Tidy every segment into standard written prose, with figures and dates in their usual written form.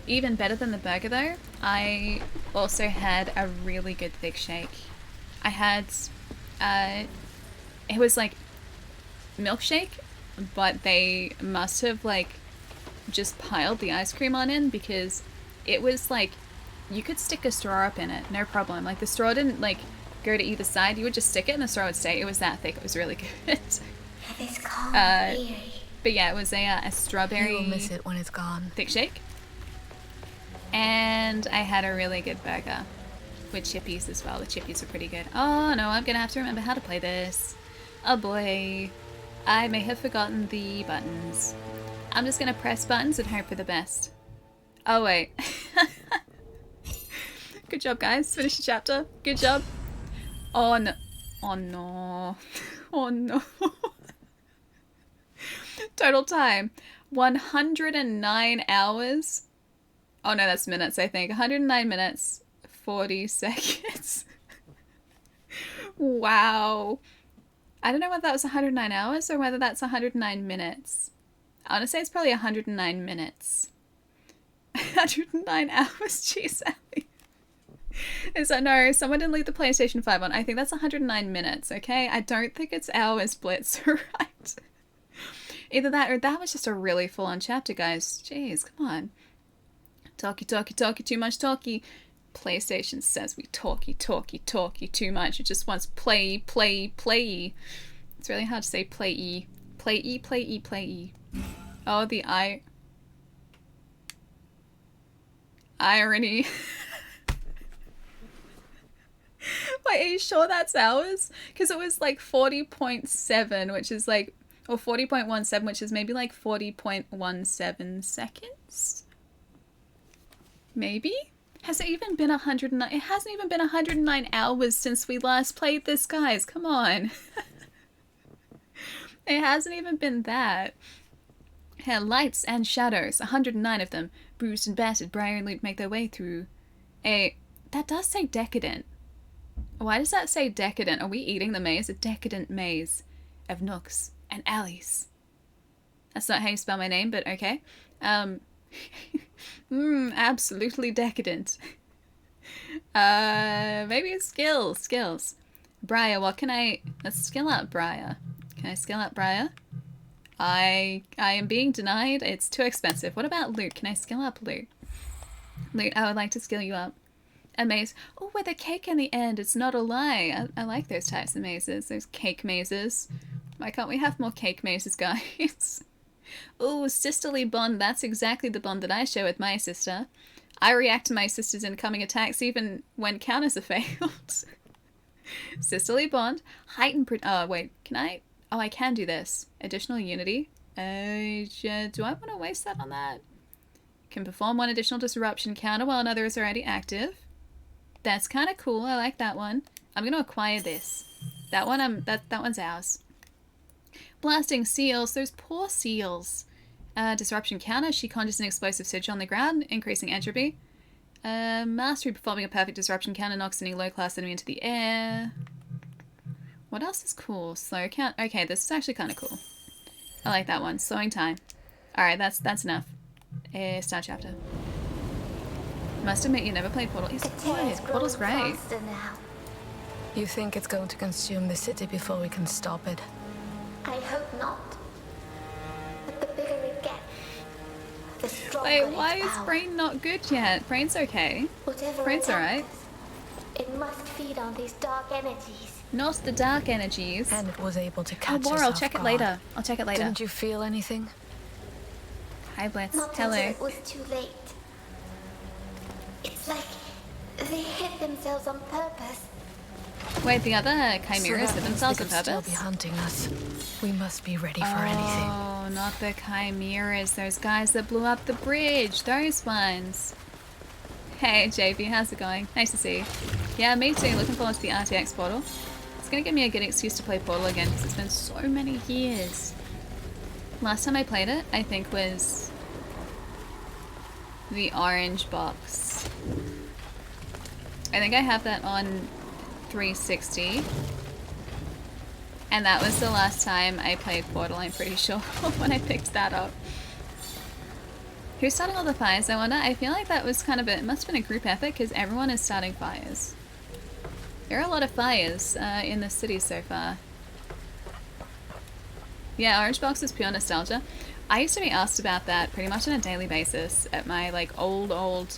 Even better than the burger though, I also had a really good thick shake. I had, it was like milkshake, but they must have like just piled the ice cream on in, because it was like, you could stick a straw up in it, no problem. Like the straw didn't like go to either side, you would just stick it and the straw would stay. It was that thick, it was really good. It's cold here. But yeah, it was a strawberry. You'll miss it when it's gone. Thick shake. And I had a really good burger with chippies as well. The chippies were pretty good. Oh no, I'm gonna have to remember how to play this. Oh boy. I may have forgotten the buttons. I'm just gonna press buttons and hope for the best. Oh wait. Good job guys, finish the chapter. Good job. Oh no. Oh no. Oh no. Total time. 109 hours. Oh no, that's minutes, I think. 109 minutes, 40 seconds. Wow. I don't know whether that was 109 hours or whether that's 109 minutes. I want to say it's probably 109 minutes. 109 hours, jeez, Ellie. Is that, no, someone didn't leave the PlayStation 5 on. I think that's 109 minutes, okay? I don't think it's hours, Blitz, right? Either that or that was just a really full-on chapter, guys. Jeez, come on. Talky, talky, talky, too much talky. PlayStation says we talky, talky, talky too much. It just wants play, play, play. It's really hard to say play-y. Play-y, play-y, play-y. Oh, the irony. Wait, are you sure that's hours? Because it was like 40.7, which is like, or 40.17, which is maybe like 40.17 seconds? Maybe? Has it even been 109? It hasn't even been 109 hours since we last played this, guys. Come on. It hasn't even been that. Here, lights and shadows, 109 of them. Bruised and battered, Briar and Lute make their way through that does say decadent. Why does that say decadent? Are we eating the maze? A decadent maze of nooks and alleys. That's not how you spell my name, but okay. Absolutely decadent. Maybe it's skills. Briar, what can let's skill up Briar. Can I skill up Briar? I am being denied. It's too expensive. What about Lute? Can I skill up Lute? Lute, I would like to skill you up. A maze. Oh, with a cake in the end. It's not a lie. I like those types of mazes. Those cake mazes. Why can't we have more cake mazes, guys? Oh, sisterly bond. That's exactly the bond that I share with my sister. I react to my sister's incoming attacks even when counters are failed. Sisterly bond. Heightened... Oh, wait. Can I... Oh, I can do this. Additional unity. Do I want to waste that on that? Can perform one additional disruption counter while another is already active. That's kind of cool. I like that one. I'm going to acquire this. That one, that one's ours. Blasting seals. Those poor seals. Disruption counter. She conjures an explosive sigil on the ground, increasing entropy. Mastery. Performing a perfect disruption counter knocks any low-class enemy into the air. What else is cool? Slow count. Okay, this is actually kind of cool. I like that one. Slowing time. Alright, that's enough. Start chapter. Must admit you never played Portal. He's quiet. Portal's great. You think it's going to consume the city before we can stop it? I hope not. But the bigger it gets, the stronger. Wait, why its is power. Brain not good yet? Brain's okay. Whatever Brain's it alright. enters, it must feed on these dark energies. Not the dark energies. And it was able to catch Oh, us I'll off check it guard. later. I'll check it later. Didn't you feel anything? Hi, Blitz. Not Hello. until it was too late. It's like they hit themselves on purpose. Wait, the other chimeras So hit that means themselves they on could still purpose? be hunting us. We must be ready for anything. Oh, not the chimeras. Those guys that blew up the bridge. Those ones. Hey, JB, how's it going? Nice to see you. Yeah, me too. Looking forward to the RTX Portal. It's gonna give me a good excuse to play Portal again because it's been so many years. Last time I played it, I think, was the orange box. I think I have that on 360. And that was the last time I played Portal, I'm pretty sure, when I picked that up. Who's starting all the fires, I wonder? I feel like that was kind of it must have been a group effort because everyone is starting fires. There are a lot of fires in the city so far. Yeah, Orange Box is pure nostalgia. I used to be asked about that pretty much on a daily basis at my like old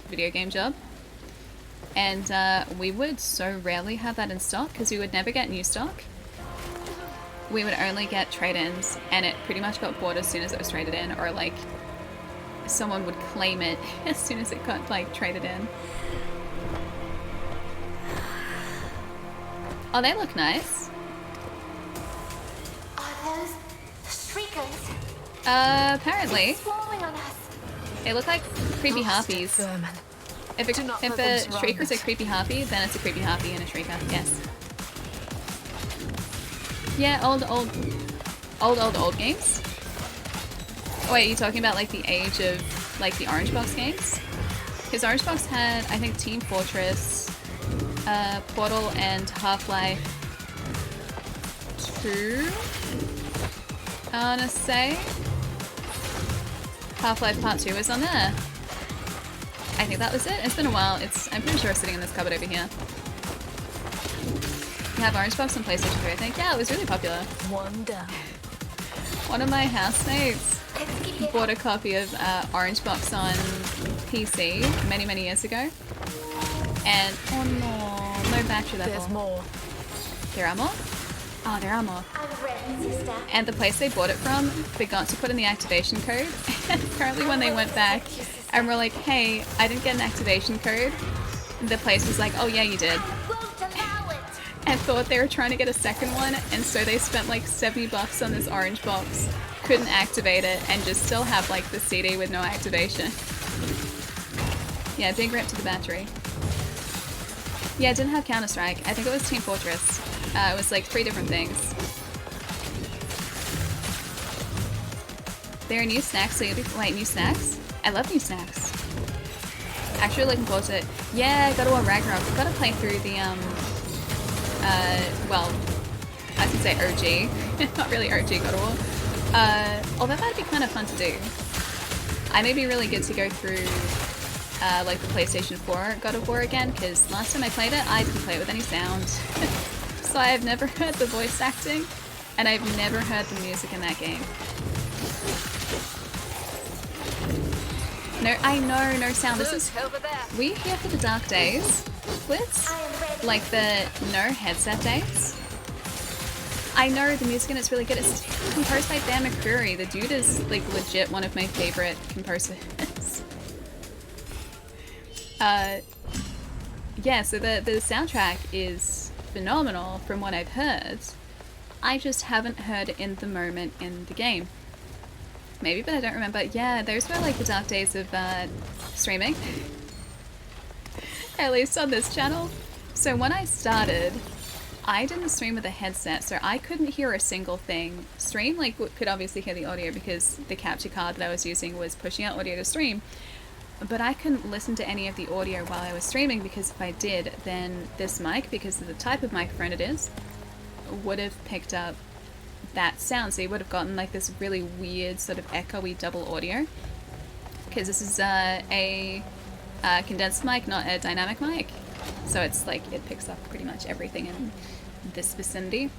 video game job. And we would so rarely have that in stock because we would never get new stock. We would only get trade-ins, and it pretty much got bought as soon as it was traded in, or like someone would claim it as soon as it got like traded in. Oh, they look nice. Are those shriekers? Apparently. Swarming on us. They look like creepy harpies. Vermin. If Do not a let them surround shrieker's a us. creepy harpy, then it's a creepy harpy and a shrieker, yes. Yeah, old games. Oh, wait, are you talking about like the age of like the Orange Box games? Because Orange Box had, I think, Team Fortress, Portal, and Half-Life 2. I wanna say Half-Life Part 2 was on there. I think that was it. It's been a while. I'm pretty sure it's sitting in this cupboard over here. You have Orange Box on PlayStation 3, I think. Yeah, it was really popular. One down. One of my housemates Let's keep it bought a copy of Orange Box on PC many years ago. And, oh no, no battery level. There's more. There are more? Oh, there are more. I'm ready, sister. And the place they bought it from forgot to put in the activation code. And apparently when they went back and were like, hey, I didn't get an activation code, the place was like, oh yeah, you did. Won't allow it. And thought they were trying to get a second one, and so they spent like $70 on this Orange Box, couldn't activate it, and just still have like the CD with no activation. Yeah, big rip to the battery. Yeah, it didn't have Counter-Strike. I think it was Team Fortress. It was like 3 different things. There are new snacks, so you'll be... Wait, new snacks? I love new snacks. Actually looking forward to it. Yeah, God of War Ragnarok. I've got to play through the, well, I should say OG. Not really OG God of War. Although that'd be kind of fun to do. I may be really good to go through, like the PlayStation 4 God of War again, because last time I played it, I didn't play it with any sound. So I have never heard the voice acting, and I've never heard the music in that game. No, I know, no sound. This is... over there. We here for the dark days, Blitz? I am ready. Like the no headset days? I know the music and it's really good. It's composed by Dan McCreary. The dude is like legit one of my favorite composers. Yeah, so the soundtrack is phenomenal from what I've heard. I just haven't heard it in the moment in the game. Maybe, but I don't remember. Yeah, those were like the dark days of streaming. At least on this channel. So when I started, I didn't stream with a headset, so I couldn't hear a single thing. Stream, like, could obviously hear the audio because the capture card that I was using was pushing out audio to stream. But I couldn't listen to any of the audio while I was streaming because if I did, then this mic, because of the type of microphone it is, would have picked up that sound. So you would have gotten like this really weird sort of echoey double audio. Because this is a condensed mic, not a dynamic mic. So it's like it picks up pretty much everything in this vicinity.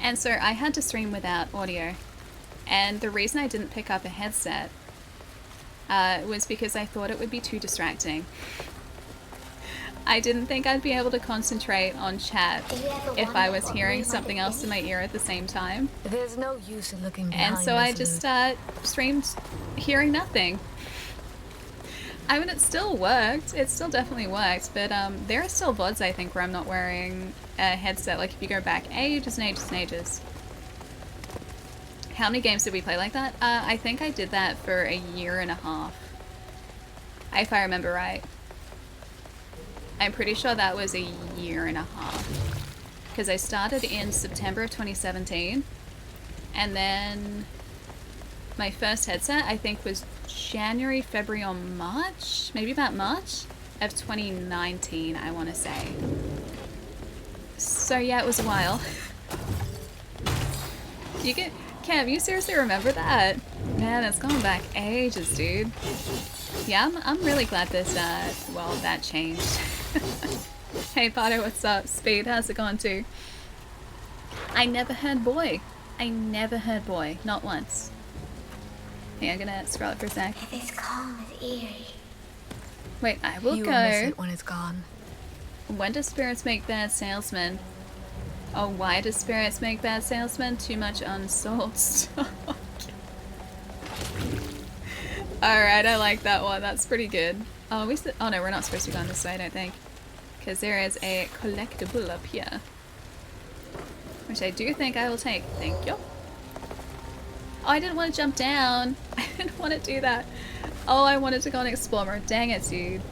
And so I had to stream without audio. And the reason I didn't pick up a headset was because I thought it would be too distracting. I didn't think I'd be able to concentrate on chat if I was hearing something else in my ear at the same time. There's no use in looking behind. And so I just streamed hearing nothing. I mean, it still worked. It still definitely worked, but there are still VODs, I think, where I'm not wearing a headset. Like, if you go back ages and ages and ages. How many games did we play like that? I think I did that for a year and a half. If I remember right. I'm pretty sure that was a year and a half. Because I started in September of 2017. And then my first headset, I think, was January, February, or March? Maybe about March of 2019, I want to say. So yeah, it was a while. You get... Cam, you seriously remember that? Man, it's gone back ages, dude. Yeah, I'm really glad this, well, that changed. Hey, Potter, what's up? Speed, how's it going too? I never heard boy. I never heard boy. Not once. Hey, I'm gonna scroll it for a sec. This calm is eerie. Wait, I will You go. will miss it when it's gone. When do spirits make bad salesmen? Oh, why do spirits make bad salesmen? Too much unsold stock. Alright, I like that one. That's pretty good. Oh, oh no, we're not supposed to go on this way, I don't think. Because there is a collectible up here. Which I do think I will take. Thank you. Oh, I didn't want to jump down. I didn't want to do that. Oh, I wanted to go and explore more. Dang it, dude.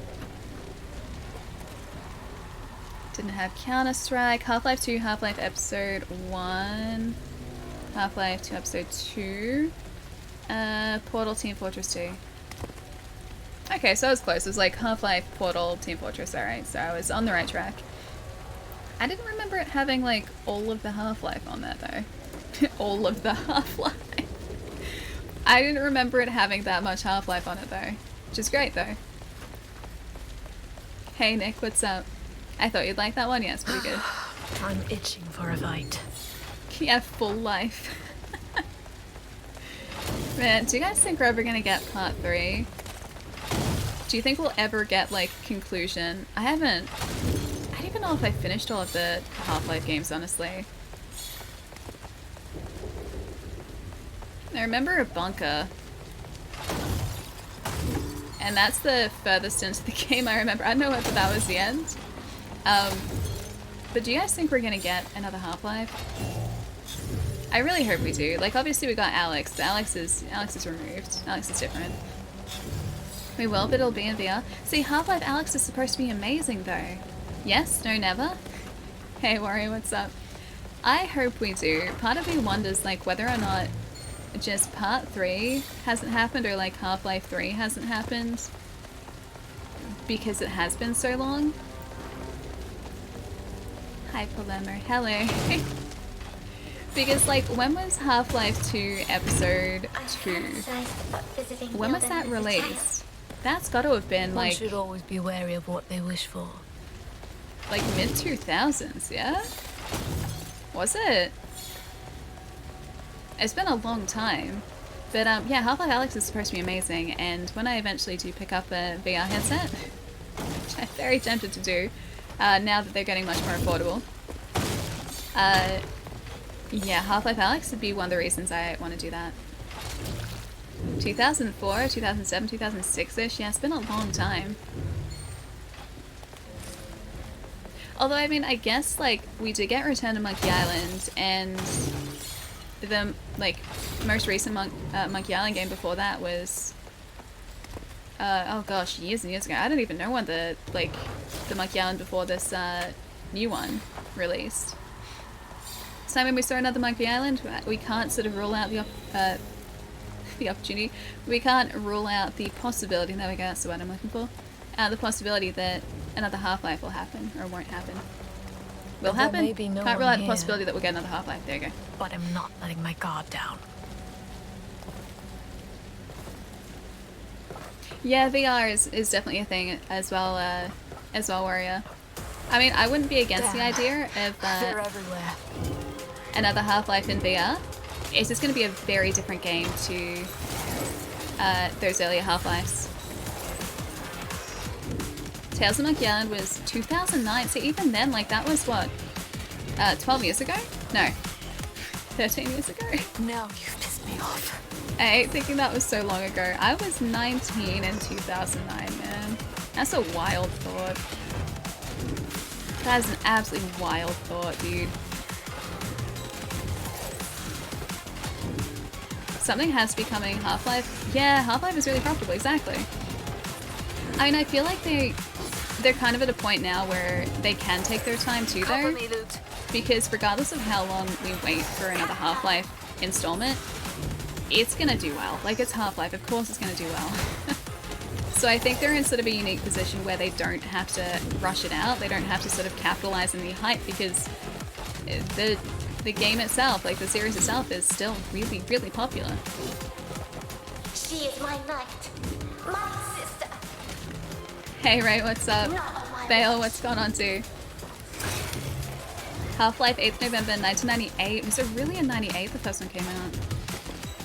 Didn't have Counter-Strike. Half-Life 2, Half-Life Episode 1. Half-Life 2, Episode 2. Portal, Team Fortress 2. Okay, so I was close. It was like Half-Life, Portal, Team Fortress. Alright, so I was on the right track. I didn't remember it having like all of the Half-Life on there though. All of the Half-Life. I didn't remember it having that much Half-Life on it though. Which is great though. Hey Nick, what's up? I thought you'd like that one. Yeah, it's pretty good. I'm itching for a fight. Yeah, full life. Man, do you guys think we're ever gonna get part 3? Do you think we'll ever get, like, conclusion? I don't even know if I finished all of the Half-Life games, honestly. I remember a bunker. And that's the furthest into the game I remember. I don't know whether that was the end. But do you guys think we're gonna get another Half-Life? I really hope we do. Like, obviously we got Alex, but Alex is removed. Alex is different. We will, but it'll be in VR. See, Half-Life Alex is supposed to be amazing, though. Yes? No, never? Hey, Warrior, what's up? I hope we do. Part of me wonders, like, whether or not just Part 3 hasn't happened, or, like, Half-Life 3 hasn't happened. Because it has been so long. Hi, Polemer. Hello. Because, like, when was Half-Life 2 Episode 2? When was that released? That's got to have been, like... One should always be wary of what they wish for. Like, mid-2000s, yeah? Was it? It's been a long time. But, yeah, Half-Life Alyx is supposed to be amazing, and when I eventually do pick up a VR headset, which I'm very tempted to do, now that they're getting much more affordable, yeah, Half-Life Alyx would be one of the reasons I want to do that. 2004, 2007, 2006-ish, yeah, it's been a long time. Although, I mean, I guess, like, we did get Return to Monkey Island, and the, like, most recent Monkey Island game before that was, oh gosh, years and years ago. I don't even know when the Monkey Island before this, new one released. So when we saw another Monkey Island, we can't sort of rule out the opportunity. We can't rule out the possibility. There we go. That's the word I'm looking for. The possibility that another Half-Life will happen or won't happen. Will happen. Can't rule out the possibility that we'll get another Half-Life. There you go. But I'm not letting my guard down. Yeah, VR is definitely a thing as well, Warrior. I mean, I wouldn't be against the idea of They're everywhere. Another Half-Life in VR. It's just going to be a very different game to those earlier Half-Lives. Tales of Monkey Island was 2009, so even then, like, that was what, 12 years ago? No, 13 years ago? Now you've pissed me off. I hate thinking that was so long ago. I was 19 in 2009, man. That's a wild thought. That is an absolutely wild thought, dude. Something has to be coming. Half-Life? Yeah, Half-Life is really profitable, exactly. I mean, I feel like they're kind of at a point now where they can take their time too, though. Because regardless of how long we wait for another Half-Life installment, it's gonna do well. Like, it's Half-Life, of course it's gonna do well. So I think they're in sort of a unique position where they don't have to rush it out. They don't have to sort of capitalize on the hype, because the game itself, like the series itself, is still really, really popular. She is my knight, my sister. Hey Ray, what's up? Not on my Bale, watch. what's going on too? Half-Life 8th November 1998. Was it really in 98 the first one came out?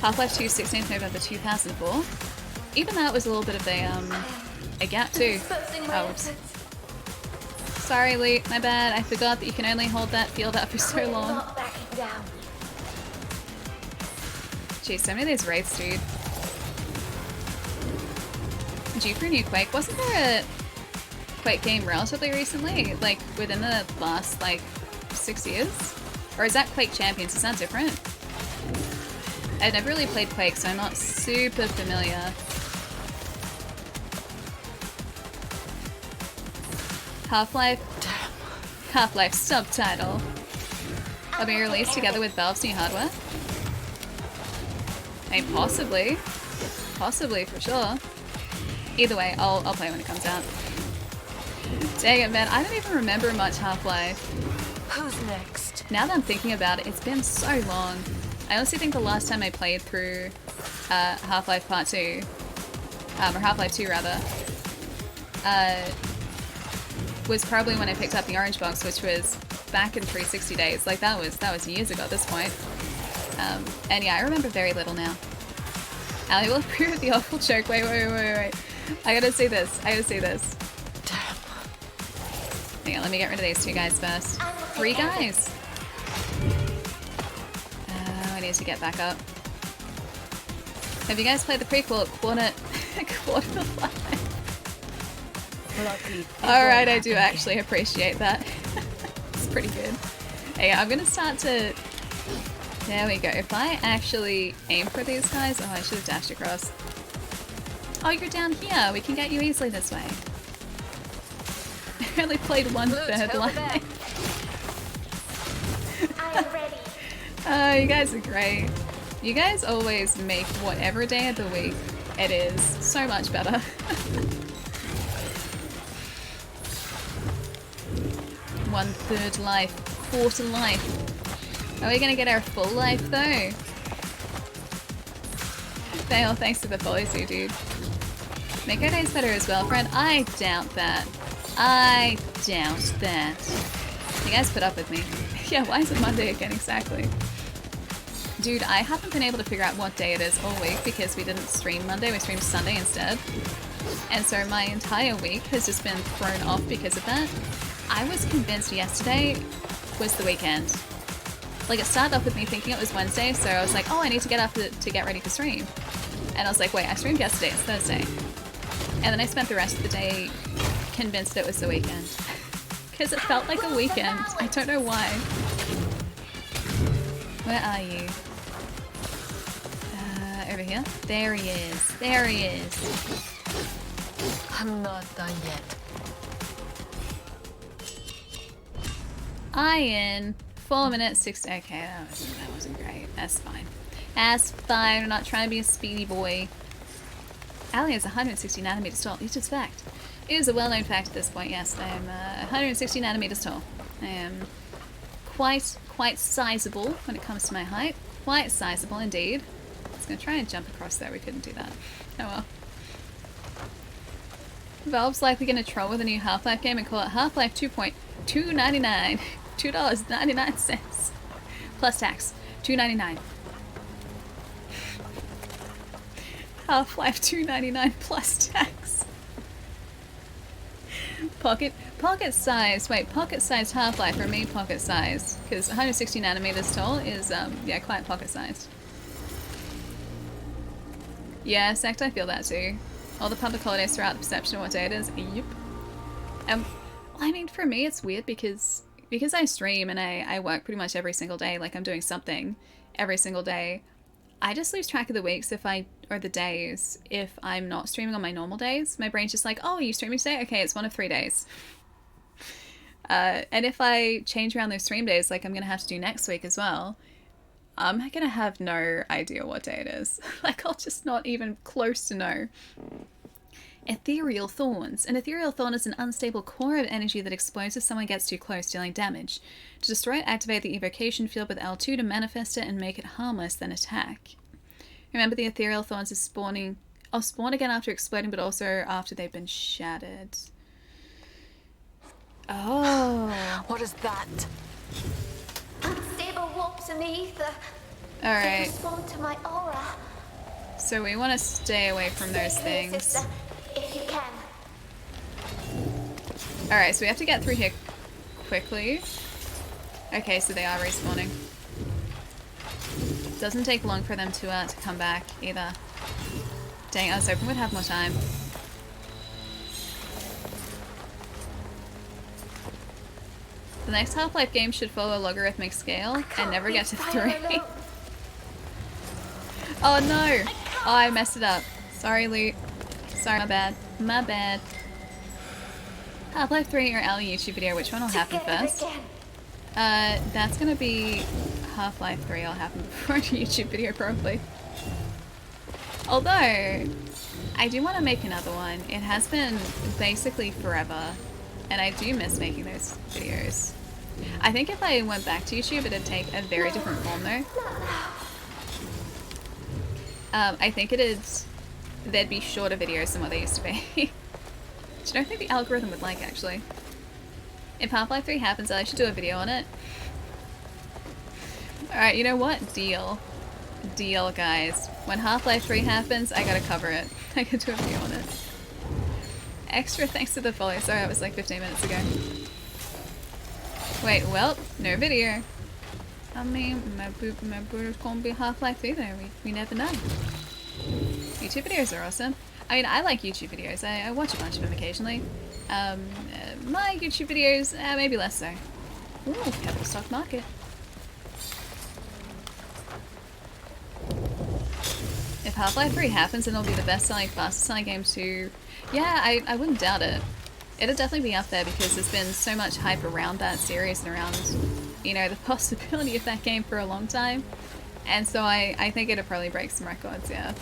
Half-Life 2 16th November 2004. Even that was a little bit of a gap too. Exposing my Oh, whoops. innocence. Sorry Lee, my bad. I forgot that you can only hold that field up for so We're long. not backing down. Jeez, so many of these Wraiths, dude. Due for a new Quake. Wasn't there a Quake game relatively recently? Like, within the last, like, 6 years? Or is that Quake Champions? Is that different? I've never really played Quake, so I'm not super familiar. Half-Life subtitle. Will be released together with Valve's new hardware? I mean, possibly. Possibly, for sure. Either way, I'll play when it comes out. Dang it, man. I don't even remember much Half-Life. Who's next? Now that I'm thinking about it, it's been so long. I honestly think the last time I played through Half-Life Part 2, or Half-Life 2 rather, was probably when I picked up the orange box, which was back in 360 days. Like that was years ago at this point. And yeah, I remember very little now. Ali will approve of the awful joke. Wait. I gotta see this. Damn. Hang on, let me get rid of these two guys first. 3 guys! I need to get back up. Have you guys played the prequel Quarter Life? Lucky. Alright, I do actually appreciate that. It's pretty good. Hey, I'm gonna start to... There we go. If I actually aim for these guys... Oh, I should have dashed across. Oh, you're down here. We can get you easily this way. I only played 1/3 over there. life. I am ready. Oh, you guys are great. You guys always make whatever day of the week it is so much better. 1/3 life, 1/4 life. Are we gonna get our full life though? Fail, thanks to the follows you, dude. Make our days better as well, friend. I doubt that. You guys put up with me. Yeah, why is it Monday again exactly? Dude, I haven't been able to figure out what day it is all week because we didn't stream Monday, we streamed Sunday instead. And so my entire week has just been thrown off because of that. I was convinced yesterday was the weekend. Like, it started off with me thinking it was Wednesday, so I was like, oh, I need to get up to get ready for stream. And I was like, wait, I streamed yesterday, it's Thursday. And then I spent the rest of the day convinced it was the weekend. Because it felt like a weekend. I don't know why. Where are you? Over here? There he is. There he is. I'm not done yet. Iron. 4 minutes, 6... Okay, that wasn't great. That's fine. That's fine. I'm not trying to be a speedy boy. Ali is 160 nanometers tall. It's just fact. It is a well-known fact at this point, yes. I am 160 nanometers tall. I am quite sizable when it comes to my height. Quite sizable indeed. I was going to try and jump across there. We couldn't do that. Oh well. Valve's likely going to troll with a new Half-Life game and call it Half-Life 2.299. $2.99 plus tax. $2.99. Half-Life 2.99 plus tax. Pocket size. Wait, pocket sized Half-Life or me pocket sized? Because 160 nanometers tall is yeah, quite pocket sized. Yeah, Sect, I feel that too. All the public holidays throughout the perception of what day it is. Yep. I mean, for me, it's weird because I stream and I work pretty much every single day. Like, I'm doing something every single day. I just lose track of the weeks or the days if I'm not streaming on my normal days. My brain's just like, oh, are you streaming today? Okay, it's one of 3 days. And if I change around those stream days, like I'm going to have to do next week as well, I'm going to have no idea what day it is. Like, I'll just not even close to know. Ethereal Thorns. An ethereal thorn is an unstable core of energy that explodes if someone gets too close, dealing damage. To destroy it, activate the evocation field with L2 to manifest it and make it harmless, then attack. Remember the ethereal thorns is spawning. Oh, spawn again after exploding, but also after they've been shattered. Oh. What is that? Unstable warps in the ether. They Alright. respond to my aura. So we want to stay away from those Stay here, things. sister, if you can. Alright, so we have to get through here quickly. Okay, so they are respawning. Doesn't take long for them to come back either. Dang, I was hoping we'd have more time. The next Half-Life game should follow a logarithmic scale and never get to 3. Oh no! Oh, I messed it up. Sorry, Lute. Sorry, my bad. My bad. Half-Life 3 or Ali YouTube video, which one will happen first? That's gonna be Half-Life 3 will happen before a YouTube video, probably. Although, I do want to make another one. It has been basically forever, and I do miss making those videos. I think if I went back to YouTube, it'd take a very different form, though. I think there'd be shorter videos than what they used to be. Which I don't think the algorithm would like, actually. If Half-Life 3 happens, I should do a video on it. Alright, you know what? Deal. Deal, guys. When Half-Life 3 happens, I gotta cover it. I gotta do a video on it. Extra thanks to the follow. Sorry, that was like 15 minutes ago. Wait, well, no video. I mean, maybe it's gonna be Half-Life 3 though. We never know. YouTube videos are awesome. I mean, I like YouTube videos. I watch a bunch of them occasionally. My YouTube videos, maybe less so. Ooh, capital stock market. If Half-Life 3 happens, then it'll be the best-selling, fastest-selling game too. Yeah, I wouldn't doubt it. It'll definitely be up there because there's been so much hype around that series and around, you know, the possibility of that game for a long time. And so I think it'll probably break some records, yeah.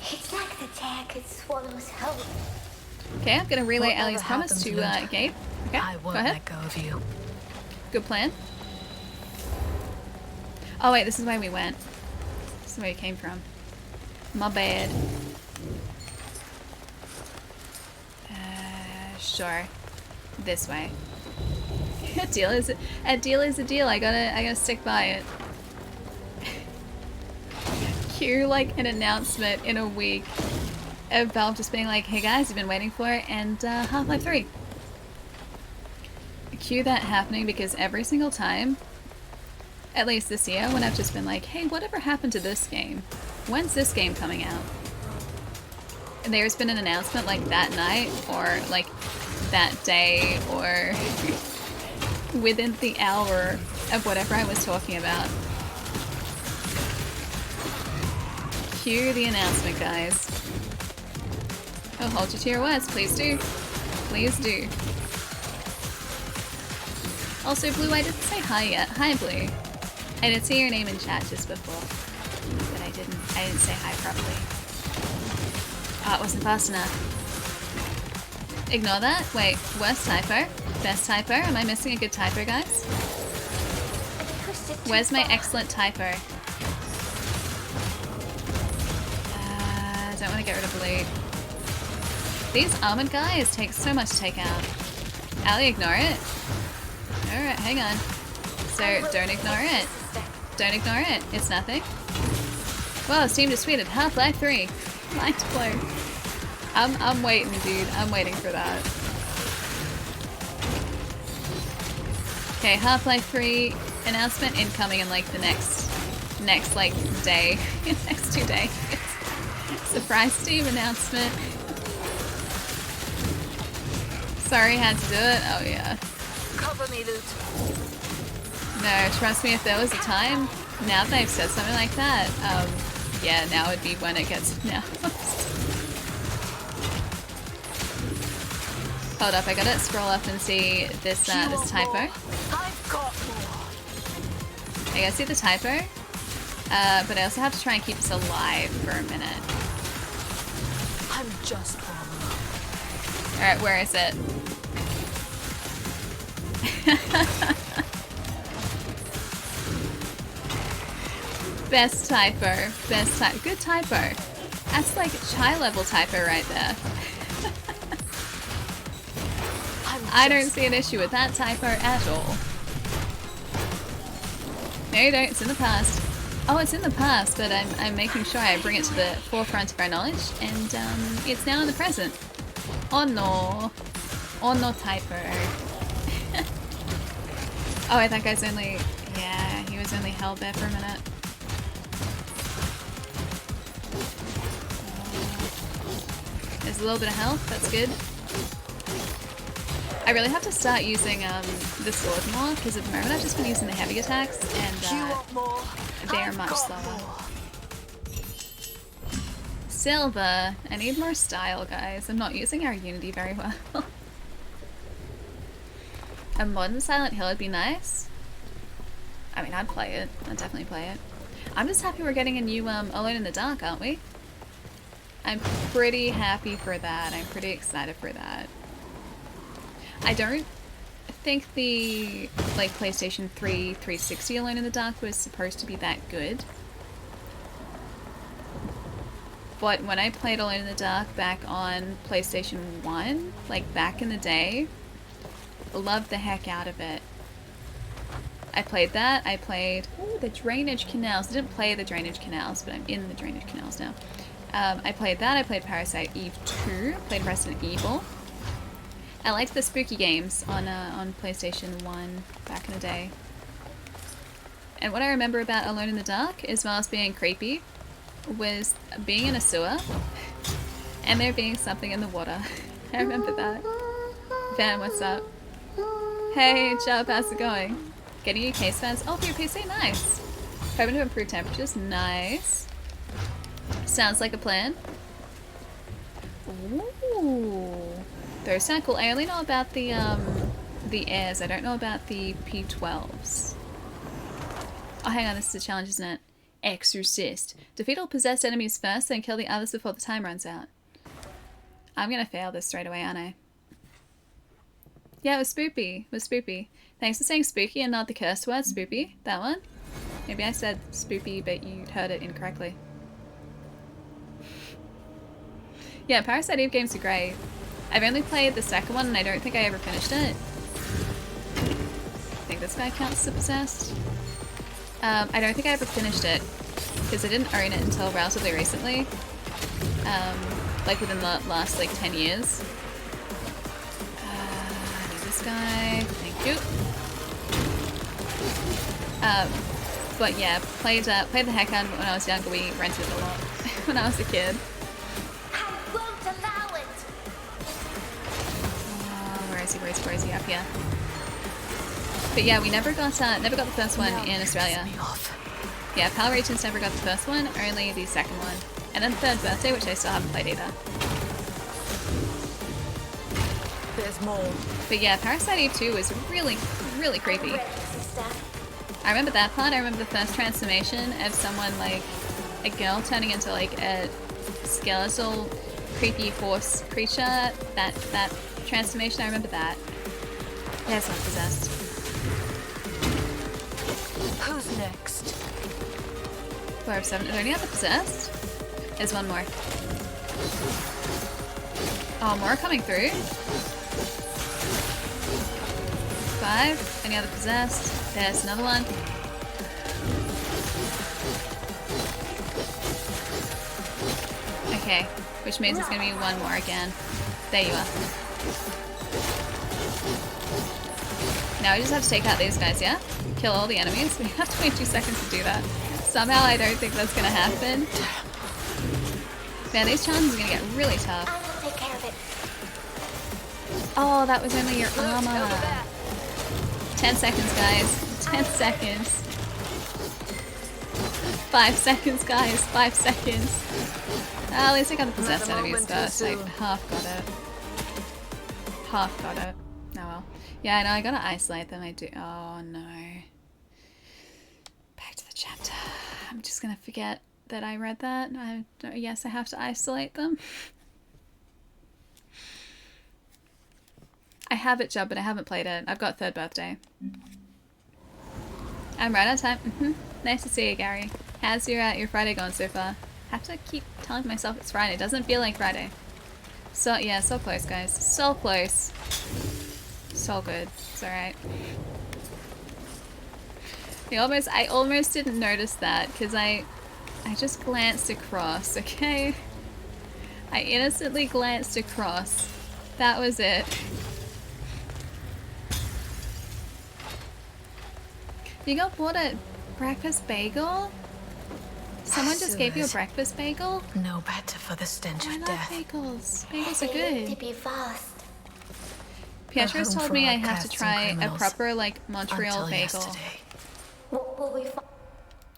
It's like the tear could swallow's hope. Okay, I'm gonna relay Whatever Ali's promise happens, to Lute, Gabe. Okay, I go won't ahead. let go of you. Good plan. Oh wait, this is where we went. This is where we came from. My bad. Sure. This way. A deal is a deal. I gotta stick by it. Cue like an announcement in a week of Valve just being like, "Hey guys, you've been waiting for it," and Half-Life 3. Cue that happening because every single time, at least this year, when I've just been like, "Hey, whatever happened to this game? When's this game coming out?" And there's been an announcement like that night or like that day or within the hour of whatever I was talking about. Cue the announcement, guys. Oh, hold you to your words. Please do. Please do. Also, Blue, I didn't say hi yet. Hi, Blue. I did see your name in chat just before, but I didn't say hi properly. Oh, it wasn't fast enough. Ignore that. Wait, worst typo. Best typo. Am I missing a good typo, guys? Where's my excellent typo? I don't want to get rid of Blue. These armored guys take so much to take out. Ali, ignore it. Alright, hang on. So, don't ignore it. Don't ignore it. It's nothing. Well, Steam just tweeted Half-Life 3. Mind blown. I'm waiting, dude. I'm waiting for that. Okay, Half-Life 3 announcement incoming in like the next like day. Next 2 days. Surprise Steam announcement. Sorry, had to do it. Oh yeah. Cover me, Lute. No, trust me, if there was a time, now that they've said something like that, yeah, now would be when it gets announced. Hold up, I gotta scroll up and see this this typo. I've got more. I gotta see the typo, but I also have to try and keep us alive for a minute. I'm just warming up. Alright, where is it? Best typo. Best typo. Good typo. That's like chai level typo right there. I don't see an issue with that typo at all. No, you don't. It's in the past. Oh, it's in the past, but I'm making sure I bring it to the forefront of our knowledge, and it's now in the present. Oh no. Oh no, typo. Oh, that guy's only... Yeah, he was only held there for a minute. There's a little bit of health, that's good. I really have to start using the sword more, because at the moment I've just been using the heavy attacks, and they're much slower. Silver! I need more style, guys. I'm not using our Unity very well. A modern Silent Hill would be nice. I mean, I'd play it. I'd definitely play it. I'm just happy we're getting a new Alone in the Dark, aren't we? I'm pretty happy for that. I'm pretty excited for that. I don't think the PlayStation 3 360 Alone in the Dark was supposed to be that good. But when I played Alone in the Dark back on PlayStation 1, like back in the day, loved the heck out of it. I played that. I played the Drainage Canals. I didn't play the Drainage Canals, but I'm in the Drainage Canals now. I played that. I played Parasite Eve 2. Played Resident Evil. I liked the spooky games on PlayStation 1 back in the day. And what I remember about Alone in the Dark, as well as being creepy, was being in a sewer and there being something in the water. I remember that. Van, what's up? Hey, Chubb, how's it going? Getting you case fans? Oh, for your PC, nice. Hoping to improve temperatures, nice. Sounds like a plan. Ooh. Those sound cool. I only know about the airs. I don't know about the P12s. Oh, hang on. This is a challenge, isn't it? Exorcist. Defeat all possessed enemies first, then kill the others before the time runs out. I'm gonna fail this straight away, aren't I? Yeah, it was spoopy. It was spoopy. Thanks for saying spooky and not the cursed word, spoopy. That one? Maybe I said spoopy, but you heard it incorrectly. Yeah, Parasite Eve games are great. I've only played the second one and I don't think I ever finished it. I think this guy counts as possessed. I don't think I ever finished it because I didn't own it until relatively recently. Like within the last 10 years. I need this guy. Thank you. But yeah, played the heck out of it when I was younger. We rented it a lot when I was a kid. Where is he? Up here. But yeah, we never got the first one in Australia. Yeah, PAL Regions never got the first one, only the second one. And then Third Birthday, which I still haven't played either. There's more. But yeah, Parasite Eve 2 was really, really creepy. I remember that part. I remember the first transformation of someone, a girl turning into a skeletal, creepy horse creature. That transformation, I remember that. Yeah, it's not possessed. Who's next? 4 of 7. Are there any other possessed? There's one more. Oh, more coming through. 5. Any other possessed? There's another one. Okay, which means it's gonna be one more again. There you are. Now we just have to take out these guys, yeah? Kill all the enemies. We have 22 seconds to do that. Somehow I don't think that's gonna happen. Man, these challenges are gonna get really tough. I will take care of it. Oh, that was only your armor. 10 seconds, guys. 10 seconds. 5 seconds, guys. 5 seconds. At least I got the possessed enemies first. Half got it. Half got it. Oh well. Yeah, I know, I gotta isolate them. I do. Oh no. Back to the chapter. I'm just gonna forget that I read that. Yes, I have to isolate them. I have it, Jubb, but I haven't played it. I've got Third Birthday. I'm right on time. Nice to see you, Gary. How's your Friday going so far? Have to keep telling myself it's Friday. Doesn't feel like Friday. So yeah, so close, guys. So close. So good. It's alright. I almost didn't notice that because I just glanced across, okay? I innocently glanced across. That was it. You got bought a breakfast bagel? Someone just gave you a breakfast bagel? No better for the stench I of love death. bagels. Bagels are They need to good. be fast. Pietro's home told for me I have to outcasts try and a criminals. proper, like, Montreal Until bagel. yesterday. What will we find?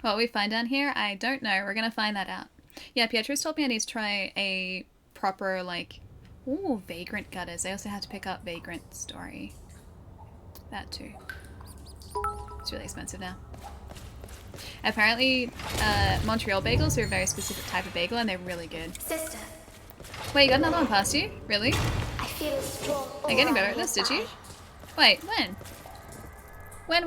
What we find down here? I don't know. We're gonna find that out. Yeah, Pietro's told me I need to try a proper, like... Ooh, Vagrant Gutters. I also have to pick up Vagrant Story. That too. It's really expensive now. Apparently, Montreal bagels are a very specific type of bagel and they're really good. Sister, Wait, you got another one past you? Really? I feel a strong aura You're getting better at on this, your did you? side. Wait, when? When?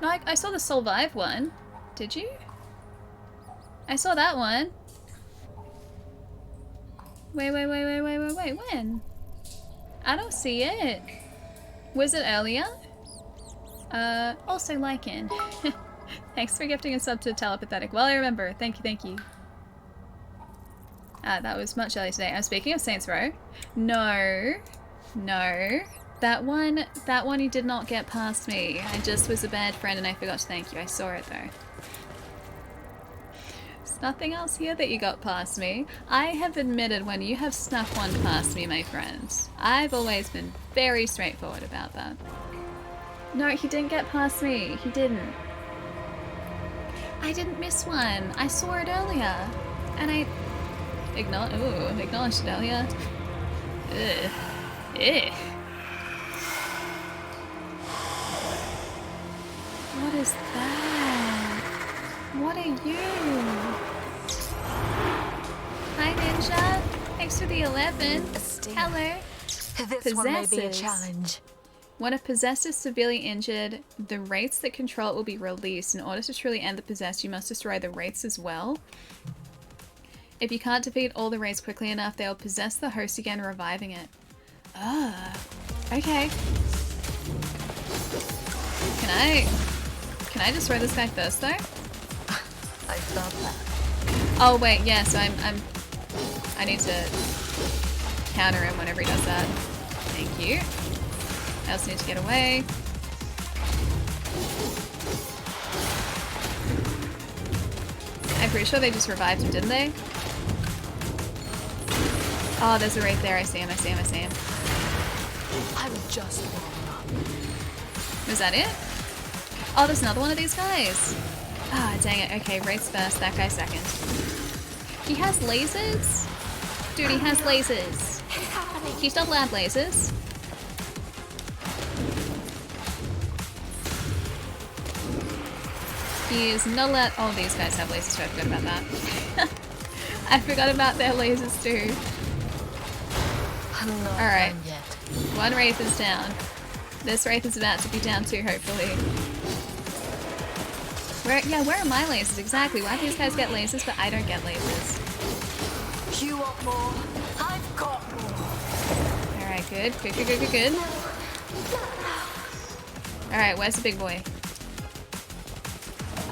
No, I saw the Survive one. Did you? I saw that one. Wait, when? I don't see it. Was it earlier? Also Lycan. Thanks for gifting a sub to Telepathetic. Well, I remember. Thank you. That was much earlier today. Speaking of Saints Row. No. That one you did not get past me. I just was a bad friend and I forgot to thank you. I saw it though. There's nothing else here that you got past me. I have admitted when you have snuck one past me, my friends. I've always been very straightforward about that. No, he didn't get past me. He didn't. I didn't miss one. I saw it earlier. And I acknowledged it earlier. Ugh. What is that? What are you? Hi, Ninja. Thanks for the 11. Hello. This one may be a Possesses. challenge. When a possessed is severely injured, the wraiths that control it will be released. In order to truly end the possessed, you must destroy the wraiths as well. If you can't defeat all the wraiths quickly enough, they will possess the host again, reviving it. Okay. Can I destroy this guy first though? I felt that. Oh wait, yeah, so I need to counter him whenever he does that. Thank you. I also need to get away. I'm pretty sure they just revived him, didn't they? Oh, there's a Wraith there. I see him. I'm just warming up. Was that it? Oh, there's another one of these guys. Ah, dang it. Okay, Wraiths first, that guy second. He has lasers? Dude, he has lasers. He's not allowed lasers. He is not allowed. Oh, these guys have lasers, so I forgot about that. I forgot about their lasers too. I'm not Alright. done yet. One Wraith is down. This Wraith is about to be down too, hopefully. Where are my lasers exactly? Why do these guys get lasers, but I don't get lasers? You want more? I've got more. Alright, good. Alright, where's the big boy?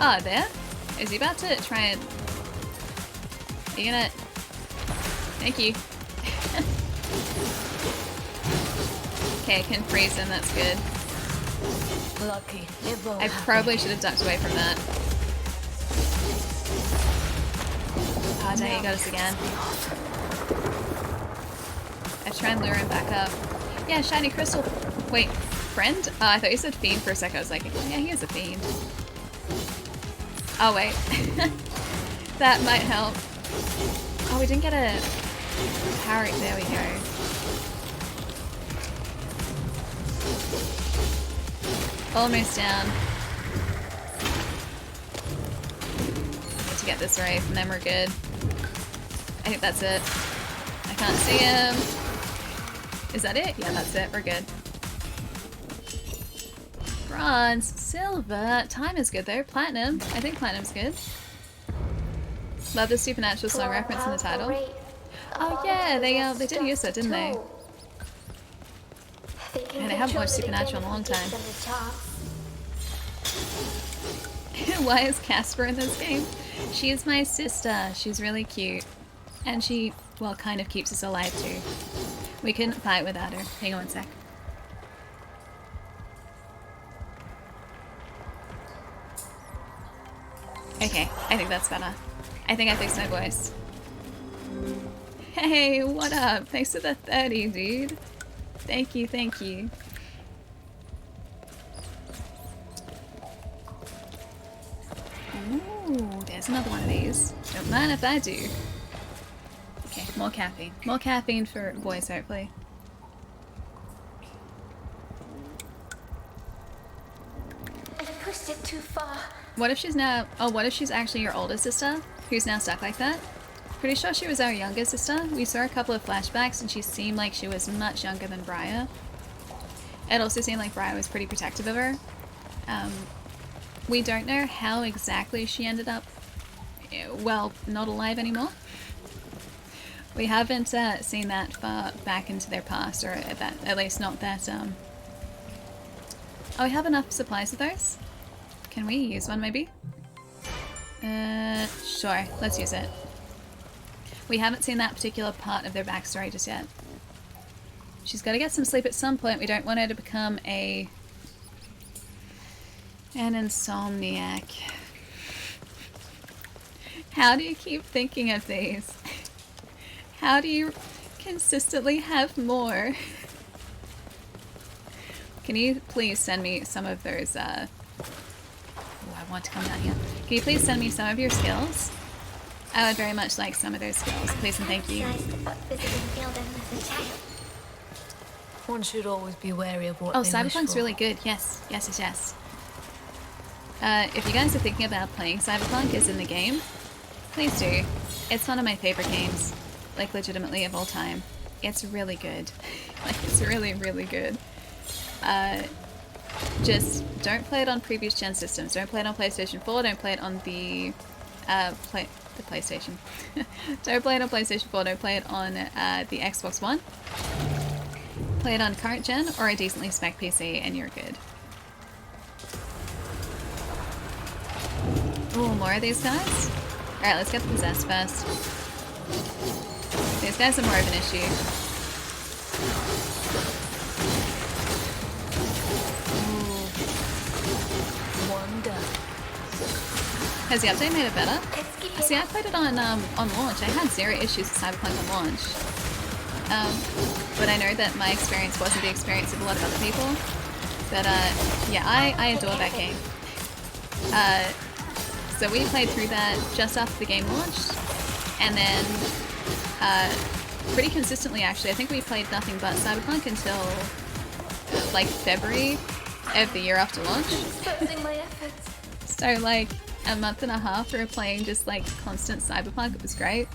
Oh, there? Is he about to try and... Are you gonna... Thank you. Okay, I can freeze him, that's good. Lucky. It won't I happen. probably should have ducked away from that. Oh, dang, he got us again. I try and lure him back up. Yeah, shiny crystal. Wait, friend? Oh, I thought you said fiend for a second. I was like, yeah, he is a fiend. Oh, wait. That might help. Oh, we didn't get a power. There we go. Almost down. Need to get this Wraith and then we're good. I think that's it. I can't see him. Is that it? Yeah, that's it. We're good. Bronze, silver, time is good though. Platinum, I think platinum's good. Love the Supernatural song reference in the title. Oh yeah, they did use it, didn't they? And I haven't watched Supernatural in a long time. Why is Casper in this game? She is my sister. She's really cute. And she, well, kind of keeps us alive too. We couldn't fight without her. Hang on one sec. Okay, I think that's better. I think I fixed my voice. Hey, what up? Thanks for the 30, dude. Thank you, thank you. Ooh, there's another one of these. Don't mind if I do. Okay, more caffeine. More caffeine for boys, hopefully. I pushed it too far. What if she's now... Oh, what if she's actually your older sister? Who's now stuck like that? Pretty sure she was our younger sister. We saw a couple of flashbacks and she seemed like she was much younger than Briar. It also seemed like Briar was pretty protective of her. We don't know how exactly she ended up, well, not alive anymore. We haven't seen that far back into their past, or at least not that... Oh, we have enough supplies of those? Can we use one, maybe? Sure. Let's use it. We haven't seen that particular part of their backstory just yet. She's got to get some sleep at some point. We don't want her to become an insomniac. How do you keep thinking of these? How do you consistently have more? Can you please send me some of those, oh, I want to come down here. Can you please send me some of your skills? I would very much like some of those skills, please and thank you. One should always be wary of what Oh, they Cyberpunk's wish for. really good. Yes, yes, yes, yes. If you guys are thinking about playing Cyberpunk as in the game, please do. It's one of my favorite games, like legitimately of all time. It's really good. Like, it's really, really good. Just don't play it on previous gen systems. Don't play it on PlayStation 4. Don't play it on the PlayStation. Don't play it on PlayStation 4. Don't play it on the Xbox One. Play it on current gen or a decently spec PC and you're good. Ooh, more of these guys? Alright, let's get the possessed first. These guys are more of an issue. One done. Has the update made it better? See, I played it on launch. I had zero issues with Cyberpunk on launch. But I know that my experience wasn't the experience of a lot of other people. But yeah, I adore that game. So we played through that just after the game launched. And then pretty consistently actually, I think we played nothing but Cyberpunk until like February of the year after launch. So like a month and a half we were playing just like constant Cyberpunk. It was great.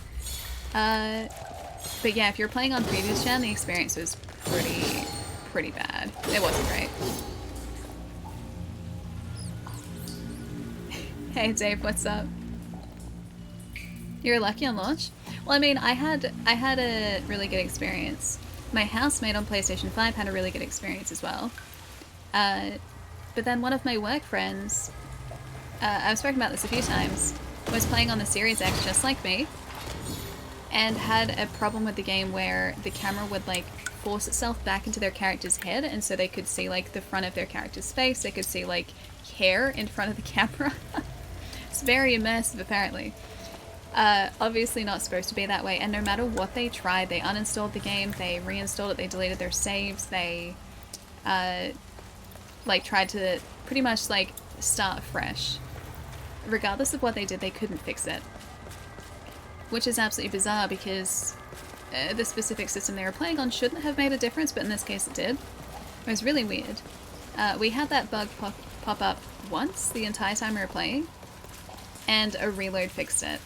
But yeah, if you're playing on previous gen, the experience was pretty bad. It wasn't great. Hey Dave, what's up? You're lucky on launch? Well, I mean, I had a really good experience. My housemate on PlayStation 5 had a really good experience as well. But then one of my work friends, I've spoken about this a few times, was playing on the Series X just like me, and had a problem with the game where the camera would like force itself back into their character's head, and so they could see like the front of their character's face, they could see like hair in front of the camera. It's very immersive apparently. Obviously not supposed to be that way, and no matter what they tried, they uninstalled the game, they reinstalled it, they deleted their saves, they like tried to pretty much like start fresh. Regardless of what they did, they couldn't fix it. Which is absolutely bizarre because the specific system they were playing on shouldn't have made a difference, but in this case it did. It was really weird. We had that bug pop up once the entire time we were playing, and a reload fixed it.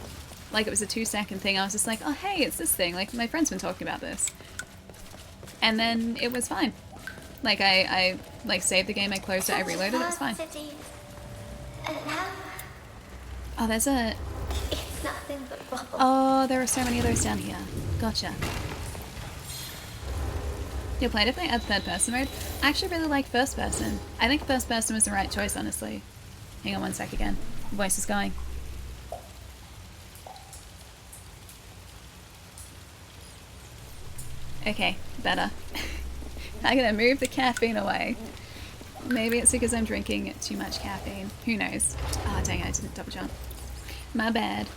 Like it was a 2-second thing. I was just like, oh hey, it's this thing. Like my friend's been talking about this. And then it was fine. Like I like saved the game, I closed it, I reloaded, it was fine. Cities. And now Oh, there's a... it's nothing but rubble. Oh, there are so many of those down here. Gotcha. You'll play it if they add third person mode. I actually really like first person. I think first person was the right choice, honestly. Hang on one sec again. The voice is going. Okay, better. I'm gonna move the caffeine away. Maybe it's because I'm drinking too much caffeine. Who knows? Ah, oh, dang it, I didn't double jump. My bad.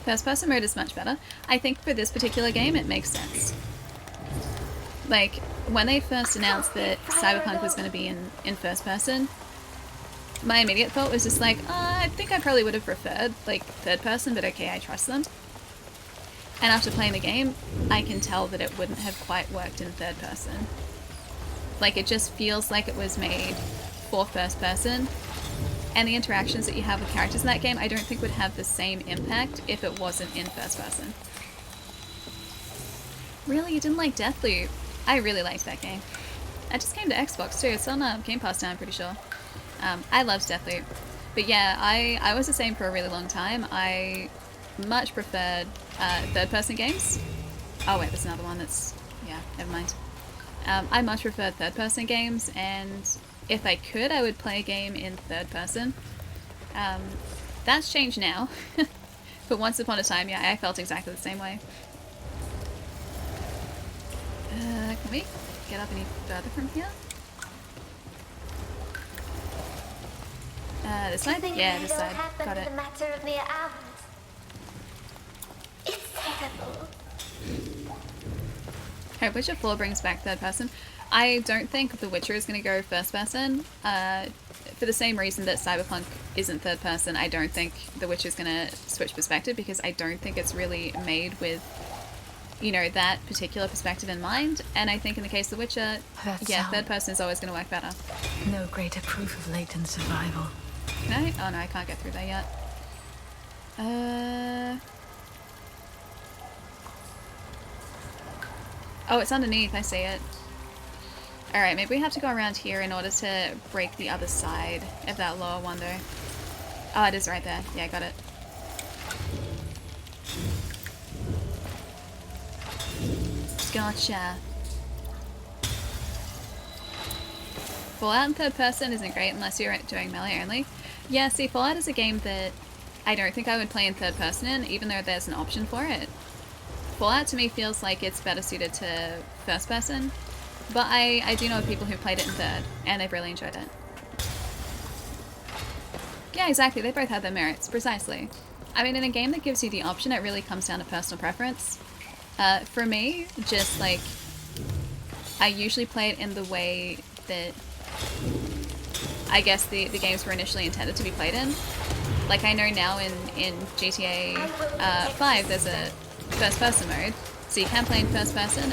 First person mode is much better. I think for this particular game it makes sense. Like, when they first announced that Cyberpunk was going to be in first person, my immediate thought was just like, I think I probably would have preferred, like, third person, but okay, I trust them. And after playing the game, I can tell that it wouldn't have quite worked in third person. Like, it just feels like it was made for first person, and the interactions that you have with characters in that game I don't think would have the same impact if it wasn't in first person. Really? You didn't like Deathloop? I really liked that game. It just came to Xbox too. It's on Game Pass now, I'm pretty sure. I loved Deathloop. But yeah, I was the same for a really long time. I much preferred third-person games. Oh wait, there's another one that's... yeah, never mind. I much preferred third-person games, and if I could, I would play a game in third person. That's changed now. But once upon a time, yeah, I felt exactly the same way. Can we get up any further from here? This side? Yeah, this side. Got it. A matter of mere hours. It's terrible. Okay, Witcher 4 brings back third person. I don't think The Witcher is going to go first person. For the same reason that Cyberpunk isn't third person, I don't think The Witcher is going to switch perspective, because I don't think it's really made with, you know, that particular perspective in mind. And I think in the case of The Witcher, yeah, third person is always going to work better. No greater proof of latent survival. Can I? Oh no, I can't get through there yet. Oh, it's underneath, I see it. Alright, maybe we have to go around here in order to break the other side of that lower one though. Oh, it is right there. Yeah, I got it. Gotcha. Fallout in third person isn't great unless you're doing melee only. Yeah, see, Fallout is a game that I don't think I would play in third person in, even though there's an option for it. Fallout to me feels like it's better suited to first person, but I do know people who played it in third, and they've really enjoyed it. Yeah, exactly, they both have their merits, precisely. I mean, in a game that gives you the option, it really comes down to personal preference. For me, just like, I usually play it in the way that I guess the games were initially intended to be played in. Like, I know now in GTA 5 there's a first person mode, so you can play in first person,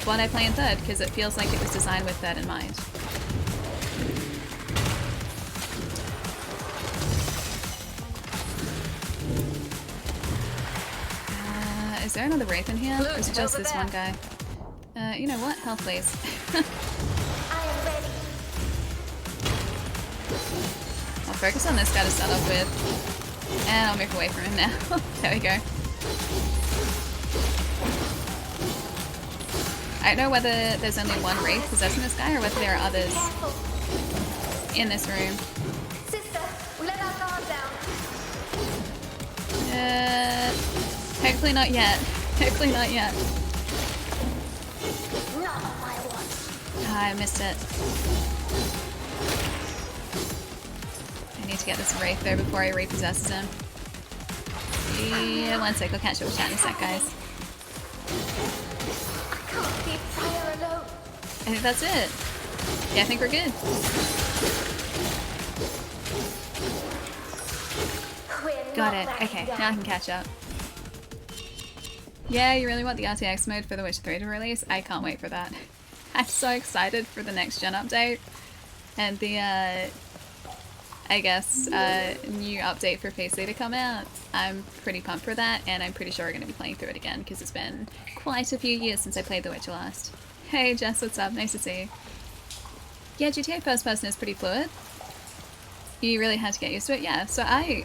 but I play in third because it feels like it was designed with third in mind. Is there another Wraith in here? Or is it just this one guy? You know what? Health, please. I am ready. I'll focus on this guy to start off with. And I'll move away from him now. There we go. I don't know whether there's only one Wraith possessing this guy or whether there are others in this room. Sister, let our guard down. Hopefully not yet. Hopefully not yet. Not on my watch. I missed it. I need to get this Wraith there before he repossesses him. Yeah, one sec, I'll catch up with chat in a sec, guys. I can't leave Briar alone. I think that's it. Yeah, I think we're good. We're Got not it. backing Okay, down. now I can catch up. Yeah, you really want the RTX mode for The Witcher 3 to release? I can't wait for that. I'm so excited for the next gen update. And the, I guess, new update for PC to come out. I'm pretty pumped for that, and I'm pretty sure I'm going to be playing through it again, because it's been quite a few years since I played The Witcher last. Hey Jess, what's up? Nice to see you. Yeah, GTA first person is pretty fluid. You really had to get used to it. Yeah, so I've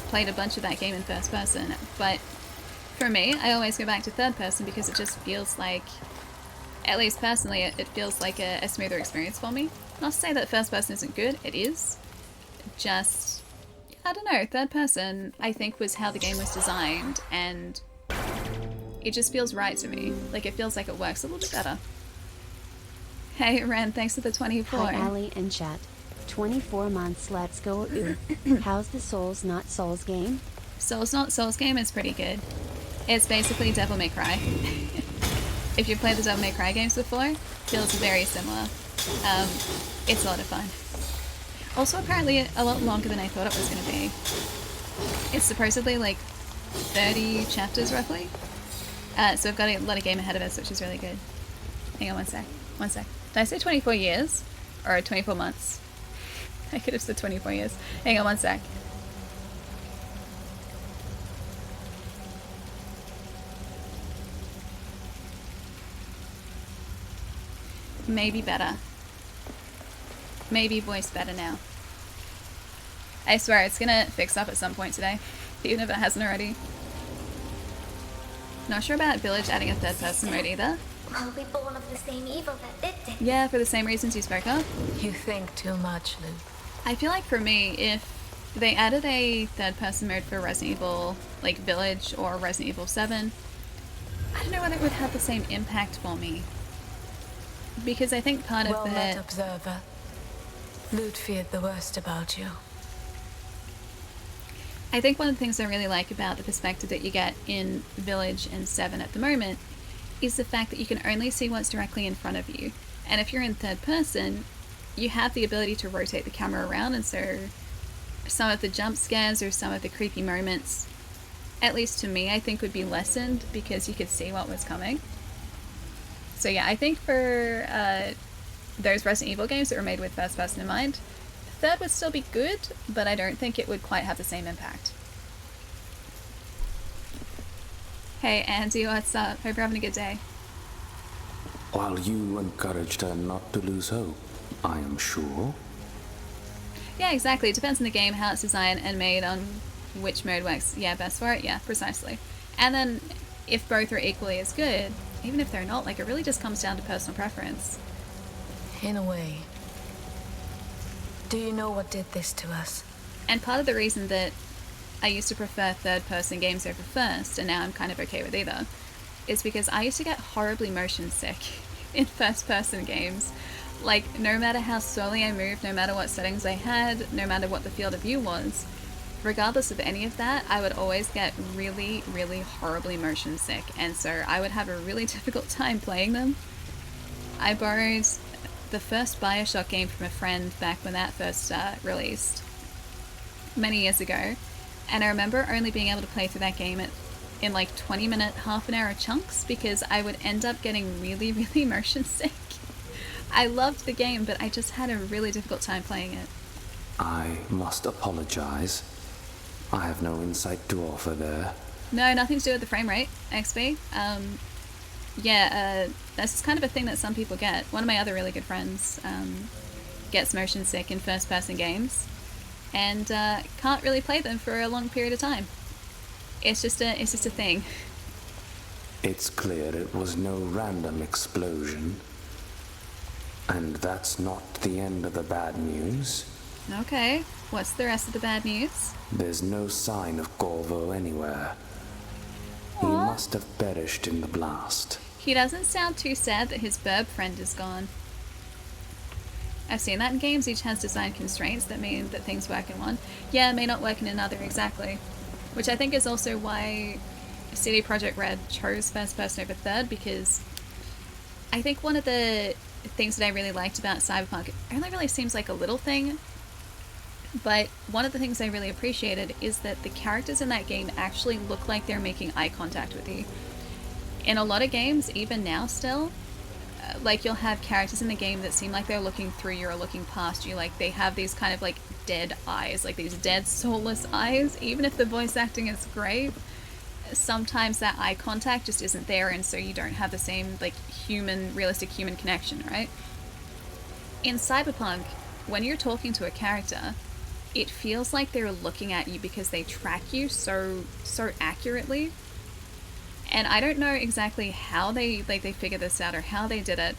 played a bunch of that game in first person, but for me, I always go back to third person because it just feels like, at least personally, it feels like a smoother experience for me. Not to say that first person isn't good, it is. Just, I don't know, third person I think was how the game was designed, and it just feels right to me. Like, it feels like it works a little bit better. Hey Ren, thanks for the 24. Hi Ali and chat. 24 months, let's go. How's the Souls Not Souls game? Souls Not Souls game is pretty good. It's basically Devil May Cry. If you've played the Devil May Cry games before, it feels very similar. It's a lot of fun. Also, apparently a lot longer than I thought it was going to be. It's supposedly like 30 chapters roughly. So we've got a lot of game ahead of us, which is really good. Hang on one sec. One sec. Did I say 24 years? Or 24 months? I could have said 24 years. Hang on one sec. Maybe better. Maybe voice better now. I swear it's gonna fix up at some point today, even if it hasn't already. Not sure about Village adding a third person mode either. Were we born of the same evil that did it? Yeah, for the same reasons you spoke of. You think too much, Lou. I feel like for me, if they added a third person mode for Resident Evil, like Village or Resident Evil 7, I don't know whether it would have the same impact for me. Because I think part of Well the... met, observer. Lute feared the worst about you. I think one of the things I really like about the perspective that you get in Village and 7 at the moment is the fact that you can only see what's directly in front of you. And if you're in third person, you have the ability to rotate the camera around, and so some of the jump scares or some of the creepy moments, at least to me, I think would be lessened because you could see what was coming. So yeah, I think for those Resident Evil games that were made with first person in mind, third would still be good, but I don't think it would quite have the same impact. Hey Andy, what's up? Hope you're having a good day. While you encouraged her not to lose hope, I am sure. Yeah, exactly. It depends on the game, how it's designed and made, on which mode works best for it. Yeah, precisely. And then if both are equally as good, even if they're not, like, it really just comes down to personal preference. In a way. Do you know what did this to us? And part of the reason that I used to prefer third-person games over first, and now I'm kind of okay with either, is because I used to get horribly motion sick in first-person games. Like, no matter how slowly I moved, no matter what settings I had, no matter what the field of view was, regardless of any of that, I would always get really, really horribly motion sick, and so I would have a really difficult time playing them. I borrowed the first Bioshock game from a friend back when that first released, many years ago, and I remember only being able to play through that game in like 20-minute, half an hour chunks because I would end up getting really, really motion sick. I loved the game, but I just had a really difficult time playing it. I must apologize. I have no insight to offer there. No, nothing to do with the frame rate, XP. That's kind of a thing that some people get. One of my other really good friends gets motion sick in first-person games and can't really play them for a long period of time. It's just a thing. It's clear it was no random explosion. And that's not the end of the bad news. Okay, what's the rest of the bad news? There's no sign of Corvo anywhere. He Aw. must have perished in the blast. He doesn't sound too sad that his burb friend is gone. I've seen that in games. Each has design constraints that mean that things work in one. Yeah, may not work in another, exactly. Which I think is also why CD Projekt Red chose first person over third, because I think one of the things that I really liked about Cyberpunk, it only really seems like a little thing, but one of the things I really appreciated is that the characters in that game actually look like they're making eye contact with you. In a lot of games, even now still, like you'll have characters in the game that seem like they're looking through you or looking past you, like they have these kind of like dead eyes, like these dead soulless eyes. Even if the voice acting is great, sometimes that eye contact just isn't there, and so you don't have the same like human, realistic human connection, right? In Cyberpunk, when you're talking to a character, it feels like they're looking at you because they track you so accurately. And I don't know exactly how they figured this out or how they did it,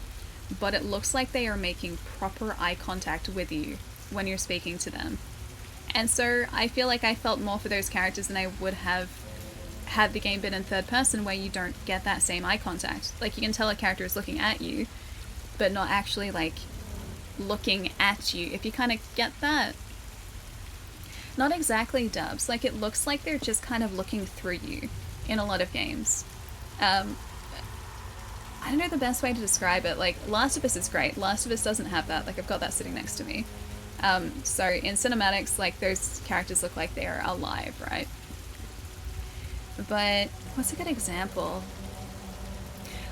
but it looks like they are making proper eye contact with you when you're speaking to them. And so I feel like I felt more for those characters than I would have had the game been in third person, where you don't get that same eye contact. Like, you can tell a character is looking at you, but not actually, like, looking at you, if you kind of get that. Not exactly dubs. Like, it looks like they're just kind of looking through you in a lot of games. I don't know the best way to describe it. Like, Last of Us is great. Last of Us doesn't have that. Like, I've got that sitting next to me. So in cinematics, like, those characters look like they're alive, right? But what's a good example?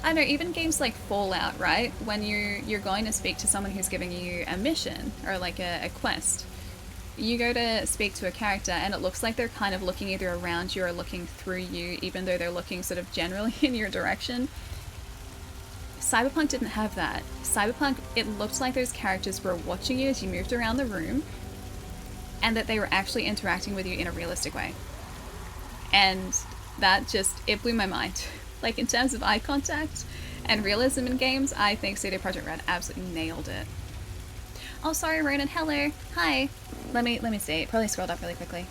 I don't know, even games like Fallout, right? When you're going to speak to someone who's giving you a mission or like a quest, you go to speak to a character and it looks like they're kind of looking either around you or looking through you, even though they're looking sort of generally in your direction. Cyberpunk didn't have that. Cyberpunk, it looked like those characters were watching you as you moved around the room, and that they were actually interacting with you in a realistic way. And that just, it blew my mind. Like, in terms of eye contact and realism in games, I think CD Projekt Red absolutely nailed it. Oh, sorry, Ronan. Hello. Hi. Let me see. It probably scrolled up really quickly.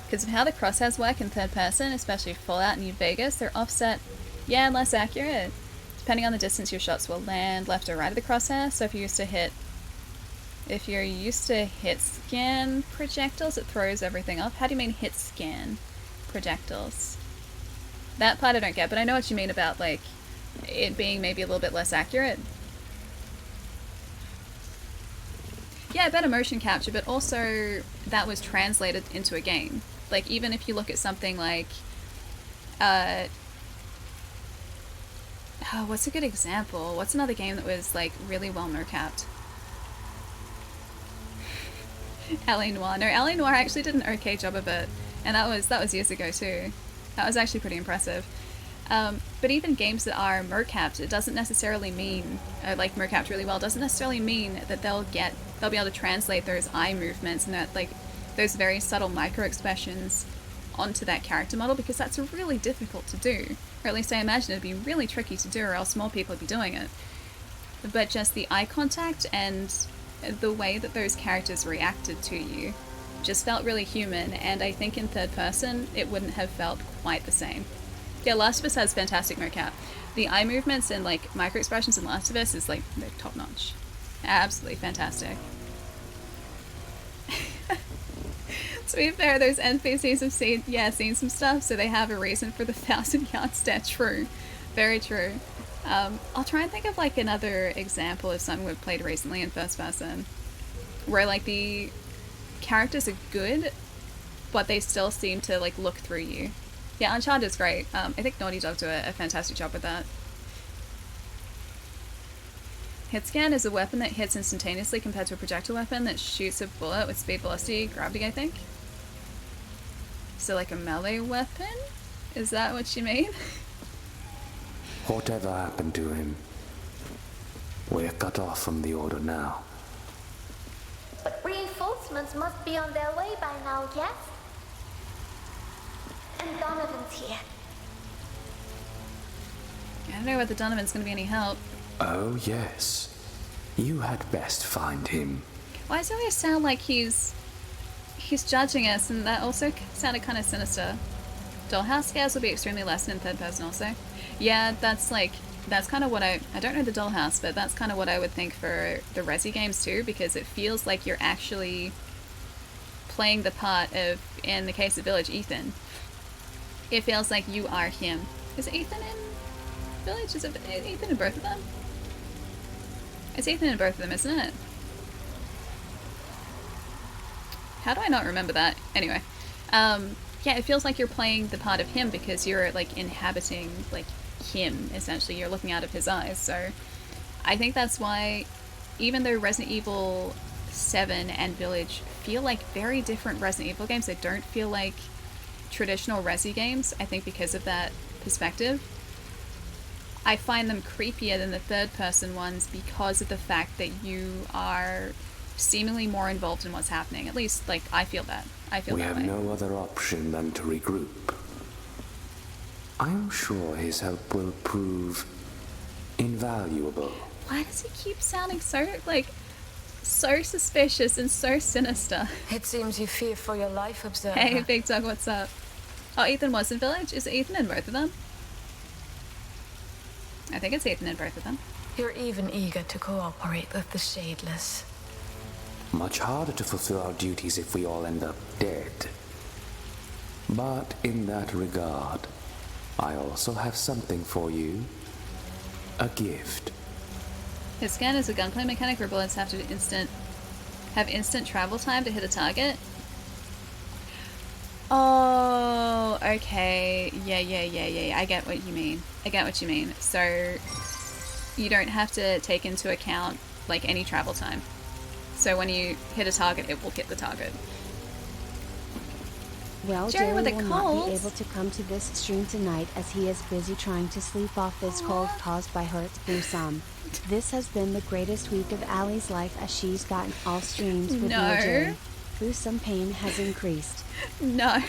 Because of how the crosshairs work in third person, especially Fallout and New Vegas, they're offset, yeah, and less accurate. Depending on the distance your shots will land, left or right of the crosshair. So if you're used to hit scan projectiles, it throws everything off. How do you mean hit scan projectiles? That part I don't get, but I know what you mean about, like, it being maybe a little bit less accurate. Yeah, better motion capture, but also that was translated into a game. Like, even if you look at something like, what's a good example? What's another game that was, like, really well mocapped? L.A. Noire. No, L.A. Noire actually did an okay job of it, and that was years ago too. That was actually pretty impressive. But even games that are mocapped, it doesn't necessarily mean, like, mocapped really well, doesn't necessarily mean that they'll be able to translate those eye movements and that, like, those very subtle micro expressions onto that character model, because that's really difficult to do. Or at least I imagine it'd be really tricky to do, or else more people would be doing it. But just the eye contact and the way that those characters reacted to you just felt really human, and I think in third person it wouldn't have felt quite the same. Yeah, Last of Us has fantastic mocap. The eye movements and, like, micro expressions in Last of Us is, like, they're top notch. Absolutely fantastic. To be fair, those NPCs have seen some stuff, so they have a reason for the 1,000-yard stare. True. Very true. I'll try and think of, like, another example of something we've played recently in first person, where, like, the characters are good, but they still seem to, like, look through you. Yeah, Uncharted is great. I think Naughty Dog do a fantastic job with that. Hit scan is a weapon that hits instantaneously compared to a projectile weapon that shoots a bullet with speed, velocity, gravity, I think. So, like, a melee weapon? Is that what you mean? Whatever happened to him? We're cut off from the Order now. But reinforcements must be on their way by now, yes? And Donovan's here. I don't know whether Donovan's going to be any help. Oh, yes. You had best find him. Why does it always sound like he's judging us, and that also sounded kind of sinister. Dollhouse scares will be extremely less in third person also. Yeah, that's kind of what I don't know the Dollhouse, but that's kind of what I would think for the Resi games too, because it feels like you're actually playing the part of, in the case of Village, Ethan. It feels like you are him. Is it Ethan in Village? Is it Ethan in both of them? It's Ethan in both of them, isn't it? How do I not remember that? Anyway. Yeah, it feels like you're playing the part of him because you're, like, inhabiting, like, him, essentially. You're looking out of his eyes. So I think that's why, even though Resident Evil 7 and Village feel like very different Resident Evil games, they don't feel like traditional Resi games. I think because of that perspective, I find them creepier than the third person ones because of the fact that you are seemingly more involved in what's happening. At least, like, I feel that. I feel We that have way. no other option than to regroup. I am sure his help will prove invaluable. Why does he keep sounding so, like, so suspicious and so sinister? It seems you fear for your life, Observer. Hey, Big Dog, what's up? Oh, Ethan was in Village? Is it Ethan in both of them? I think it's Ethan in both of them. You're even eager to cooperate with the Shadeless. Much harder to fulfill our duties if we all end up dead. But in that regard, I also have something for you. A gift. His scan is a gunplay mechanic where bullets have instant travel time to hit a target. Oh, okay. Yeah. I get what you mean. So you don't have to take into account like any travel time. So when you hit a target, it will hit the target. Well, Jerry Jerry with a will not cold. be able to come to this stream tonight as he is busy trying to sleep off his cold caused by Hurt Some. This has been the greatest week of Allie's life as she's gotten all streams with No. no Jerry. Some pain has increased. No,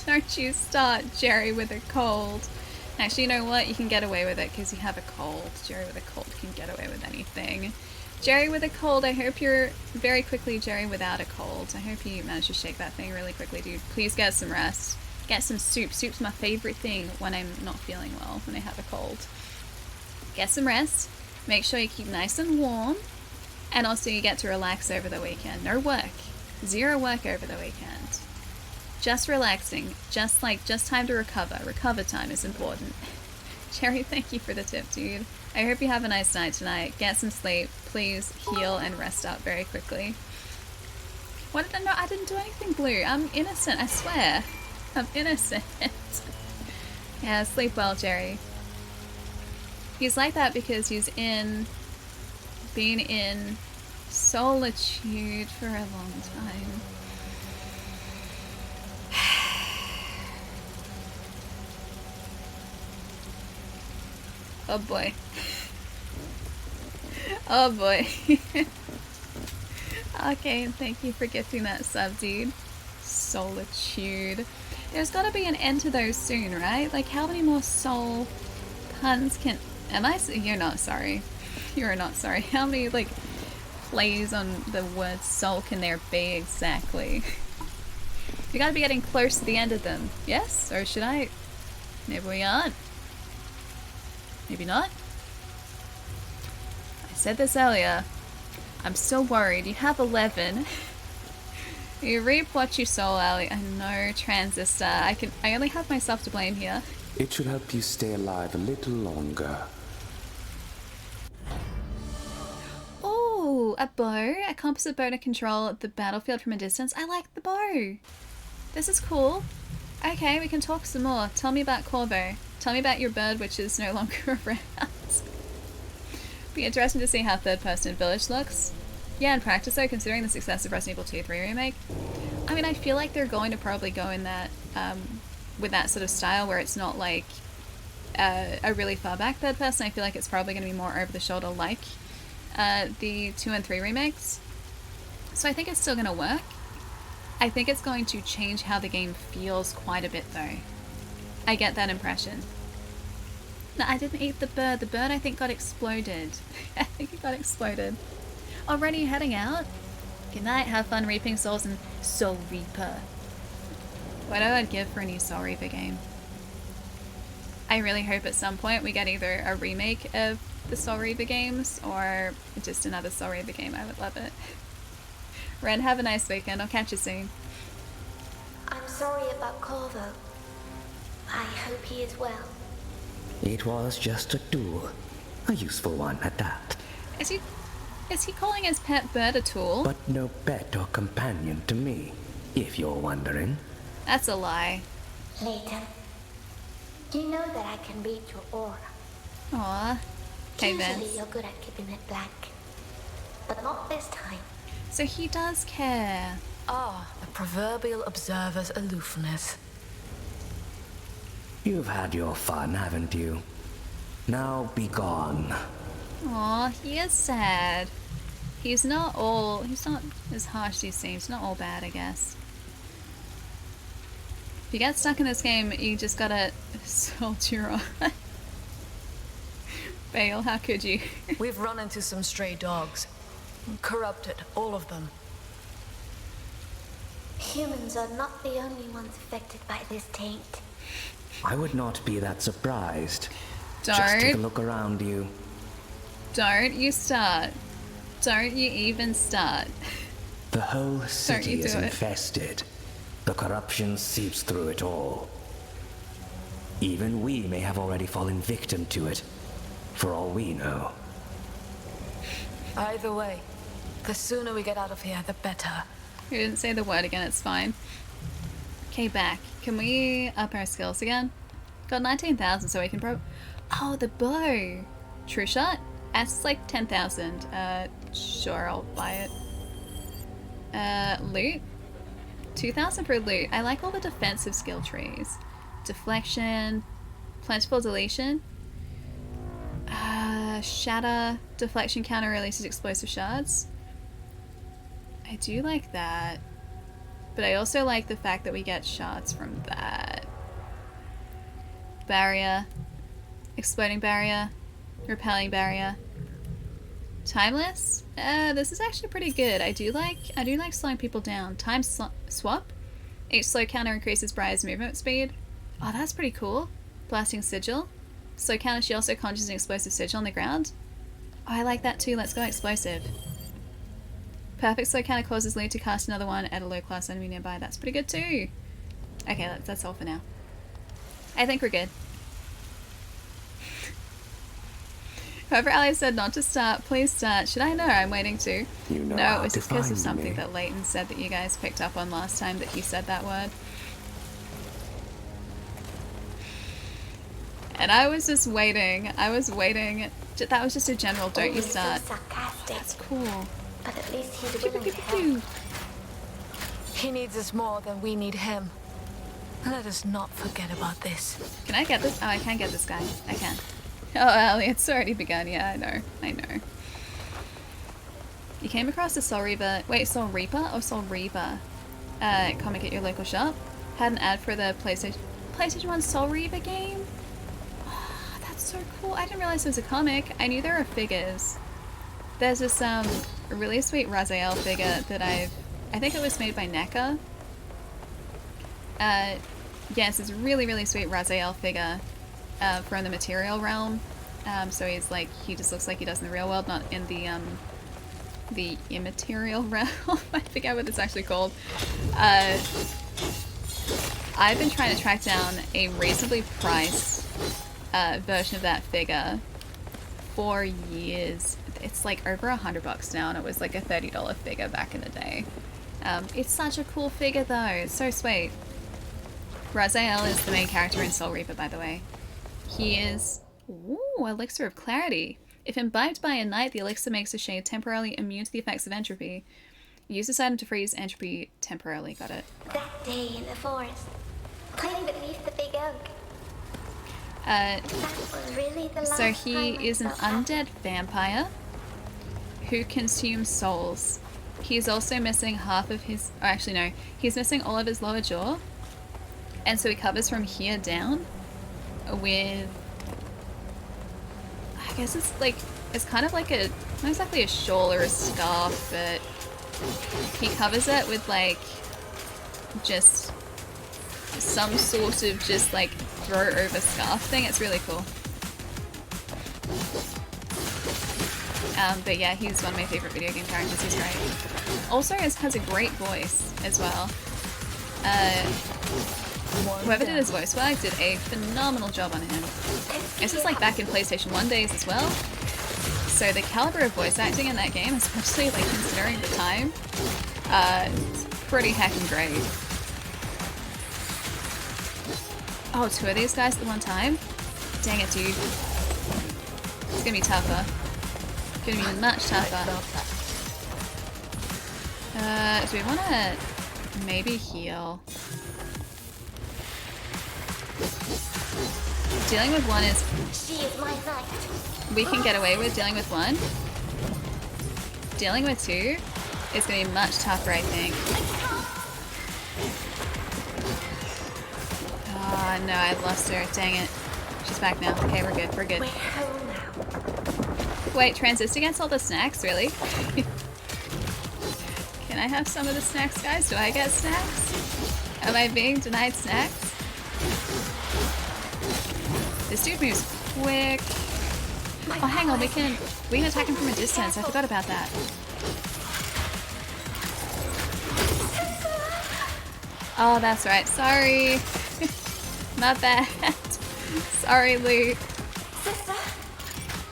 don't you start Jerry with a cold. Actually, you know what? You can get away with it because you have a cold. Jerry with a cold can get away with anything. Jerry with a cold, I hope you're very quickly Jerry without a cold. I hope you manage to shake that thing really quickly, dude. Please get some rest. Get some soup. Soup's my favorite thing when I'm not feeling well, when I have a cold. Get some rest. Make sure you keep nice and warm. And also you get to relax over the weekend. No work. Zero work over the weekend. Just relaxing. Just time to recover. Recover time is important. Jerry, thank you for the tip, dude. I hope you have a nice night tonight. Get some sleep. Please heal and rest up very quickly. What did I know? I didn't do anything, Blue. I'm innocent, I swear. I'm innocent. Yeah, sleep well, Jerry. He's like that because he's been in solitude for a long time. Oh boy. Oh boy. Okay, thank you for gifting that sub, dude. Solitude. There's gotta be an end to those soon, right? Like, how many more soul puns can... You're not sorry. You're not sorry. How many, like, plays on the word soul can there be exactly? We gotta be getting close to the end of them. Yes? Or should I... Maybe we aren't. Maybe not. I said this earlier. I'm still worried. You have 11. You reap what you sow, Allie. I know, Transistor. I only have myself to blame here. It should help you stay alive a little longer. Oh, a bow. A composite bow to control the battlefield from a distance. I like the bow. This is cool. Okay, we can talk some more. Tell me about Corvo. Tell me about your bird, which is no longer around. Be interesting to see how third-person Village looks. Yeah, in practice though, considering the success of Resident Evil 2 3 Remake, I mean, I feel like they're going to probably go in that, with that sort of style where it's not like a really far back third person. I feel like it's probably going to be more over the shoulder like the 2 and 3 remakes. So I think it's still going to work. I think it's going to change how the game feels quite a bit though. I get that impression. No, I didn't eat the bird. The bird, I think, got exploded. I think it got exploded. Already heading out? Good night. Have fun reaping souls in Soul Reaper. What I would give for a new Soul Reaper game. I really hope at some point we get either a remake of the Soul Reaper games or just another Soul Reaper game. I would love it. Ren, have a nice weekend. I'll catch you soon. I'm sorry about Corvo. I hope he is well. It was just a tool. A useful one at that. Is he calling his pet bird a tool? But no pet or companion to me, if you're wondering. That's a lie. Later. You know that I can read your aura. Aw. Okay, Usually Vince. you're good at keeping it blank. But not this time. So he does care. Ah, the proverbial observer's aloofness. You've had your fun, haven't you? Now be gone. Aw, he is sad. He's not as harsh as he seems. Not all bad, I guess. If you get stuck in this game, you just gotta soldier on. Bale, how could you? We've run into some stray dogs. Corrupted, all of them. Humans are not the only ones affected by this taint. I would not be that surprised. Just take a Don't. look around you. Don't you start. Don't you even start. The whole city do is it. infested. The corruption seeps through it all. Even we may have already fallen victim to it, for all we know. Either way, the sooner we get out of here, the better. You didn't say the word again, it's fine. Okay, back. Can we up our skills again? Got 19,000, so we can Oh, the bow! True shot? That's like 10,000. Sure, I'll buy it. Loot? 2,000 for loot. I like all the defensive skill trees. Deflection, plentiful deletion. Shatter, deflection counter releases explosive shards. I do like that. But I also like the fact that we get shards from that. Barrier. Exploding barrier. Repelling barrier. Timeless? This is actually pretty good. I do like slowing people down. Time swap. Each slow counter increases Briar's movement speed. Oh, that's pretty cool. Blasting sigil. Slow counter, she also conjures an explosive sigil on the ground. Oh, I like that too. Let's go explosive. Perfect slow counter causes Lute to cast another one at a low class enemy nearby. That's pretty good too. Okay, that's all for now. I think we're good. Whoever Ali said not to start, please start. Should I know? I'm waiting to. You know No, how it was to just because of find something me. that Leighton said that you guys picked up on last time that he said that word. And I was just waiting. I was waiting. That was just a general don't you Always so start. sarcastic, That's cool. but at least he's Pew, willing pew, to pew, help. pew. He needs us more than we need him. Let us not forget about this. Can I get this? Oh, I can get this guy. I can. Oh, Ali, it's already begun. Yeah, I know. I know. You came across a Soul Reaper. Wait, Soul Reaper or Soul Reaver? Comic at your local shop. Had an ad for the PlayStation 1 Soul Reaver game. Oh, that's so cool. I didn't realize it was a comic. I knew there were figures. There's this really sweet Raziel figure that I think it was made by NECA. Yes, it's a really sweet Raziel figure from the material realm. So he just looks like he does in the real world, not in the immaterial realm. I forget what it's actually called. I've been trying to track down a reasonably priced version of that figure for years. It's like over $100 now, and it was like a $30 figure back in the day. It's such a cool figure though. It's so sweet. Raziel is the main character in Soul Reaper, by the way. He is... Ooh, Elixir of Clarity. If imbibed by a knight, the elixir makes the shade temporarily immune to the effects of entropy. Use this item to freeze entropy temporarily. Got it. That day in the forest, playing beneath the big oak. Uh, That was really the last so time he I is an felt happy. undead vampire who consumes souls. He's also missing half of his... Oh, actually, no. He's missing all of his lower jaw. And so he covers from here down with... I guess it's kind of like a... Not exactly a shawl or a scarf, but he covers it with just some sort of just throw over scarf thing. It's really cool. But yeah, he's one of my favorite video game characters. He's great. Also has a great voice as well. Whoever did his voice work did a phenomenal job on him. This is back in PlayStation 1 days as well. So the caliber of voice acting in that game, especially considering the time, pretty heckin' great. Oh, two of these guys at one time? Dang it, dude. It's gonna be tougher. Gonna be much tougher. Do we wanna maybe heal? Dealing with one is... She is my knight. We can get away with dealing with one. Dealing with two is going to be much tougher, I think. Oh, no, I lost her. Dang it. She's back now. Okay, we're good. We're good. We're home now. Wait, transist against all the snacks? Really? Can I have some of the snacks, guys? Do I get snacks? Am I being denied snacks? This dude moves quick. Oh, hang on. We can attack him from a distance. I forgot about that. Oh, that's right. Sorry. My bad. Sorry, Lute. Sister,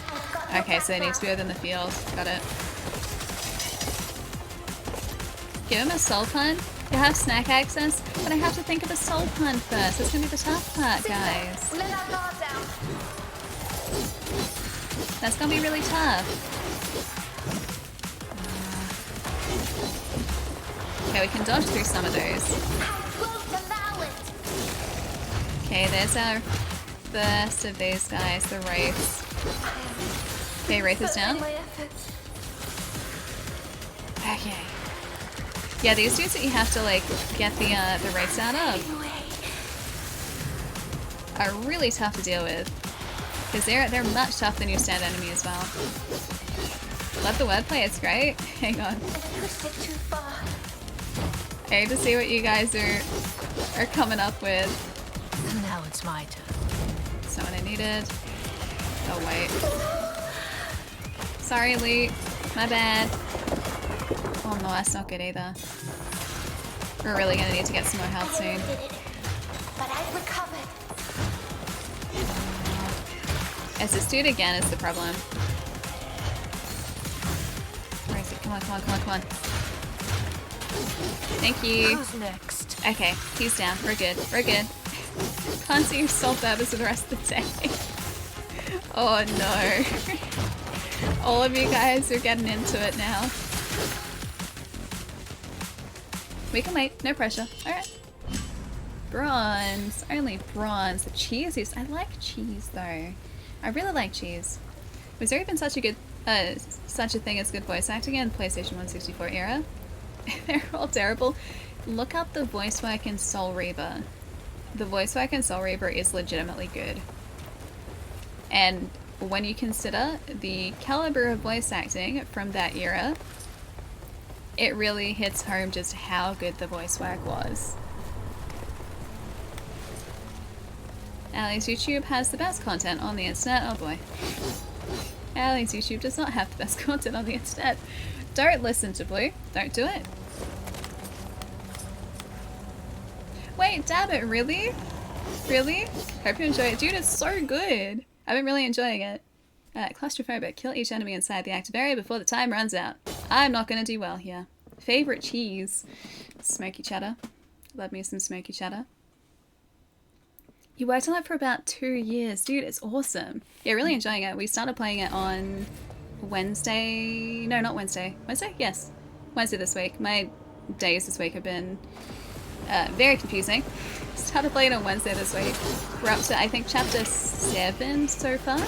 I've got your Okay, so they need to be within the field. Got it. Give him a soul pun. You have snack access, but I have to think of a soul pun first. That's gonna be the tough part, guys. Let our guard down. That's gonna be really tough. Okay, we can dodge through some of those. I won't allow it. Okay, there's our first of these guys, the Wraiths. Okay, Wraith is down. My efforts. Okay. Yeah, these dudes that you have to like get the Wraiths out of are really tough to deal with. Because they're much tougher than your stand enemy as well. Love the wordplay, it's great. Hang on. I pushed it too far. I need to see what you guys are coming up with. Now it's my turn. That's not what I needed. Oh wait. Sorry, Lute. My bad. Oh no, that's not good either. We're really gonna need to get some more health soon. I did it, but I've recovered. As this dude again is the problem. Where is he? Come on, come on, come on, come on. Thank you. Who's next? Okay, he's down. We're good. We're good. Can't see your soul purpose for the rest of the day. Oh no. All of you guys are getting into it now. We can wait. No pressure. Alright. Bronze. Only bronze. The cheese is... I like cheese though. I really like cheese. Was there even such a thing as good voice acting in the PlayStation 164 era? They're all terrible. Look up the voice work in Soul Reaver. The voice work in Soul Reaver is legitimately good. And when you consider the caliber of voice acting from that era, it really hits home just how good the voice work was. Ali's YouTube has the best content on the internet. Oh boy. Ali's YouTube does not have the best content on the internet. Don't listen to Blue. Don't do it. Wait, damn it, really? Really? Hope you enjoy it. Dude, it's so good. I've been really enjoying it. Claustrophobic. Kill each enemy inside the active area before the time runs out. I'm not gonna do well here. Favorite cheese? Smoky cheddar. Love me some smoky cheddar. You worked on it for about 2 years. Dude, it's awesome. Yeah, really enjoying it. We started playing it on Wednesday. No, not Wednesday. Wednesday? Yes. Wednesday this week. My days this week have been very confusing. Started playing on Wednesday this week. We're up to, I think, chapter 7 so far.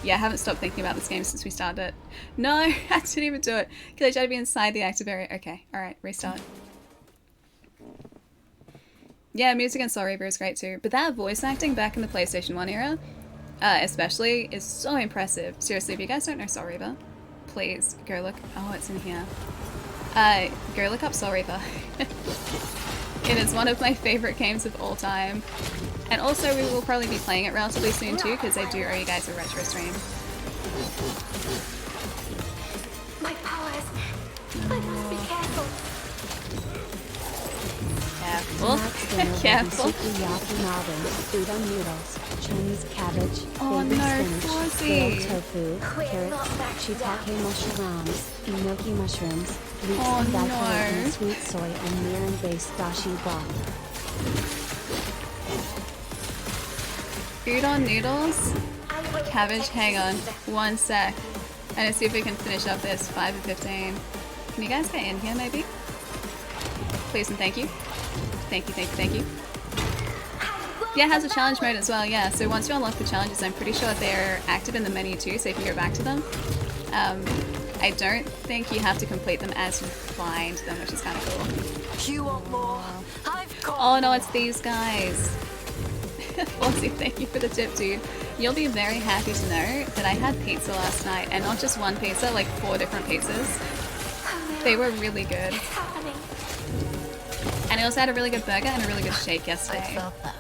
Yeah, I haven't stopped thinking about this game since we started it. No, I didn't even do it. Because I tried to be inside the active area. Okay, alright, restart. Yeah, music in Soul Reaver is great too. But that voice acting back in the PlayStation 1 era, especially, is so impressive. Seriously, if you guys don't know Soul Reaver, please go look. Oh, it's in here. Go look up Soul Reaver. It is one of my favorite games of all time. And also, we will probably be playing it relatively soon too, because I do owe you guys a retro stream. My powers. I must be careful. Careful. Careful. Udon noodles, Chinese cabbage, Oh baby no, spinach, Flossie. grilled tofu, carrots, shiitake mushrooms, enoki mushrooms, leeks Oh and daikon, no. and sweet soy and mirin-based dashi broth. Udon noodles. I will Cabbage, protect hang on. sister. 1 sec. And let's see if we can finish up this 5 of 15. Can you guys get in here maybe? Please and thank you. Thank you, thank you, thank you. Yeah, it has a challenge mode as well, yeah. So once you unlock the challenges, I'm pretty sure they're active in the menu too, so you can go back to them. I don't think you have to complete them as you find them, which is kind of cool. You want more? I've got Oh no, it's these guys. Fonzie, thank you for the tip, dude. You'll be very happy to know that I had pizza last night, and not just one pizza, like 4 different pizzas. They were really good. It's happening. And I also had a really good burger and a really good shake I yesterday. felt that.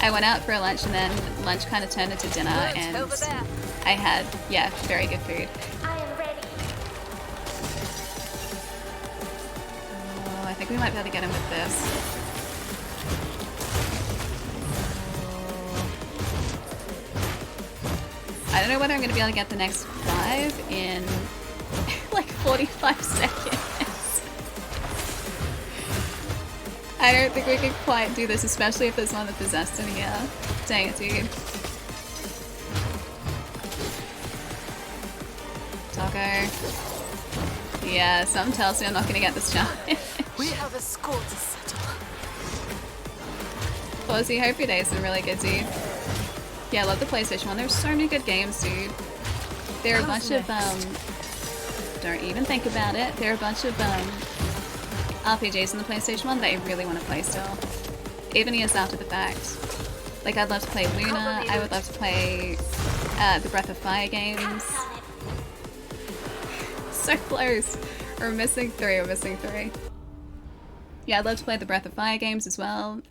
I went out for a lunch, and then lunch kind of turned into dinner, and Over there. I had, yeah, very good food. I am ready. Oh, I think we might be able to get him with this. I don't know whether I'm going to be able to get the next 5 in like 45 seconds. I don't think we can quite do this, especially if there's one of the possessed in here. Dang it, dude. Taco. Yeah, something tells me I'm not going to get this challenge. We have a score to settle. Fuzzy, hope your day's been really good, dude. Yeah, I love the PlayStation 1. There's so many good games, dude. There are a bunch of, don't even think about it. There are a bunch of, RPGs in the PlayStation 1 that I really want to play still. Even years after the fact. Like, I'd love to play Luna. I would love to play, the Breath of Fire games. So close. We're missing 3. We're missing 3. Yeah, I'd love to play the Breath of Fire games as well.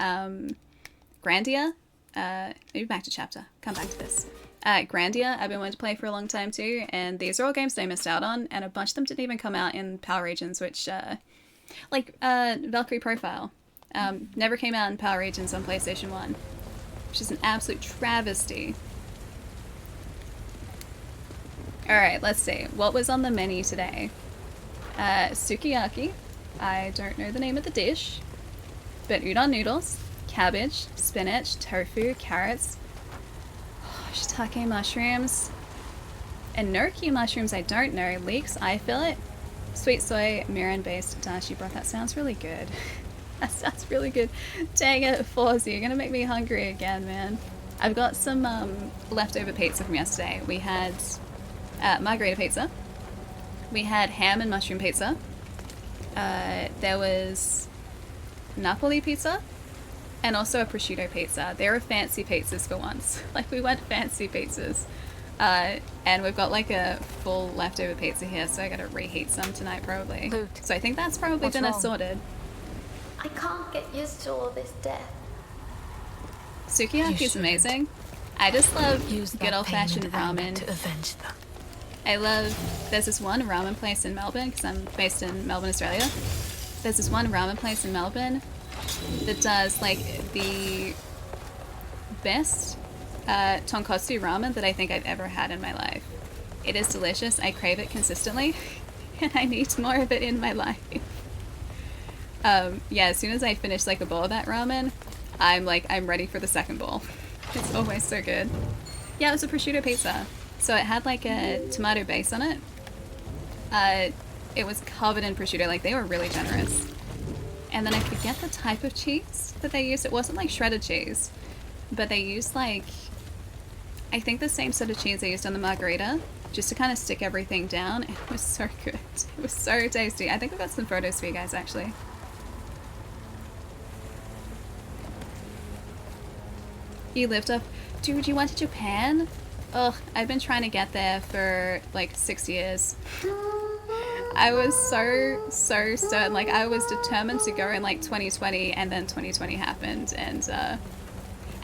Grandia. Maybe back to chapter. Come back to this. Grandia, I've been wanting to play for a long time too, and these are all games that I missed out on, and a bunch of them didn't even come out in Power Regions, which, like, Valkyrie Profile, never came out in Power Regions on PlayStation 1, which is an absolute travesty. Alright, let's see. What was on the menu today? Sukiyaki. I don't know the name of the dish, but udon noodles, cabbage, spinach, tofu, carrots, shiitake mushrooms, and enoki mushrooms I don't know, leeks, eye fillet, sweet soy, mirin based dashi broth. That sounds really good. That sounds really good. Dang it, Forzy, you're gonna make me hungry again, man. I've got some leftover pizza from yesterday. We had margarita pizza. We had ham and mushroom pizza. There was Napoli pizza. And also a prosciutto pizza. They were fancy pizzas for once. Like, we went fancy pizzas. And we've got like a full leftover pizza here, so I gotta reheat some tonight probably. Lute, So I think that's probably what's dinner wrong? sorted. I can't get used to all this death. Sukiyaki is shouldn't. amazing. I just love Use that good old fashioned pain and anger ramen. to avenge them. I love, there's this one ramen place in Melbourne, because I'm based in Melbourne, Australia. There's this one ramen place in Melbourne that does like the best tonkotsu ramen that I think I've ever had in my life. It is delicious. I crave it consistently, and I need more of it in my life. Yeah, as soon as I finish like a bowl of that ramen, I'm ready for the second bowl. It's always so good. Yeah, it was a prosciutto pizza. So it had like a tomato base on it. It was covered in prosciutto, like they were really generous. And then I forget the type of cheese that they used. It wasn't like shredded cheese, but they used like, I think the same sort of cheese they used on the margarita, just to kind of stick everything down. It was so good. It was so tasty. I think I've got some photos for you guys actually. You lived up. Dude, you went to Japan? Ugh, I've been trying to get there for like 6 years. I was so certain. Like, I was determined to go in like 2020, and then 2020 happened. And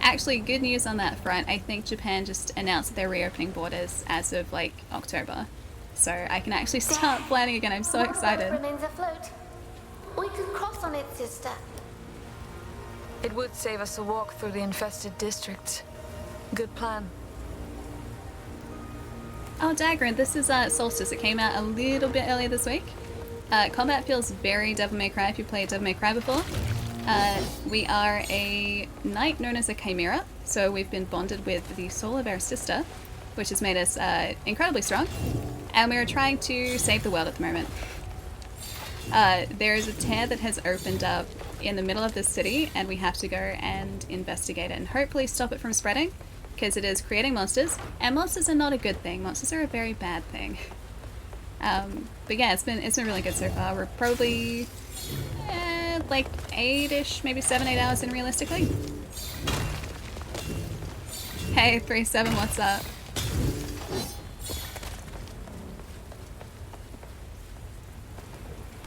actually, good news on that front. I think Japan just announced that they're reopening borders as of like October. So I can actually start planning again. I'm so One boat excited. remains afloat. We could cross on it, sister. It would save us a walk through the infested districts. Good plan. Oh, Dagger, this is Soulstice. It came out a little bit earlier this week. Combat feels very Devil May Cry if you played Devil May Cry before. We are a knight known as a chimera, so we've been bonded with the soul of our sister, which has made us incredibly strong, and we're trying to save the world at the moment. There is a tear that has opened up in the middle of the city, and we have to go and investigate it and hopefully stop it from spreading, because it is creating monsters, and monsters are not a good thing. Monsters are a very bad thing. But yeah, it's been really good so far. We're probably like 8-ish, maybe 7-8 hours in realistically. Hey, 3-7, what's up?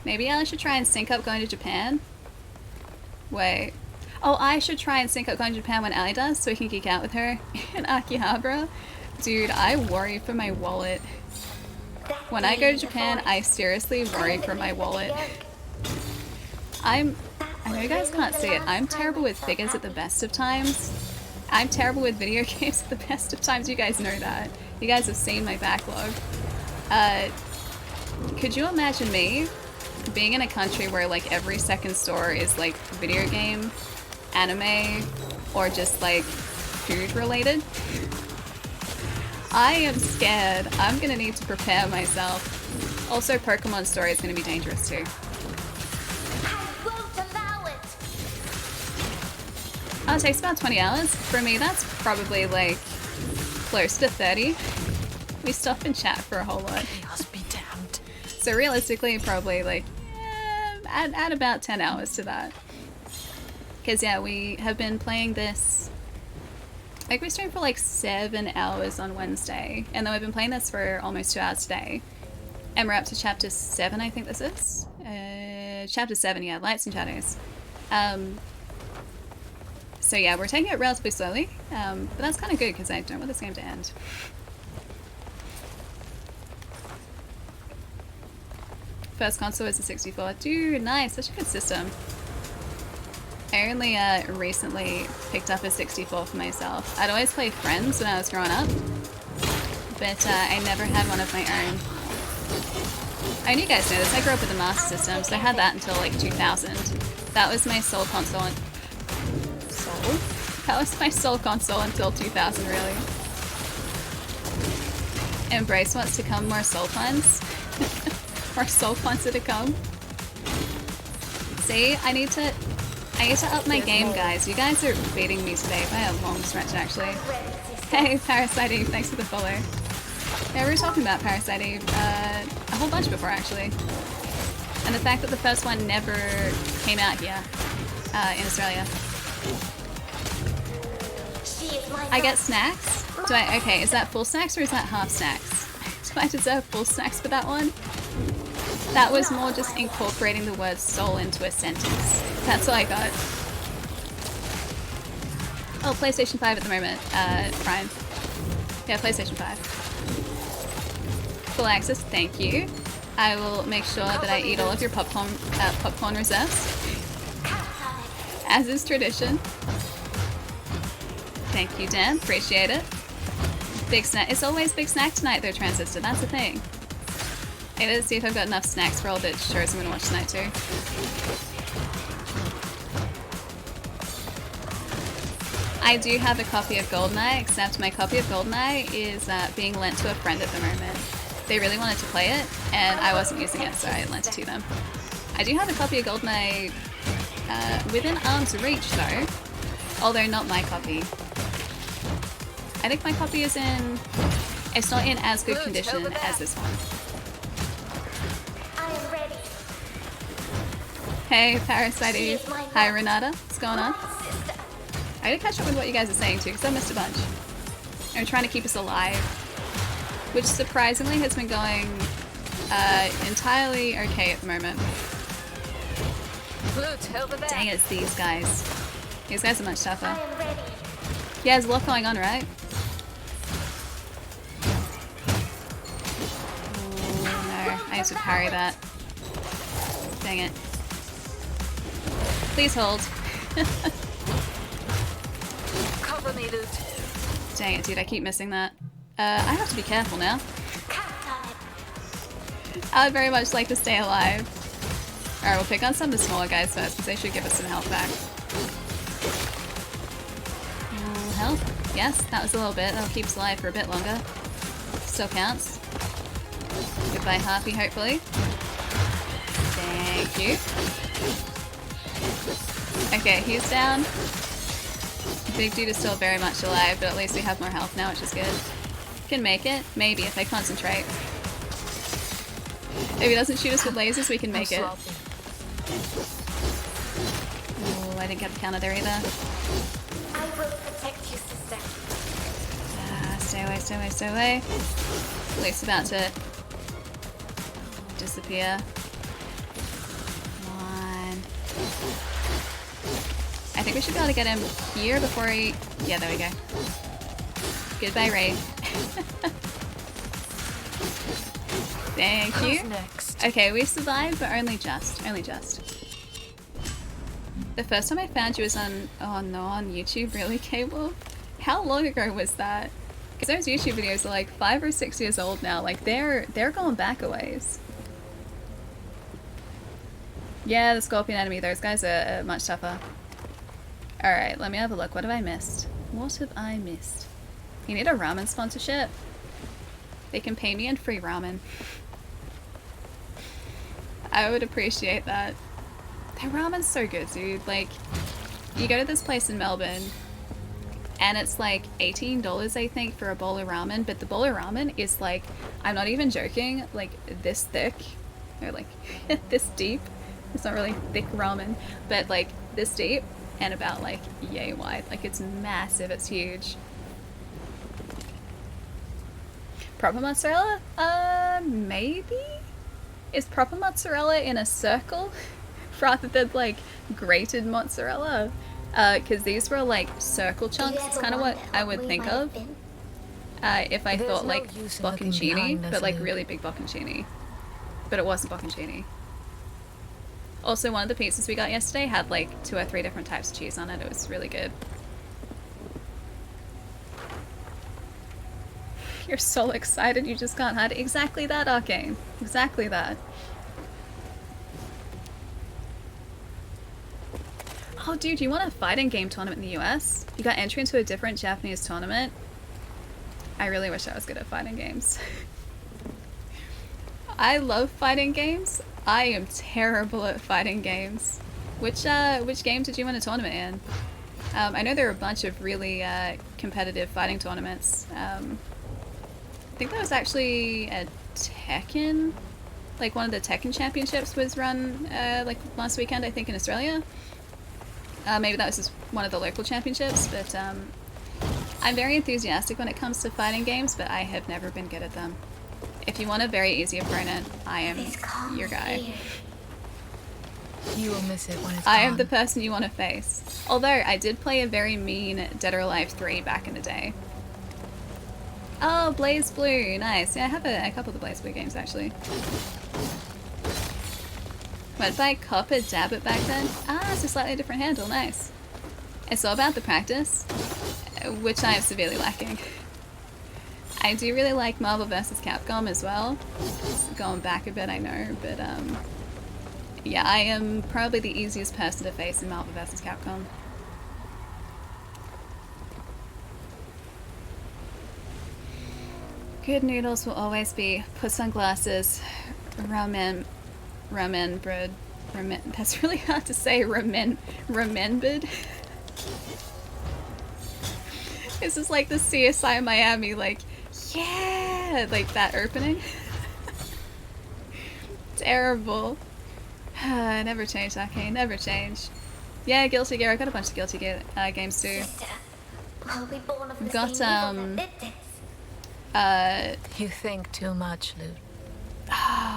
Maybe I should try and sync up going to Japan. Wait. Oh, I should try and sync up going to Japan when Ali does, so we can geek out with her in Akihabara. Dude, I worry for my wallet. When I go to Japan, I seriously worry for my wallet. I know you guys can't see it. I'm terrible with figures at the best of times. I'm terrible with video games at the best of times. You guys know that. You guys have seen my backlog. Could you imagine me being in a country where like every second store is like video game, anime, or just like food related? I am scared. I'm gonna need to prepare myself. Also, Pokemon store is gonna be dangerous too. I won't allow it. Oh, it takes about 20 hours. For me, that's probably like close to 30. We stop and chat for a whole lot. Chaos be damned. So realistically, probably like add about 10 hours to that. Because yeah, we have been playing this. Like we streamed for like 7 hours on Wednesday, and then we've been playing this for almost 2 hours today. And we're up to chapter 7, I think this is. Chapter 7, yeah, Lights and Shadows. So yeah, we're taking it relatively slowly, but that's kind of good because I don't want this game to end. First console was a 64. Dude, nice, such a good system. I only recently picked up a 64 for myself. I'd always play Friends when I was growing up, but I never had one of my own. I mean, you guys know this, I grew up with a Master System, so I had that until like 2000. That was my sole console. That was my sole console until 2000, really. Embrace wants to come, more soul puns. More soul puns are to come. See, I need to up my game, guys. You guys are beating me today by a long stretch, actually. Hey, Parasite Eve, thanks for the follow. Yeah, we were talking about Parasite Eve a whole bunch before, actually. And the fact that the first one never came out here in Australia. I get snacks? Do I? Okay, is that full snacks or is that half snacks? Do I deserve full snacks for that one? That was more just incorporating the word soul into a sentence. That's all I got. Oh, PlayStation 5 at the moment, Brian. Yeah, PlayStation 5. Full access, thank you. I will make sure that I eat all of your popcorn reserves. As is tradition. Thank you, Dan. Appreciate it. Big snack. It's always big snack tonight, though, Transistor. That's the thing. Let's see if I've got enough snacks for all the shows I'm going to watch tonight, too. I do have a copy of GoldenEye, except my copy of GoldenEye is being lent to a friend at the moment. They really wanted to play it, and I wasn't using it, so I lent it to them. I do have a copy of GoldenEye within arm's reach, though. Although not my copy. I think my copy is in... It's not in as good condition as this one. I am ready. Hey, Parasite Eve. Hi, Renata. What's going on? I gotta catch up with what you guys are saying too, because I missed a bunch. I'm trying to keep us alive. Which surprisingly has been going entirely okay at the moment. Dang it, it's these guys. These guys are much tougher. I am ready. Yeah, there's a lot going on, right? Oh no, I have to parry that. Dang it. Please hold. Cover me, Lute. Dang it, dude, I keep missing that. I have to be careful now. I would very much like to stay alive. Alright, we'll pick on some of the smaller guys first, because they should give us some health back. Health? Yes, that was a little bit. That'll keep us alive for a bit longer. Still counts. Goodbye, Harpy, hopefully. Thank you. Okay, he's down. Big dude is still very much alive, but at least we have more health now, which is good. Can make it. Maybe, if I concentrate. If he doesn't shoot us with lasers, we can make it. Oh, I didn't get the counter there either. I will protect you, sister. Stay away, stay away, stay away. Luke's about to disappear. Come on. I think we should be able to get him here before he... Yeah, there we go. Goodbye, Ray. Thank you. Next. Okay, we survived, but only just. Only just. The first time I found you was on... Oh no, on YouTube? Really, Cable? How long ago was that? Because those YouTube videos are like 5 or 6 years old now. Like, they're going back a ways. Yeah, the Scorpion enemy. Those guys are much tougher. Alright, let me have a look. What have I missed? What have I missed? You need a ramen sponsorship? They can pay me in free ramen. I would appreciate that. Their ramen's so good, dude. Like, you go to this place in Melbourne, and it's like $18, I think, for a bowl of ramen, but the bowl of ramen is like, I'm not even joking, like this thick, or like this deep. It's not really thick ramen, but like this deep, and about like yay wide. Like, it's massive, it's huge. Proper mozzarella? Maybe? Is proper mozzarella in a circle rather than like grated mozzarella? Because these were like circle chunks. It's kind of what I would think of if I thought like bocconcini, but like really big bocconcini. But it wasn't bocconcini. Also, one of the pizzas we got yesterday had like 2 or 3 different types of cheese on it. It was really good. You're so excited you just can't hide. Exactly that, Arcane. Exactly that. Oh, dude, you want a fighting game tournament in the US? You got entry into a different Japanese tournament? I really wish I was good at fighting games. I love fighting games. I am terrible at fighting games. Which game did you win a tournament in? I know there are a bunch of really competitive fighting tournaments. I think that was actually a Tekken. Like, one of the Tekken championships was run like last weekend, I think, in Australia. Maybe that was just one of the local championships, but I'm very enthusiastic when it comes to fighting games, but I have never been good at them. If you want a very easy opponent, I am your guy. You will miss it when it's I gone. am the person you want to face. Although, I did play a very mean Dead or Alive 3 back in the day. Oh, Blaze Blue, nice. Yeah, I have a couple of the Blaze Blue games, actually. Went by Copper Dab It back then. Ah, it's a slightly different handle, nice. It's all about the practice, which I am severely lacking. I do really like Marvel vs. Capcom as well. It's going back a bit, I know, but yeah, I am probably the easiest person to face in Marvel vs. Capcom. Good noodles will always be put sunglasses, ramen bread, that's really hard to say, remembered. This is like the CSI Miami, like, yeah, like that opening. Terrible. Never change, okay, never change. Yeah, Guilty Gear, I got a bunch of Guilty Gear games too. Sister, were we born of the Got, same evil that did this? You think too much, Lute.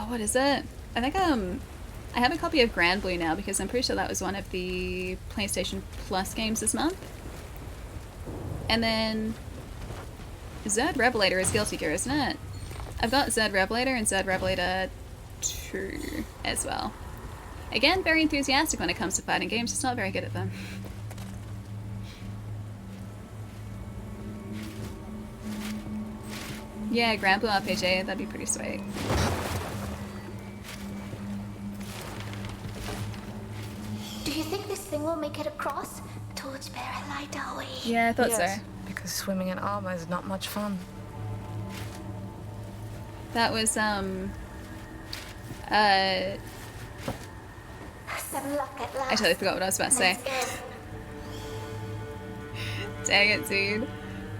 What is it? I think I have a copy of Grand Blue now because I'm pretty sure that was one of the PlayStation Plus games this month. And then Zed Revelator is Guilty Gear, isn't it? I've got Zed Revelator and Zed Revelator 2 as well. Again, very enthusiastic when it comes to fighting games, just not very good at them. Yeah, Grand Blue RPG, that'd be pretty sweet. Do you think this thing will make it across? Torchbearer, light our way. Yeah, I thought Yes, so. because swimming in armor is not much fun. That was, Some luck at last. I totally forgot what I was about to say. Let's go. Dang it, dude.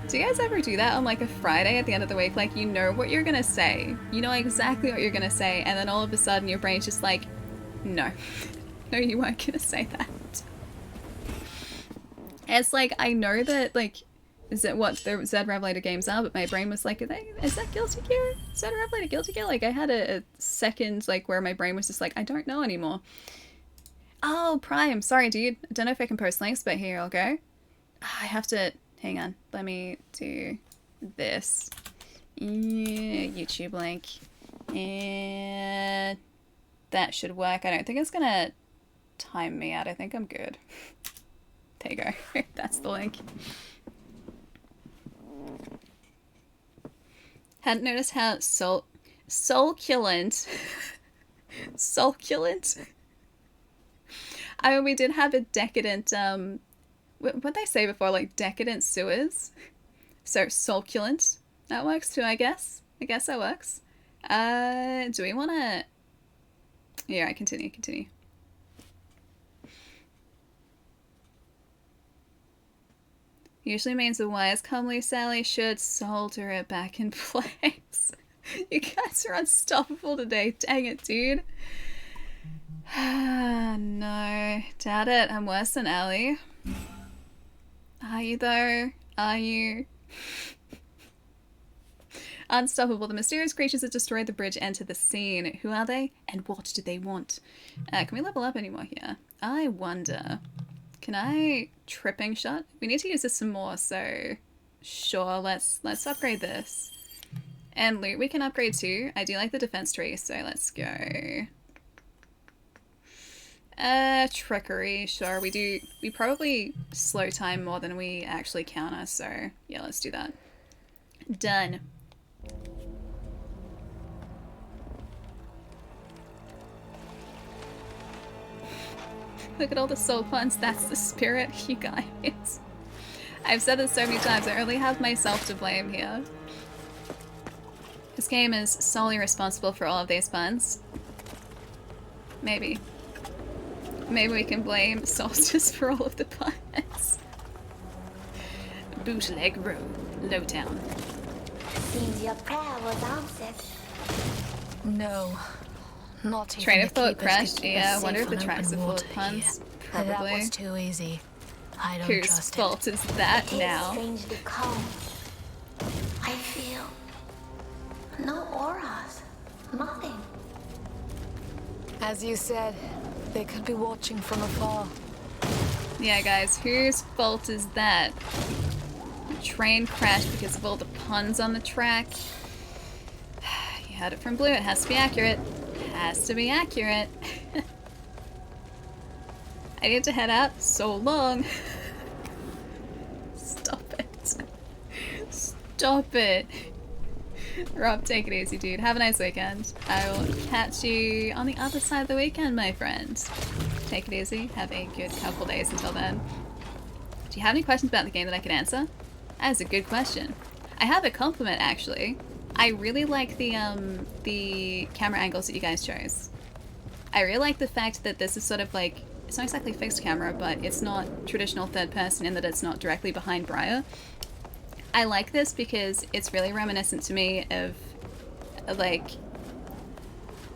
Do you guys ever do that on like a Friday at the end of the week? Like, you know what you're gonna say. You know exactly what you're gonna say, and then all of a sudden your brain's just like, no. No, you weren't gonna say that. And it's like, I know that, like, is it what the Z Revelator games are, but my brain was like, is that Guilty Gear? Z Revelator Guilty Gear? Like, I had a second, like, where my brain was just like, I don't know anymore. Oh, Prime. Sorry, dude. I don't know if I can post links, but here I'll go. I have to... Hang on. Let me do this. YouTube link. And that should work. I don't think it's gonna time me out. I think I'm good. There you go. That's the link. Hadn't noticed how succulent. Succulent. I mean, we did have a decadent, what'd they say before? Like, decadent sewers? So, succulent. That works too, I guess. I guess that works. Do we want to... Yeah, right, continue. Usually means the wires come loose, Sally. Should solder it back in place. You guys are unstoppable today. Dang it, dude. No. Doubt it. I'm worse than Allie. Are you, though? Are you? Unstoppable. The mysterious creatures that destroyed the bridge enter the scene. Who are they? And what do they want? Can we level up anymore here? I wonder... Can I tripping shot? We need to use this some more, so sure, let's upgrade this. And loot we can upgrade too. I do like the defense tree, so let's go. Trickery, sure. We probably slow time more than we actually counter, so yeah, let's do that. Done. Look at all the soul puns. That's the spirit, you guys. I've said this so many times. I only have myself to blame here. This game is solely responsible for all of these puns. Maybe. Maybe we can blame Soulstice for all of the puns. Bootleg Road, Lowtown. Seems your prayer was answered. No. Not even Train of the thought keepers crashed. could keep Yeah, I us wonder safe if the on tracks are open full water of puns. here. Probably. That was too easy. I don't Whose trust fault it. is that It is now? strangely calm. I feel no auras, nothing. As you said, they could be watching from afar. Yeah, guys, whose fault is that? The train crashed because of all the puns on the track. You heard it from Blue. It has to be accurate. Has to be accurate. I need to head out. So long. Stop it. Stop it. Rob, take it easy, dude. Have a nice weekend. I will catch you on the other side of the weekend, my friend. Take it easy. Have a good couple days until then. Do you have any questions about the game that I can answer? That is a good question. I have a compliment, actually. I really like the camera angles that you guys chose. I really like the fact that this is sort of like, it's not exactly fixed camera, but it's not traditional third person in that it's not directly behind Briar. I like this because it's really reminiscent to me of, like,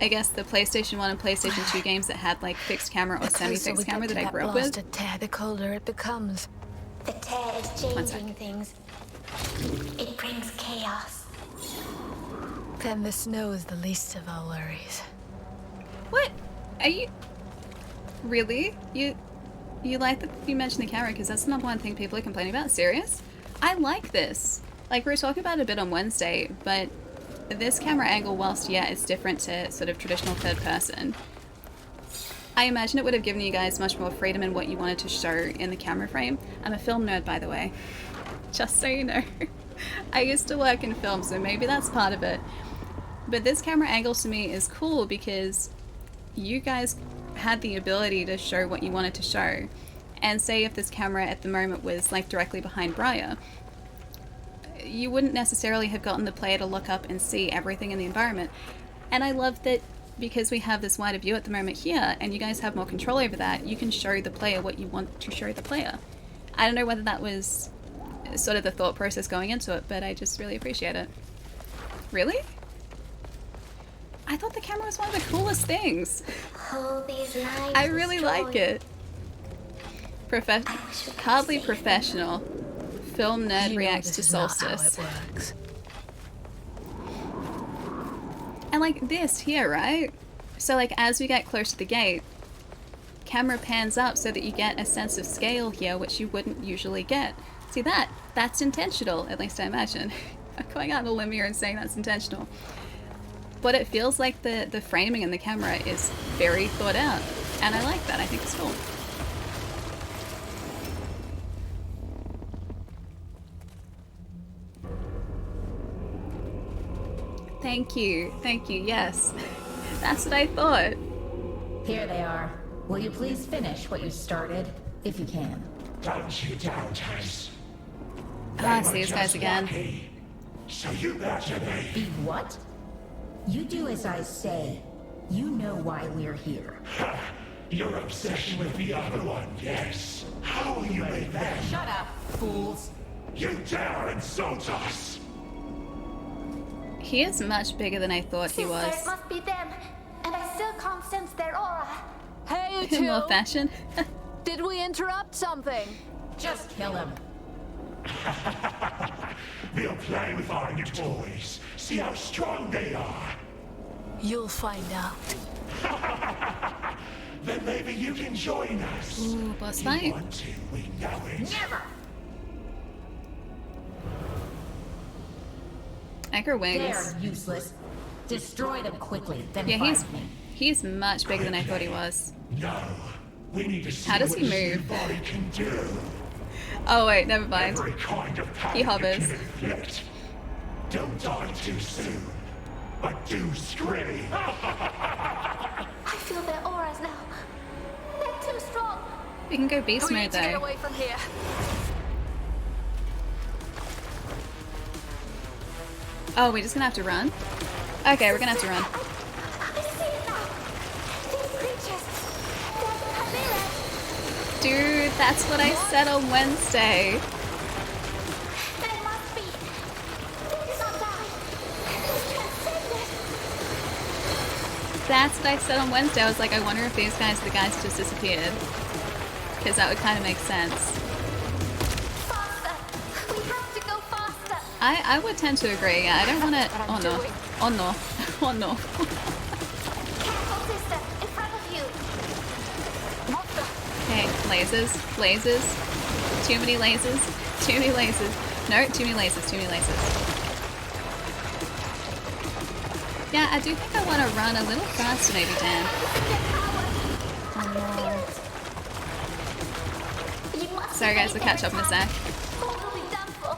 I guess the PlayStation 1 and PlayStation 2 games that had like fixed camera or The closer we semi-fixed get camera to that I that grew up with. blasted tear, the colder it becomes. The tear is One sec. changing things. It brings chaos. Then the snow is the least of our worries. What? Are you... Really? You like that you mentioned the camera because that's the number one thing people are complaining about? Serious? I like this. Like, we were talking about it a bit on Wednesday, but this camera angle, whilst, yeah, it's different to sort of traditional third person, I imagine it would have given you guys much more freedom in what you wanted to show in the camera frame. I'm a film nerd, by the way. Just so you know. I used to work in film, so maybe that's part of it. But this camera angle to me is cool because you guys had the ability to show what you wanted to show. And say if this camera at the moment was like directly behind Briar, you wouldn't necessarily have gotten the player to look up and see everything in the environment. And I love that because we have this wider view at the moment here, and you guys have more control over that, you can show the player what you want to show the player. I don't know whether that was sort of the thought process going into it, but I just really appreciate it. Really? I thought the camera was one of the coolest things. Hold these lines. I really like it. Hardly professional. Film nerd You know reacts this to is not how Soulstice. it works. And like this here, right? So like as we get close to the gate, camera pans up so that you get a sense of scale here, which you wouldn't usually get. See that? That's intentional, at least I imagine. I'm going out on a limb here and saying that's intentional. But it feels like the framing in the camera is very thought out. And I like that. I think it's cool. Thank you. Thank you. Yes. That's what I thought. Here they are. Will you please finish what you started, if you can? Don't you doubt us. Ah, see these guys again. Lucky. So you better be. Be what? You do as I say. You know why we're here. Your obsession with the other one, yes. How will you make them? Shut up, fools. You dare insult us! He is much bigger than I thought he Sister, was. it must be them. And I still can't sense their aura. Hey, you In more two! fashion. Did we interrupt something? Just kill him. We'll play with our new toys. See how strong they are. You'll find out. Then maybe you can join us. Ooh, boss You fight. want to, we know it. Never! Anchor wings. They're useless. Destroy them quickly, then Yeah, find me. he's much bigger than I thought he was. No. We need to see How does what he this move? new body can do. Oh wait, never mind. Every kind of power He hovers. you can inflict. Don't die too soon. But do scream. I feel their auras now. They're too strong. We can go beast We mode need to get though. away from here. Oh, we're just gonna have to run? Okay, we're gonna have to run. I see it now. These creatures. They're chimeras. Dude, that's what I said on Wednesday. They must be. They did not die. They transcended. That's what I said on Wednesday. I was like, I wonder if these guys are the guys who just disappeared. Because that would kind of make sense. Faster. We have to go faster. I would tend to agree. Yeah, I don't want to. Oh no. Oh no. Oh no. Careful, sister. In front of you. What the? Okay, lasers. Lasers. Too many lasers. Too many lasers. No, too many lasers. Too many lasers. Yeah, I do think I want to run a little faster, maybe, Dan. You must Sorry, guys, we'll catch up in a sec. Or we'll be done for.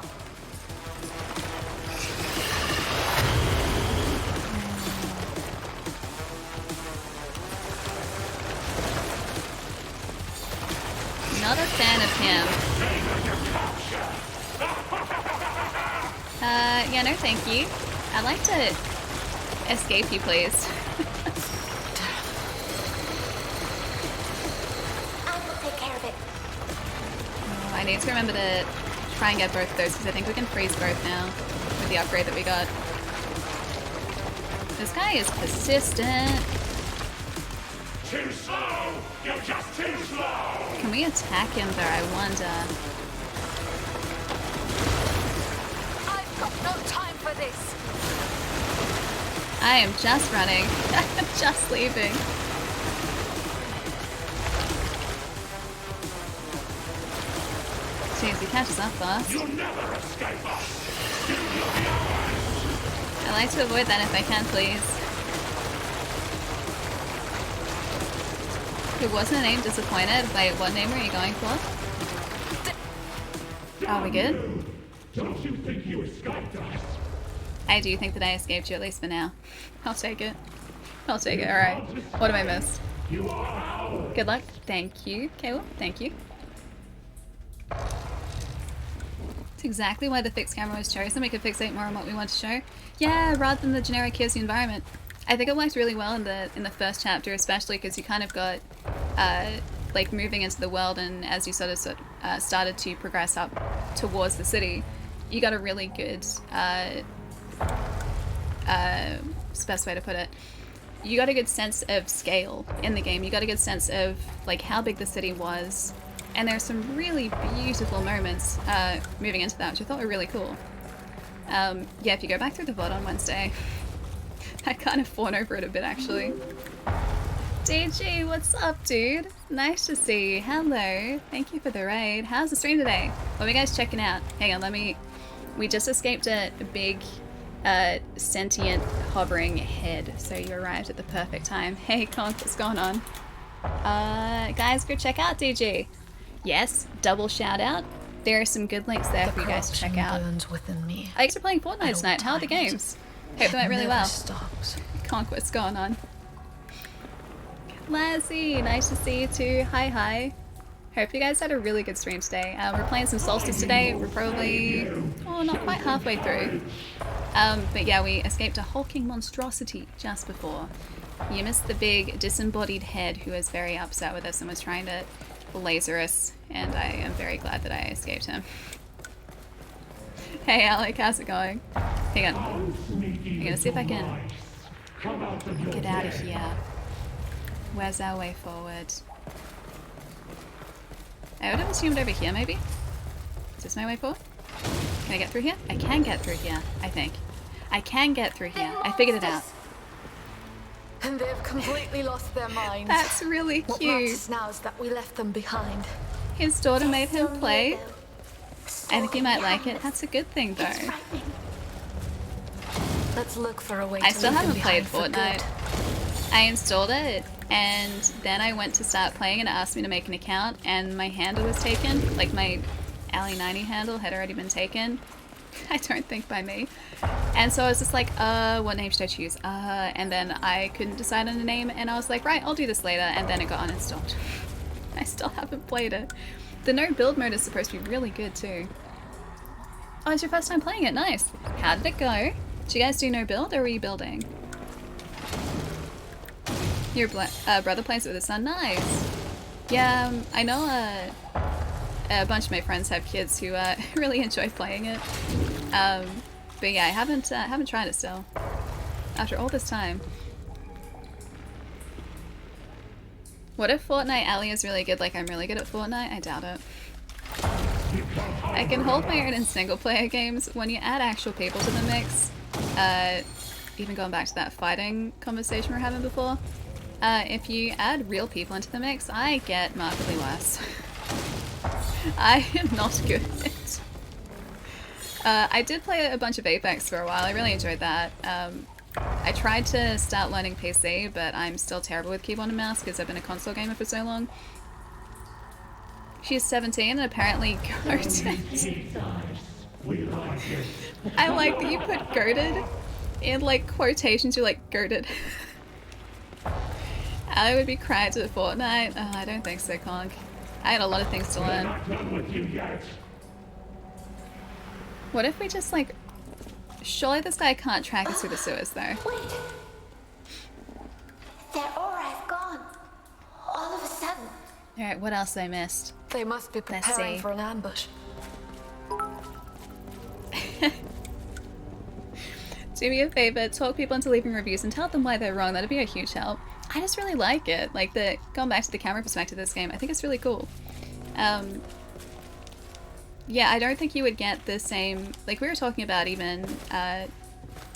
Not a fan of him. Yeah, no thank you. I'd like to escape you, please. I will take care of it. Oh, I need to remember to try and get both of those because I think we can freeze both now with the upgrade that we got. This guy is persistent. Too slow! You're just too slow! Can we attack him though, I wonder? I've got no time for this. I am just running. Just leaving. Jeez, he catches up fast. You'll never escape us! I like to avoid that if I can, please. It wasn't a name disappointed. Wait, what name are you going for? Are we good? Don't you think you escaped us? I do think that I escaped you, at least for now. I'll take it. I'll take it, alright. What have I missed? You are our... Good luck. Thank you, Caleb. Thank you. It's exactly why the fixed camera was chosen. We could fixate more on what we want to show. Yeah, rather than the generic here's the environment. I think it worked really well in the first chapter, especially because you kind of got like moving into the world, and as you sort of started to progress up towards the city, you got a really good best way to put it. You got a good sense of scale in the game. You got a good sense of like how big the city was, and there's some really beautiful moments moving into that, which I thought were really cool. Yeah, if you go back through the VOD on Wednesday, I kind of fawned over it a bit actually. DG, what's up, dude? Nice to see you. Hello. Thank you for the raid. How's the stream today? What are you guys checking out? Hang on, we just escaped a big sentient hovering head, so you arrived at the perfect time. Hey Conk, what's going on? Guys, go check out DG. Yes, double shout out. There are some good links there for you guys to check out. Within me. I guess we're playing Fortnite tonight. How are the games? Hope they went really well. Stops. Conk, what's going on? Lassie, nice to see you too. Hi. Hope you guys had a really good stream today. We're playing some Soulstice today. We're probably, not quite halfway through. But yeah, we escaped a hulking monstrosity just before. You missed the big disembodied head who was very upset with us and was trying to laser us, and I am very glad that I escaped him. Hey Alec, how's it going? Hang on. I'm gonna see if I can get out of here. Where's our way forward? I would have assumed over here, maybe? Is this my way forward? Can I get through here? I can get through here, I think. I can get through here. I figured it out. And they've completely lost their minds. That's really What cute. matters now is that we left them behind. His daughter made him play. I think he might like it. That's a good thing, though. Let's look for a way I to still leave them haven't played behind for Fortnite. I installed it, and then I went to start playing, and it asked me to make an account, and my handle was taken. Like, my Ali90 handle had already been taken. I don't think by me. And so I was just like, what name should I choose? And then I couldn't decide on a name, and I was like, right, I'll do this later, and then it got uninstalled. I still haven't played it. The no build mode is supposed to be really good too. Oh, it's your first time playing it, nice. How did it go? Did you guys do no build, or were you building? Your brother plays it with his son, nice. Yeah, I know a bunch of my friends have kids who really enjoy playing it. But yeah, I haven't tried it still. After all this time. What if Fortnite Ali is really good, like I'm really good at Fortnite? I doubt it. I can hold my own in single player games. When you add actual people to the mix, even going back to that fighting conversation we were having before, if you add real people into the mix, I get markedly worse. I am not good at it. I did play a bunch of Apex for a while. I really enjoyed that. I tried to start learning PC, but I'm still terrible with keyboard and mouse because I've been a console gamer for so long. She's 17 and apparently goated. I like that you put goated in like quotations. You're like goated. I would be crying to Fortnite. Oh, I don't think so, Conk. I had a lot of things to learn. What if we just like... Surely this guy can't track us through the sewers though. Wait. Their aura is gone. All of a sudden. Alright, what else I missed? They must be Let's preparing see. for an ambush. Do me a favor, talk people into leaving reviews and tell them why they're wrong. That'd be a huge help. I just really like it. Like, going back to the camera perspective of this game, I think it's really cool. Yeah, I don't think you would get the same... Like, we were talking about even,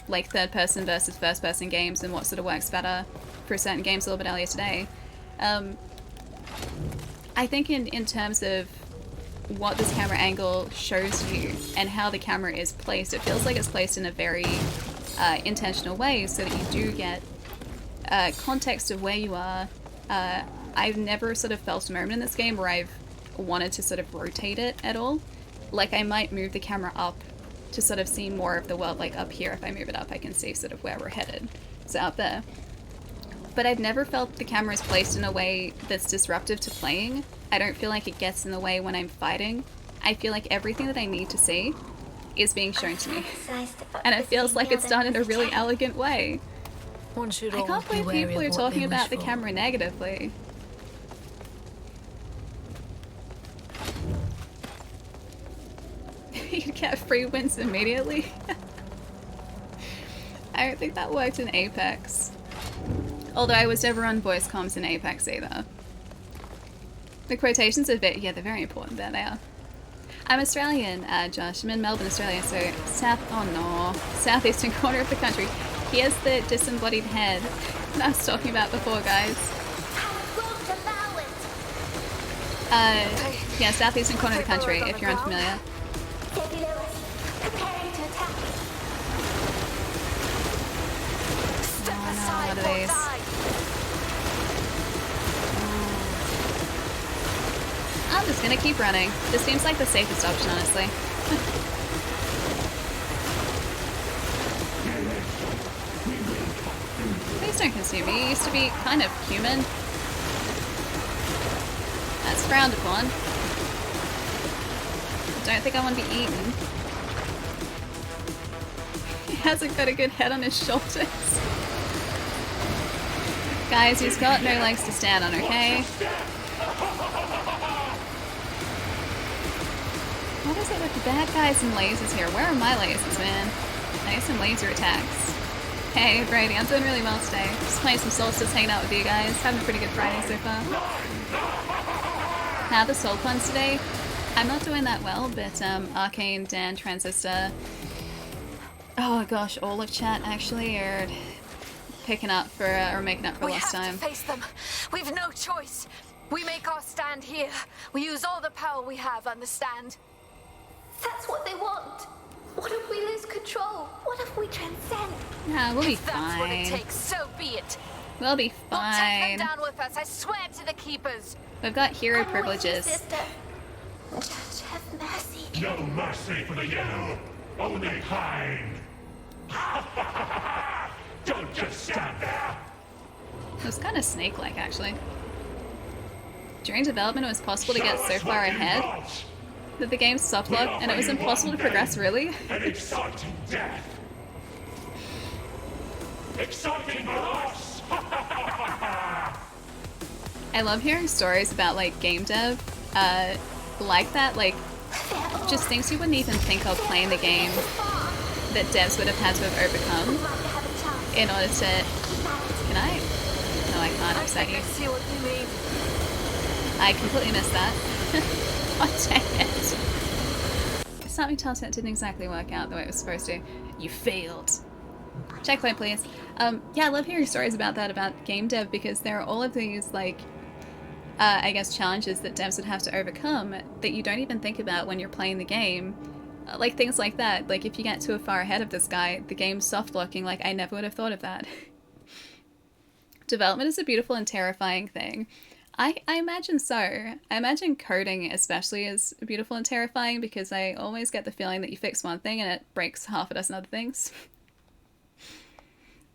like, third-person versus first-person games and what sort of works better for certain games a little bit earlier today. I think in terms of what this camera angle shows you and how the camera is placed, it feels like it's placed in a very intentional way so that you do get context of where you are. I've never sort of felt a moment in this game where I've wanted to sort of rotate it at all. Like, I might move the camera up to sort of see more of the world. Like, up here, if I move it up, I can see sort of where we're headed. So out there. But I've never felt the camera is placed in a way that's disruptive to playing. I don't feel like it gets in the way when I'm fighting. I feel like everything that I need to see is being shown to me. And it feels like it's done in a really elegant way. One should I always can't be believe wary people are of what talking they about the wish for. camera negatively. You get free wins immediately. I don't think that worked in Apex. Although I was never on voice comms in Apex either. The quotations are bit, yeah, they're very important there, they are. I'm Australian, Josh. I'm in Melbourne, Australia, so southeastern corner of the country. Here's the disembodied head that I was talking about before, guys. Yeah, southeastern corner of the country, if you're unfamiliar. What are these? I'm just gonna keep running. This seems like the safest option, honestly. Please don't consume me. You used to be kind of human. That's frowned upon. I don't think I want to be eaten. He hasn't got a good head on his shoulders. Guys, he's got no legs to stand on, okay? What is it with the bad guys and lasers here? Where are my lasers, man? I need some laser attacks. Hey, Brady, I'm doing really well today. Just playing some Soulstice, hanging out with you guys. Having a pretty good Friday so far. How are the soul puns today? I'm not doing that well, but Arcane, Dan, Transistor... Oh gosh, all of chat actually are picking up for, or making up for lost time. We have to face them. We've no choice. We make our stand here. We use all the power we have, understand? That's what they want. What if we lose control? What if we transcend? Nah, we'll be If that's what it fine. takes, so be it. We'll be We'll take fine. them down with us, I swear to the keepers. We've got hero I'm with you, privileges. sister. Just have mercy. No mercy for the yellow, only kind. Don't just stand there. It was kind of snake-like, actually. During development, it was possible to get so Show us far what you ahead got. that the game softlocked, and it was impossible to progress, really. An exciting death. Exciting for us. I love hearing stories about, like, game dev, like that, like, just things you wouldn't even think of playing the game that devs would have had to have overcome in order to... Can I? No, I can't upset you. I see what you mean. I completely missed that. Oh, dang it. Something tells me it didn't exactly work out the way it was supposed to. You failed. Checkpoint, please. Yeah, I love hearing stories about that, about game dev, because there are all of these, like, I guess challenges that devs would have to overcome that you don't even think about when you're playing the game. Like things like that. Like if you get too far ahead of this guy, the game's soft-locking. Like I never would have thought of that. Development is a beautiful and terrifying thing. I imagine so. I imagine coding especially is beautiful and terrifying because I always get the feeling that you fix one thing and it breaks half a dozen other things.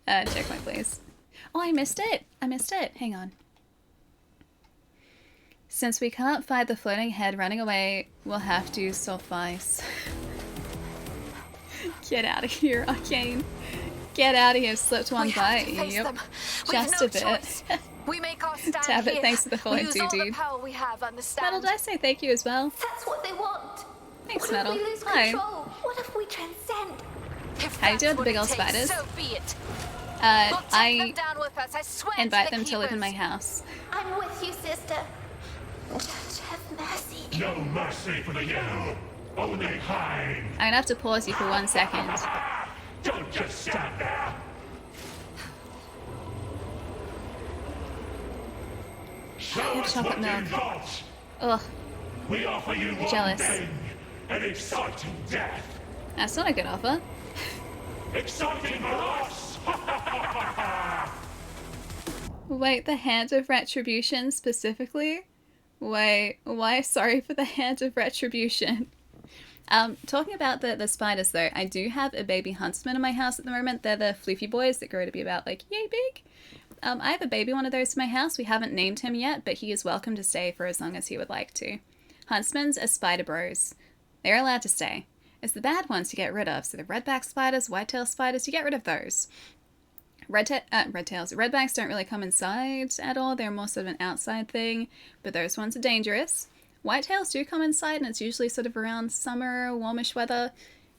Checkpoint, please. Oh, I missed it. I missed it. Hang on. Since we can't fight the floating head running away, we'll have to suffice. Get out of here, Arcane. Get out of here. Slipped one by. Yep. Just a bit. We make our stand Tabbit, here. thanks for the follow We use too, all the dude. power we have, understand? Metal, did I say thank you as well? That's what they want. Thanks, What Metal. if we lose Hi. control? What if we transcend? If How you that's doing with the what big it old takes, spiders? So be it. We'll take I them down with us, I swear invite to the them to live in my keepers. house. I'm with you, sister. Just have mercy. No mercy for the yellow, only kind. I'm gonna have to pause you for 1 second. Don't just stand there. Show us chocolate what you milk. got. Ugh, We offer you one Jealous. thing, an exciting death. that's not a good offer. Exciting for us. Wait, the Hand of Retribution specifically? Wait, why sorry for the Hand of Retribution? Talking about the spiders though, I do have a baby huntsman in my house at the moment. They're the floofy boys that grow to be about like yay big. I have a baby one of those in my house. We haven't named him yet, but he is welcome to stay for as long as he would like to. Huntsmans are spider bros. They're allowed to stay. It's the bad ones to get rid of. So the redback spiders, whitetail spiders, you get rid of those. Redbacks don't really come inside at all. They're more sort of an outside thing, but those ones are dangerous. Whitetails do come inside, and it's usually sort of around summer, warmish weather.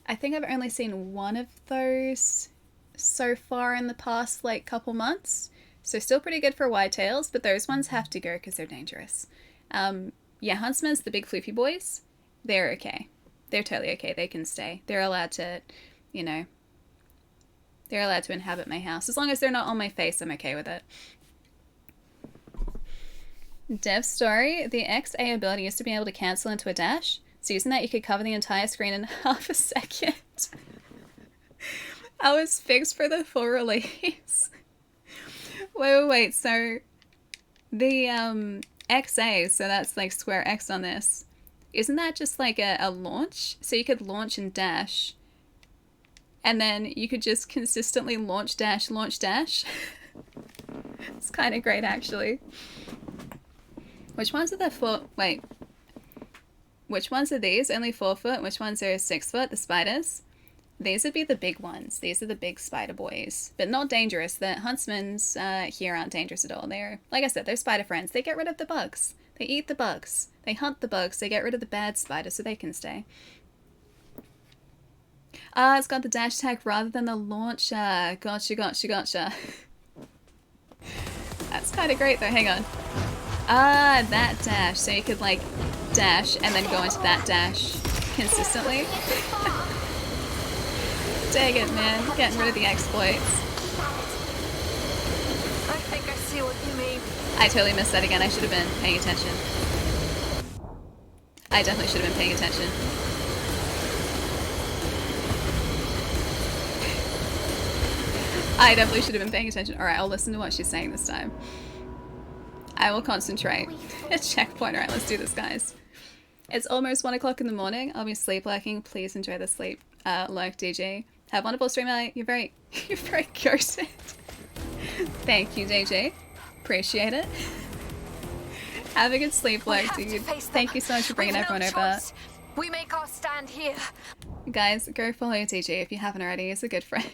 I think I've only seen one of those so far in the past, like, couple months. So still pretty good for whitetails, but those ones have to go because they're dangerous. Yeah, huntsmen's the big floofy boys. They're okay. They're totally okay. They can stay. They're allowed to, you know, they're allowed to inhabit my house. As long as they're not on my face, I'm okay with it. Dev story. The XA ability used to be able to cancel into a dash. So using that, you could cover the entire screen in half a second. I was fixed for the full release. Wait. So the XA, so that's like square X on this. Isn't that just like a launch? So you could launch and dash. And then you could just consistently launch dash. It's kind of great, actually. Which ones are the wait. Which ones are these? Only 4 foot? Which ones are 6 foot? The spiders? These would be the big ones. These are the big spider boys. But not dangerous. The huntsmen's here aren't dangerous at all. They're, like I said, they're spider friends. They get rid of the bugs. They eat the bugs. They hunt the bugs. They get rid of the bad spiders so they can stay. It's got the dash tag rather than the launcher. Gotcha. That's kind of great though. Hang on. That dash. So you could like dash and then go into that dash consistently. Dang it, man. Getting rid of the exploits. I think I see what you mean. I totally missed that again. I should have been paying attention. I definitely should have been paying attention. I definitely should have been paying attention. Alright, I'll listen to what she's saying this time. I will concentrate. A checkpoint. Alright, let's do this, guys. It's almost 1 o'clock in the morning. I'll be sleepwalking. Please enjoy the sleep. Lurk DJ. Have a wonderful stream night. You're very ghosted. Thank you, DJ. Appreciate it. Have a good sleep, Lurk, dude. Thank you so much for bringing everyone over. We make our stand here. Guys, go follow DJ if you haven't already. He's a good friend.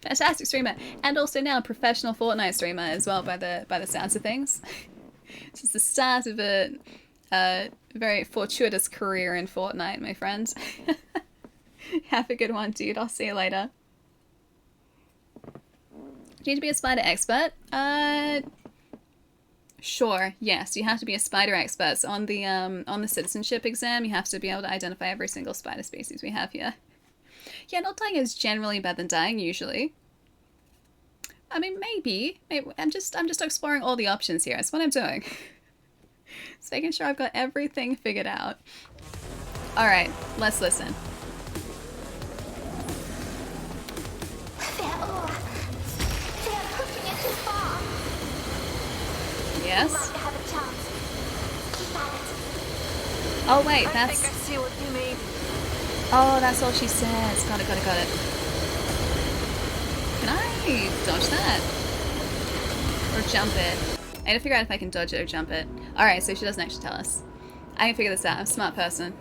Fantastic streamer. And also now a professional Fortnite streamer as well by the sounds of things. This is the start of a very fortuitous career in Fortnite, my friend. Have a good one, dude. I'll see you later. Do you need to be a spider expert? Sure. Yes, you have to be a spider expert. So on the citizenship exam, you have to be able to identify every single spider species we have here. Yeah, not dying is generally better than dying, usually. I mean, maybe. I'm just exploring all the options here. That's what I'm doing. Just making sure I've got everything figured out. Alright, let's listen. They're pushing it too far. Yes? We might have a chance. Keep at it. Oh wait, I that's... think I see what you mean. Oh, that's all she says. Got it. Can I dodge that? Or jump it? I need to figure out if I can dodge it or jump it. Alright, so she doesn't actually tell us. I can figure this out. I'm a smart person.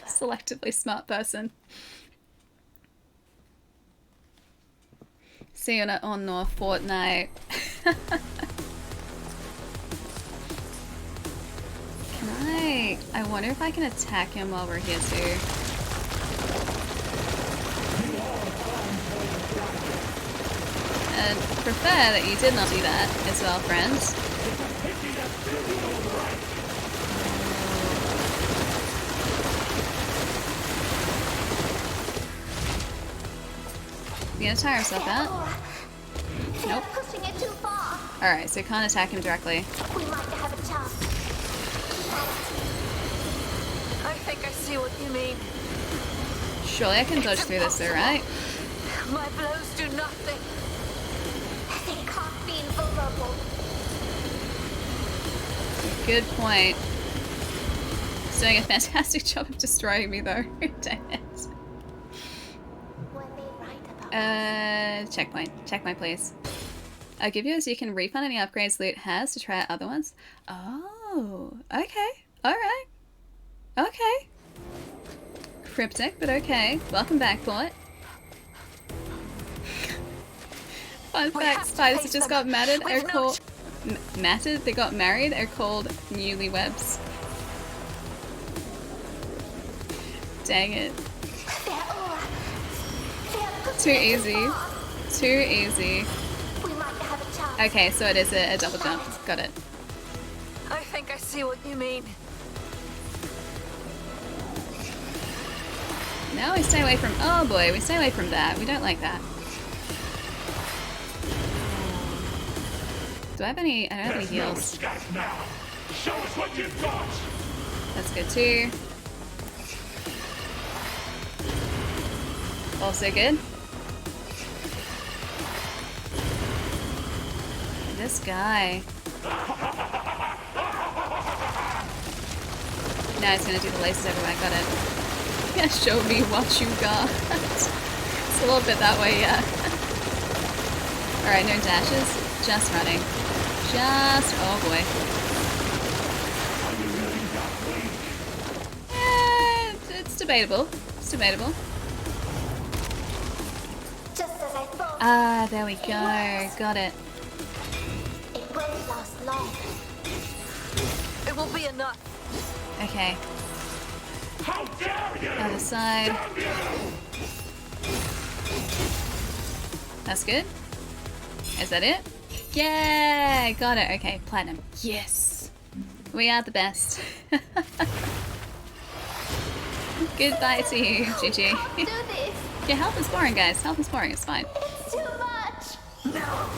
Selectively smart person. See you on Fortnite. I wonder if I can attack him while we're here too. And prefer that you did not do that as well, friends. You gonna tire yourself out? Nope. Pushing it too far. Alright, so you can't attack him directly. We might have a chance. I think I see what you mean. Surely I can dodge through this though, right? My blows do nothing. They can't be invulnerable. Good point. He's doing a fantastic job of destroying me though. Dang it. Were they right about Checkpoint. Checkpoint, please. I'll give you as you can refund any upgrades Lute has to try out other ones. Oh, okay. Alright. Okay. Cryptic, but okay. Welcome back, Port. Fun We fact, have to spiders face that just them. got matted We've are no called... matted? They got married are called newlyweds. Dang it. Their aura. Their goodness Too is easy. far. Too easy. We might have a chance. Okay, so it is a double jump. Got it. I think I see what you mean. Now we stay away from... Oh boy, we stay away from that. We don't like that. Do I have any... I don't have any There's no heals. escape now. Show us what you've got. That's good too. Also good. This guy. Now he's gonna do the laces everywhere. Got it. Yeah, show me what you got. It's a little bit that way, yeah. Alright, no dashes. Just running. Just... Oh boy. It's debatable. It's debatable. Just as I thought. Ah, there we go. Got it. It won't last long. It will be enough. Okay. How dare you! Other side. Damn you! That's good. Is that it? Yeah, got it. Okay, platinum. Yes. We are the best. Goodbye to you, GG. Do this. Yeah, health is boring, guys. Health is boring. It's fine. It's too much. No.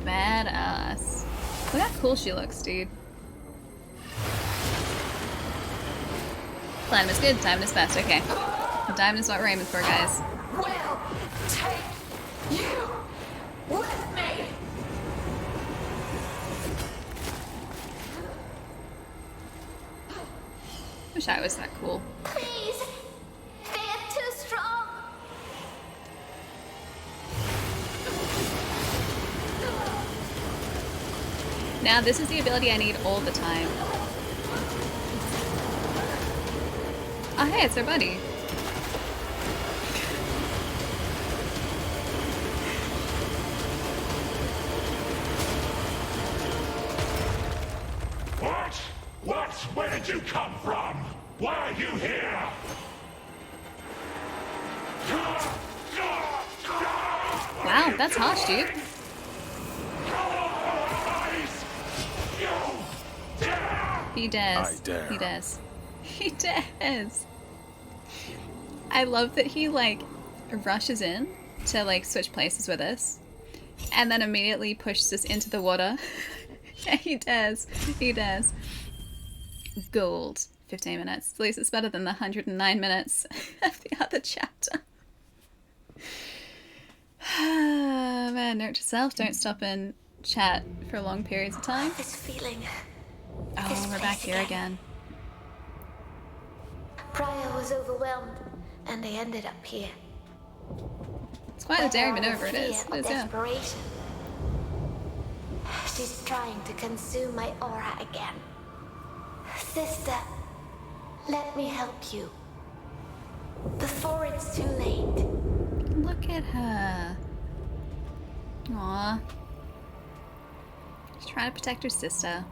Badass. Look how cool she looks, dude. Platinum is good. Diamond is best. Okay. Diamond is what we're aiming for, guys. We'll take you with me. Wish I was that cool. Please. They are too strong. Now, this is the ability I need all the time. Oh, hey, it's our buddy. What? What? Where did you come from? Why are you here? Wow, that's harsh, dude. He does. I dare. He does. He does. I love that he, like, rushes in to, like, switch places with us. And then immediately pushes us into the water. Yeah, he does. He does. Gold. 15 minutes. At least it's better than the 109 minutes of the other chapter. Man, note to self, don't stop and chat for long periods of time. This feeling. Oh, we're back here again. Briar was overwhelmed, and they ended up here. It's quite a daring Whether out maneuver, of it is. fear It or is, yeah. desperation. She's trying to consume my aura again. Sister, let me help you. Before it's too late. Look at her. Aww. She's trying to protect her sister.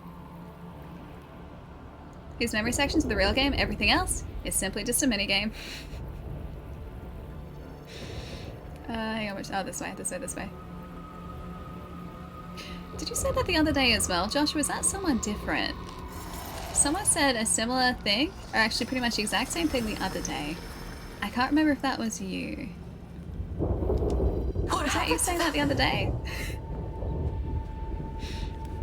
These memory sections are the real game. Everything else is simply just a minigame. Hang on, which... Oh, this way, this way, this way. Did you say that the other day as well, Josh? Was that someone different? Someone said a similar thing, or actually pretty much the exact same thing the other day. I can't remember if that was you. Was that you saying that the other day?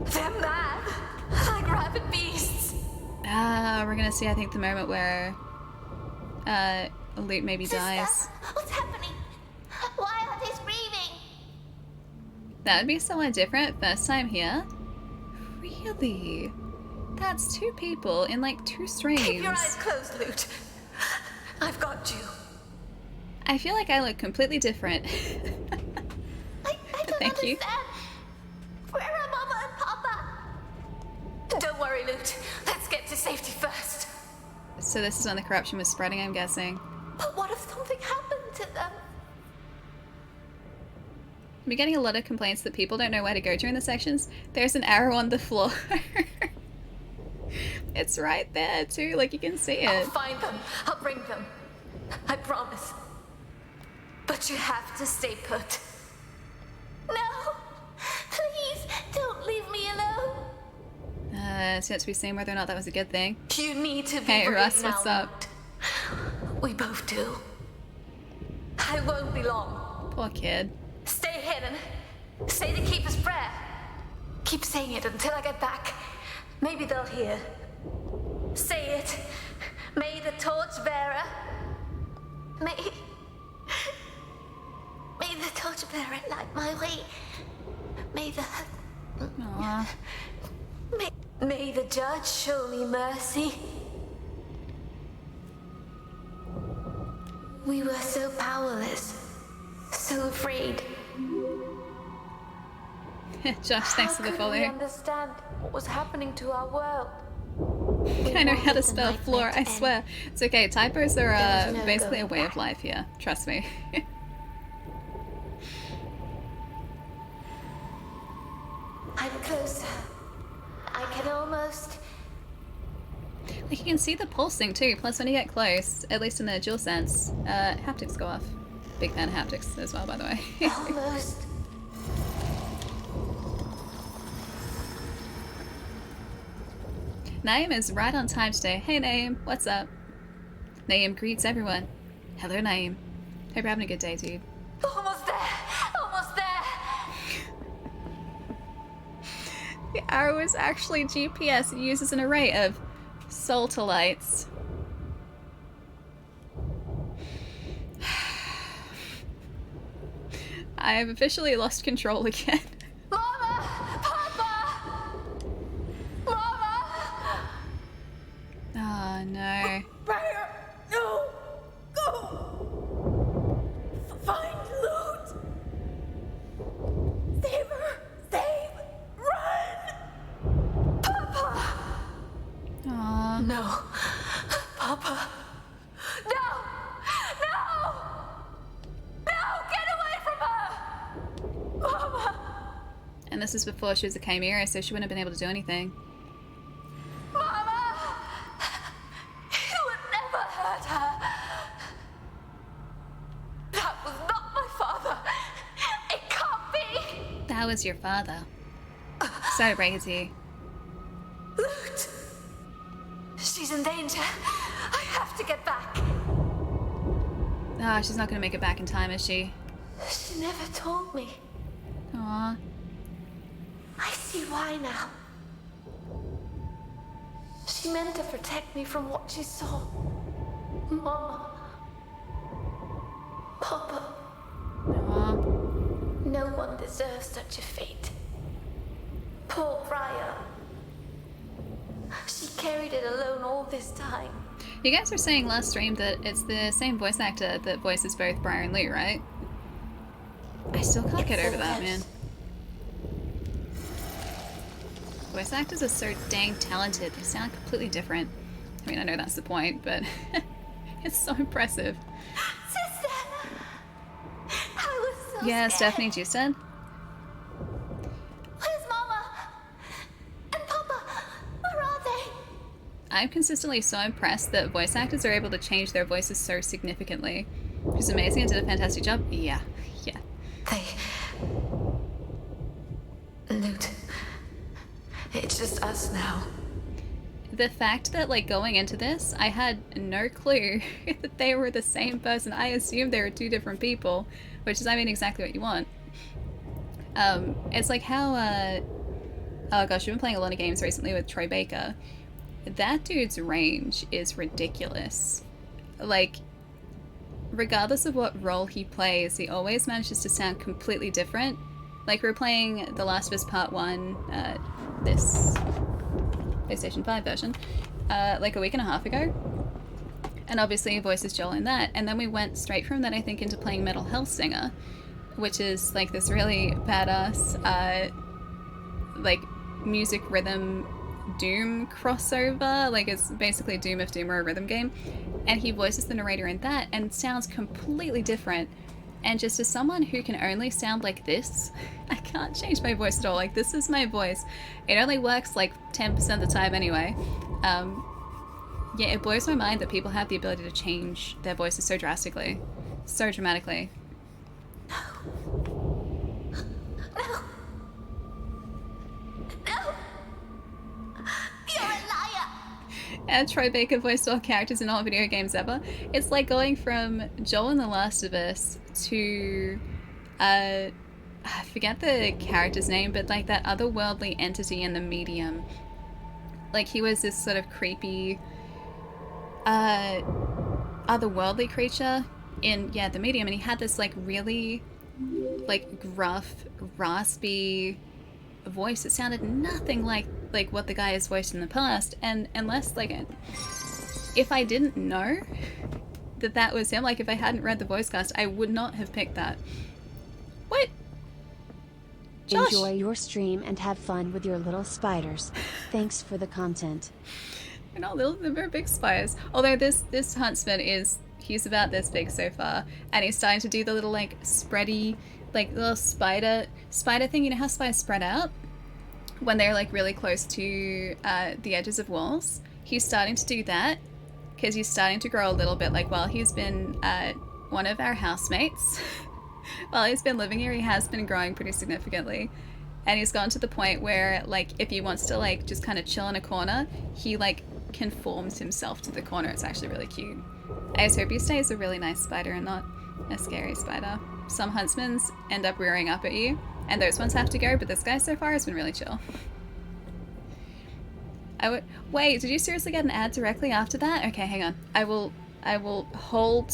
They're mad, like rabid beasts. Ah, we're gonna see, I think, the moment where Lute maybe dies. Sister, what's happening? Why are they screaming? That would be somewhat different. First time here. Really? That's two people in like two streams. Keep your eyes closed, Lute. I've got you. I feel like I look completely different. I don't Thank you. understand. Where are Mama and Papa? Don't worry, Lute. Let's get to safety first. So this is when the corruption was spreading, I'm guessing. But what if something happened to them? I'm getting a lot of complaints that people don't know where to go during the sections. There's an arrow on the floor. It's right there too, like you can see it. I'll find them. I'll bring them. I promise. But you have to stay put. No! Please, don't leave me alone! It's yet to be seen whether or not that was a good thing. You need to be Hey brave Russ, now, what's up? Lute. We both do. I won't be long. Poor kid. Stay hidden. Say the Keeper's prayer. Keep saying it until I get back. Maybe they'll hear. Say it. May the torchbearer. May the torchbearer light my way. May the... Aww. May the judge show me mercy. We were so powerless. So afraid. Josh, thanks for the How follow. could we understand what was happening to our world? I know how to wanted the spell nightmare floor, to I end. swear. It's okay, typos are There was no basically a going way of back. life here. Trust me. I'm closer. I can almost... Like you can see the pulsing too, plus when you get close, at least in the dual sense, haptics go off. Big fan of haptics as well, by the way. almost... Naeem is right on time today. Hey Naeem, what's up? Naeem greets everyone. Hello Naeem. Hope you're having a good day, dude. Almost there. Almost there. The arrow is actually GPS. It uses an array of Soulstice. I have officially lost control again. Mama! Papa! Mama! Oh no. Briar! No! Go! Find Lute! Save her! Save! Run! Papa! Aw. No. Papa. No! No! No! Get away from her! Mama! And this is before she was a chimera, so she wouldn't have been able to do anything. Mama! You would never hurt her. That was not my father. It can't be. That was your father. Sorry to break it to you. Lute! She's in danger. I have to get back. Ah, she's not gonna make it back in time, is she? She never told me. Aw. I see why now. She meant to protect me from what she saw. Mama. Papa. Aw. No one deserves such a fate. Poor Briar. She carried it alone all this time. You guys were saying last stream that it's the same voice actor that voices both Briar and Lute, right? I still can't get It's over so that, close. man. Voice actors are so dang talented. They sound completely different. I mean, I know that's the point, but it's so impressive. Sister! I was so Yeah, scared. Stephanie, you said? Where's Mama? And Papa? Where are they? I'm consistently so impressed that voice actors are able to change their voices so significantly. She's amazing and did a fantastic job. Yeah. Lute. It's just us now. The fact that, like, going into this, I had no clue that they were the same person. I assumed they were two different people, which is, I mean, exactly what you want. It's like how, oh gosh, we've been playing a lot of games recently with Troy Baker. That dude's range is ridiculous. Like, regardless of what role he plays, he always manages to sound completely different. Like, we were playing The Last of Us Part 1, this PlayStation 5 version, like a week and a half ago. And obviously he voices Joel in that. And then we went straight from that, I think, into playing Metal Hellsinger, which is like this really badass, like music rhythm Doom crossover, like it's basically Doom if Doom were a rhythm game, and he voices the narrator in that and sounds completely different. And just as someone who can only sound like this, I can't change my voice at all. Like, this is my voice. It only works like 10% of the time anyway. Yeah, it blows my mind that people have the ability to change their voices so drastically, so dramatically. And Troy Baker voiced all characters in all video games ever. It's like going from Joel in The Last of Us to, I forget the character's name, but like that otherworldly entity in The Medium. Like he was this sort of creepy, otherworldly creature in, yeah, The Medium, and he had this like really, like gruff, raspy voice. It sounded nothing like what the guy has voiced in the past, and unless like if I didn't know that was him, like if I hadn't read the voice cast, I would not have picked that. What? Josh. Enjoy your stream and have fun with your little spiders. Thanks for the content. They're not little, they're very big spiders. Although this huntsman he's about this big so far, and he's starting to do the little like spready, like little spider thing. You know how spiders spread out when they're like really close to the edges of walls? He's starting to do that because he's starting to grow a little bit. Like while he's been one of our housemates, while he's been living here, he has been growing pretty significantly, and he's gotten to the point where like if he wants to like just kind of chill in a corner, he like conforms himself to the corner. It's actually really cute. I just hope he stays a really nice spider and not a scary spider. Some huntsmans end up rearing up at you, and those ones have to go, but this guy so far has been really chill. Wait, did you seriously get an ad directly after that? Okay, hang on. I will hold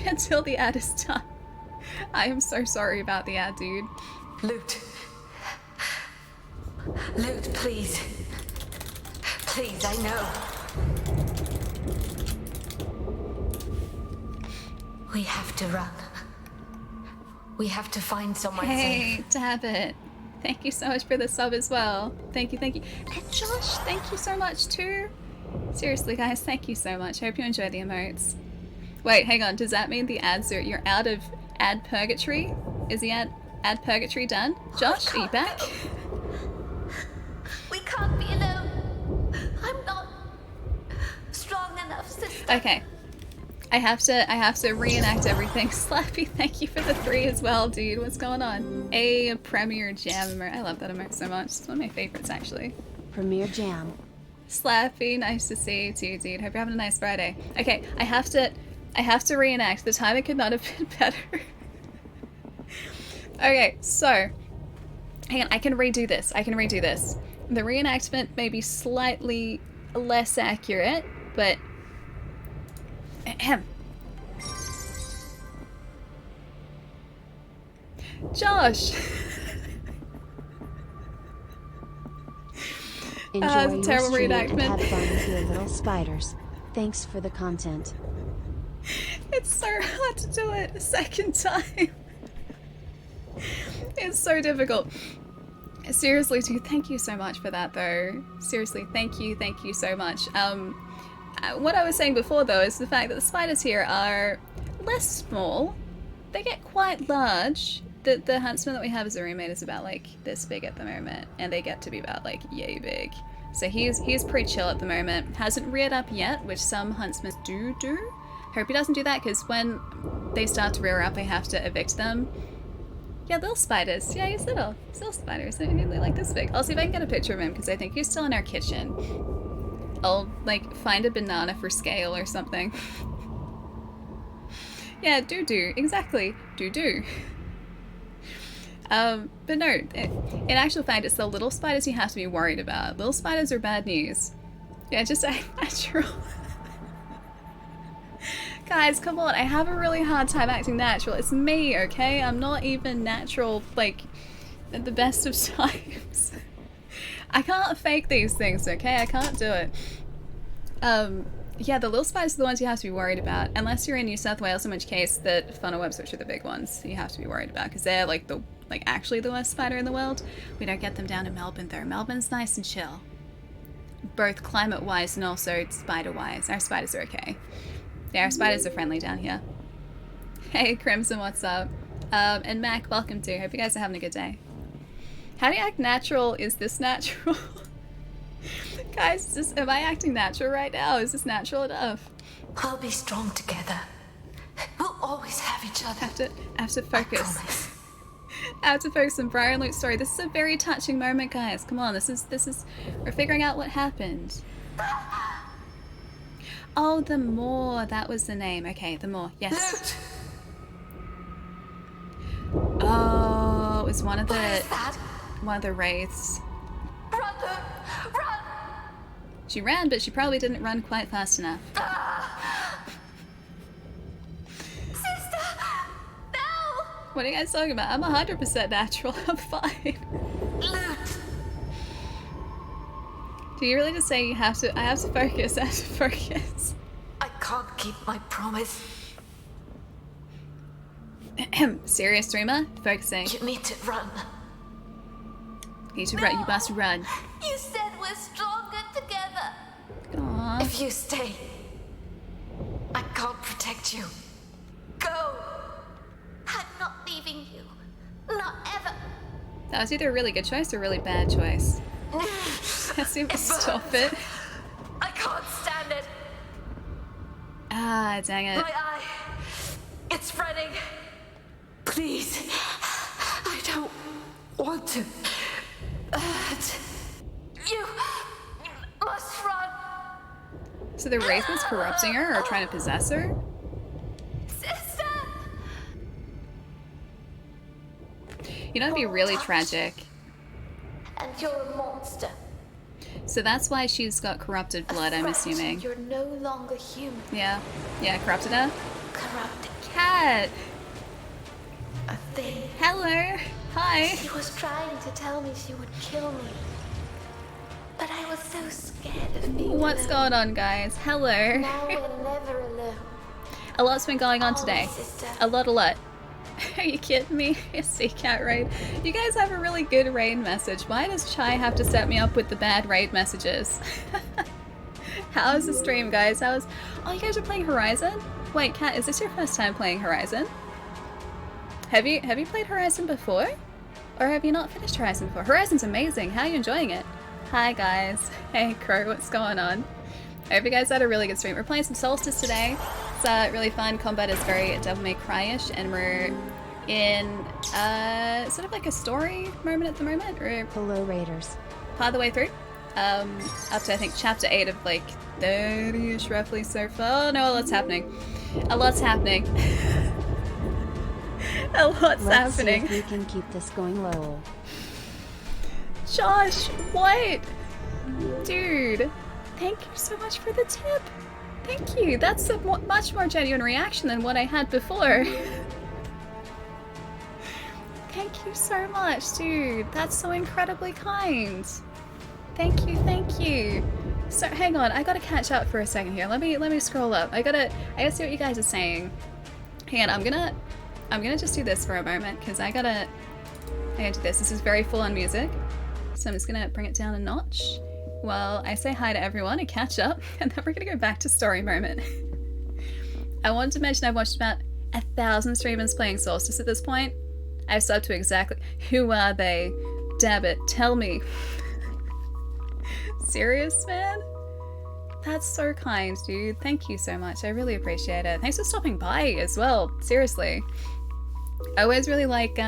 until the ad is done. I am so sorry about the ad, dude. Lute, please. Please, I know. We have to run. We have to find somewhere safe. Hey, Dabbit. Thank you so much for the sub as well. Thank you. And Josh, thank you so much too. Seriously, guys, thank you so much. Hope you enjoy the emotes. Wait, hang on. Does that mean the ads you're out of ad purgatory? Is the ad purgatory done? Josh, are you back? We can't be alone. I'm not strong enough, sister. Okay. I have to reenact everything. Slappy, thank you for the 3 as well, dude. What's going on? A Premier Jam emote. I love that emote so much. It's one of my favorites, actually. Premier Jam. Slappy, nice to see you too, dude. Hope you're having a nice Friday. Okay, I have to reenact. The timing could not have been better. Okay, so hang on, I can redo this. The reenactment may be slightly less accurate, but Josh. Enjoy your terrible stream and reenactment. have fun with your little spiders. Thanks for the content. It's so hard to do it a second time. It's so difficult. Seriously, dude, thank you so much for that, though. Seriously, thank you so much. What I was saying before, though, is the fact that the spiders here are less small. They get quite large. The huntsman that we have as a roommate is about, like, this big at the moment, and they get to be about, like, yay big. So he's pretty chill at the moment. Hasn't reared up yet, which some huntsmen do. Hope he doesn't do that, because when they start to rear up, I have to evict them. Yeah, little spiders. Yeah, he's little. He's little spiders. They're like this big. I'll see if I can get a picture of him, because I think he's still in our kitchen. I'll, like, find a banana for scale or something. Yeah, do. Exactly. Do. But no, in actual fact, it's the little spiders you have to be worried about. Little spiders are bad news. Yeah, just act natural. Guys, come on, I have a really hard time acting natural. It's me, okay? I'm not even natural, like, at the best of times. I can't fake these things, okay? I can't do it. Yeah, the little spiders are the ones you have to be worried about. Unless you're in New South Wales, in which case the funnel webs, which are the big ones, you have to be worried about because they're like actually the worst spider in the world. We don't get them down in Melbourne though. Melbourne's nice and chill, both climate-wise and also spider-wise. Our spiders are okay. Yeah, our spiders are friendly down here. Hey Crimson, what's up? And Mac, welcome too. Hope you guys are having a good day. How do you act natural? Is this natural? Guys, am I acting natural right now? Is this natural enough? We'll be strong together. We'll always have each other. I have to focus. I have to focus on Briar and Lute's story. This is a very touching moment, guys. Come on, this is we're figuring out what happened. Oh, the Moor, that was the name. Okay, the Moor, yes. Lute. Oh, it was one of the Wraiths. Run, Lute! Run! She ran, but she probably didn't run quite fast enough. Sister! No! What are you guys talking about? I'm 100% natural. I'm fine. Lute! Do you really just say you have to? I have to focus. I have to focus. I can't keep my promise. Serious streamer? Focusing. You need to run. You need to run. You must run. You said we're stronger together. Aww. If you stay, I can't protect you. Go! I'm not leaving you. Not ever. That was either a really good choice or a really bad choice. Let's see if we stop it. I can't stand it. Ah, dang it. My eye. It's spreading. Please. I don't want to. You must run. So the Wraith was corrupting her or trying to possess her? Sister! You know, it'd be really tragic. And you're a monster. So that's why she's got corrupted blood, I'm assuming. You're no longer human. Yeah. Yeah, corrupted her? Corrupted. Cat! A thing. Hello! Hi! She was trying to tell me she would kill me. But I was so scared of being What's alone. going on, guys? Hello! Now we're never alone. A lot's been going on today. Sister. A lot. Are you kidding me? A sea cat raid. You guys have a really good raid message. Why does Chai have to set me up with the bad raid messages? How's the stream, guys? Oh, you guys are playing Horizon? Wait, Kat, is this your first time playing Horizon? Have you played Horizon before? Or have you not finished Horizon before? Horizon's amazing. How are you enjoying it? Hi, guys. Hey, Crow, what's going on? I hope you guys had a really good stream. We're playing some Soulstice today. It's really fun. Combat is very Devil May Cry-ish, and we're in sort of like a story moment at the moment. We're Hello Raiders. part of the way through. Up to I think chapter 8 of like 30-ish roughly so far. Oh no, a lot's happening. A lot's happening. A lot's Let's happening. see if we can keep this going low. Josh, what? Dude, thank you so much for the tip. Thank you. That's a much more genuine reaction than what I had before. Thank you so much, dude. That's so incredibly kind. Thank you, thank you. So hang on, I gotta catch up for a second here. Let me scroll up. I gotta see what you guys are saying. Hang on, I'm gonna just do this for a moment because I gotta do this. This is very full on music. So I'm just gonna bring it down a notch while I say hi to everyone and catch up, and then we're gonna go back to story moment. I wanted to mention I've watched about 1,000 streamers playing Soulstice at this point. I've subbed to exactly who are they? Damn it, tell me. Serious, man? That's so kind, dude. Thank you so much. I really appreciate it. Thanks for stopping by as well. Seriously. I always really like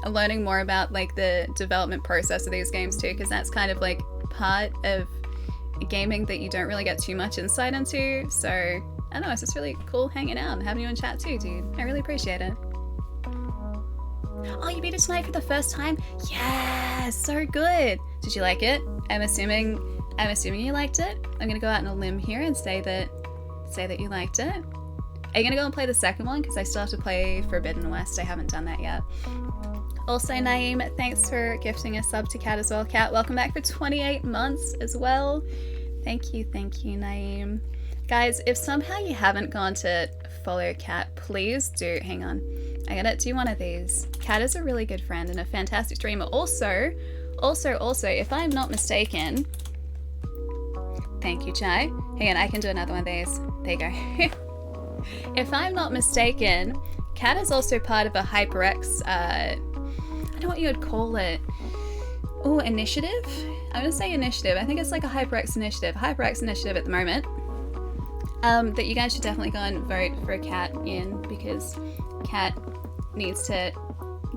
learning more about like the development process of these games too, because that's kind of like part of gaming that you don't really get too much insight into. So I don't know, it's just really cool hanging out and having you in chat too, dude. I really appreciate it. Oh, you beat it tonight for the first time? Yeah, so good. Did you like it? I'm assuming you liked it. I'm gonna go out on a limb here and say that you liked it. Are you gonna go and play the second one? Because I still have to play Forbidden West. I haven't done that yet. Also, Naeem, thanks for gifting a sub to Kat as well. Kat, welcome back for 28 months as well. Thank you, Naeem. Guys, if somehow you haven't gone to follow Kat, please do. Hang on. I gotta do one of these. Kat is a really good friend and a fantastic streamer. Also, if I'm not mistaken... Thank you, Chai. Hang on, I can do another one of these. There you go. If I'm not mistaken, Kat is also part of a HyperX, I don't know what you would call it. Oh, initiative? I'm gonna say initiative. I think it's like a HyperX initiative. HyperX initiative at the moment. That you guys should definitely go and vote for Kat in, because Kat needs to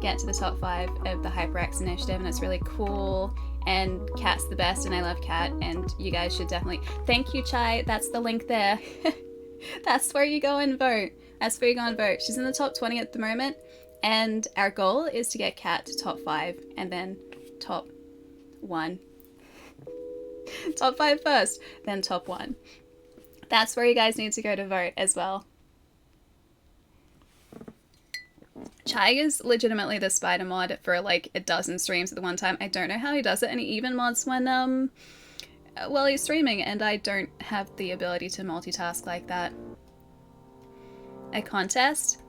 get to the top 5 of the HyperX initiative, and it's really cool, and Kat's the best, and I love Kat, and you guys should definitely... Thank you, Chai. That's the link there. That's where you go and vote. That's where you go and vote. She's in the top 20 at the moment, and our goal is to get Kat to top 5, and then top 1. Top 5 first, then top 1. That's where you guys need to go to vote as well. Chai is legitimately the spider mod for like a dozen streams at the one time. I don't know how he does it, and he even mods when well, he's streaming, and I don't have the ability to multitask like that. A contest?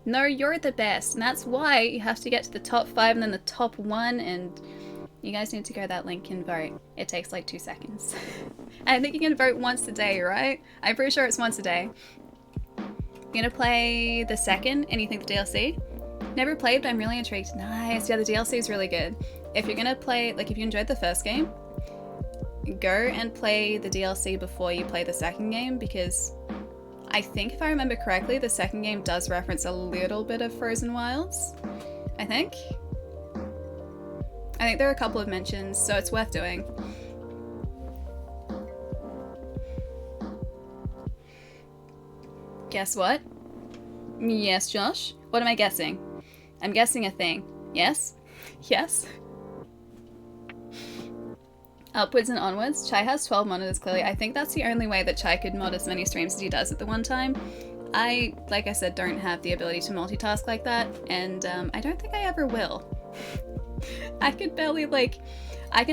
No, you're the best, and that's why you have to get to the top 5 and then the top 1, and you guys need to go to that link and vote. It takes like 2 seconds. I think you can vote once a day, right? I'm pretty sure it's once a day. You're gonna play the second, and you think the DLC? Never played, but I'm really intrigued. Nice, yeah, the DLC is really good. If you're gonna play, like if you enjoyed the first game, go and play the DLC before you play the second game, because I think if I remember correctly, the second game does reference a little bit of Frozen Wilds, I think there are a couple of mentions, so it's worth doing. Guess what? Yes, Josh? What am I guessing? I'm guessing a thing. Yes? Yes? Upwards and onwards. Chai has 12 monitors, clearly. I think that's the only way that Chai could mod as many streams as he does at the one time. I, like I said, don't have the ability to multitask like that, and I don't think I ever will. I can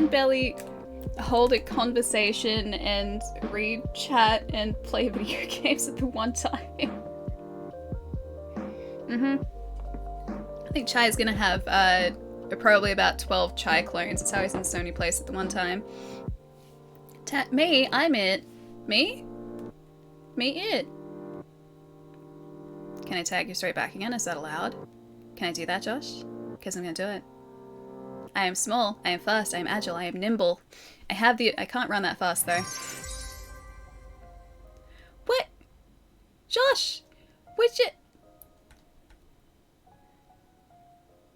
barely hold a conversation and read chat and play video games at the one time. I think Chai is gonna have probably about 12 Chai clones. That's how he's in Sony Place at the one time. Me? I'm it. Me? Me it. Can I tag you straight back again? Is that allowed? Can I do that, Josh? Because I'm gonna do it. I am small, I am fast, I am agile, I am nimble. I can't run that fast though. What? Josh! Would you...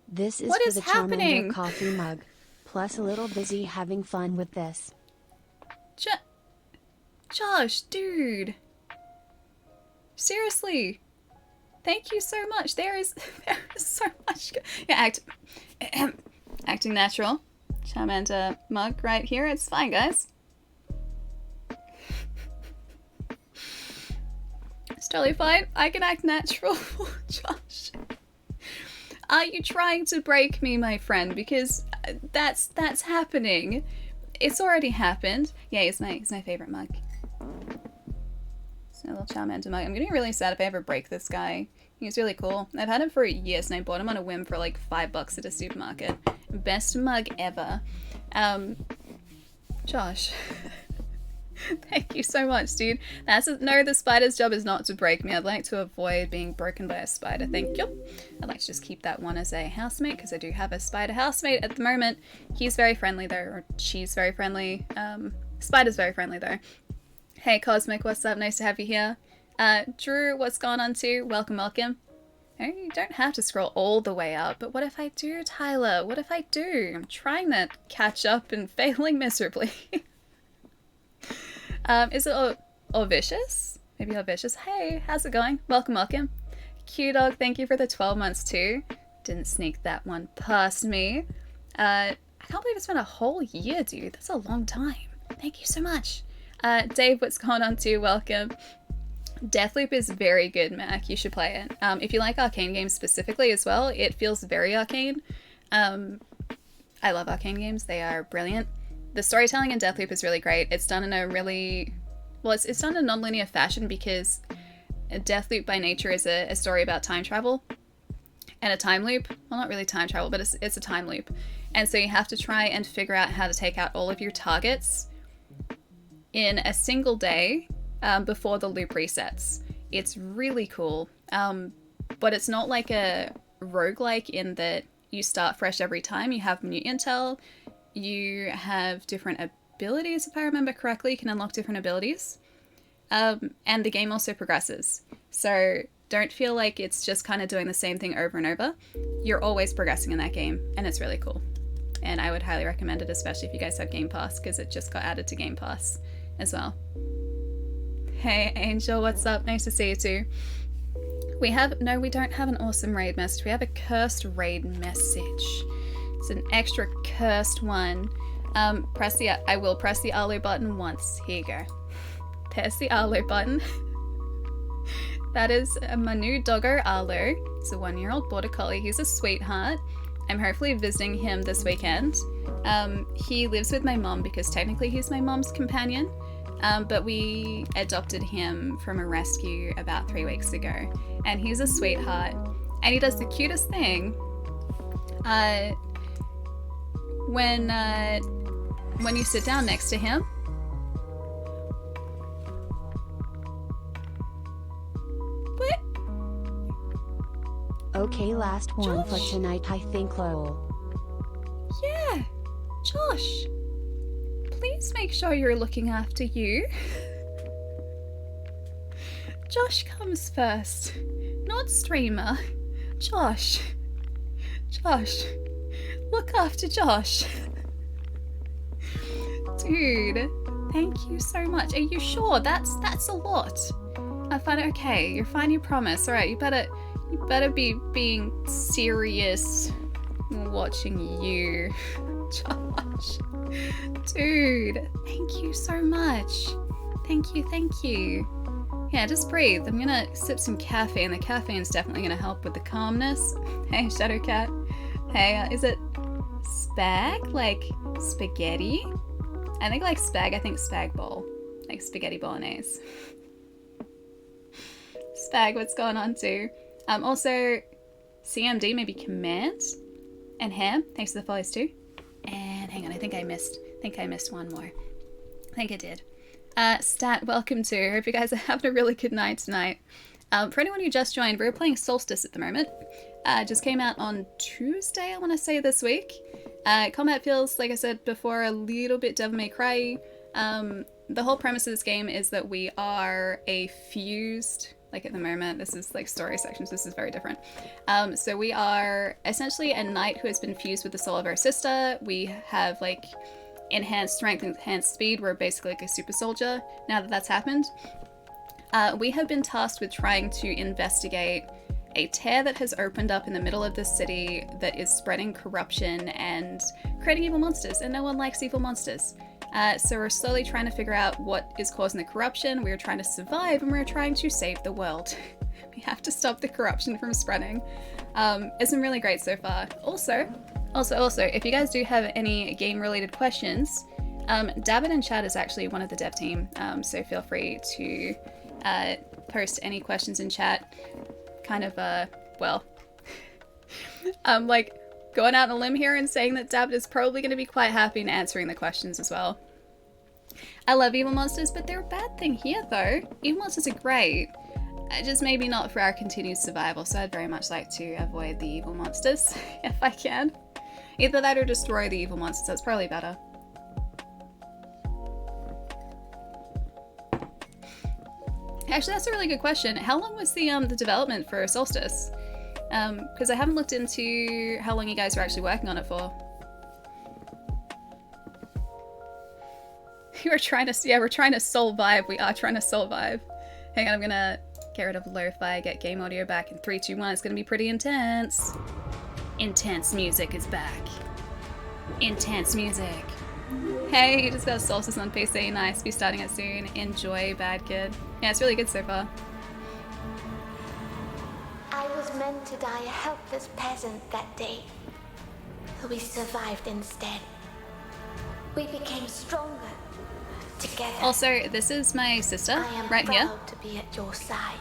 This is What for is the happening? Charmander coffee mug. Plus a little busy having fun with this. Josh, dude. Seriously. Thank you so much. There is so much... Yeah, acting natural. Charmander mug right here. It's fine, guys. It's totally fine. I can act natural. Josh. Are you trying to break me, my friend? Because that's happening. It's already happened. Yeah, he's my favorite mug. It's a little Charmander mug. I'm gonna be really sad if I ever break this guy. He's really cool. I've had him for years, and I bought him on a whim for like $5 at a supermarket. Best mug ever. Josh. Thank you so much, dude. No, the spider's job is not to break me. I'd like to avoid being broken by a spider. Thank you. I'd like to just keep that one as a housemate, because I do have a spider housemate at the moment. He's very friendly though, or she's very friendly. Spider's very friendly though. Hey Cosmic, what's up? Nice to have you here. Drew, what's going on too? Welcome, welcome. Oh, you don't have to scroll all the way up, but what if I do, Tyler? What if I do? I'm trying to catch up and failing miserably. Is it Orvicious? Maybe Orvicious. Hey, how's it going? Welcome, welcome. Q-Dog, thank you for the 12 months too. Didn't sneak that one past me. I can't believe it's been a whole year, dude. That's a long time. Thank you so much. Dave, what's going on too? Welcome. Deathloop is very good, Mac. You should play it. If you like arcane games specifically as well, it feels very arcane. I love arcane games. They are brilliant. The storytelling in Deathloop is really great. It's done in a really... well, it's done in a non-linear fashion because Deathloop by nature is a story about time travel and a time loop. Well, not really time travel, but it's a time loop. And so you have to try and figure out how to take out all of your targets in a single day before the loop resets. It's really cool. But it's not like a roguelike in that you start fresh every time. You have new intel. You have different abilities, if I remember correctly. You can unlock different abilities. And the game also progresses. So don't feel like it's just kind of doing the same thing over and over. You're always progressing in that game, and it's really cool. And I would highly recommend it, especially if you guys have Game Pass, because it just got added to Game Pass as well. Hey Angel, what's up? Nice to see you too. We don't have an awesome raid message. We have a cursed raid message. It's an extra cursed one. I will press the Arlo button once. Here you go. There's the Arlo button. That is my new doggo, Arlo. He's a 1-year-old border collie. He's a sweetheart. I'm hopefully visiting him this weekend. He lives with my mom because technically he's my mom's companion. But we adopted him from a rescue about 3 weeks ago. And he's a sweetheart. And he does the cutest thing. When you sit down next to him, what? Okay, last one for Josh. tonight, I think, lol. Yeah, Josh. Please make sure you're looking after you. Josh comes first, not streamer. Josh. Look after Josh. Dude, thank you so much. Are you sure? That's a lot. I find it okay. You're fine, you promise. Alright, you better be being serious. Watching you. Josh. Dude, thank you so much. Thank you. Yeah, just breathe. I'm gonna sip some caffeine. The caffeine's definitely gonna help with the calmness. Hey, Shadowcat. Hey, is it spag? Like spaghetti? I think like spag. I think spag bowl. Like spaghetti bolognese. Spag, what's going on too? Also, CMD, maybe command. And Ham, thanks for the follows too. And hang on, I think I missed one more. I think I did. Stat, welcome to. Hope you guys are having a really good night tonight. For anyone who just joined, we're playing Soulstice at the moment. Just came out on Tuesday, I want to say, this week. Combat feels, like I said before, a little bit Devil May Cry. The whole premise of this game is that we are a fused, like at the moment, this is like story sections, this is very different. So we are essentially a knight who has been fused with the soul of our sister. We have like enhanced strength, enhanced speed. We're basically like a super soldier now that that's happened. We have been tasked with trying to investigate a tear that has opened up in the middle of the city that is spreading corruption and creating evil monsters, and no one likes evil monsters. So we're slowly trying to figure out what is causing the corruption. We're trying to survive, and we're trying to save the world. We have to stop the corruption from spreading. It's been really great so far. Also, if you guys do have any game-related questions, David in chat is actually one of the dev team, so feel free to post any questions in chat. Kind of, like going out on a limb here and saying that David is probably going to be quite happy in answering the questions as well. I love evil monsters, but they're a bad thing here though. Evil monsters are great, just maybe not for our continued survival, so I'd very much like to avoid the evil monsters if I can. Either that or destroy the evil monsters, that's probably better. Actually, that's a really good question. How long was the development for Soulstice? Because I haven't looked into how long you guys were actually working on it for. We're trying to survive. We are trying to survive. Hang on, I'm gonna get rid of lo-fi, get game audio back in 3, 2, 1. It's gonna be pretty intense. Intense music is back. Intense music. Hey, you just got Soulstice on PC. Nice, be starting it soon. Enjoy, bad kid. Yeah, it's really good so far. I was meant to die a helpless peasant that day. We survived instead. We became stronger, Together, Also, this is my sister, I am right here. proud to be at your side.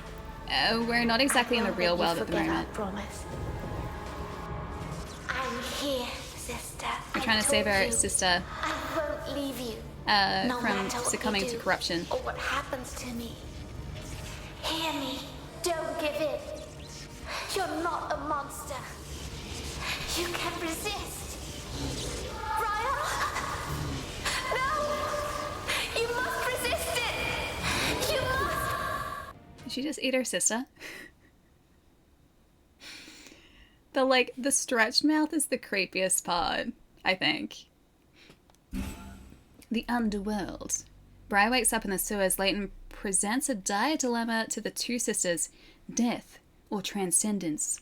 We're not exactly in the I won't real let you world at the forget moment. our promise. I'm here, sister. We're trying to save our sister I won't leave you. No from matter what succumbing you to do corruption. or what happens to me. Hear me. Don't give in. You're not a monster. You can resist. Briar? No! You must resist it! You must! Did she just eat her sister? The stretched mouth is the creepiest part, I think. The underworld. Briar wakes up in the sewers late and presents a dire dilemma to the two sisters. Death or transcendence.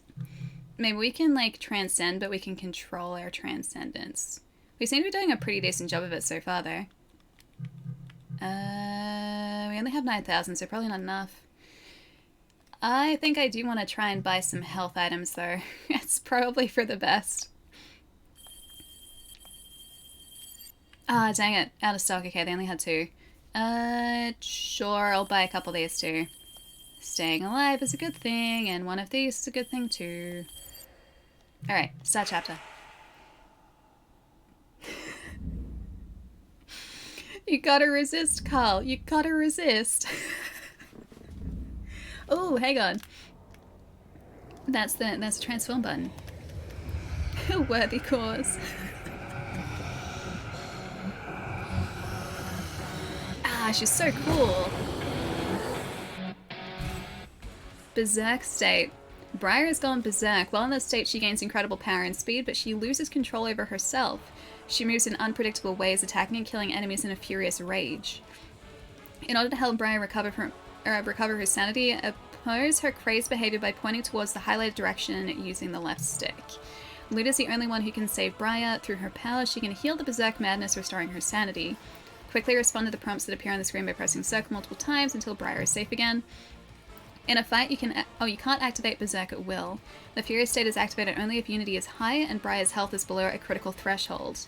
Maybe we can, transcend, but we can control our transcendence. We seem to be doing a pretty decent job of it so far, though. We only have 9,000, so probably not enough. I think I do want to try and buy some health items, though. It's probably for the best. Ah, dang it. Out of stock. Okay, they only had 2. Sure, I'll buy a couple of these too. Staying alive is a good thing, and one of these is a good thing too. Alright, start chapter. You gotta resist, Carl. You gotta resist. Oh, hang on. That's the transform button. A worthy cause. Ah, she's so cool. Berserk state. Briar has gone berserk. While in this state, she gains incredible power and speed, but she loses control over herself. She moves in unpredictable ways, attacking and killing enemies in a furious rage. In order to help Briar recover her sanity, oppose her crazed behavior by pointing towards the highlighted direction using the left stick. Lute is the only one who can save Briar. Through her powers, she can heal the berserk madness, restoring her sanity. Quickly respond to the prompts that appear on the screen by pressing circle multiple times until Briar is safe again. In a fight, you can't activate Berserk at will. The Furious state is activated only if Unity is high and Briar's health is below a critical threshold.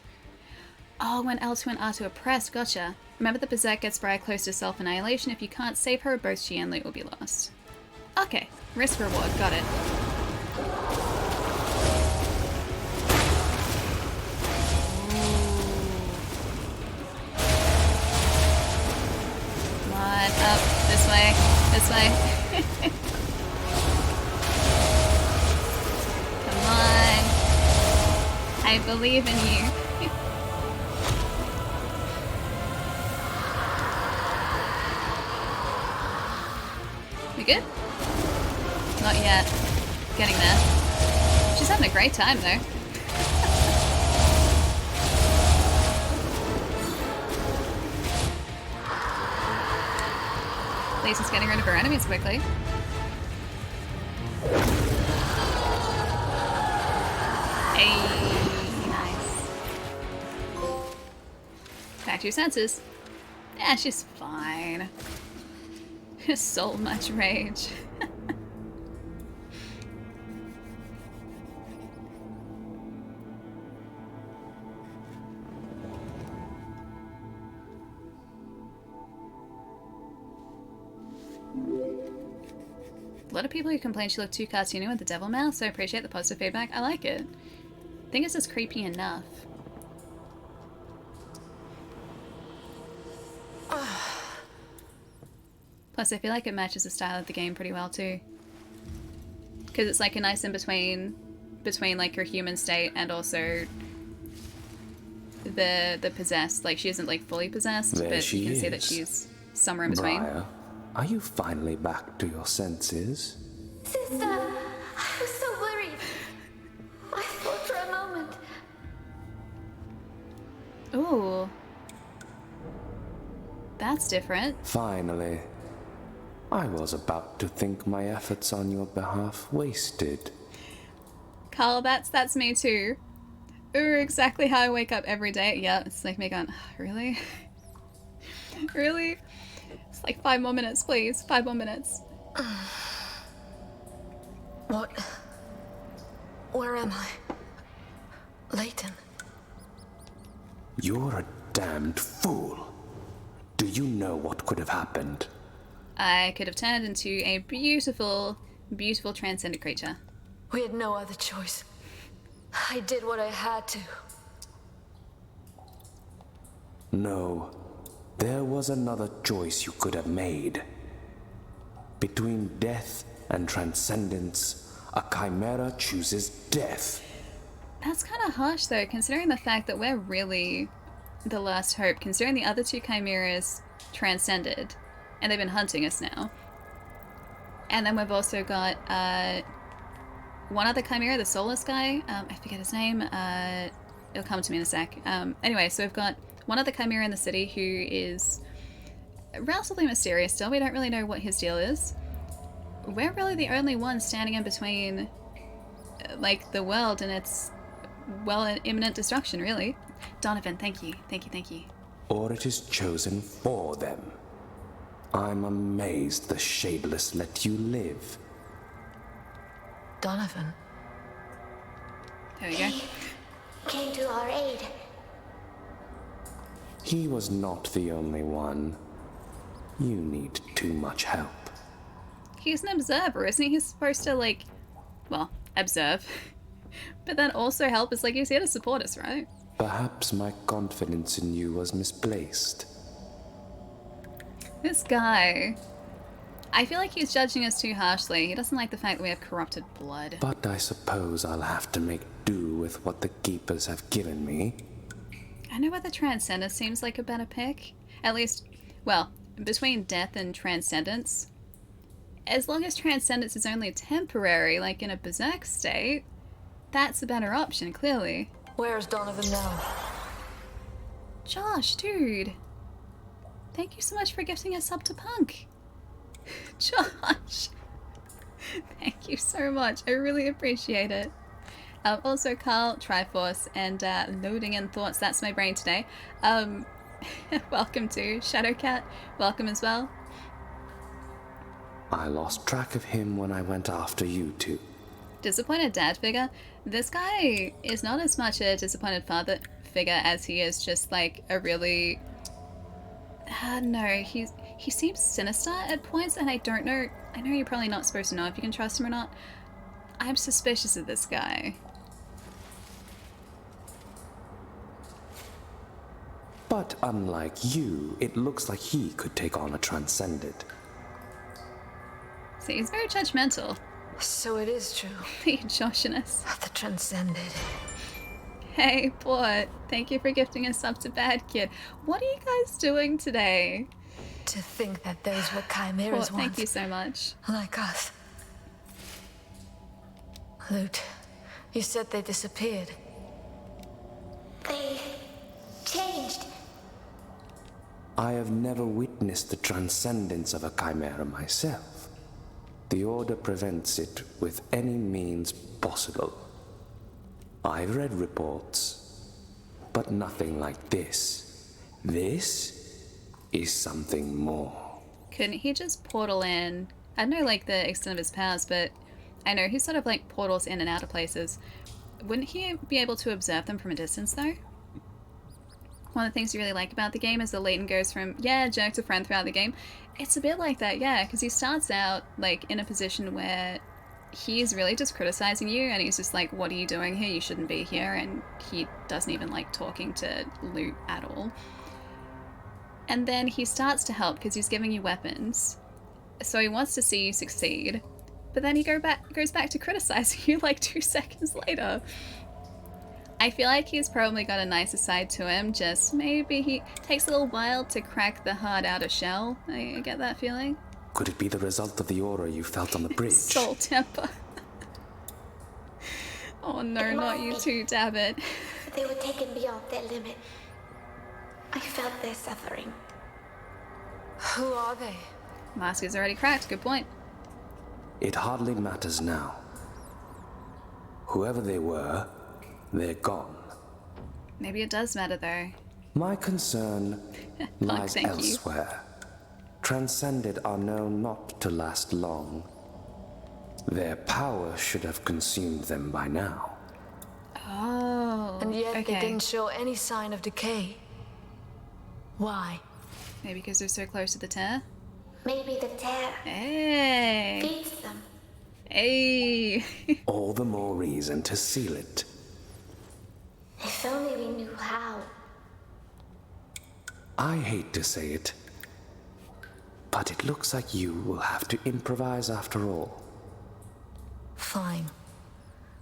Oh, when L2 and R2 are pressed, gotcha. Remember that Berserk gets Briar close to self-annihilation. If you can't save her, both she and Lute will be lost. Okay, risk reward, got it. Come on, up, this way, this way. Come on. I believe in you. We good? Not yet. Getting there. She's having a great time though. At least it's getting rid of her enemies quickly. Hey, nice. Back to your senses. Yeah, she's fine. So much rage. A lot of people who complain she looked too cartoony with the devil mouth, so I appreciate the positive feedback. I like it. I think it's just creepy enough. Plus, I feel like it matches the style of the game pretty well too. Because it's like a nice in between like her human state and also the possessed. Like she isn't like fully possessed, There but she you can see that is. she's somewhere in between. Briar, are you finally back to your senses? Sister, I was so worried. I thought for a moment. Ooh. That's different. Finally. I was about to think my efforts on your behalf wasted. Carl, that's me too. Ooh, exactly how I wake up every day. Yeah, it's like me going, really? Really? It's like 5 more minutes, please. 5 more minutes. What? Where am I? Leighton. You're a damned fool. Do you know what could have happened? I could have turned into a beautiful, beautiful transcendent creature. We had no other choice. I did what I had to. No, there was another choice you could have made. Between death and transcendence, a chimera chooses death. That's kind of harsh though, considering the fact that we're really the last hope, considering the other two chimeras transcended, and they've been hunting us now. And then we've also got one other chimera, the Soulless guy, I forget his name, it'll come to me in a sec. Anyway, so we've got one other chimera in the city who is relatively mysterious still. We don't really know what his deal is. We're really the only ones standing in between, like, the world and its, well, imminent destruction, really. Donovan, thank you, thank you, thank you. Or it is chosen for them. I'm amazed the Shadeless let you live. Donovan. There we go. He came to our aid. He was not the only one. You need too much help. He's an observer, isn't he? He's supposed to, like, well, observe. But then also help us, like, he's here to support us, right? Perhaps my confidence in you was misplaced. This guy, I feel like he's judging us too harshly. He doesn't like the fact that we have corrupted blood. But I suppose I'll have to make do with what the Keepers have given me. I know whether Transcendence seems like a better pick. At least, well, between death and transcendence. As long as transcendence is only temporary, like in a berserk state, that's a better option, clearly. Where's Donovan now? Josh, dude. Thank you so much for gifting us up to Punk. Josh. Thank you so much. I really appreciate it. Also, Carl, Triforce, and loading in thoughts. That's my brain today. Welcome to Shadowcat. Welcome as well. I lost track of him when I went after you two. Disappointed dad figure. This guy is not as much a disappointed father figure as he is just like a really... no, he seems sinister at points, and I don't know. I know you're probably not supposed to know if you can trust him or not. I'm suspicious of this guy. But unlike you, it looks like he could take on a Transcendent. See, he's very judgmental. So it is true. The Joshiness. The Transcended. Hey, Port. Thank you for gifting us up to Bad Kid. What are you guys doing today? To think that those were chimeras Port, once. thank you so much. Like us. Lute, you said they disappeared. They changed. I have never witnessed the transcendence of a chimera myself. The Order prevents it with any means possible. I've read reports, but nothing like this. This is something more. Couldn't he just portal in? I don't know, like, the extent of his powers, but I know he sort of, like, portals in and out of places. Wouldn't he be able to observe them from a distance, though? One of the things you really like about the game is that Leighton goes from, yeah, jerk to friend throughout the game. It's a bit like that, yeah, because he starts out, like, in a position where he's really just criticizing you, and he's just like, what are you doing here? You shouldn't be here, and he doesn't even like talking to Lute at all. And then he starts to help because he's giving you weapons, so he wants to see you succeed, but then he goes back to criticizing you like 2 seconds later. I feel like he's probably got a nicer side to him, just maybe he takes a little while to crack the hard outer shell. I get that feeling. Could it be the result of the aura you felt on the bridge? Soul temper. Oh no, not you too, Dabbit. They were taken beyond their limit. I felt their suffering. Who are they? Mask is already cracked, good point. It hardly matters now. Whoever they were, they're gone. Maybe it does matter though. My concern lies thank you. elsewhere. Transcended are known not to last long. Their power should have consumed them by now. Oh, And yet okay. they didn't show any sign of decay. Why? Maybe because they're so close to the tear? Maybe the tear Hey! feeds them. Hey! All the more reason to seal it. If only we knew how. I hate to say it, but it looks like you will have to improvise after all. Fine.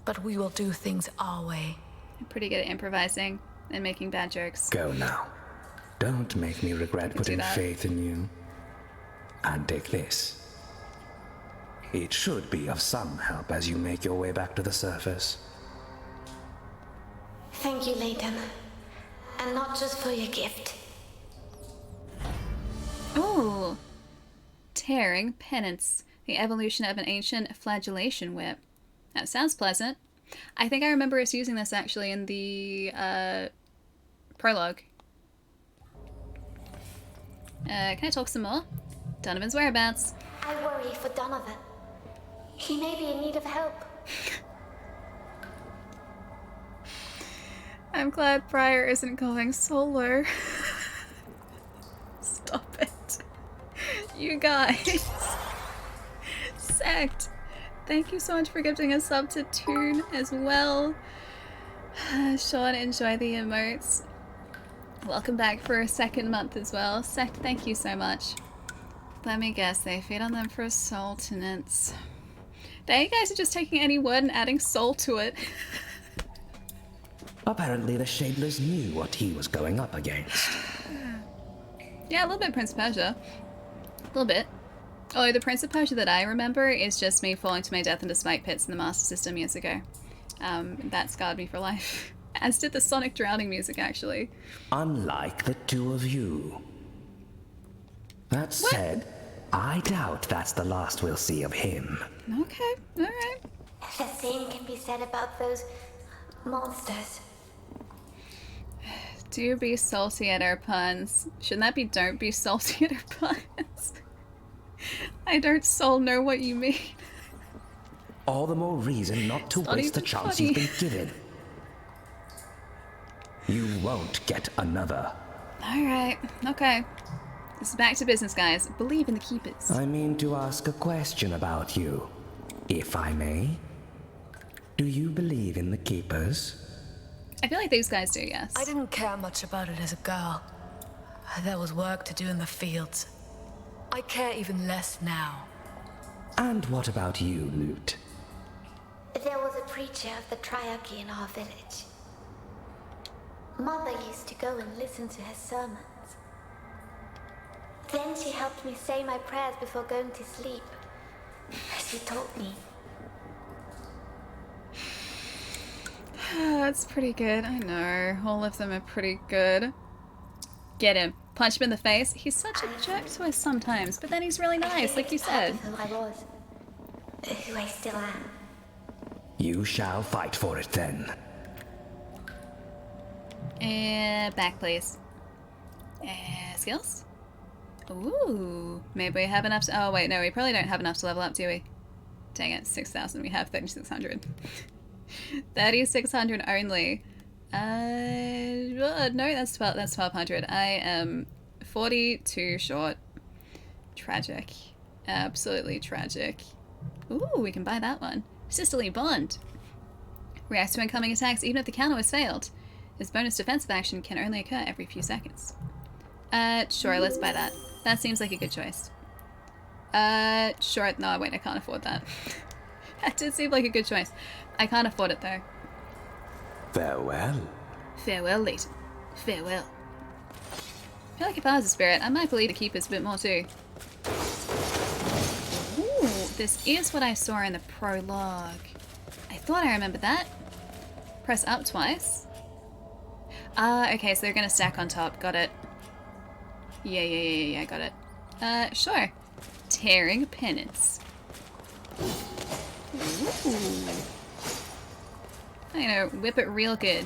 But we will do things our way. I'm pretty good at improvising and making bad jokes. Go now. Don't make me regret putting that. faith in you. And take this. It should be of some help as you make your way back to the surface. Thank you, Layton. And not just for your gift. Ooh! Tearing Penance. The evolution of an ancient flagellation whip. That sounds pleasant. I think I remember us using this actually in the prologue. Can I talk some more? Donovan's whereabouts. I worry for Donovan. He may be in need of help. I'm glad Briar isn't going solo. Stop it. You guys. Sect. Thank you so much for gifting a sub to Toon as well. Sean, enjoy the emotes. Welcome back for a second month as well. Sect, thank you so much. Let me guess, they feed on them for soul tenants. They guys are just taking any word and adding soul to it. Apparently the Shadeless knew what he was going up against. Yeah, a little bit Prince of Persia. A little bit. Oh, the Prince of Persia that I remember is just me falling to my death into spike pits in the Master System years ago. That scarred me for life. As did the Sonic drowning music, actually. Unlike the two of you. That said, I doubt that's the last we'll see of him. Okay, alright. The same can be said about those monsters. Do be salty at our puns. Shouldn't that be don't be salty at our puns? I don't soul know what you mean. All the more reason not to waste the even chance funny. you've been given. You won't get another. Alright, okay. This is back to business, guys. Believe in the keepers. I mean to ask a question about you, if I may. Do you believe in the Keepers? I feel like these guys do, yes. I didn't care much about it as a girl. There was work to do in the fields. I care even less now. And what about you, Lute? There was a preacher of the Triarchy in our village. Mother used to go and listen to her sermons. Then she helped me say my prayers before going to sleep. She taught me. That's pretty good. I know. All of them are pretty good. Get him. Punch him in the face. He's such a jerk to us sometimes, but then he's really nice, like you said. Who I was. Who I still am. You shall fight for it then. Back, please. Skills? Ooh. Maybe we have enough to... Oh, wait, no, we probably don't have enough to level up, do we? Dang it, 6,000. We have 3,600. 3,600 only. No, that's 1,200. I am 42 short. Tragic. Absolutely tragic. Ooh, we can buy that one. Sisterly Bond. Reacts to incoming attacks even if the counter has failed. This bonus defensive action can only occur every few seconds. Sure, let's buy that. That seems like a good choice. Sure, no, wait, I can't afford that. That did seem like a good choice. I can't afford it, though. Farewell. Farewell, Leighton. Farewell. I feel like if I was a spirit, I might believe the keepers a bit more, too. Ooh, this is what I saw in the prologue. I thought I remembered that. Press up twice. Okay, so they're gonna stack on top. Got it. Yeah, got it. Sure. Tearing Penance. Ooh. I know, whip it real good.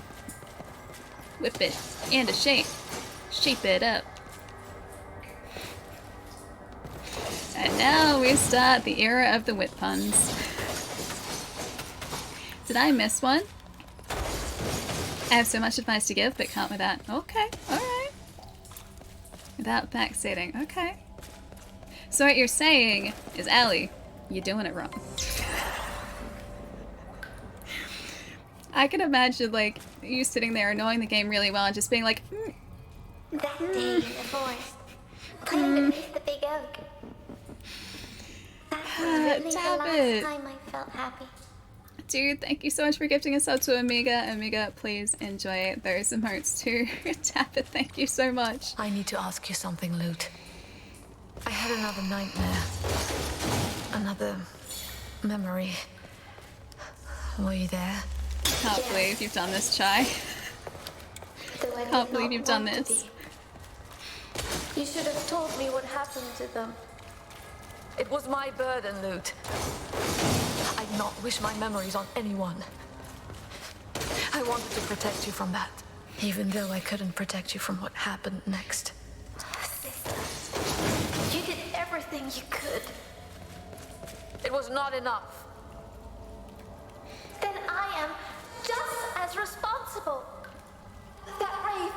Whip it into shape. Shape it up. And now we start the era of the whip puns. Did I miss one? I have so much advice to give, but can't with that. Okay, alright. Without backseating. Okay. So what you're saying is, Allie, you're doing it wrong. I can imagine, like, you sitting there knowing the game really well and just being like, That day in the forest, playing beneath the big oak. That was really the damn last it. time I felt happy. Dude, thank you so much for gifting a sub to Amiga. Amiga, please enjoy those emotes too. Tap it, thank you so much. I need to ask you something, Lute. I had another nightmare. Another memory. Were you there? Can't believe you've done this, Chai. Though I Can't did believe not you've done want to this. be. You should have told me what happened to them. It was my burden, Lute. I'd not wish my memories on anyone. I wanted to protect you from that, even though I couldn't protect you from what happened next. Sister, you did everything you could. It was not enough. Then I am just as responsible. That Wraith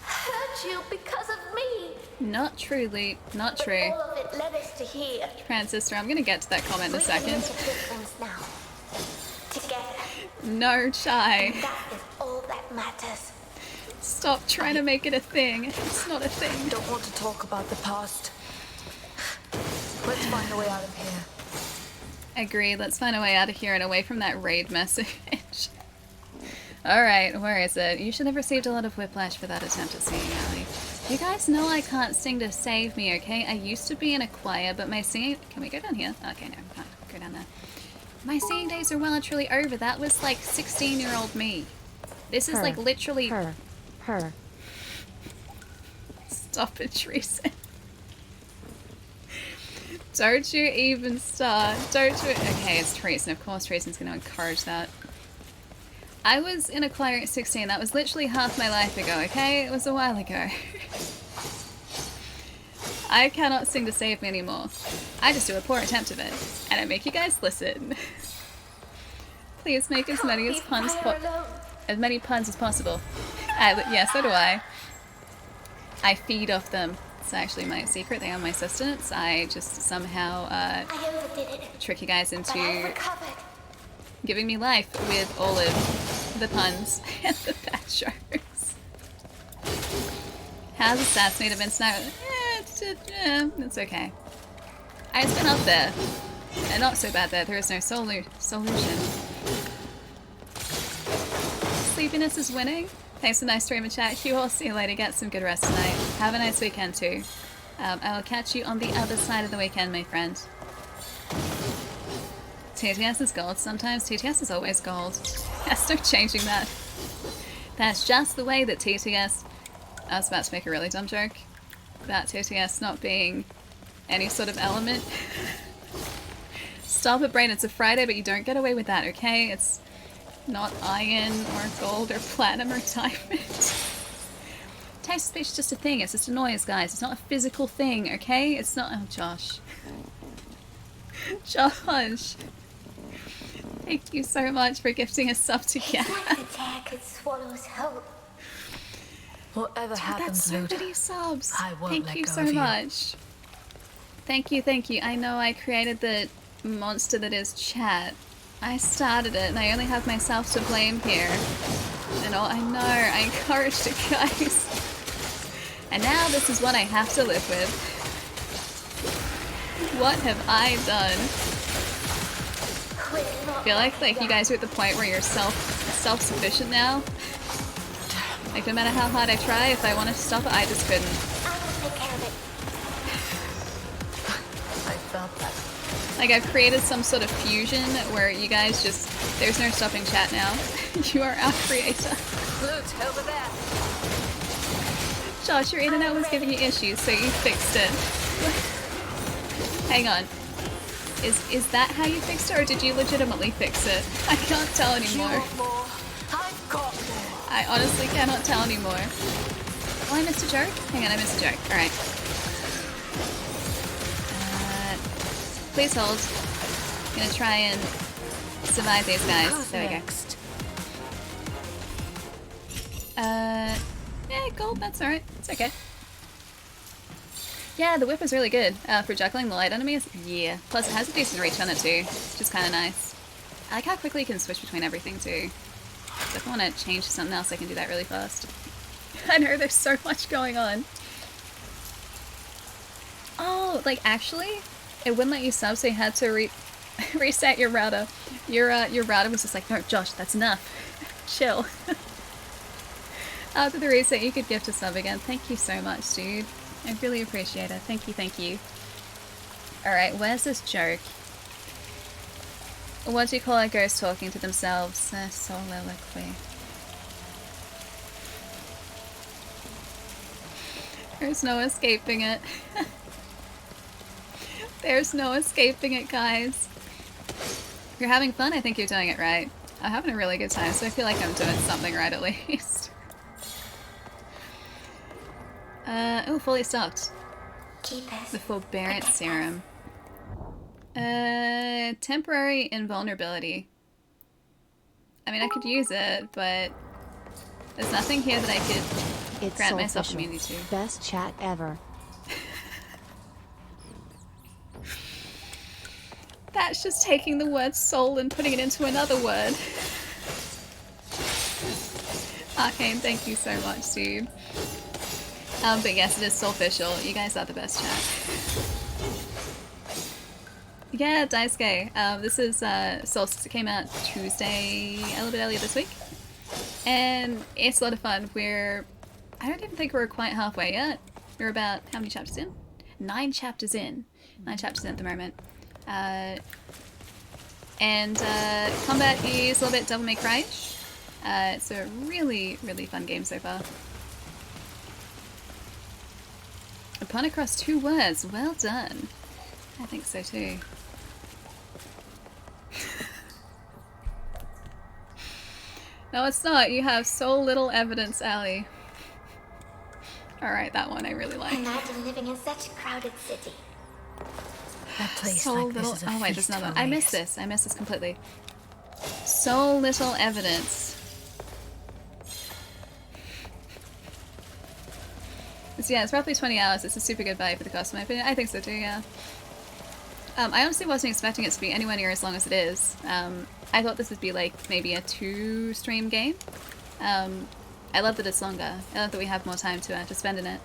hurt you because of me. Not truly, not But true. all of it led us to here. Transistor, I'm gonna get to that comment in a We can second. make a difference now. Together. No, Chai. That is all that matters. Stop trying to make it a thing. It's not a thing. Don't want to talk about the past. Let's find a way out of here. Agreed, let's find a way out of here and away from that raid message. Alright, where is it? You should have received a lot of whiplash for that attempt at singing, Allie. You guys know I can't sing to save me, okay? I used to be in a choir, but my singing... Can we go down here? Okay, no, we can't go down there. My singing days are well and truly over. That was like 16-year-old me. This is like literally... Her. Stop it, Teresa. Don't you even start. Don't you... Okay, it's Teresa. Of course Teresa's going to encourage that. I was in a choir at 16. That was literally half my life ago, okay? It was a while ago. I cannot sing to save me anymore. I just do a poor attempt of it. And I make you guys listen. Please make as many as puns as many puns as possible. Yeah, so do I. I feed off them. It's actually my secret. They are my sustenance. I just somehow I overdid it. trick you guys But I into recovered. giving me life with all of the puns and the bad jokes. How's Assassinate been sniped? It's okay. I've been up there. And not so bad there. There is no solution. Sleepiness is winning. Thanks for the nice stream and chat. You all see you later. Get some good rest tonight. Have a nice weekend too. I will catch you on the other side of the weekend, my friend. TTS is gold sometimes. TTS is always gold. There's no changing that. That's just the way that TTS... I was about to make a really dumb joke about TTS not being any sort of element. Stop it, brain. It's a Friday, but you don't get away with that, okay? It's not iron or gold or platinum or diamond. Text to speech is just a thing. It's just a noise, guys. It's not a physical thing, okay? It's not... Oh, Josh. Josh. Thank you so much for gifting a sub to It's Cat. like the tag swallows hope. Whatever That's happens, so Lute, many subs. I won't Thank let you go so of you. much. Thank you, thank you. I know I created the monster that is chat. I started it and I only have myself to blame here. And all I know, I encouraged it, guys. And now this is what I have to live with. What have I done? I feel like you guys are at the point where you're self-sufficient now. Like no matter how hard I try, if I wanted to stop it, I just couldn't. I will take care of it. I felt that. Like I've created some sort of fusion where you guys just, there's no stopping chat now. You are our creator. Lute, over there. Josh, your internet was giving you issues, so you fixed it. Hang on. Is that how you fixed it, or did you legitimately fix it? I can't tell You anymore. want more? I've got more. I honestly cannot tell anymore. Oh, I missed a joke? Hang on, I missed a joke. Alright. Please hold. I'm gonna try and survive these guys. Who's There next? we go. Yeah, gold, that's alright. It's okay. Yeah, the whip is really good for juggling the light enemies. Yeah. Plus, it has a decent reach on it too, which is kind of nice. I like how quickly you can switch between everything too. So if I want to change to something else, I can do that really fast. I know there's so much going on. Oh, like actually, it wouldn't let you sub, so you had to reset your router. Your router was just like, no, Josh, that's enough. Chill. After the reset, you could gift a sub again. Thank you so much, dude. I really appreciate it. Thank you, thank you. Alright, where's this joke? What do you call a ghost talking to themselves? Soliloquy. There's no escaping it. There's no escaping it, guys. If you're having fun, I think you're doing it right. I'm having a really good time, so I feel like I'm doing something right at least. Oh, fully stocked. The forbearance serum. Temporary invulnerability. I mean, I could use it, but there's nothing here that I could grant myself immunity to. Best chat ever. That's just taking the word soul and putting it into another word. Arcane, thank you so much, dude. But yes, it is Soulficial. You guys are the best chat. Yeah, Daisuke. This is Soulstice. It came out Tuesday, a little bit earlier this week. And it's a lot of fun. I don't even think we're quite halfway yet. We're about, how many chapters in? 9 chapters in. 9 chapters in at the moment. Combat is a little bit Devil May Cry-ish. It's a really, really fun game so far. A pun across 2 words. Well done. I think so too. No, it's not. You have so little evidence, Allie. Alright, that one I really like. Imagine living in such a crowded city. That place So like little. this is a Oh wait, feast there's another. for I missed race. this. I missed this completely. So little evidence. So yeah, it's roughly 20 hours. It's a super good value for the cost, in my opinion. I think so too, yeah. I honestly wasn't expecting it to be anywhere near as long as it is. I thought this would be like maybe a 2-stream game. I love that it's longer. I love that we have more time to spend in it.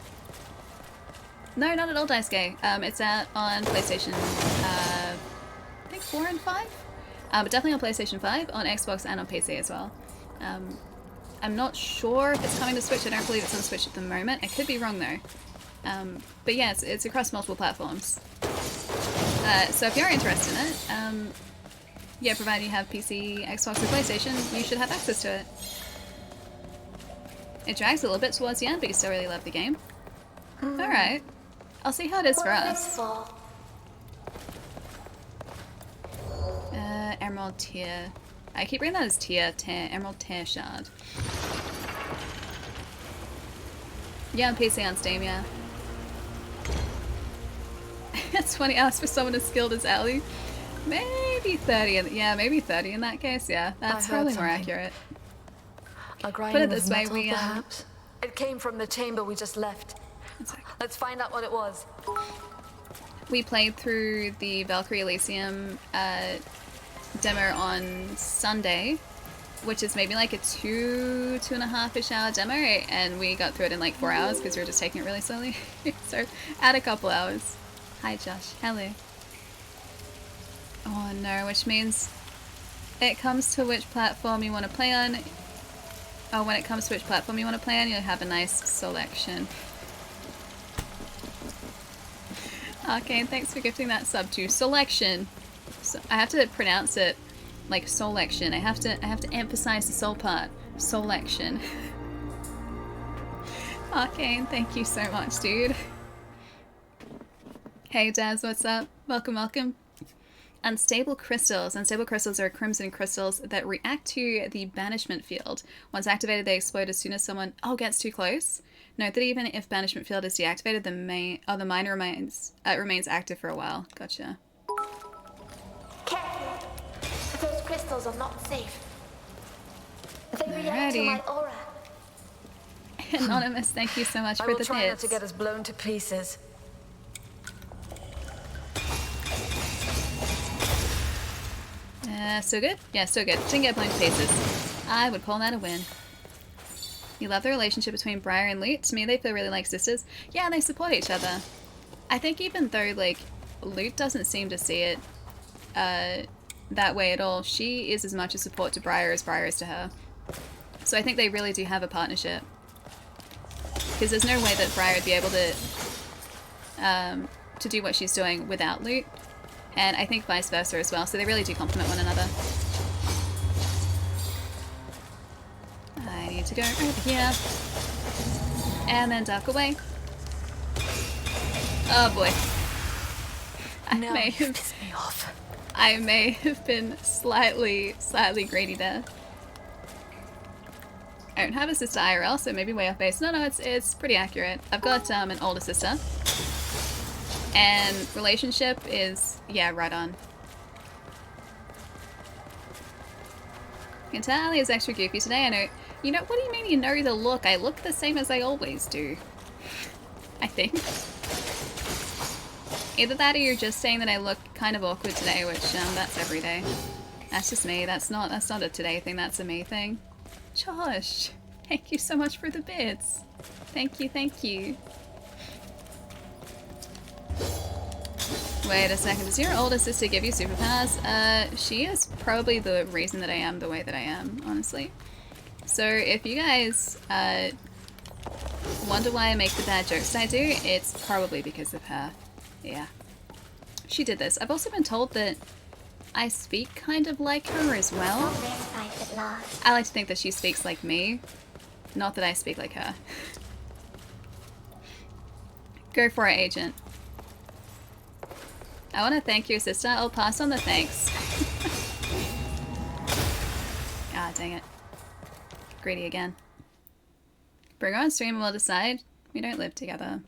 No, not at all, Daisuke. It's out on PlayStation, I think 4 and 5? But definitely on PlayStation 5, on Xbox, and on PC as well. I'm not sure if it's coming to Switch. I don't believe it's on Switch at the moment. I could be wrong though. But yeah, it's across multiple platforms. So if you're interested in it, yeah, provided you have PC, Xbox, or PlayStation, you should have access to it. It drags a little bit towards the end, but you still really love the game. Alright. I'll see how it is for us. Emerald Tier. I keep reading that as Tier, Emerald Tier Shard. Yeah, on PC, on Steam, yeah. It's 20 hours for someone as skilled as Allie. Maybe 30, yeah, maybe 30 in that case, yeah. That's probably more accurate. A Put it grinding this of way, metal, we perhaps? It came from the chamber we just left. Let's find out what it was. We played through the Valkyrie Elysium demo on Sunday, which is maybe like a 2.5-ish hour demo, and we got through it in like 4 hours because we were just taking it really slowly. So, add a couple hours. Hi Josh, hello. Oh no, which means it comes to which platform you want to play on. Oh, when it comes to which platform you want to play on, you'll have a nice selection. Okay, thanks for gifting that sub to Selection. So I have to pronounce it like Selection. I have to emphasize the soul part. Selection. Arcane, thank you so much, dude. Hey Daz, what's up? Welcome, welcome. Unstable crystals. Unstable crystals are crimson crystals that react to the banishment field. Once activated, they explode as soon as someone gets too close. Note that even if banishment field is deactivated, the mine remains active for a while. Gotcha. Careful. Those crystals are not safe. They react to my aura. Anonymous, thank you so much I for will the try not bits. to get us blown to pieces. So good? Yeah, so good. Didn't get blown to pieces. I would call that a win. You love the relationship between Briar and Lute? To me, they feel really like sisters. Yeah, they support each other. I think even though, like, Lute doesn't seem to see it that way at all, she is as much a support to Briar as Briar is to her. So I think they really do have a partnership. Because there's no way that Briar would be able to do what she's doing without Lute. And I think vice versa as well, so they really do complement one another. I need to go over here. And then duck away. Oh boy. I may have been slightly greedy there. I don't have a sister IRL, so maybe way off base. No, it's pretty accurate. I've got an older sister. And relationship is, yeah, right on. Entirely is extra goofy today. I know. You know, what do you mean you know the look? I look the same as I always do. I think. Either that or you're just saying that I look kind of awkward today, which that's every day. That's just me. That's not a today thing. That's a me thing. Josh, thank you so much for the bits. Thank you, thank you. Wait a second, does your older sister give you superpowers? She is probably the reason that I am the way that I am, honestly. So if you guys wonder why I make the bad jokes that I do, it's probably because of her. Yeah. She did this. I've also been told that I speak kind of like her as well. I like to think that she speaks like me, not that I speak like her. Go for it, agent. I want to thank your sister. I'll pass on the thanks. Ah, dang it. Greedy again. Bring her on stream and we'll decide. We don't live together.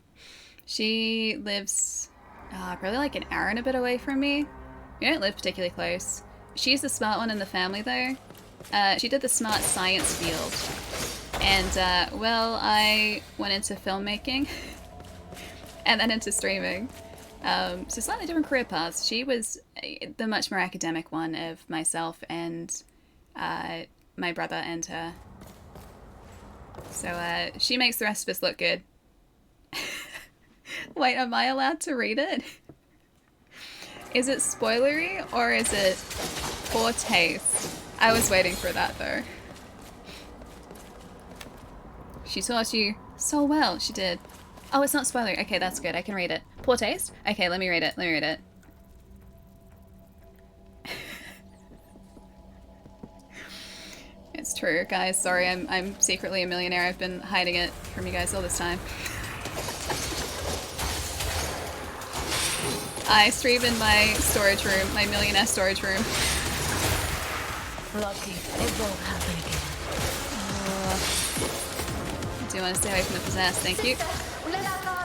She lives probably like an hour and a bit away from me. We don't live particularly close. She's the smart one in the family though. She did the smart science field. And well, I went into filmmaking and then into streaming. So slightly different career paths. She was the much more academic one of myself and my brother and her. So she makes the rest of us look good. Wait, am I allowed to read it? Is it spoilery or is it poor taste? I was waiting for that though. She taught you so well, she did. Oh, it's not spoilery. Okay, that's good. I can read it. Poor taste? Okay, let me read it. Let me read it. It's true, guys. Sorry, I'm secretly a millionaire. I've been hiding it from you guys all this time. I stream in my storage room, my millionaire storage room. Lucky, it won't happen again. Do you want to stay away from the possessed? Thank you.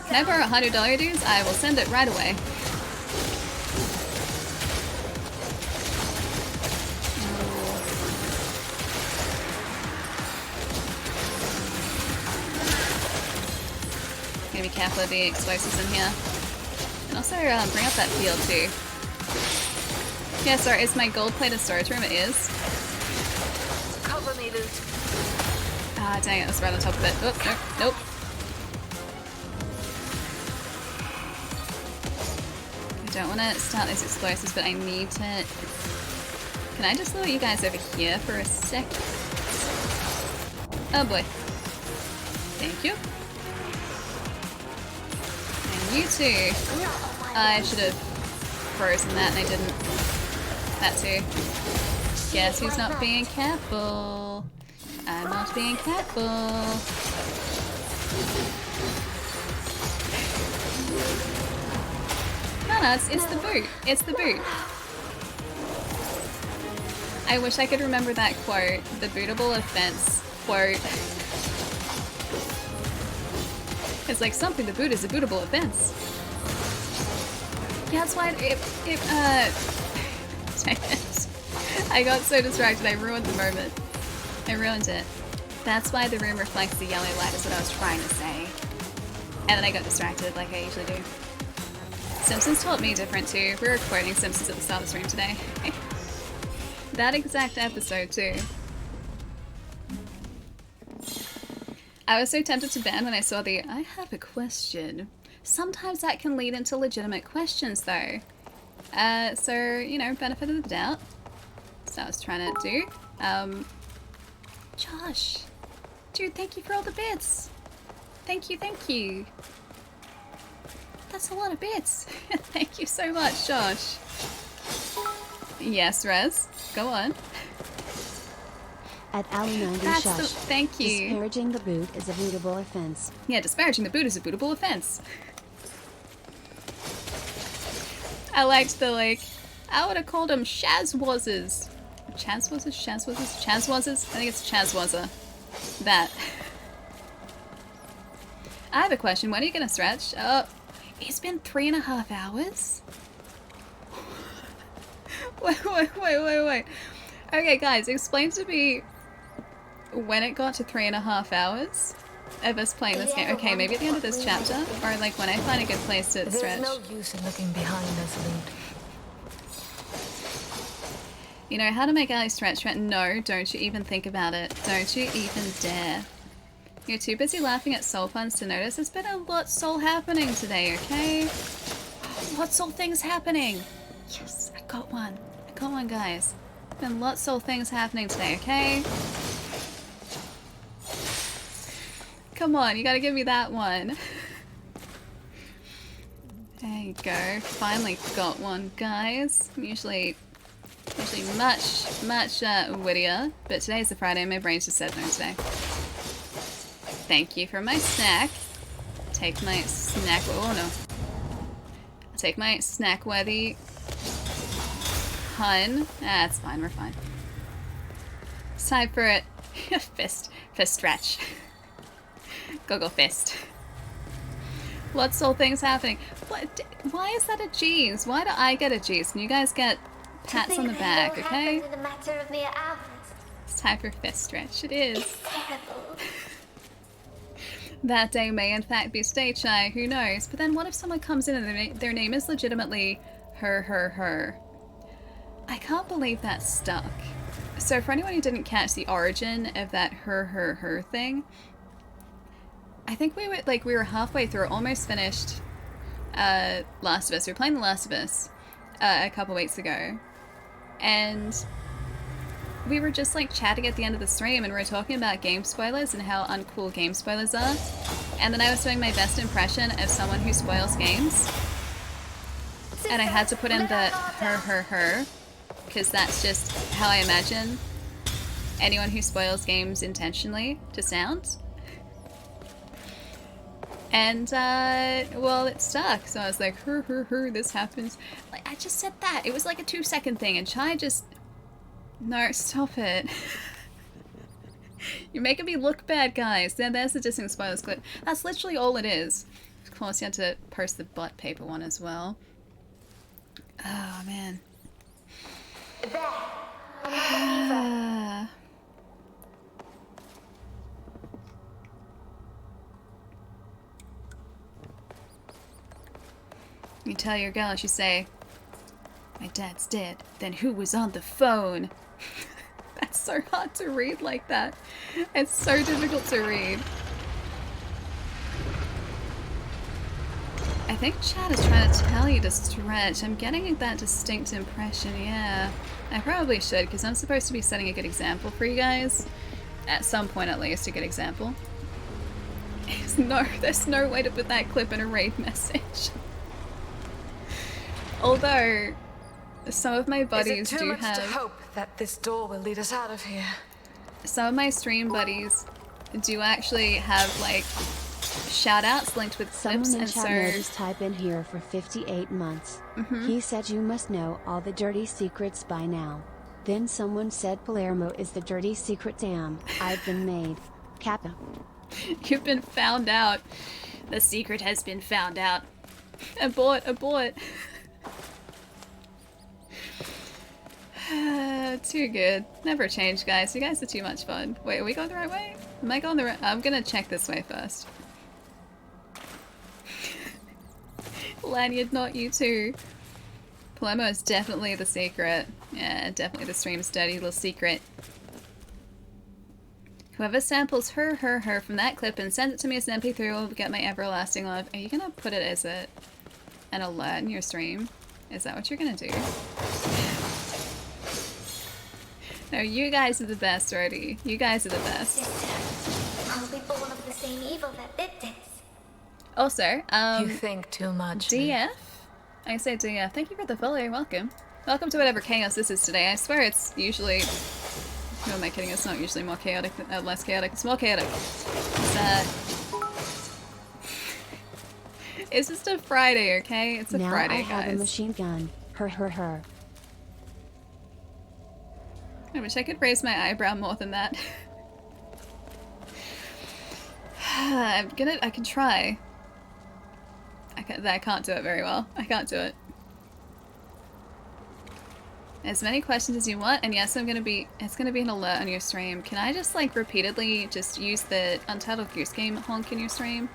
Can I borrow $100 dues? I will send it right away. Gonna be careful of the explosives in here. And also bring up that field too. Yeah, sorry, is my gold-plated storage room? It is. Cover me, Lute. Ah, dang it, that's right on top of it. Oh, nope, nope. I don't want to start these explosives, but I need to... Can I just lure you guys over here for a sec? Oh boy. Thank you. And you too. I should have frozen that and I didn't. That too. Guess who's not being careful? I'm not being careful. No, it's the boot. It's the boot. I wish I could remember that quote. The bootable offense quote. It's like something to boot is a bootable offense. Yeah, that's why dang it. I got so distracted, I ruined the moment. I ruined it. That's why the room reflects the yellow light is what I was trying to say. And then I got distracted like I usually do. Simpsons taught me different too. We were quoting Simpsons at the start of the stream today. That exact episode too. I was so tempted to ban when I saw the I have a question. Sometimes that can lead into legitimate questions though. So, you know, benefit of the doubt. So I was trying to do. Josh. Dude, thank you for all the bits. Thank you, thank you. That's a lot of bits. Thank you so much, Josh. Yes, Rez. Go on. At Ali90 That's Shush. Thank you. Disparaging the boot is a bootable offense. Yeah, disparaging the boot is a bootable offense. I liked the, like, I would have called them Shazwazzers. Chazwazzers? Shazwazzers? Chazwazzers? I think it's Chazwazzer. That. I have a question. When are you going to stretch? It's been 3.5 hours? Wait. Okay, guys, explain to me when it got to 3.5 hours of us playing this game. Okay, maybe at the end of this chapter, or like when I find a good place to stretch. There's no use in looking behind us, Lute. You know how to make Ali stretch? No, don't you even think about it. Don't you even dare. You're too busy laughing at soul puns to notice there's been a lot soul happening today, okay? What soul things happening? Yes, I got one. I got one, guys. Been lots soul things happening today, okay? Come on, you gotta give me that one. There you go. Finally got one, guys. I'm usually much wittier, but today's the Friday and my brain's just said no today. Thank you for my snack. Take my snack. Oh no. I'll take my snack-worthy pun. That's fine, we're fine. It's time for it. Fist stretch. Go fist. Lots of things happening. What? Why is that a G's? Why do I get a G's? Can you guys get pats on the back, okay? In a matter of mere hours. It's time for fist stretch. It is. It's terrible. That day may in fact be stage shy, who knows? But then what if someone comes in and their name is legitimately her? I can't believe that stuck. So for anyone who didn't catch the origin of that her thing, I think we were halfway through, almost finished Last of Us. We were playing The Last of Us a couple weeks ago, and we were just like chatting at the end of the stream, and we were talking about game spoilers and how uncool game spoilers are. And then I was doing my best impression of someone who spoils games, and I had to put in the her, because that's just how I imagine anyone who spoils games intentionally to sound. And, well, it stuck. So I was like, her, this happens. Like, I just said that. It was like a 2-second thing, and Chai just... No, stop it. You're making me look bad, guys. There's the dissing spoilers clip. That's literally all it is. Of course, you had to post the butt paper one as well. Oh, man. You tell your girl, you say, my dad's dead, then who was on the phone? That's so hard to read like that. It's so difficult to read. I think Chad is trying to tell you to stretch. I'm getting that distinct impression, yeah. I probably should, because I'm supposed to be setting a good example for you guys. At some point, at least, a good example. There's no way to put that clip in a raid message. Although, some of my buddies do have... Is it too much to hope that this door will lead us out of here? Some of my stream buddies do actually have, like, shout-outs linked with clips, Someone in and chat so... noticed type in here for 58 months. He said you must know all the dirty secrets by now. Then someone said Palermo is the dirty secret. Damn, I've been made. Kappa. You've been found out. The secret has been found out. Abort. Too good. Never change, guys. You guys are too much fun. Wait, are we going the right way? Am I going the right... I'm gonna check this way first. Lanyard, not you too. Palermo is definitely the secret. Yeah, definitely the stream's dirty little secret. Whoever samples her from that clip and sends it to me as an MP3 will get my everlasting love. Are you gonna put it as an alert in your stream? Is that what you're gonna do? No, you guys are the best, Rody. You guys are the best. Sister, are we born of the same evil that did this? Also, You think too much. DF? I say DF. Thank you for the follow. Welcome. Welcome to whatever chaos this is today. I swear it's usually... Who am I kidding? It's not usually more chaotic, less chaotic. It's more chaotic. It's just a Friday, okay? It's a now Friday, I have guys. a machine gun. Her. I wish I could raise my eyebrow more than that. I can try. I can't do it very well. I can't do it. As many questions as you want, and yes, it's gonna be an alert on your stream. Can I just like repeatedly just use the Untitled Goose Game honk in your stream?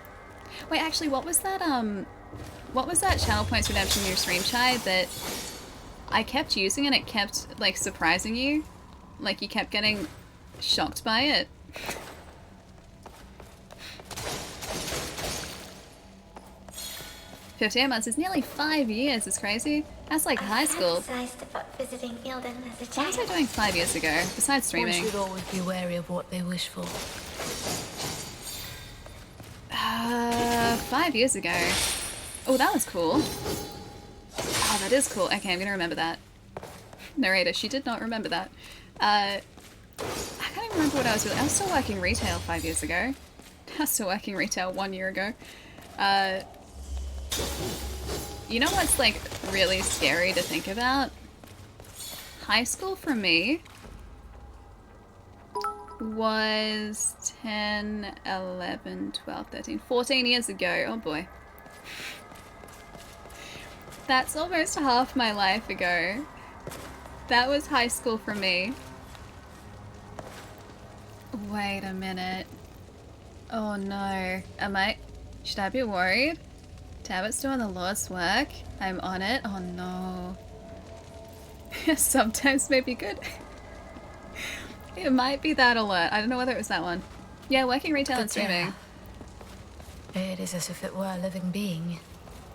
Wait, actually, what was that channel points redemption in your stream, Chai, that I kept using and it kept like surprising you? Like you kept getting shocked by it? 58 months is nearly 5 years. It's crazy. That's like high school. Fantasized about visiting Ilden as a What child. was I doing 5 years ago, besides One streaming? should always be wary of what they wish for. 5 years ago. Oh, that was cool. Oh, that is cool. Okay, I'm gonna remember that. Narrator, she did not remember that. I can't even remember what I was doing. I was still working retail 5 years ago. I was still working retail 1 year ago. You know what's like really scary to think about? High school for me was 10, 11, 12, 13, 14 years ago. Oh boy. That's almost half my life ago. That was high school for me. Wait a minute. Oh no. Should I be worried? Tabit's doing the Lord's work. I'm on it. Oh no. Sometimes may be good. It might be that alert. I don't know whether it was that one. Yeah, working retail and streaming. It is as if it were a living being.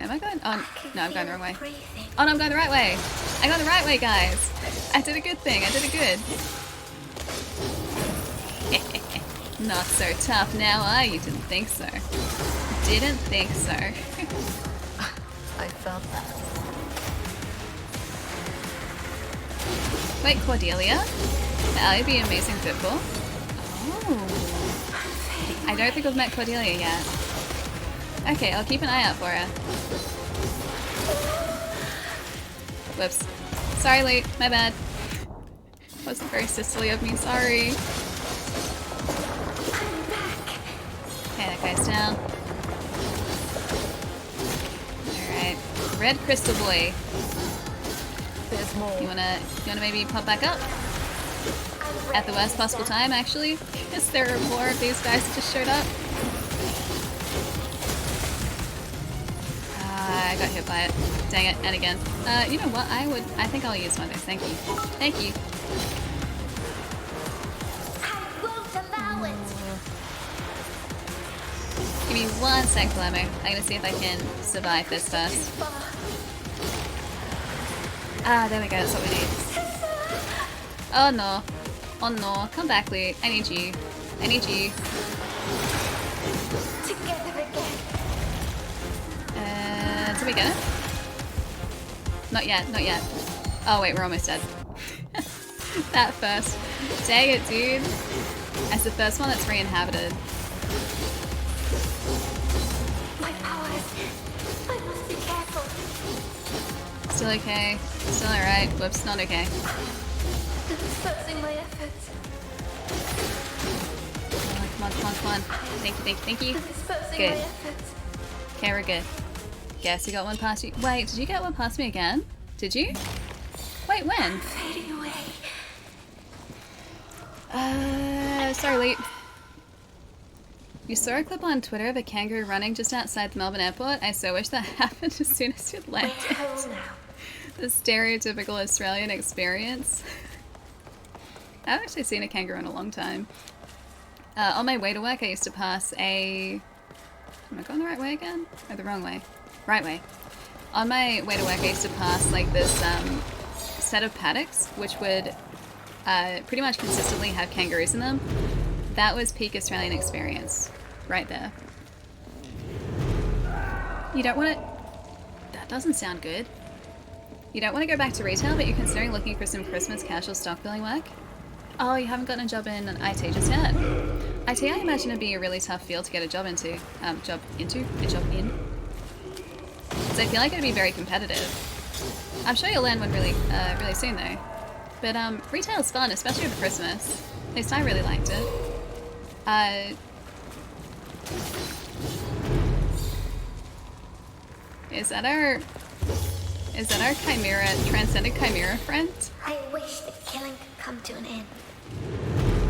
Am I going on? No, I'm going the wrong way. Breathing. Oh no, I'm going the right way. I got the right way, guys. I did a good thing. I did it good. Not so tough now, are you? Didn't think so. Didn't think so. I felt that. Wait, Cordelia? That'd be amazing football. Oh. I don't think I've met Cordelia yet. Okay, I'll keep an eye out for her. Whoops. Sorry, Lute. My bad. Wasn't very sisterly of me. Sorry. Okay, that guy's down. Alright. Red Crystal Boy. There's more. You wanna maybe pop back up? At the worst possible time, actually? Because there are more of these guys that just showed up. I got hit by it. Dang it, and again. You know what? I think I'll use one of those. Thank you. Thank you. I won't allow it. Give me 1 sec, Palermo. I'm gonna see if I can survive this first. Ah, there we go. That's what we need. Oh no. Oh no. Come back, Lute. I need you. I need you. Together again. Did we get it? Not yet. Not yet. Oh wait, we're almost dead. That first. Dang it, dude. As the first one that's re-inhabited. My powers. I must be careful. Still okay. Still alright. Whoops, not okay. Dispersing my efforts. Come on. Thank you. Dispersing Good. my efforts. Okay, we're good. Guess you got one past you. Wait, did you get one past me again? Did you? Wait, when? Fading away. Sorry, Lute. You saw a clip on Twitter of a kangaroo running just outside the Melbourne airport? I so wish that happened as soon as it We're landed. home now. The stereotypical Australian experience. I haven't actually seen a kangaroo in a long time. On my way to work, I used to pass a... Am I going the right way again? Or the wrong way? Right way. On my way to work, I used to pass like this set of paddocks, which would pretty much consistently have kangaroos in them. That was peak Australian experience. Right there. You don't want to... That doesn't sound good. You don't want to go back to retail, but you're considering looking for some Christmas casual stock filling work? Oh, you haven't gotten a job in IT just yet? IT, I imagine, would be a really tough field to get a job into. A job in. So I feel like it'd be very competitive. I'm sure you'll land one really soon, though. But retail's fun, especially over Christmas. At least I really liked it. Is that our chimera, transcendent chimera friend? I wish the killing could come to an end.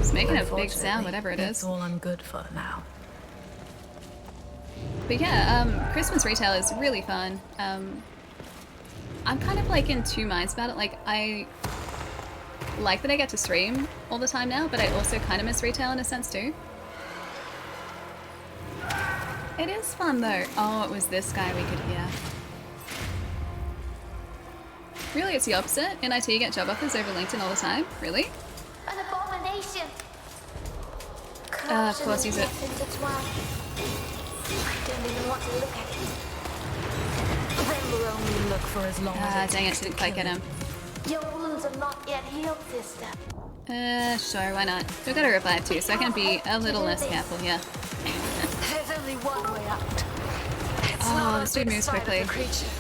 It's making a big sound, whatever it That's is. all I'm good for now. But yeah, Christmas retail is really fun. I'm kind of like in two minds about it. Like, I like that I get to stream all the time now, but I also kind of miss retail in a sense too. It is fun though. Oh, it was this guy we could hear. Really, it's the opposite. In IT, you get job offers over LinkedIn all the time. Really? An abomination. Of course, use it. Intertwined. I don't even want to look at it. Then we'll only look for as long as it Dang it, takes to didn't quite kill get him. Your wounds are not yet healed, sister. Sure, why not? We've got a revive too, so I can be a little less careful here. There's only one way out. It's Oh, not this the dude big moves side of quickly. the creature.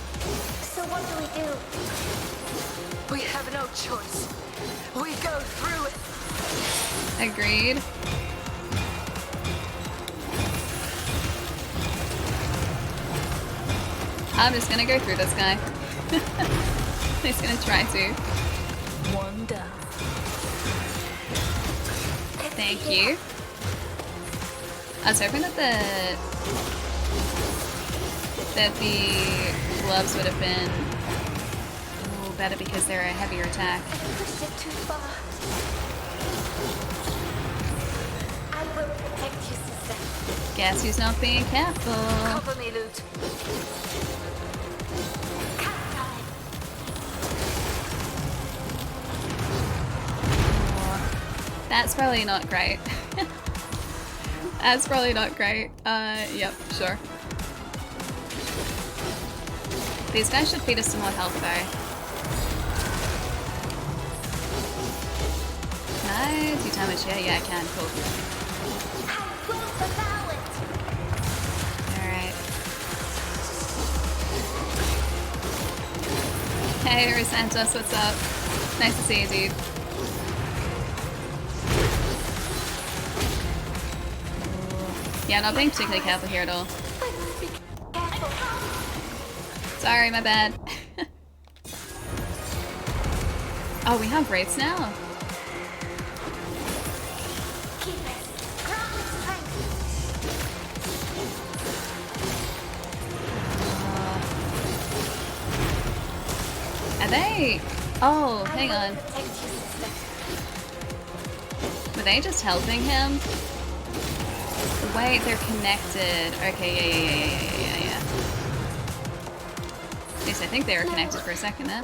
So what do we do? We have no choice. We go through it. Agreed. I'm just gonna go through this guy. He's gonna try to. One down. Thank you. I was hoping that the gloves would have been better because they're a heavier attack. I pushed it too far. I will protect you, sister. Guess who's not being careful? Cover me, Lute. That's probably not great. That's probably not great. Yep, sure. These guys should feed us some more health though. Can I do damage here? Yeah, I can. Cool. I will allow it. Alright. Hey, Rosantos, what's up? Nice to see you, dude. Yeah, not being particularly careful here at all. Sorry, my bad. Oh, we have Wraiths now. Keep it. Ground with strength. Are they? Oh, hang I on. will protect you, sister. Were they just helping him? Wait, they're connected. Okay, yeah. At least I think they were connected for a second then.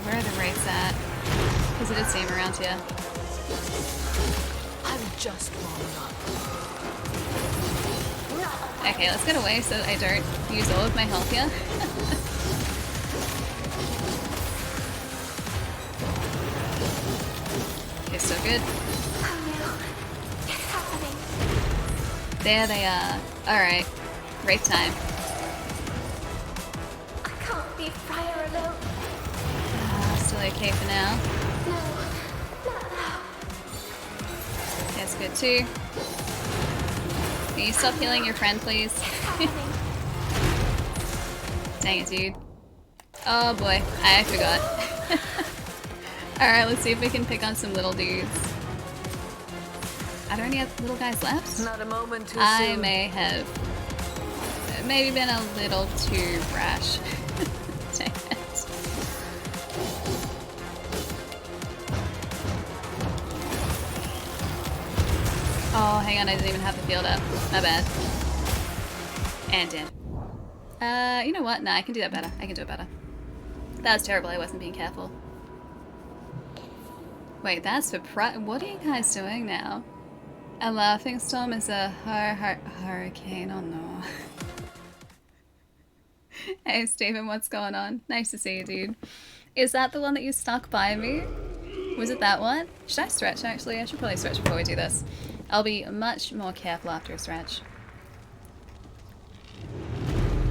Where are the Wraiths at? Because I did see them around here. I'm just warming up. Okay, let's get away so that I don't use all of my health here. Okay, so good. Oh no. It's happening. There they are. Alright. Wraith time. I can't leave Briar alone. Still okay for now. No. Not now. That's good too. Can you stop healing your friend, please? Happening. Dang it, dude. Oh boy, I forgot. Alright, let's see if we can pick on some little dudes. Are there any other little guys left? Not a moment too I soon. may have maybe been a little too brash. Dang it. Oh, hang on, I didn't even have the field up. My bad. And dead. You know what? Nah, I can do that better. I can do it better. That was terrible. I wasn't being careful. Wait, that's for what are you guys doing now? A laughing storm is a hurricane. Oh no. Hey Stephen, what's going on? Nice to see you, dude. Is that the one that you stuck by me? Was it that one? Should I stretch actually? I should probably stretch before we do this. I'll be much more careful after a stretch.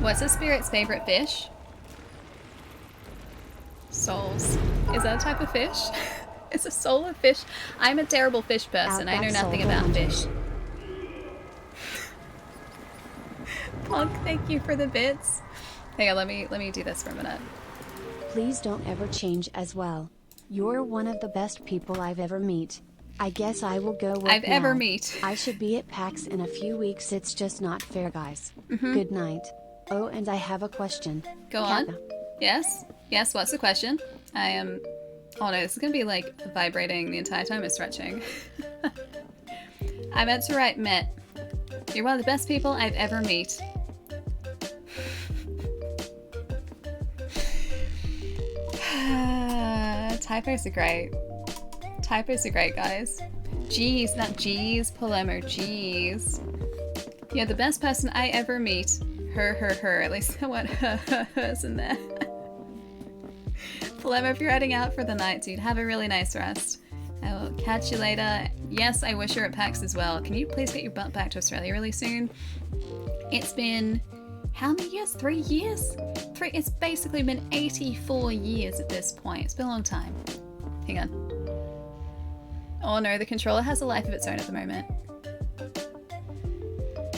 What's a spirit's favorite fish? Souls. Is that a type of fish? Is a soul a fish? I'm a terrible fish person. I know nothing about fish. Plonk, thank you for the bits. Hang on, let me do this for a minute. Please don't ever change as well. You're one of the best people I've ever met. I guess I will go work ever now. met. I should be at PAX in a few weeks. It's just not fair, guys. Good night. Oh, and I have a question. Go on. Yes? Yes, what's the question? I am... Oh no, this is gonna be like vibrating the entire time I'm stretching. I meant to write met. You're one of the best people I've ever met. Typos are great. Typos are great, guys. Jeez, not G's, Palermo, jeez. You're the best person I ever meet. Her. At least I want her's in there. Palermo, if you're heading out for the night, dude, have a really nice rest. I will catch you later. Yes, I wish you're at PAX as well. Can you please get your butt back to Australia really soon? It's been... how many years? 3 years? It's basically been 84 years at this point. It's been a long time. Hang on. Oh no, the controller has a life of its own at the moment.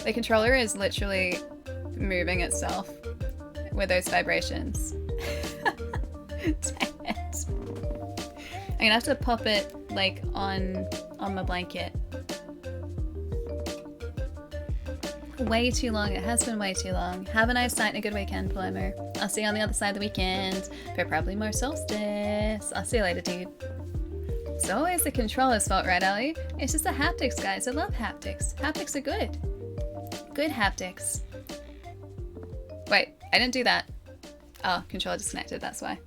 The controller is literally moving itself with those vibrations. Dang it. I'm gonna have to pop it like on my blanket. Way too long. It has been way too long. Have a nice night and a good weekend, Palermo. I'll see you on the other side of the weekend for probably more Soulstice. I'll see you later, dude. It's always the controller's fault, right, Ellie? It's just the haptics, guys. I love haptics. Haptics are good. Good haptics. Wait, I didn't do that. Oh, controller disconnected, that's why.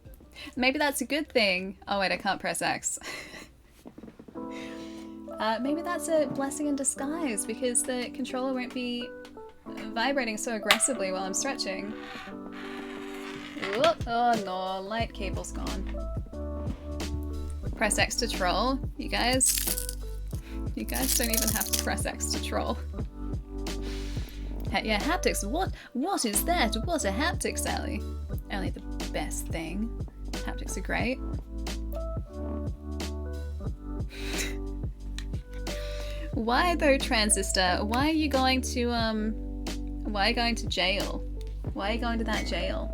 Maybe that's a good thing. Oh wait, I can't press X. Maybe that's a blessing in disguise because the controller won't be vibrating so aggressively while I'm stretching. Whoop. Oh no, light cable's gone. Press X to troll. You guys don't even have to press X to troll. Yeah, haptics. What is that? What are haptics, Ellie? Ellie, the best thing. Haptics are great. Why though, Transistor? Why are you going to why are you going to jail? Why are you going to that jail?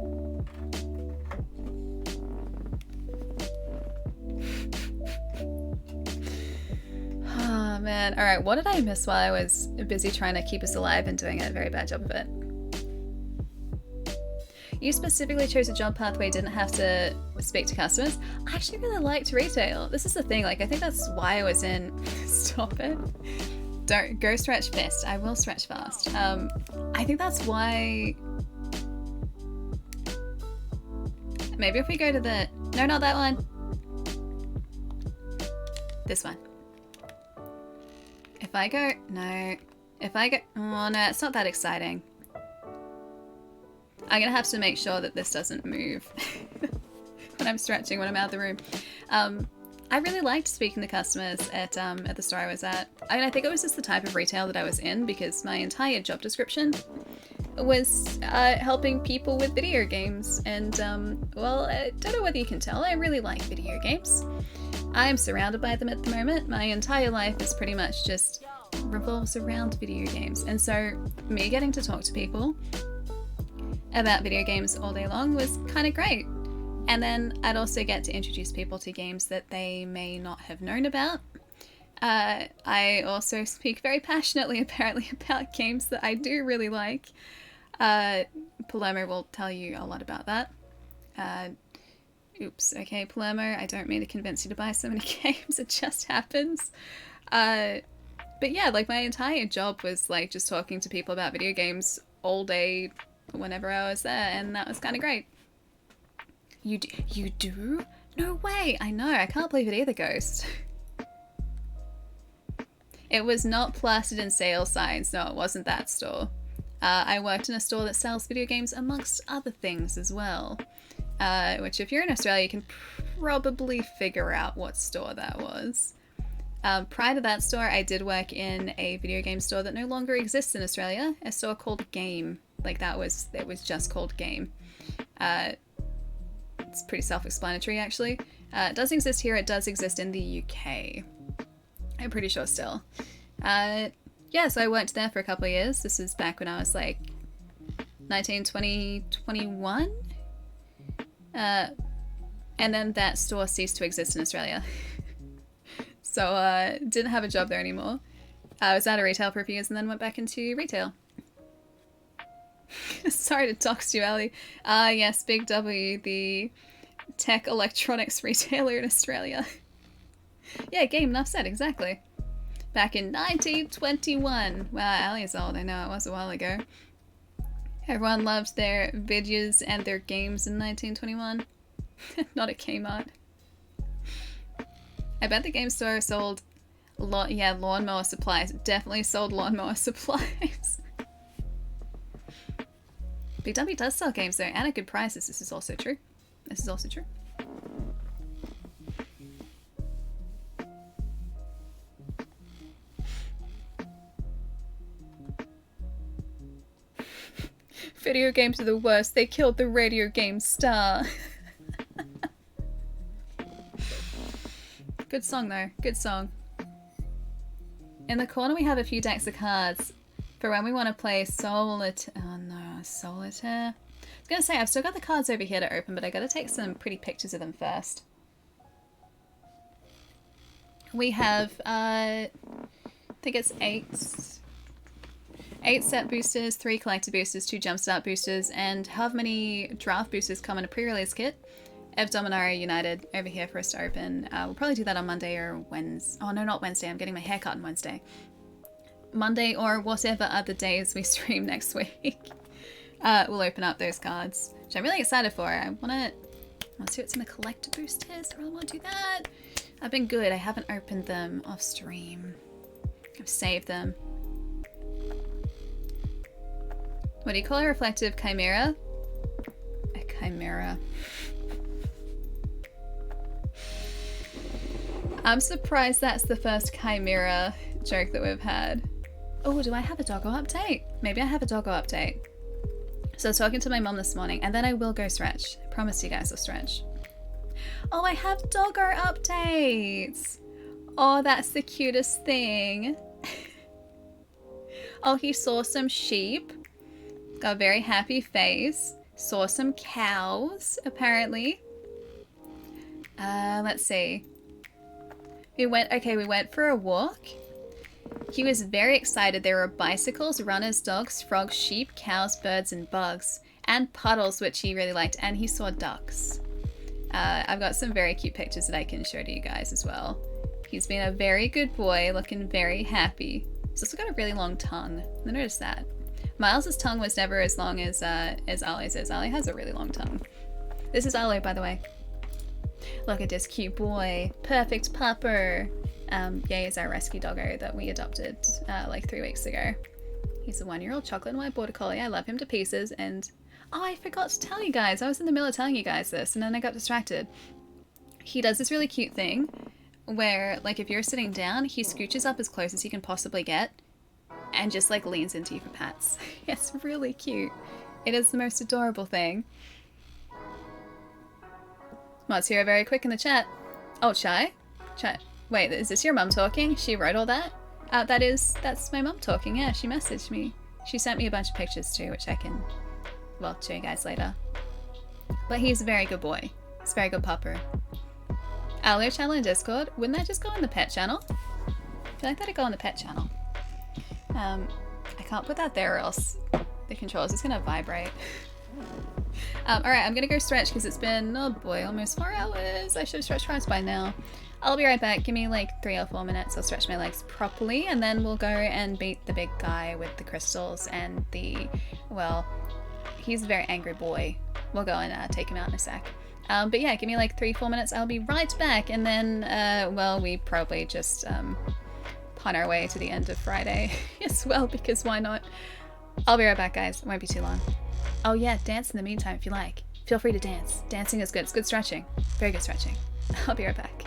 Oh man. Alright, what did I miss while I was busy trying to keep us alive and doing a very bad job of it? You specifically chose a job path where you didn't have to speak to customers. I actually really liked retail. This is the thing, like I think that's why I was in... Stop it. Don't go stretch fast. I will stretch fast. I think that's why... Maybe if we go to the... No, not that one. This one. If I go... No. If I go... Oh no, it's not that exciting. I'm gonna have to make sure that this doesn't move when I'm stretching, when I'm out of the room. I really liked speaking to customers at the store I was at. I mean, I think it was just the type of retail that I was in because my entire job description was helping people with video games. And, well, I don't know whether you can tell, I really like video games. I'm surrounded by them at the moment. My entire life is pretty much just revolves around video games. And so me getting to talk to people about video games all day long was kind of great. And then I'd also get to introduce people to games that they may not have known about. I also speak very passionately apparently about games that I do really like. Palermo will tell you a lot about that. Oops, okay, Palermo, I don't mean to convince you to buy so many games, it just happens. But yeah, like my entire job was like just talking to people about video games all day whenever I was there, and that was kind of great. You do? No way! I know, I can't believe it either, Ghost. It was not plastered in sale signs, no, it wasn't that store. I worked in a store that sells video games amongst other things as well. Which if you're in Australia, you can probably figure out what store that was. Prior to that store, I did work in a video game store that no longer exists in Australia, a store called Game. Like it was just called Game. It's pretty self-explanatory actually. It does exist here, it does exist in the UK. I'm pretty sure still. Yeah, so I worked there for a couple of years. This was back when I was like 19, 20, 21. And then that store ceased to exist in Australia. So didn't have a job there anymore. I was out of retail for a few years and then went back into retail. Sorry to dox you, Ali. Yes, Big W, the tech electronics retailer in Australia. Yeah, Game, enough said, exactly. Back in 1921. Wow, Ali's old, I know, it was a while ago. Everyone loved their videos and their games in 1921. Not at Kmart. I bet the game store sold lawnmower supplies. It definitely sold lawnmower supplies. BW does sell games though, and at good prices. This is also true. This is also true. Video games are the worst. They killed the radio game star. Good song though. Good song. In the corner we have a few decks of cards for when we want to play Solitaire. Oh no, Solitaire. I was gonna say I've still got the cards over here to open, but I gotta take some pretty pictures of them first. We have I think it's 8 set boosters, 3 collector boosters, 2 jumpstart boosters, and however many draft boosters come in a pre-release kit. Ev Dominaria United over here for us to open. We'll probably do that on Monday or Wednesday. Oh no, not Wednesday. I'm getting my hair cut on Wednesday. Monday or whatever other days we stream next week. We'll open up those cards, which I'm really excited for. I want to see what's in the collector boosters. I really want to do that. I've been good. I haven't opened them off stream. I've saved them. What do you call a reflective chimera? A chimera. I'm surprised that's the first chimera joke that we've had. Oh, do I have a doggo update? Maybe I have a doggo update. So I was talking to my mom this morning, and then I will go stretch. I promise you guys I'll stretch. Oh, I have doggo updates! Oh, that's the cutest thing. Oh, he saw some sheep. Got a very happy face. Saw some cows, apparently. Let's see. We went for a walk. He was very excited. There were bicycles, runners, dogs, frogs, sheep, cows, birds, and bugs. And puddles, which he really liked. And he saw ducks. I've got some very cute pictures that I can show to you guys as well. He's been a very good boy, looking very happy. He's also got a really long tongue. I noticed that. Miles's tongue was never as long as Ali's is. Ali has a really long tongue. This is Ali, by the way. Look at this cute boy. Perfect pupper. Yeah, he's our rescue doggo that we adopted like 3 weeks ago. He's a 1-year-old chocolate and white border collie. I love him to pieces. And oh, I forgot to tell you guys. I was in the middle of telling you guys this and then I got distracted. He does this really cute thing where, like, if you're sitting down, he scooches up as close as he can possibly get and just like leans into you for pats. It's really cute. It is the most adorable thing. Mods here very quick in the chat. Oh, Chai? Wait, is this your mum talking? She wrote all that? That's my mum talking, yeah, she messaged me. She sent me a bunch of pictures too, which I can, well, show you guys later. But he's a very good boy. He's a very good pupper. Alio channel in Discord, wouldn't that just go on the pet channel? I feel like that'd go on the pet channel. I can't put that there or else the controls. It's gonna vibrate. Alright, I'm gonna go stretch because it's been, oh boy, almost 4 hours. I should have stretched twice by now. I'll be right back. Give me like 3 or 4 minutes. I'll stretch my legs properly and then we'll go and beat the big guy with the crystals and the, well, he's a very angry boy. We'll go and take him out in a sec. But yeah, give me like 3-4 minutes. I'll be right back and then, well, we probably just punt our way to the end of Friday as well because why not? I'll be right back, guys. It won't be too long. Oh yeah, dance in the meantime if you like. Feel free to dance. Dancing is good. It's good stretching. Very good stretching. I'll be right back.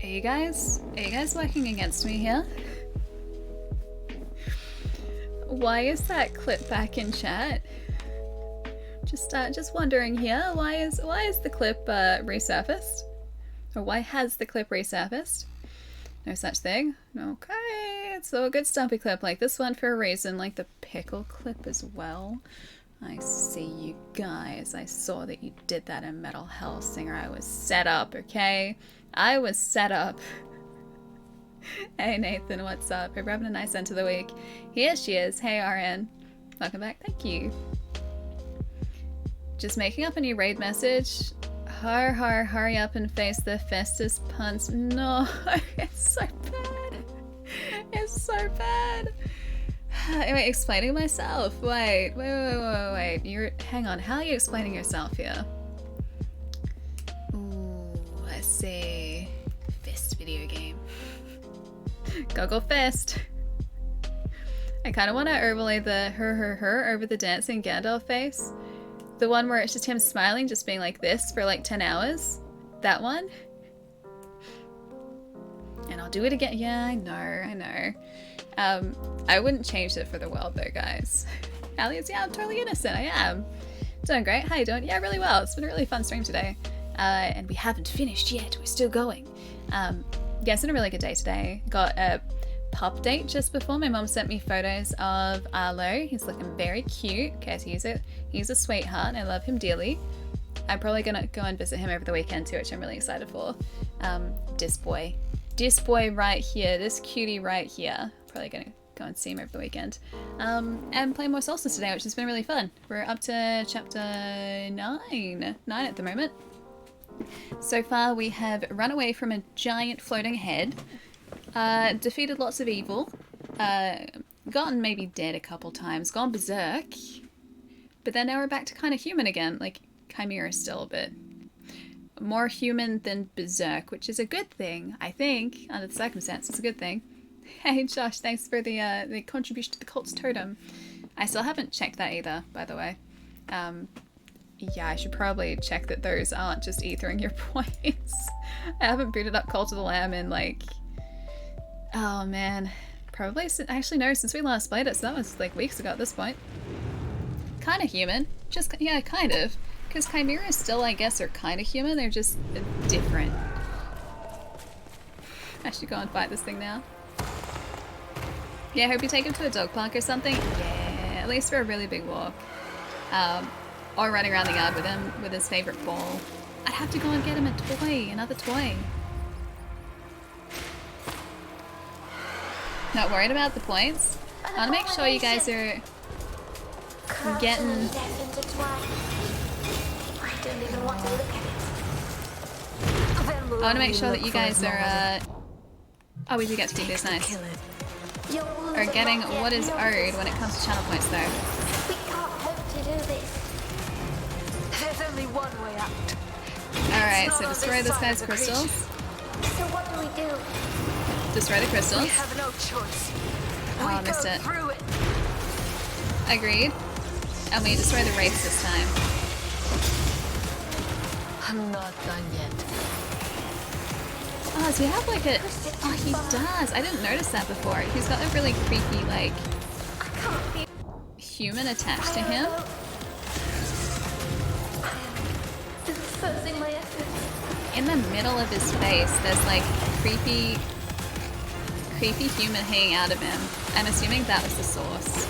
Are you guys working against me here? Why is that clip back in chat? Just wondering here. Why is the clip resurfaced? Or why has the clip resurfaced? No such thing. Okay, it's a good stumpy clip like this one for a reason, like the pickle clip as well. I see you guys. I saw that you did that in Metal Hellsinger. I was set up, okay? I was set up. Hey Nathan, what's up? Hope you're having a nice end to the week. Here she is. Hey RN. Welcome back. Thank you. Just making up a new raid message. Hurry up and face the Festus puns. No, it's so bad. It's so bad. Wait, explaining myself. Wait. Hang on. How are you explaining yourself here? Ooh, I see. Fist video game. Go Fist. I kind of want to overlay the her over the dancing Gandalf face. The one where it's just him smiling, just being like this for like 10 hours. That one. And I'll do it again. Yeah, I know. I wouldn't change it for the world though, guys. Alias, yeah, I'm totally innocent. I am. Doing great. How you doing? Yeah, really well. It's been a really fun stream today. And we haven't finished yet. We're still going. Yeah, it's been a really good day today. Got a pup date just before. My mom sent me photos of Arlo. He's looking very cute. Okay, so he's a sweetheart. I love him dearly. I'm probably gonna go and visit him over the weekend too, which I'm really excited for. This boy right here, this cutie right here. Probably gonna go and see him over the weekend. And play more Soulstice today, which has been really fun. We're up to chapter 9 at the moment. So far we have run away from a giant floating head, defeated lots of evil, gotten maybe dead a couple times, gone berserk, but then now we're back to kind of human again, like Chimera still a bit. More human than berserk, which is a good thing, I think, under the circumstances, it's a good thing. Hey Josh, thanks for the contribution to the cult's totem. I still haven't checked that either, by the way. Yeah, I should probably check that those aren't just ethering your points. I haven't booted up Cult of the Lamb in like... Oh man. Probably, actually no, since we last played it, so that was like weeks ago at this point. Kind of human. Just, yeah, kind of. Because Chimeras still, I guess, are kind of human, they're just different. I should go and fight this thing now. Yeah, I hope you take him to a dog park or something. Yeah, at least for a really big walk. Or running around the yard with him with his favourite ball. I'd have to go and get him a toy, another toy. Not worried about the points. I want to make sure you guys are getting... I want to make sure that you guys are, oh, we do get to do this, nice. Are getting what is owed when it comes to channel points, though. We can't hope to do this. There's only one way out. Alright, so destroy this guy's crystals. So what do we do? Destroy the crystals. We have no choice. Oh, I missed it. Through it. Agreed. And we destroy the Wraiths this time. I'm not done yet. Oh, does he have like a... Oh, he does. I didn't notice that before. He's got a really creepy, like, human attached to him. Exposing my efforts. In the middle of his face, there's like creepy human hanging out of him. I'm assuming that was the source.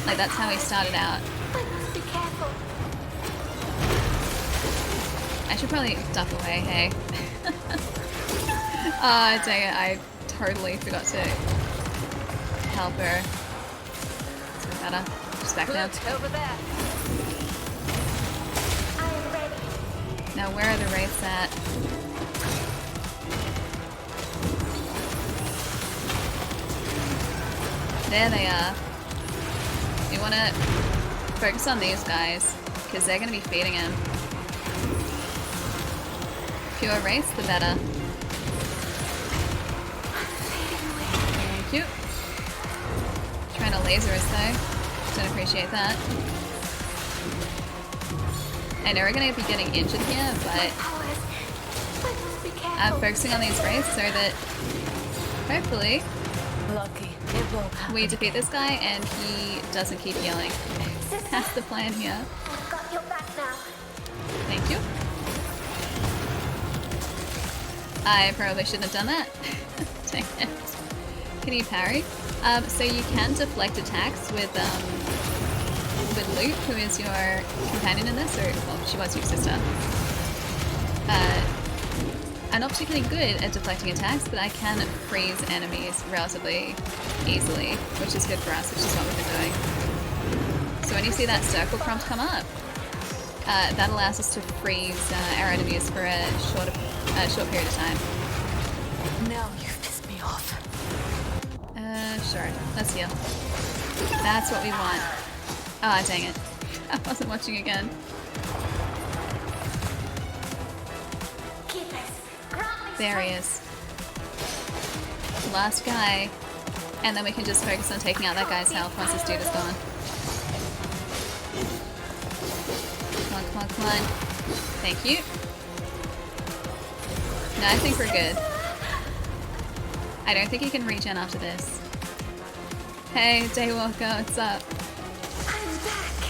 Like, that's how he started out. I must be careful. I should probably duck away, hey. Ah, dang it, I totally forgot to help her. It's better. Just back now. Over there. I am ready. Now, where are the Wraiths at? There they are. We want to focus on these guys, because they're going to be feeding him. Fewer Wraiths, the better. Thank you. Trying to laser us though. Don't appreciate that. I know we're going to be getting injured here, but focusing on these wraiths so that hopefully Lucky. It won't happen. we defeat this guy and he doesn't keep healing. That's the plan here. I've got your back now. Thank you. I probably shouldn't have done that. Dang it. Can you parry? So you can deflect attacks with Lute, who is your companion in this, or well, she was your sister. I'm not particularly good at deflecting attacks, but I can freeze enemies relatively easily, which is good for us, which is what we've been doing. So when you see that circle prompt come up, that allows us to freeze our enemies for a short period of time. Now you've pissed me off. Sure. Let's heal. That's what we want. Ah, oh, dang it. I wasn't watching again. There he is. Last guy. And then we can just focus on taking out that guy's health once this dude is gone. Come on, come on, come on. Thank you. No, I think we're good. I don't think he can regen after this. Hey, Daywalker, what's up? I'm back.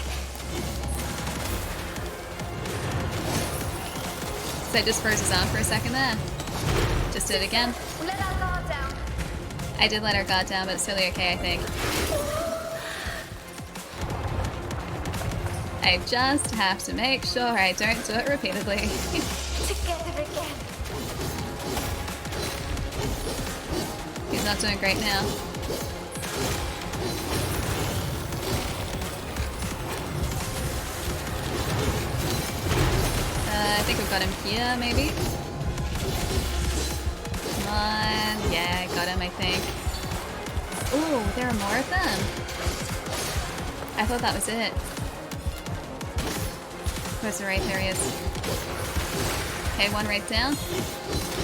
So I just froze his arm for a second there. Just did it again. Let our guard down. I did let our guard down, but it's totally okay, I think. I just have to make sure I don't do it repeatedly. Together again. He's not doing great now. I think we've got him here, maybe? Come on. Yeah, got him, I think. Ooh, there are more of them. I thought that was it. Where's the Wraith? There he is. Okay, one Wraith down.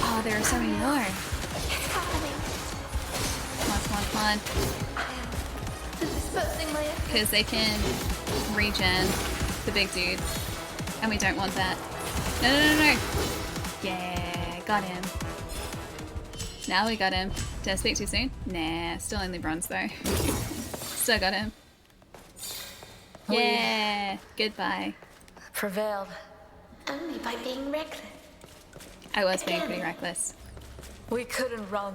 Oh, there are so many more. It's happening. Come on, come on, come on. Dispersing my enemies. Because they can regen the big dudes. And we don't want that. No, no, no, no. Yeah, got him. Now we got him. Did I speak too soon? Nah, still only bronze though. Still got him. Yeah, goodbye. Prevailed. Only by being reckless. I was being pretty reckless. We couldn't run.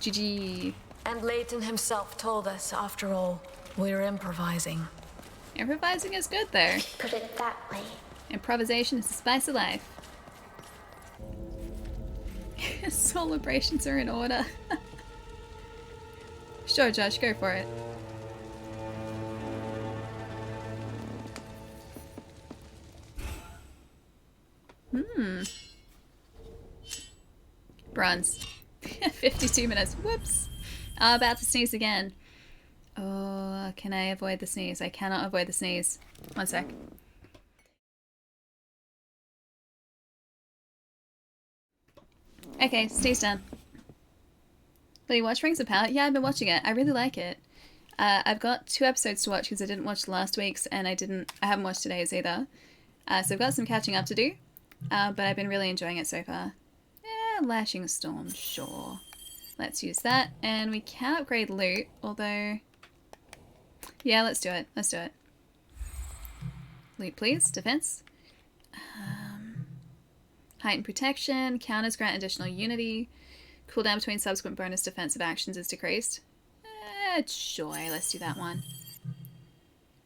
GG. And Leighton himself told us, after all, we're improvising. Improvising is good though. Put it that way. Improvisation is the spice of life. Celebrations are in order. Sure, Josh, go for it. Bronze. 52 minutes. Whoops. About to sneeze again. Oh, can I avoid the sneeze? I cannot avoid the sneeze. One sec. Okay, sneeze done. But you watch Rings of Power? Yeah, I've been watching it. I really like it. I've got 2 episodes to watch because I didn't watch last week's and I haven't watched today's either. So I've got some catching up to do. But I've been really enjoying it so far. Lashing Storm, sure. Let's use that. And we can upgrade loot, although... Yeah, let's do it. Let's do it. Loot, please. Defense. Heightened protection. Counters grant additional unity. Cooldown between subsequent bonus defensive actions is decreased. Sure, let's do that one.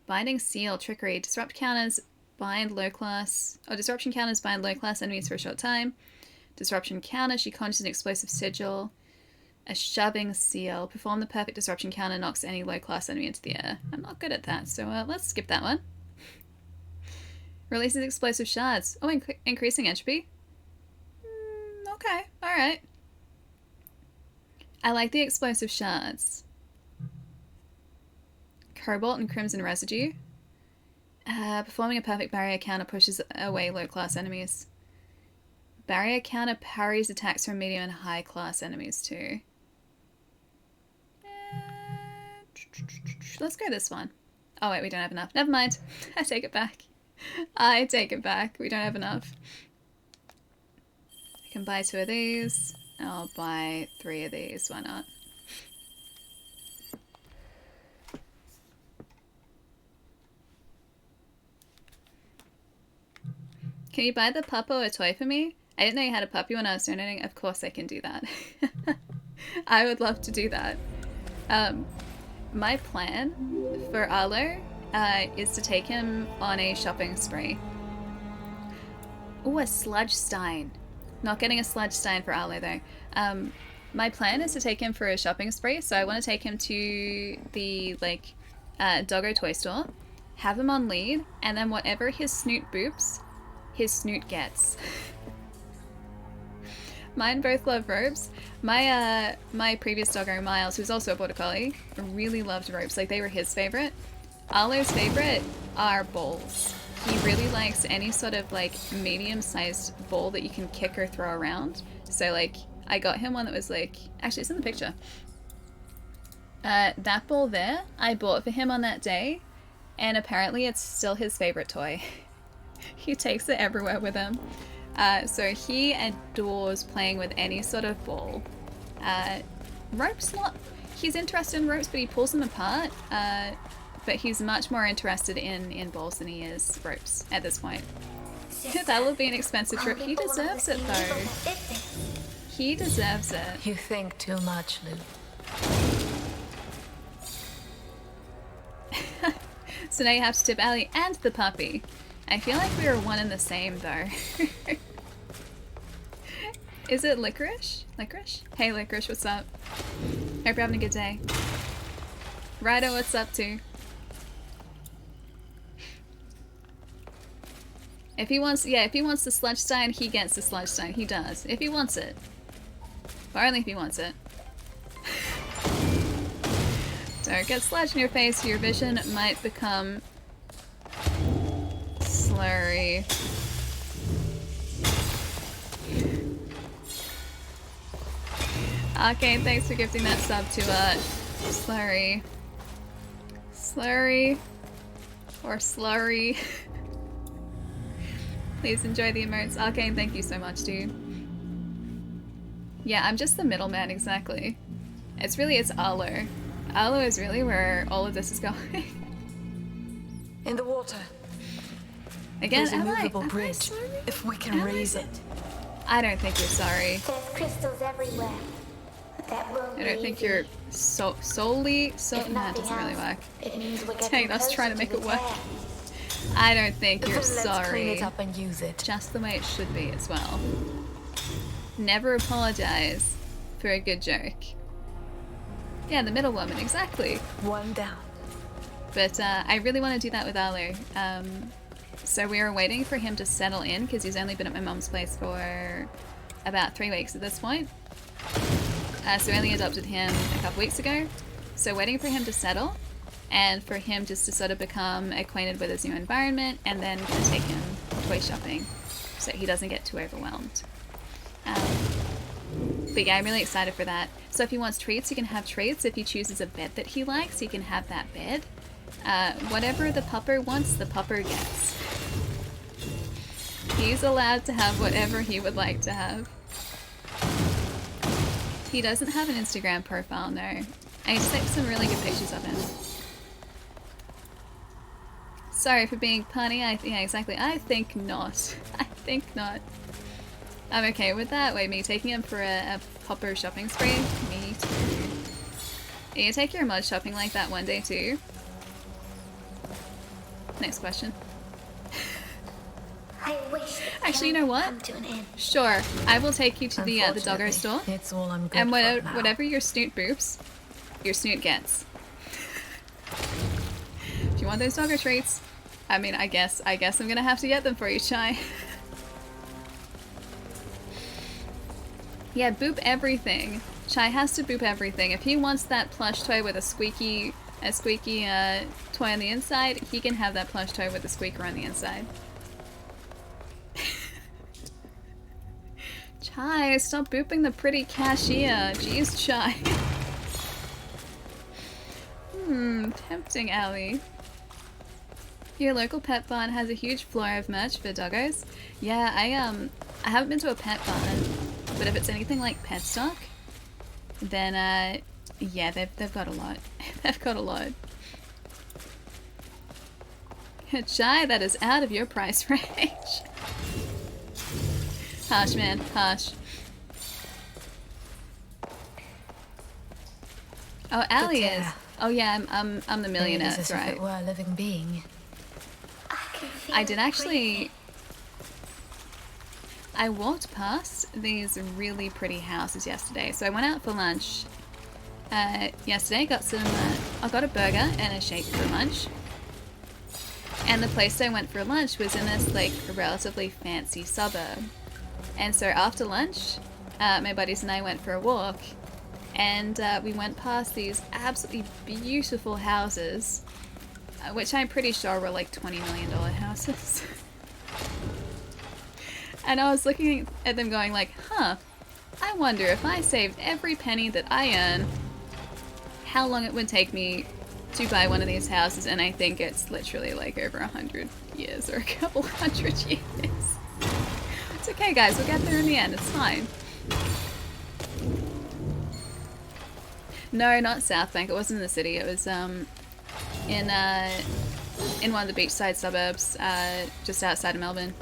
Binding Seal. Trickery. Disrupt counters. Bind low class... Oh, disruption counters bind low class enemies for a short time. Disruption counter. She conjures an explosive sigil. A shoving seal. Perform the perfect disruption counter. Knocks any low class enemy into the air. I'm not good at that, so let's skip that one. Releases explosive shards. Oh, increasing entropy. Okay, alright. I like the explosive shards. Cobalt and Crimson Residue. Performing a perfect barrier counter pushes away low class enemies. Barrier counter parries attacks from medium and high class enemies too. Let's go this one. Oh wait, we don't have enough. Never mind. I take it back. I take it back. We don't have enough. can buy 2 of these. I'll buy 3 of these. Why not? Can you buy the puppo a toy for me? I didn't know you had a puppy when I was donating. Of course I can do that. I would love to do that. My plan for Arlo is to take him on a shopping spree. Ooh, a sludge stein. Not getting a sludge stein for Arlo though. My plan is to take him for a shopping spree, so I want to take him to the doggo toy store, have him on lead, and then whatever his snoot boops, his snoot gets. Mine both love ropes. My previous doggo, Miles, who's also a border collie, really loved ropes. Like, they were his favorite. Arlo's favorite are balls. He really likes any sort of like medium-sized ball that you can kick or throw around. So like, I got him one that was like, actually it's in the picture. That ball there, I bought for him on that day, and apparently it's still his favorite toy. He takes it everywhere with him. So he adores playing with any sort of ball. Ropes, he's interested in ropes, but he pulls them apart. But he's much more interested in balls than he is ropes at this point. That will be an expensive trip. He deserves it though. He deserves it. You think too much, Lou. So now you have to tip Allie and the puppy. I feel like we are one and the same though. Is it Licorice? Licorice? Hey Licorice, what's up? Hope you're having a good day. Ryder, what's up too? If he wants the sludge stein, he gets the sludge stein. He does. If he wants it. But only if he wants it. Don't get sludge in your face, your vision might become slurry. Arcane, thanks for gifting that sub to Slurry. Slurry. Or Slurry. Please enjoy the emotes. Arcane, thank you so much, dude. Yeah, I'm just the middleman, exactly. It's Arlo. Arlo is really where all of this is going. In the water. Again, there's a movable bridge. If we can raise it. I don't think you're sorry. There's crystals everywhere. That won't I don't think you're solely. Nah, it doesn't really work. It means we're Dang, getting I was trying to make it work. repair. I don't think you're Let's sorry. clean it up and use it. Just the way it should be as well. Never apologize for a good joke. Yeah, the middle woman, exactly. One down. But I really want to do that with Arlo. So we are waiting for him to settle in because he's only been at my mom's place for about 3 weeks at this point. So we only adopted him a couple weeks ago. So waiting for him to settle and for him just to sort of become acquainted with his new environment, and then gonna take him toy shopping so he doesn't get too overwhelmed. But yeah, I'm really excited for that. So if he wants treats, he can have treats. If he chooses a bed that he likes, he can have that bed. Whatever the pupper wants, the pupper gets. He's allowed to have whatever he would like to have. He doesn't have an Instagram profile, no. I took some really good pictures of him. Sorry for being punny. Yeah, exactly. I think not. I think not. I'm okay with that. Wait, me taking him for a popper shopping spree? Me too. Are you take your mod shopping like that one day too? Next question. I wish Actually, you know what? come to an end. Sure, I will take you to the doggo store. It's all I'm good And for now. whatever your snoot boops, your snoot gets. If you want those doggo treats, I mean, I guess I'm gonna have to get them for you, Chai. Yeah, boop everything. Chai has to boop everything. If he wants that plush toy with a squeaky toy on the inside, he can have that plush toy with a squeaker on the inside. Chai, stop booping the pretty cashier. Jeez, Chai. Tempting, Allie. Your local pet barn has a huge floor of merch for doggos. Yeah, I haven't been to a pet barn. But if it's anything like pet stock, then yeah, they've got a lot. They've got a lot. Chai, that is out of your price range. Harsh, man, harsh. Oh, Ali is. Oh yeah, I'm the millionaire. That's right. If it were a living being. I did actually. I walked past these really pretty houses yesterday. So I went out for lunch. Yesterday, got some. I got a burger and a shake for lunch. And the place I went for lunch was in this like relatively fancy suburb. And so after lunch, my buddies and I went for a walk. And we went past these absolutely beautiful houses, which I'm pretty sure were like $20 million houses. And I was looking at them going like, huh, I wonder if I saved every penny that I earn, how long it would take me to buy one of these houses. And I think it's literally like over 100 years or a couple hundred years. It's okay, guys, we'll get there in the end, it's fine. No, not South Bank. It wasn't in the city. It was in one of the beachside suburbs, just outside of Melbourne.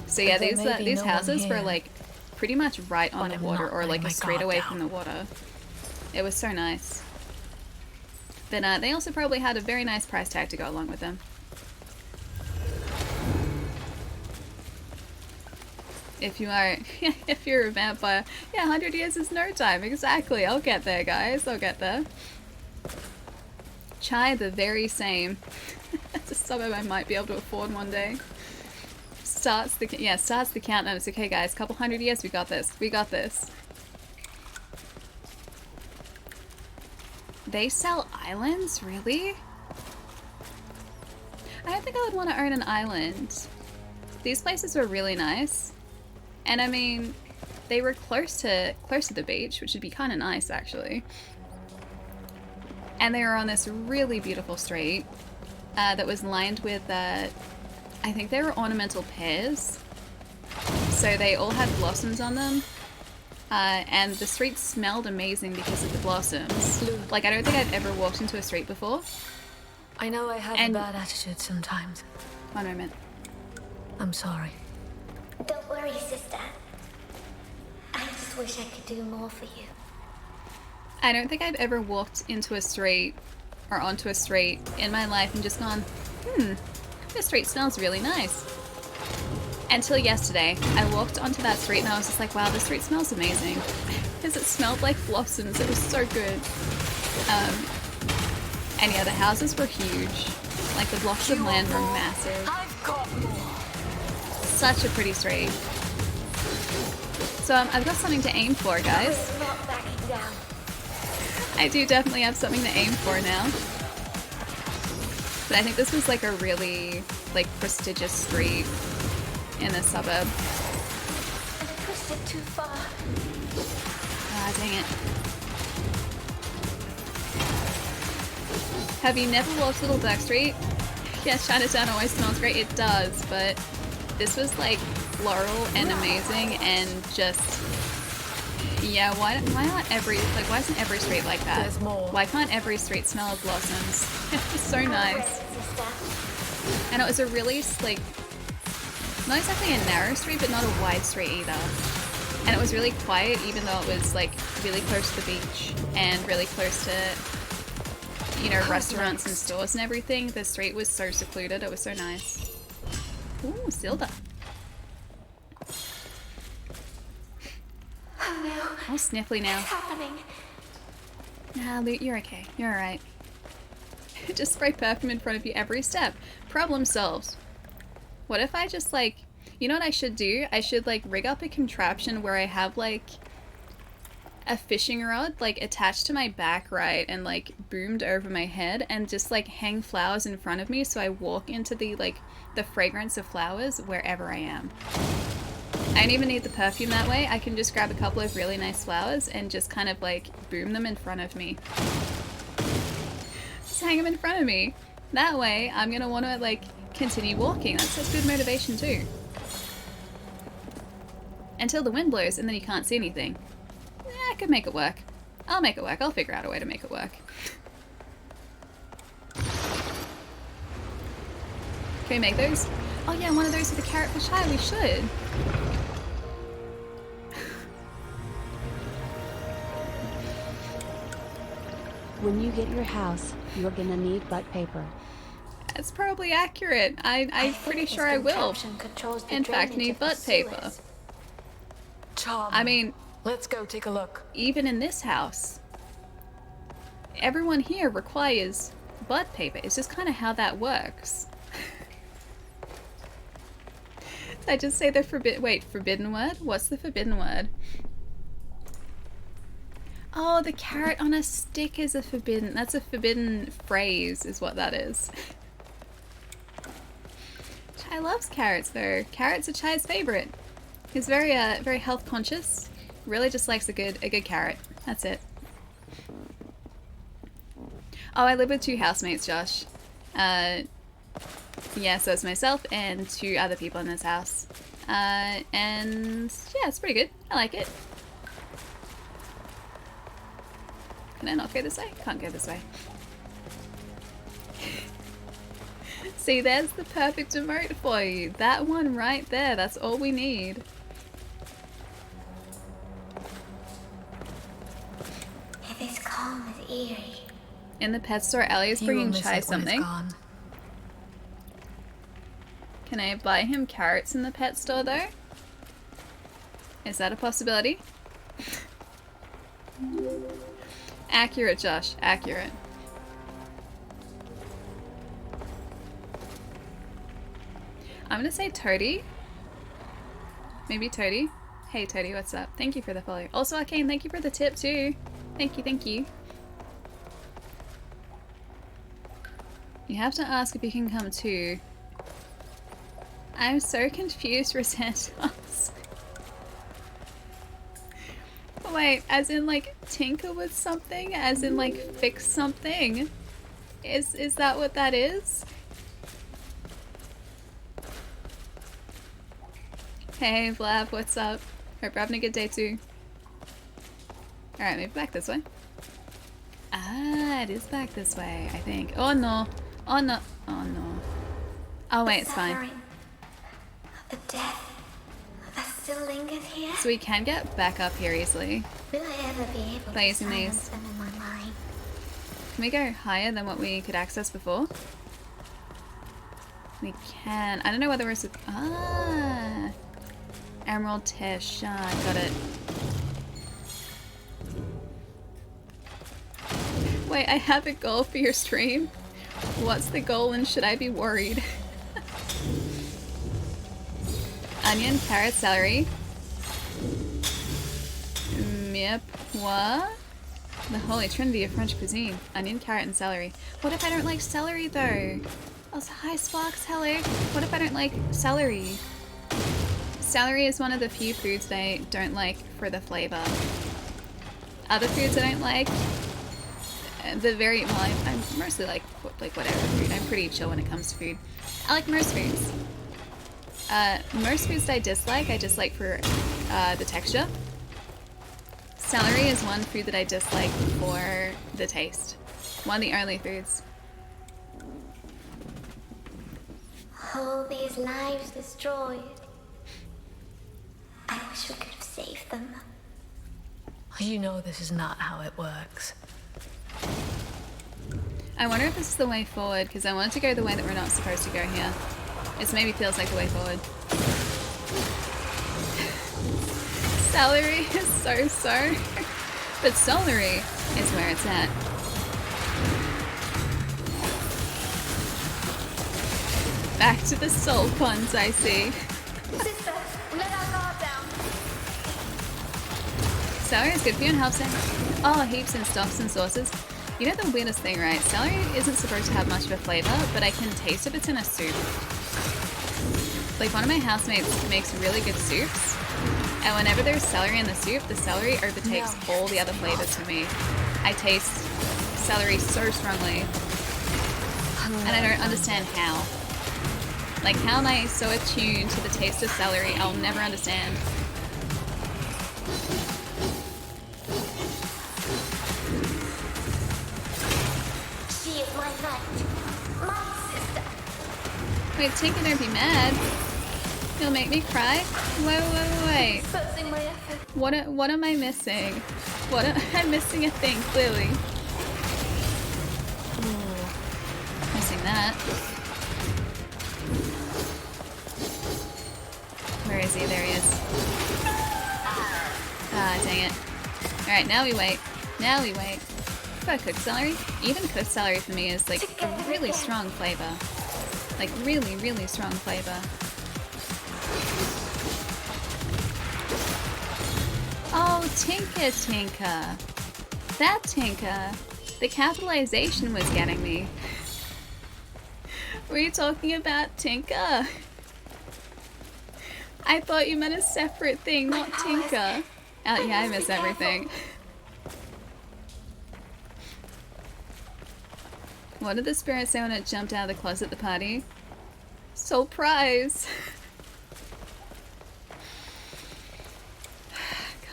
So yeah, these houses were like pretty much right on the water, or like a straight away from the water. It was so nice. But they also probably had a very nice price tag to go along with them. If you are, if you're a vampire, yeah, 100 years is no time. Exactly. I'll get there, guys. I'll get there. Chai, the very same. It's a suburb I might be able to afford one day. Starts the countdown. It's okay, guys. Couple hundred years. We got this. We got this. They sell islands, really? I don't think I would want to own an island. These places were really nice. And I mean, they were close to the beach, which would be kind of nice, actually. And they were on this really beautiful street that was lined with, I think they were ornamental pears. So they all had blossoms on them. And the street smelled amazing because of the blossoms. Like, I don't think I've ever walked into a street before. I know I have a bad attitude sometimes. One moment. I'm sorry. Don't worry, sister. I just wish I could do more for you. I don't think I've ever walked into a street or onto a street in my life and just gone, this street smells really nice. Until yesterday, I walked onto that street and I was just like, wow, this street smells amazing. Because it smelled like blossoms. It was so good. And yeah, the houses were huge. Like, the blocks of land were massive. I've got more. Such a pretty street. So I've got something to aim for, guys. We're not backing down. I do definitely have something to aim for now. But I think this was like a really like prestigious street in a suburb. I pushed it too far. Ah, dang it. Have you never walked Little Dark Street? Yes, Chinatown always smells great. It does, but this was like floral and amazing and just, yeah, why isn't every street like that? There's more. Why can't every street smell of blossoms? It's so nice. And it was a really like, not exactly a narrow street, but not a wide street either. And it was really quiet, even though it was like really close to the beach and really close to, you know, restaurants and stores and everything. The street was so secluded. It was so nice. Ooh, Silda. Oh no. All sniffly now. What's happening? Nah, Lute, you're okay. You're alright. Just spray perfume in front of you every step. Problem solved. What if I just like, you know what I should do? I should like rig up a contraption where I have like a fishing rod like attached to my back, right, and like boomed over my head, and just like hang flowers in front of me so I walk into the like the fragrance of flowers wherever I am. I don't even need the perfume that way. I can just grab a couple of really nice flowers and just kind of like boom them in front of me. Just hang them in front of me. That way I'm gonna want to like continue walking. That's good motivation too. until the wind blows and then you can't see anything. I could make it work. I'll make it work. I'll figure out a way to make it work. Can we make those? Oh yeah, one of those with a carrot for Shy. We should. When you get your house, you're gonna need butt paper. That's probably accurate. I'm pretty sure I will. In fact, need butt paper. Charm. I mean, let's go take a look. even in this house, everyone here requires butt paper. It's just kind of how that works. Did I just say the forbidden word? What's the forbidden word? Oh, the carrot on a stick is a forbidden. That's a forbidden phrase, is what that is. Chai loves carrots, though. Carrots are Chai's favorite. He's very health conscious. Really just likes a good carrot. That's it. Oh, I live with 2 housemates, Josh. Yeah, so it's myself and 2 other people in this house. And yeah, it's pretty good. I like it. Can I not go this way? Can't go this way. See, there's the perfect emote for you. That one right there. That's all we need. This calm is eerie. In the pet store, Ellie is bringing Chai something. Can I buy him carrots in the pet store though? Is that a possibility? Accurate, Josh. Accurate. I'm gonna say Toady. Maybe Toady. Hey Toady, what's up? Thank you for the follow. Also Arcane, thank you for the tip too. Thank you, thank you. You have to ask if you can come too. I'm so confused, Rosantos. Wait, as in like tinker with something? As in like fix something? Is that what that is? Hey Vlav, what's up? Hope you're having a good day too. Alright, maybe back this way. Ah, it is back this way, I think. Oh no. Oh no. Oh no. Oh wait, it's fine. The death that still lingers here. So we can get back up here easily. Will I ever be able by using these. them in my mind? Can we go higher than what we could access before? We can. I don't know whether we're Emerald Tish. Got it. Wait, I have a goal for your stream. What's the goal and should I be worried? Onion, carrot, celery. Mirepoix. The holy trinity of French cuisine. Onion, carrot, and celery. What if I don't like celery though? Also, hi Sparks, hello. What if I don't like celery? Celery is one of the few foods that I don't like for the flavor. Other foods I don't like, I mostly like whatever food. I'm pretty chill when it comes to food. I like most foods. Most foods that I dislike for the texture. Celery is one food that I dislike for the taste. One of the only foods. All these lives destroyed. I wish we could have saved them. You know this is not how it works. I wonder if this is the way forward, because I wanted to go the way that we're not supposed to go here. It maybe feels like the way forward. Celery is so. But celery is where it's at. Back to the soul puns, I see. Sister, let our guard down. Celery is good for you and helps it. Oh, heaps and stuffs and sauces. You know the weirdest thing, right? Celery isn't supposed to have much of a flavor, but I can taste if it's in a soup. Like one of my housemates makes really good soups, and whenever there's celery in the soup, the celery overtakes all the other flavors for me. I taste celery so strongly, and I don't understand how. Like, how am I so attuned to the taste of celery? I'll never understand. my knight. My sister. Wait, Tinker, don't be mad. You'll make me cry? Wait. Exposing my effort. What am I missing? I'm missing a thing, clearly. Ooh. Missing that. Where is he? There he is. Ah, dang it. Alright, now we wait. Now we wait. What about cooked celery? Even cooked celery for me is like a really strong flavor. Like really, really strong flavor. Oh, Tinker. That Tinker. The capitalization was getting me. Were you talking about Tinker? I thought you meant a separate thing, not Tinker. Oh, yeah, I miss everything. What did the spirit say when it jumped out of the closet at the party? Surprise!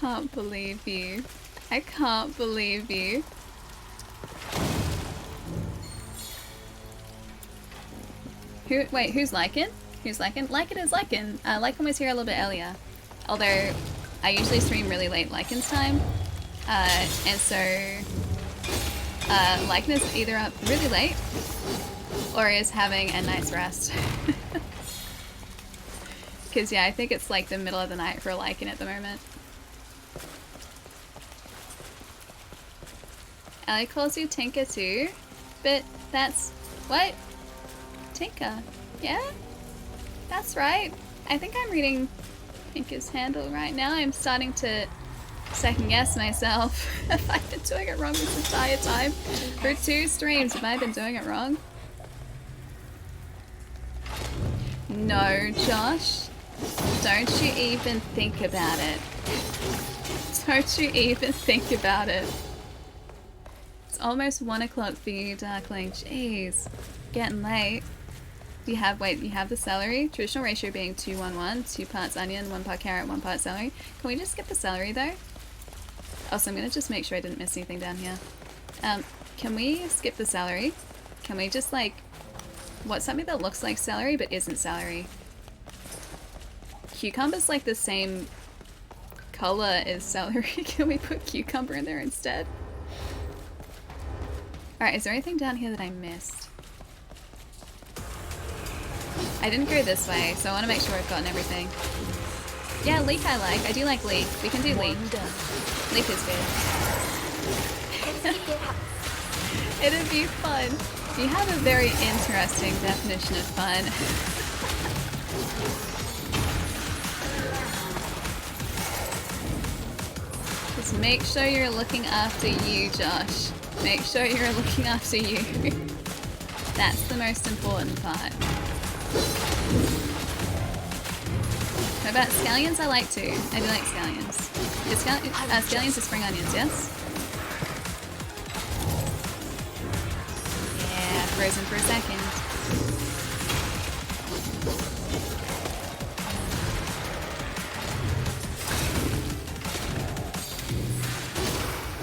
Can't believe you. I can't believe you. Who's Lycan? Who's Lycan? Lycan is Lycan. Lycan was here a little bit earlier. Although, I usually stream really late Lycan's time. And so, Lycan is either up really late, or is having a night's rest. Because yeah, I think it's like the middle of the night for Lycan at the moment. Ellie calls you Tinker too, but that's... what? Tinker. Yeah? That's right. I think I'm reading Tinker's handle right now. I'm starting to second guess myself. Have I been doing it wrong this entire time? For 2 streams, have I been doing it wrong? No, Josh. Don't you even think about it. Don't you even think about it. It's almost 1 o'clock for you, Darkling. Jeez. Getting late. You have the celery. Traditional ratio being 2-1-1. 2 parts onion, 1 part carrot, 1 part celery. Can we just skip the celery though? Also, I'm gonna just make sure I didn't miss anything down here. Can we skip the celery? Can we just like... what's something that looks like celery but isn't celery? Cucumber's like the same color as celery. Can we put cucumber in there instead? Alright, is there anything down here that I missed? I didn't go this way, so I want to make sure I've gotten everything. Yeah, leek I like. I do like leek. We can do leek. Leek is good. It'd be fun. You have a very interesting definition of fun. Just make sure you're looking after you, Josh. Make sure you're looking after you. That's the most important part. What about scallions? I like too. I do like scallions. Scallions are spring onions, yes? Yeah, frozen for a second.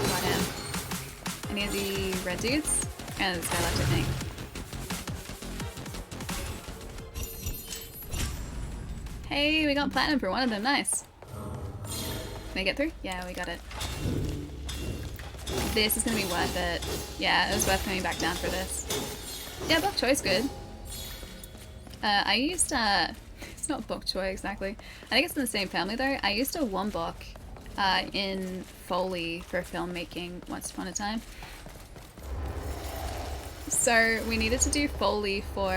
Got him. Any of the red dudes? Oh, this guy left, I think. Hey, we got platinum for one of them, nice. Can I get through? Yeah, we got it. This is gonna be worth it. Yeah, it was worth coming back down for this. Yeah, bok choi's good. I used, it's not bok choy exactly. I think it's in the same family though. I used a wombok in Foley for filmmaking once upon a time. So we needed to do Foley for,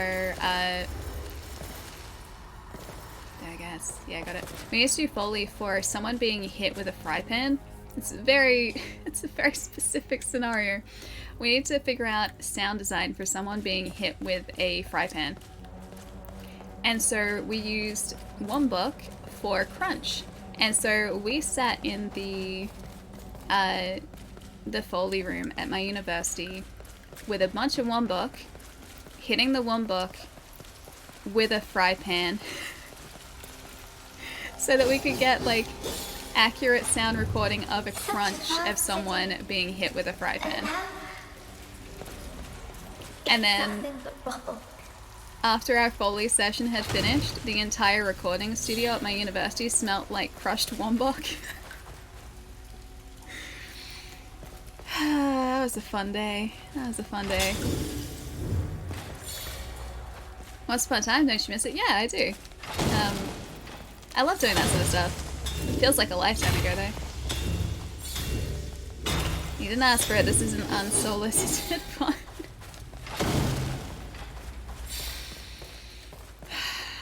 yeah, I got it. We used to do Foley for someone being hit with a fry pan. It's a very specific scenario. We need to figure out sound design for someone being hit with a fry pan. And so we used wombok for crunch. And so we sat in the Foley room at my university with a bunch of wombok, hitting the wombok with a fry pan. So that we could get like accurate sound recording of a crunch of someone being hit with a fry pan. And then Nothing but rubble. after our Foley session had finished, the entire recording studio at my university smelt like crushed wombok. That was a fun day. That was a fun day. Once upon a time, don't you miss it? Yeah, I do. I love doing that sort of stuff. It feels like a lifetime ago, though. You didn't ask for it. This is an unsolicited fun.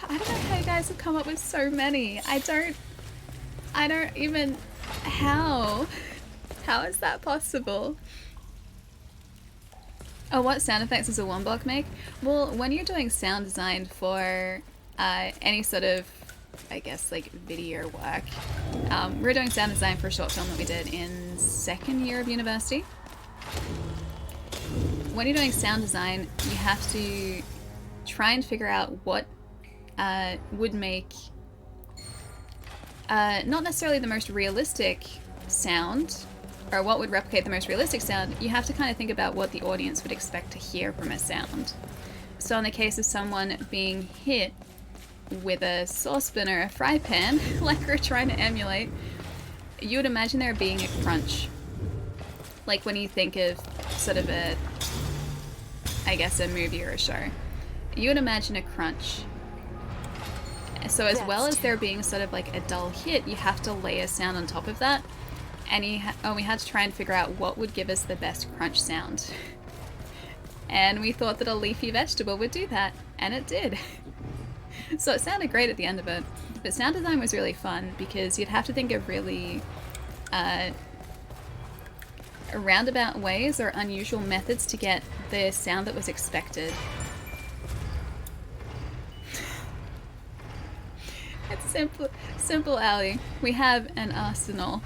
I don't know how you guys have come up with so many. I don't even... How? How is that possible? Oh, what sound effects does a wombok make? Well, when you're doing sound design for any sort of, I guess, like video work, we're doing sound design for a short film that we did in second year of university. When you're doing sound design, you have to try and figure out what would make not necessarily the most realistic sound, or what would replicate the most realistic sound. You have to kind of think about what the audience would expect to hear from a sound. So in the case of someone being hit with a saucepan or a fry pan, like we're trying to emulate, you would imagine there being a crunch. Like when you think of sort of a, I guess, a movie or a show. You would imagine a crunch. So as well as there being sort of like a dull hit, you have to lay a sound on top of that. And we had to try and figure out what would give us the best crunch sound. And we thought that a leafy vegetable would do that, and it did. So it sounded great at the end of it. But sound design was really fun because you'd have to think of really roundabout ways or unusual methods to get the sound that was expected. It's simple, Allie. We have an arsenal.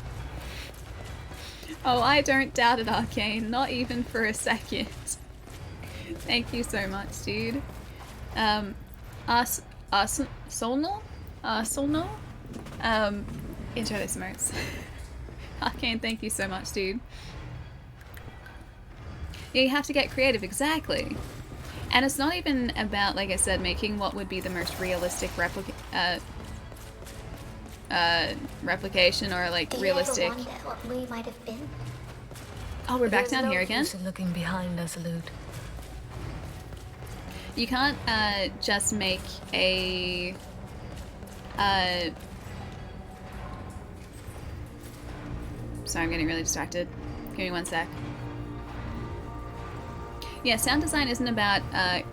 Oh, I don't doubt it, Arcane. Not even for a second. Thank you so much, dude. Solnal? Intro those emotes. Arcane, thank you so much, dude. Yeah, you have to get creative, exactly. And it's not even about, like I said, making what would be the most realistic replication or like realistic. You ever wonder what we might have been? Oh, we're back down here again. There's no use in looking behind us, Lute. You can't just make a sorry, I'm getting really distracted. Give me one sec. Yeah, sound design isn't about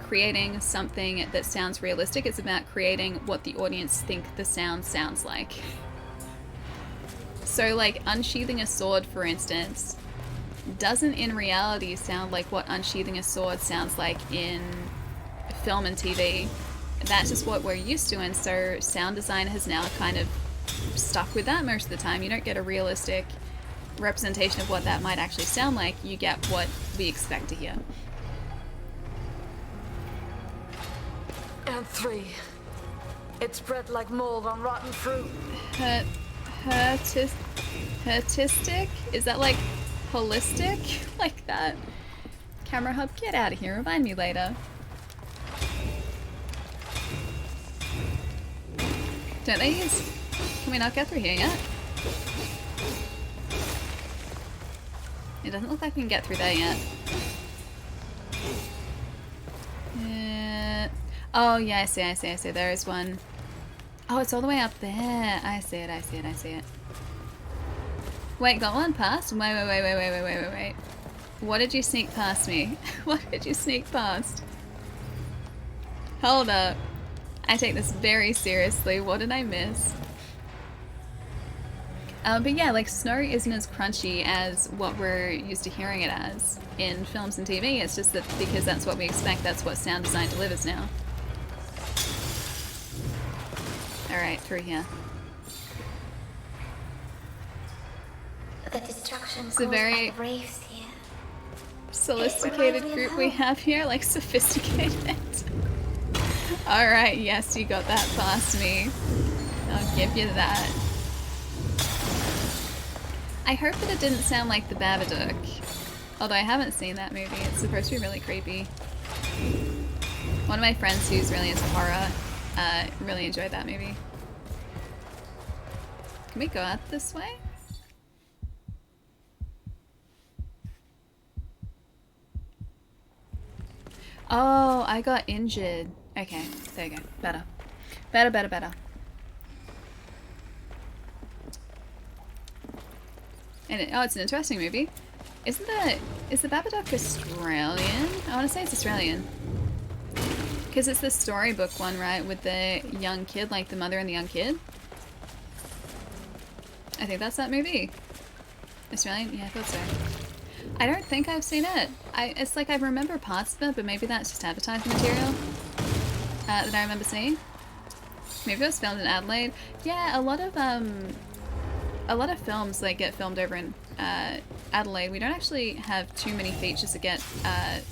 creating something that sounds realistic. It's about creating what the audience think the sound sounds like. So, like, unsheathing a sword, for instance, doesn't in reality sound like what unsheathing a sword sounds like in film and TV. That's just what we're used to, and so sound design has now kind of stuck with that most of the time. You don't get a realistic representation of what that might actually sound like. You get what we expect to hear. And 3. It spread like mold on rotten fruit. Artistic? Is that like holistic? Like that? Camera hub, get out of here. Remind me later. Don't they use... Can we not get through here yet? It doesn't look like we can get through there yet. Oh, yeah, I see. There is one. Oh, it's all the way up there. I see it. Wait, got one past? Wait. What did you sneak past me? What did you sneak past? Hold up. I take this very seriously. What did I miss? But yeah, like, snow isn't as crunchy as what we're used to hearing it as in films and TV. It's just that because that's what we expect, that's what sound design delivers now. Alright, through here. The destruction It's a caused very by the Wraiths here. sophisticated group we have here, like sophisticated. Alright, yes, you got that past me. I'll give you that. I hope that it didn't sound like the Babadook. Although I haven't seen that movie, it's supposed to be really creepy. One of my friends who's really into horror really enjoyed that movie. Can we go out this way? Oh, I got injured. Okay, there you go. Better. Better, better, better. And oh, it's an interesting movie. Is the Babadook Australian? I want to say it's Australian. Because it's the storybook one, right? With the young kid, like the mother and the young kid. I think that's that movie. Australian? Yeah, I thought so. I don't think I've seen it. It's like I remember parts of it, but maybe that's just advertising material that I remember seeing. Maybe it was filmed in Adelaide. Yeah, a lot of films like get filmed over in Adelaide. We don't actually have too many features that get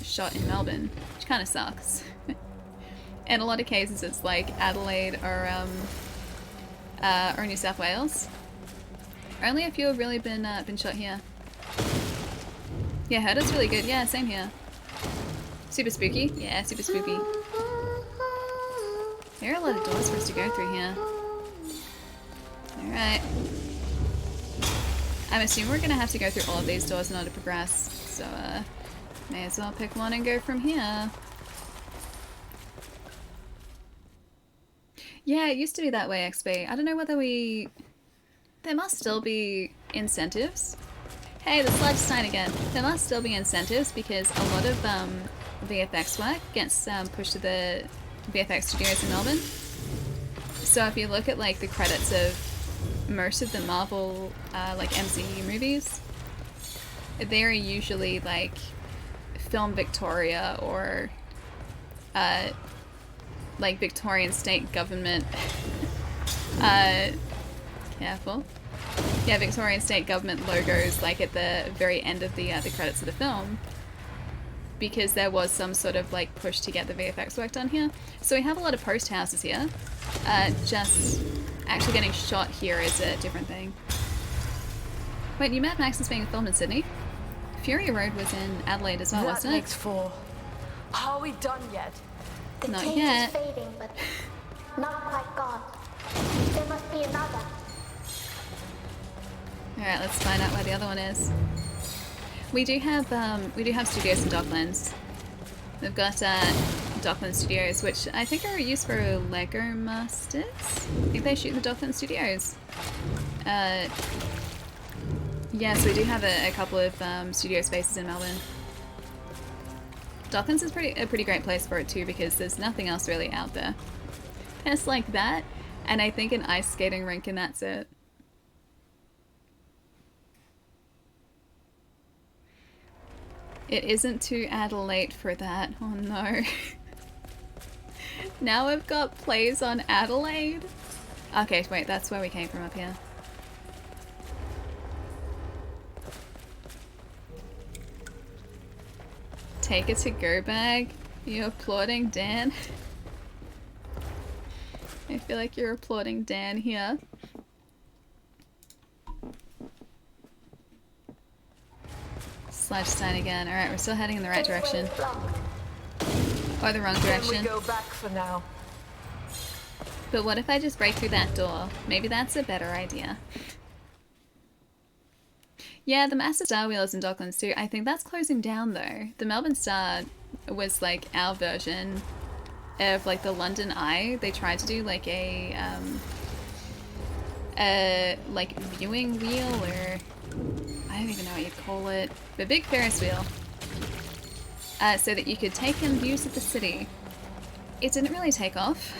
shot in Melbourne, which kind of sucks. In a lot of cases, it's like Adelaide or New South Wales. Only a few have really been shot here. Yeah, heard it's really good. Yeah, same here. Super spooky. Yeah, super spooky. There are a lot of doors for us to go through here. Alright. I'm assuming we're gonna have to go through all of these doors in order to progress. So, may as well pick one and go from here. Yeah, it used to be that way, XP. I don't know whether we... There must still be incentives. Hey, the slide's sign again. There must still be incentives because a lot of VFX work gets pushed to the VFX studios in Melbourne. So if you look at like the credits of most of the Marvel like MCU movies, they're usually like Film Victoria or like Victorian state government. Careful. Yeah, Victorian state government logos like at the very end of the credits of the film, because there was some sort of like push to get the VFX work done here. So we have a lot of post houses here. Just actually getting shot here is a different thing. Wait, New Mad Max is being filmed in Sydney? Fury Road was in Adelaide as well, wasn't it? That makes 4. Are we done yet? The Not change yet. is fading, but not quite gone. There must be another. Alright, let's find out where the other one is. We do have studios in Docklands. We've got Docklands Studios, which I think are used for Lego Masters. I think they shoot in the Docklands Studios. Yes, we do have a couple of studio spaces in Melbourne. Docklands is a pretty great place for it too, because there's nothing else really out there. There's like that, and I think an ice skating rink, and that's it. It isn't too Adelaide for that. Oh no. Now we've got plays on Adelaide? Okay, wait, that's where we came from up here. Take a to-go bag? You're applauding Dan? I feel like you're applauding Dan here. Sludge sign again. Alright, we're still heading in the right direction. Or the wrong direction. Can we go back for now? But what if I just break through that door? Maybe that's a better idea. Yeah, the Massive Star Wheel is in Docklands too. I think that's closing down though. The Melbourne Star was like our version of like the London Eye. They tried to do like a like viewing wheel, or I don't even know what you'd call it, but big Ferris wheel, so that you could take in views of the city. It didn't really take off,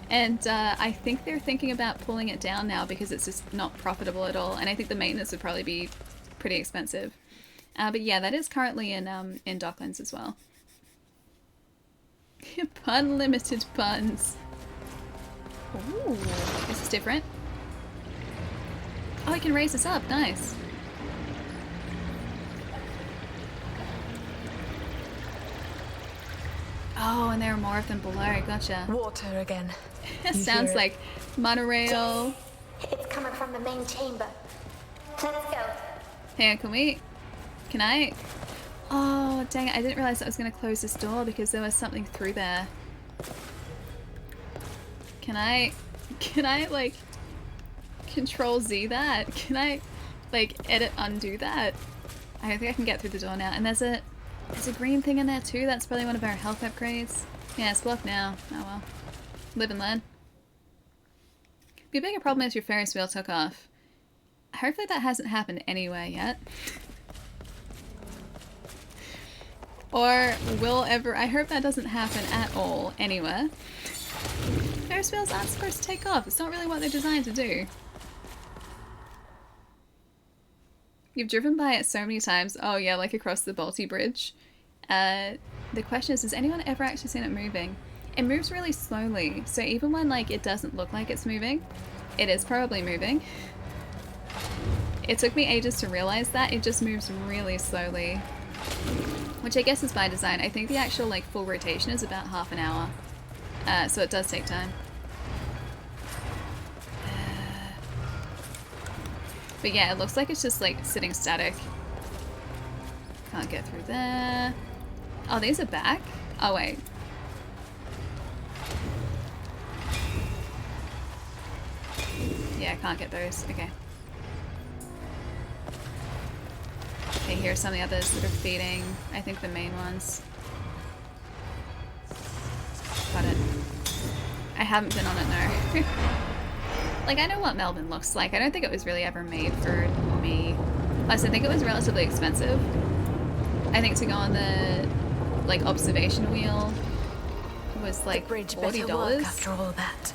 and I think they're thinking about pulling it down now because it's just not profitable at all, and I think the maintenance would probably be pretty expensive. But yeah, that is currently in Docklands as well. Unlimited puns. Ooh, this is different. Oh, I can raise this up. Nice. Oh, and there are more of them below. Gotcha. Water again. That sounds like monorail. It's coming from the main chamber. Let's go. Hey, can I? Oh, dang it. I didn't realize I was going to close this door because there was something through there. Can I, like, Control Z that? Can I, like, edit undo that? I don't think I can get through the door now. And there's a green thing in there too. That's probably one of our health upgrades. Yeah, it's blocked now. Oh well. Live and learn. The bigger problem is your Ferris wheel took off. Hopefully that hasn't happened anywhere yet. Or will ever. I hope that doesn't happen at all anywhere. Ferris wheels aren't supposed to take off. It's not really what they're designed to do. You've driven by it so many times. Oh yeah, like across the Balti Bridge. The question is, has anyone ever actually seen it moving? It moves really slowly, so even when like it doesn't look like it's moving, it is probably moving. It took me ages to realize that. It just moves really slowly. Which I guess is by design. I think the actual like full rotation is about half an hour. So it does take time. But yeah, it looks like it's just like sitting static. Can't get through there. Oh, these are back? Oh wait. Yeah, I can't get those. Okay. Okay, here's some of the others that are feeding. I think the main ones. Got it. I haven't been on it, no. Like, I know what Melbourne looks like. I don't think it was really ever made for me. Plus, I think it was relatively expensive. I think to go on the, like, observation wheel was like $40. After all that.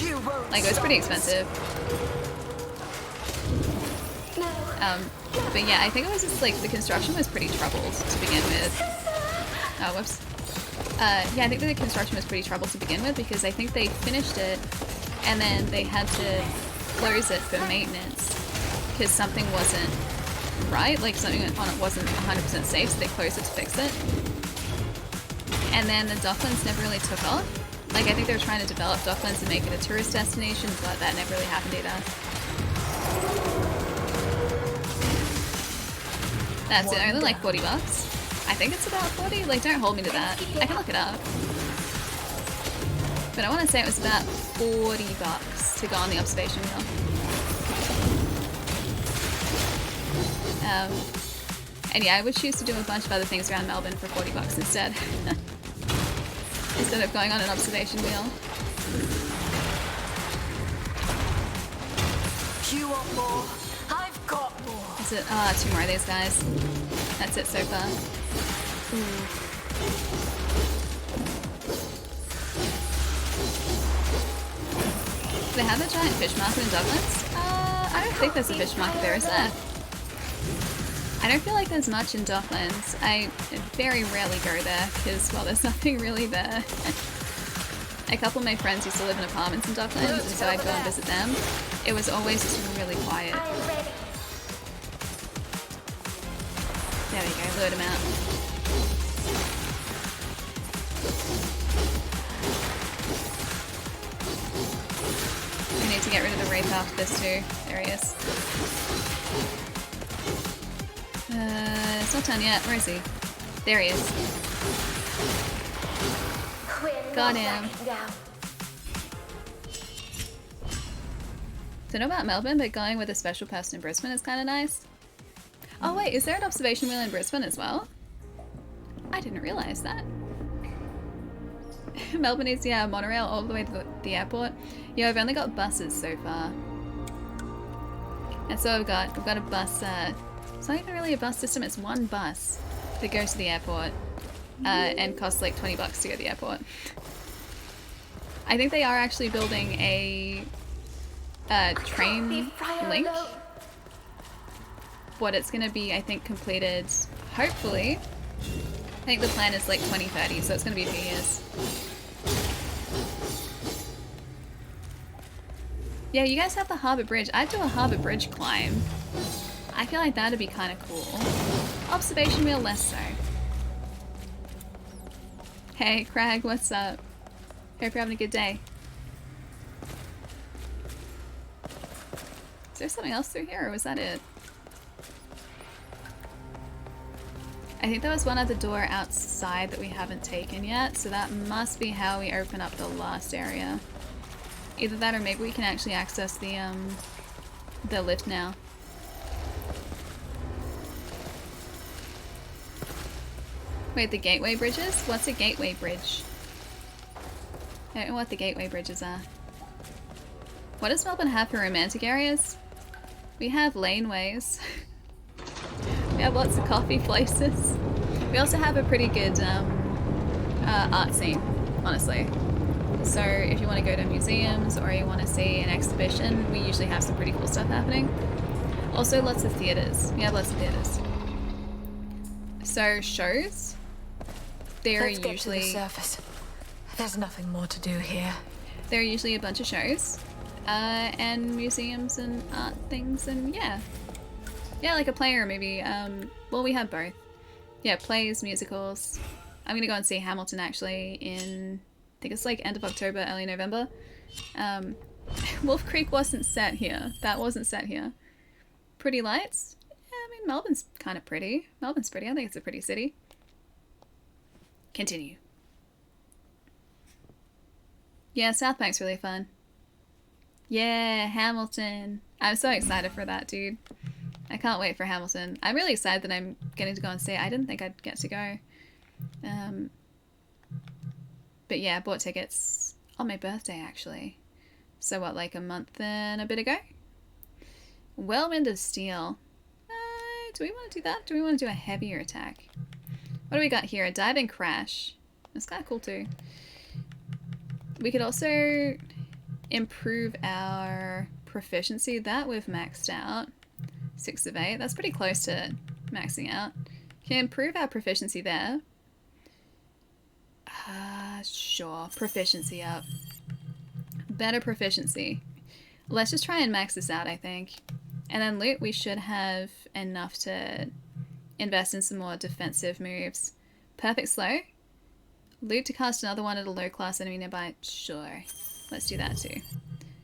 You won't like, it was pretty expensive. But yeah, I think it was just like the construction was pretty troubled to begin with. Oh, whoops. Yeah, I think the construction was pretty troubled to begin with because I think they finished it and then they had to close it for maintenance because something wasn't right, like something on it wasn't 100% safe, so they closed it to fix it. And then the Docklands never really took off. Like, I think they were trying to develop Docklands and make it a tourist destination, but that never really happened either. That's it, only like $40. I think it's about 40. Like, don't hold me to that. I can look it up. But I want to say it was about $40 to go on the observation wheel. And yeah, I would choose to do a bunch of other things around Melbourne for $40 instead. Instead of going on an observation wheel. You want more? I've got more. Is it? Ah, 2 more of these guys. That's it so far. Ooh. Do they have a giant fish market in Docklands? I don't think there's a fish market there, is there? I don't feel like there's much in Docklands. I very rarely go there because, well, there's nothing really there. A couple of my friends used to live in apartments in Docklands, and so I'd go and visit them. It was always just really quiet. There we go, lure them out. We need to get rid of the Wraith after this too. There he is. It's not done yet. Where is he? There he is. Got him. Don't know about Melbourne, but going with a special person in Brisbane is kind of nice. Oh wait, is there an observation wheel in Brisbane as well? I didn't realize that. Melbourne is, yeah, monorail all the way to the airport. Yeah, I've only got buses so far. And so I've got a bus, it's not even really a bus system, it's one bus that goes to the airport and costs like $20 to go to the airport. I think they are actually building a train link. What it's going to be, I think, completed, hopefully. I think the plan is like 2030, so it's going to be a few years. Yeah, you guys have the Harbour Bridge. I'd do a Harbour Bridge climb. I feel like that'd be kind of cool. Observation wheel, less so. Hey, Crag, what's up? Hope you're having a good day. Is there something else through here, or was that it? I think there was one other door outside that we haven't taken yet, so that must be how we open up the last area. Either that or maybe we can actually access the lift now. Wait, the gateway bridges? What's a gateway bridge? I don't know what the gateway bridges are. What does Melbourne have for romantic areas? We have laneways. We have lots of coffee places. We also have a pretty good art scene, honestly. So if you want to go to museums or you want to see an exhibition, we usually have some pretty cool stuff happening. Also lots of theatres. We have lots of theatres. So shows, they're Let's get usually... to the surface. There's nothing more to do here. There are usually a bunch of shows and museums and art things and yeah, like a play or a movie. Well, we have both. Yeah, plays, musicals. I'm gonna go and see Hamilton actually in, I think it's like end of October, early November. Wolf Creek wasn't set here. That wasn't set here. Pretty lights? Yeah, I mean Melbourne's kind of pretty. Melbourne's pretty. I think it's a pretty city. Continue. Yeah, South Bank's really fun. Yeah, Hamilton. I'm so excited for that, dude. I can't wait for Hamilton. I'm really excited that I'm getting to go and see it. I didn't think I'd get to go. But yeah, I bought tickets on my birthday, actually. So what, like a month and a bit ago? Whirlwind of Steel. Do we want to do that? Do we want to do a heavier attack? What do we got here? A diving crash. That's kind of cool too. We could also improve our proficiency. That we've maxed out. 6 of 8. That's pretty close to maxing out. Can improve our proficiency there. Sure. Proficiency up. Better proficiency. Let's just try and max this out, I think. And then loot, we should have enough to invest in some more defensive moves. Perfect slow. Loot to cast another one at a low class enemy nearby. Sure. Let's do that too.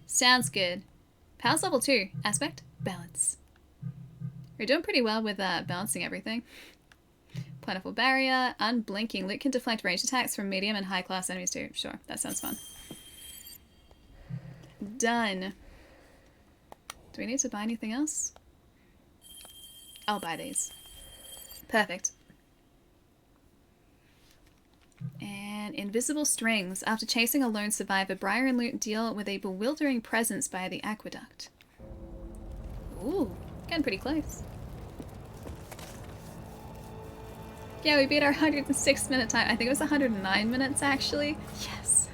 Sounds good. Powers level 2. Aspect. Balance. We're doing pretty well with balancing everything. Plentiful barrier. Unblinking. Loot can deflect ranged attacks from medium and high class enemies too. Sure. That sounds fun. Done. Do we need to buy anything else? I'll buy these. Perfect. And invisible strings. After chasing a lone survivor, Briar and Lute deal with a bewildering presence by the aqueduct. Ooh, getting pretty close. Yeah, we beat our 106-minute time. I think it was 109 minutes actually. Yes.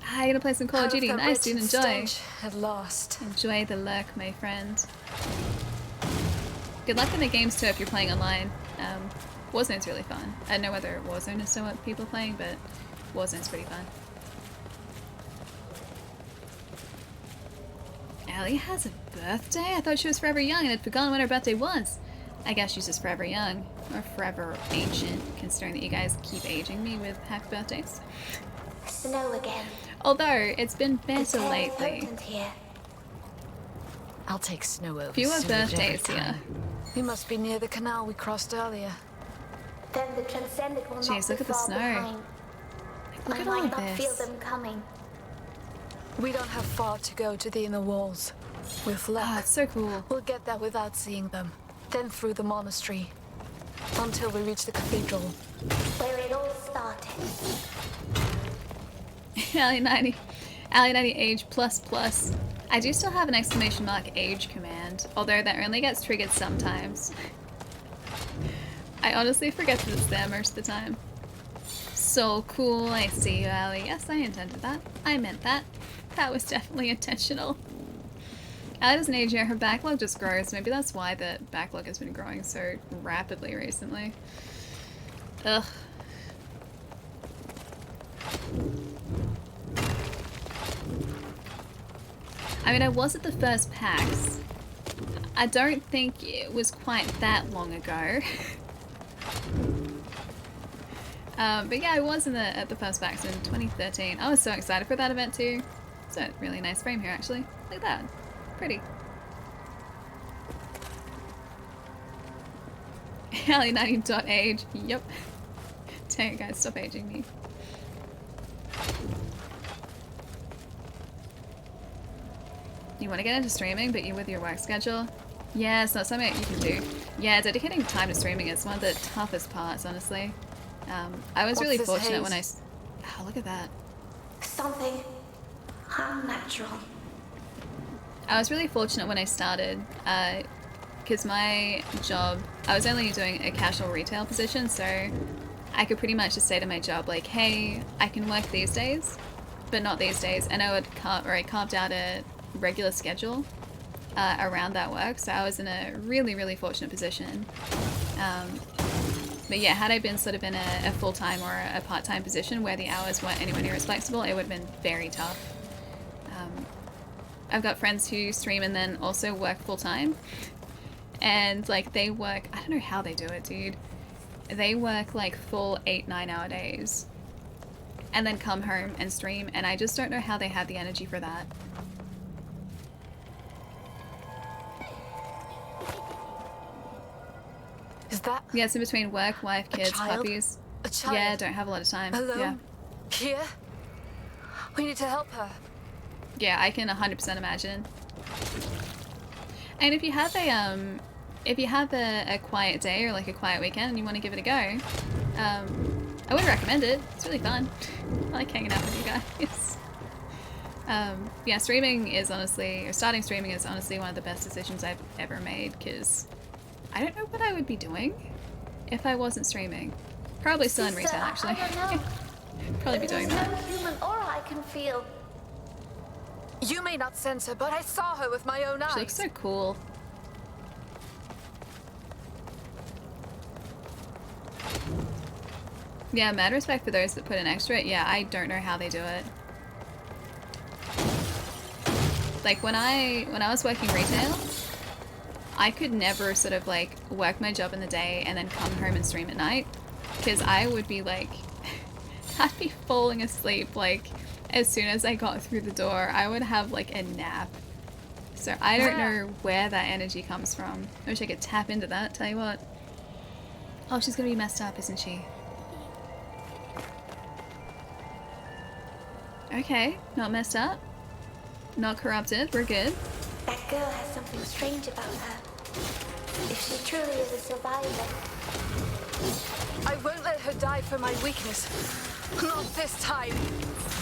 I'm gonna play some Call of Duty. Nice, dude. Enjoy. At last. Enjoy the lurk, my friend. Good luck in the games too if you're playing online. Warzone's really fun. I don't know whether Warzone is still what people are playing, but Warzone's pretty fun. Allie has a birthday? I thought she was forever young and had forgotten when her birthday was. I guess she's just forever young. Or forever ancient, considering that you guys keep aging me with happy birthdays. Snow again. Although, it's been better lately. Here. I'll take snow over. Fewer sewage every birthdays time. here. We must be near the canal we crossed earlier. Then the Transcendent will Jeez, not look be at the far snow. behind. Look I at all might of not feel this. them coming. We don't have far to go to the inner walls. With luck, Oh, it's so cool. we'll get there without seeing them. Then through the monastery. Until we reach the cathedral. Where it all started. Allie 90 age plus. I do still have an exclamation mark age command, although that only gets triggered sometimes. I honestly forget that it's there most of the time. So cool, I see you, Allie. Yes, I intended that. I meant that. That was definitely intentional. Allie doesn't age yet, her backlog just grows. Maybe that's why the backlog has been growing so rapidly recently. Ugh. I mean, I was at the first PAX. I don't think it was quite that long ago. But yeah, I was at the first PAX in 2013. I was so excited for that event too. It's a really nice frame here, actually. Look at that. Pretty. Allie90.age. Yep. Dang it, guys, stop aging me. You want to get into streaming, but you're with your work schedule? Yeah, it's not something you can do. Yeah, dedicating time to streaming is one of the toughest parts, honestly. I was really fortunate when I... Oh, look at that. Something unnatural. I was really fortunate when I started, because my job, I was only doing a casual retail position, so I could pretty much just say to my job, like, hey, I can work these days, but not these days, and I carved out a regular schedule around that work, so I was in a really, really fortunate position. But yeah, had I been sort of in a full-time or a part-time position where the hours weren't anywhere near as flexible, it would have been very tough. I've got friends who stream and then also work full-time, and like they work, I don't know how they do it, dude. They work like full 8-9 hour days and then come home and stream, and I just don't know how they have the energy for that. Is that? Yeah, it's in between work, wife, kids, puppies. A child? Yeah, don't have a lot of time. Alone? Yeah. Here? We need to help her. Yeah, I can 100% imagine. And if you have a quiet day or like a quiet weekend and you want to give it a go, I would recommend it. It's really fun. I like hanging out with you guys. Yeah, streaming is honestly, or starting streaming is honestly one of the best decisions I've ever made, because I don't know what I would be doing if I wasn't streaming. Probably still in retail, actually. I don't know. Probably be doing that. There's no human aura I can feel. You may not sense her, but I saw her with my own eyes. She looks so cool. Yeah, mad respect for those that put in extra. Yeah, I don't know how they do it. Like when I was working retail, I could never sort of like work my job in the day and then come home and stream at night, because I would be like, I'd be falling asleep like as soon as I got through the door. I would have like a nap. So I don't know where that energy comes from. I wish I could tap into that, tell you what. Oh, she's gonna be messed up, isn't she? Okay, not messed up. Not corrupted, we're good. That girl has something strange about her. If she truly is a survivor. I won't let her die for my weakness. Not this time.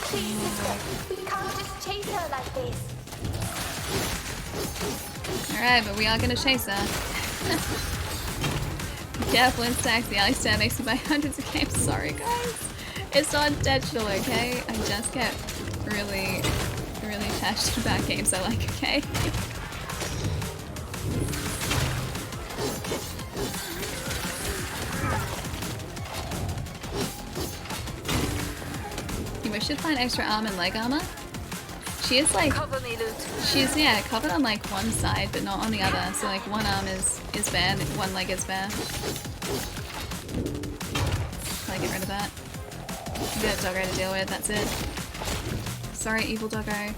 Please, sister, we can't just chase her like this. Alright, but we are gonna chase her. Be careful in stacks, the Alistair makes me buy hundreds of games. Sorry guys. It's not intentional, okay? I just get really passionate about games I like, okay? You wish you'd find extra arm and leg armor? She is like, Cover me, Lute. she's, yeah, covered on like one side, but not on the other. So like one arm is bare, and one leg is bare. Probably get rid of that. I've got a doggo to deal with, that's it. Sorry, evil doggo.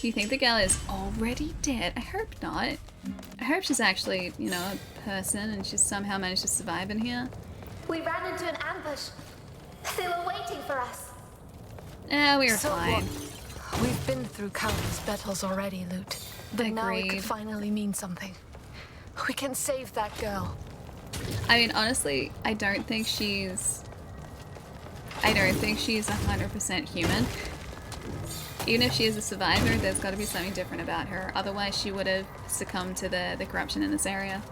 You think the gal is already dead? I hope not. I hope she's actually, you know, a person and she's somehow managed to survive in here. We ran into an ambush. They were waiting for us. We were So fine. what? We've been through countless battles already, Lute. But now it Agreed. could finally mean something. We can save that girl. I mean, honestly, I don't think she's 100% human. Even if she is a survivor, there's got to be something different about her. Otherwise, she would have succumbed to the corruption in this area.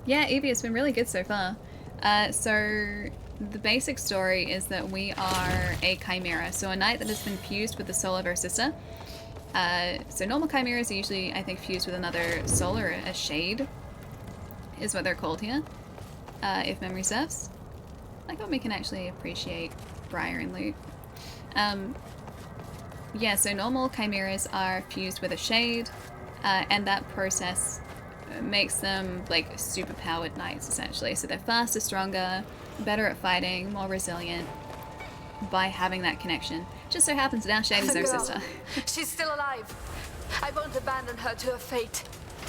Yeah, Evie, it's been really good so far. So the basic story is that we are a chimera, so a knight that has been fused with the soul of her sister. So normal chimeras are usually, I think, fused with another soul, or a shade, is what they're called here, if memory serves. Like what we can actually appreciate Briar and Lute. Yeah, so normal chimeras are fused with a shade, and that process makes them like super powered knights essentially. So they're faster, stronger, better at fighting, more resilient by having that connection. Just so happens that our shade is The her girl. sister. She's still alive. I won't abandon her to her fate.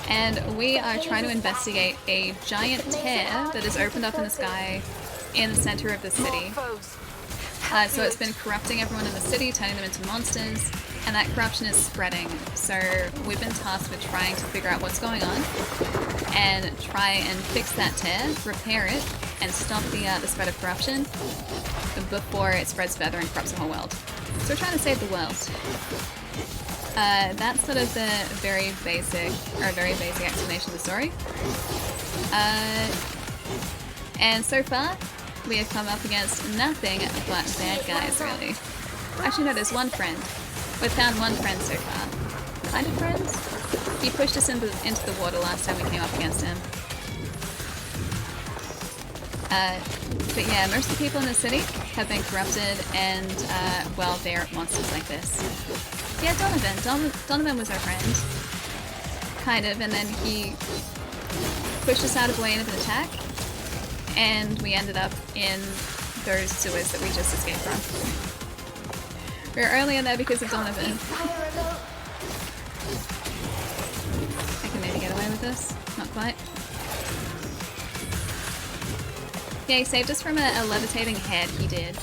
And we are trying to investigate a giant tear that has opened up in the sky in the center of the city. So it's been corrupting everyone in the city, turning them into monsters, and that corruption is spreading. So we've been tasked with trying to figure out what's going on and try and fix that tear, repair it, and stop the spread of corruption before it spreads further and corrupts the whole world. So we're trying to save the world. That's sort of the very basic explanation of the story. And so far, we have come up against nothing but bad guys, really. Actually, no, there's one friend. We've found one friend so far. Kind of friends? He pushed us into the water last time we came up against him. But yeah, most of the people in the city have been corrupted and, well, they're monsters like this. Yeah, Donovan was our friend. Kind of, and then he pushed us out of the way of an attack, and we ended up in those sewers that we just escaped from. We were only in there because of Donovan. I can maybe get away with this. Not quite. Yeah, he saved us from a levitating head, he did.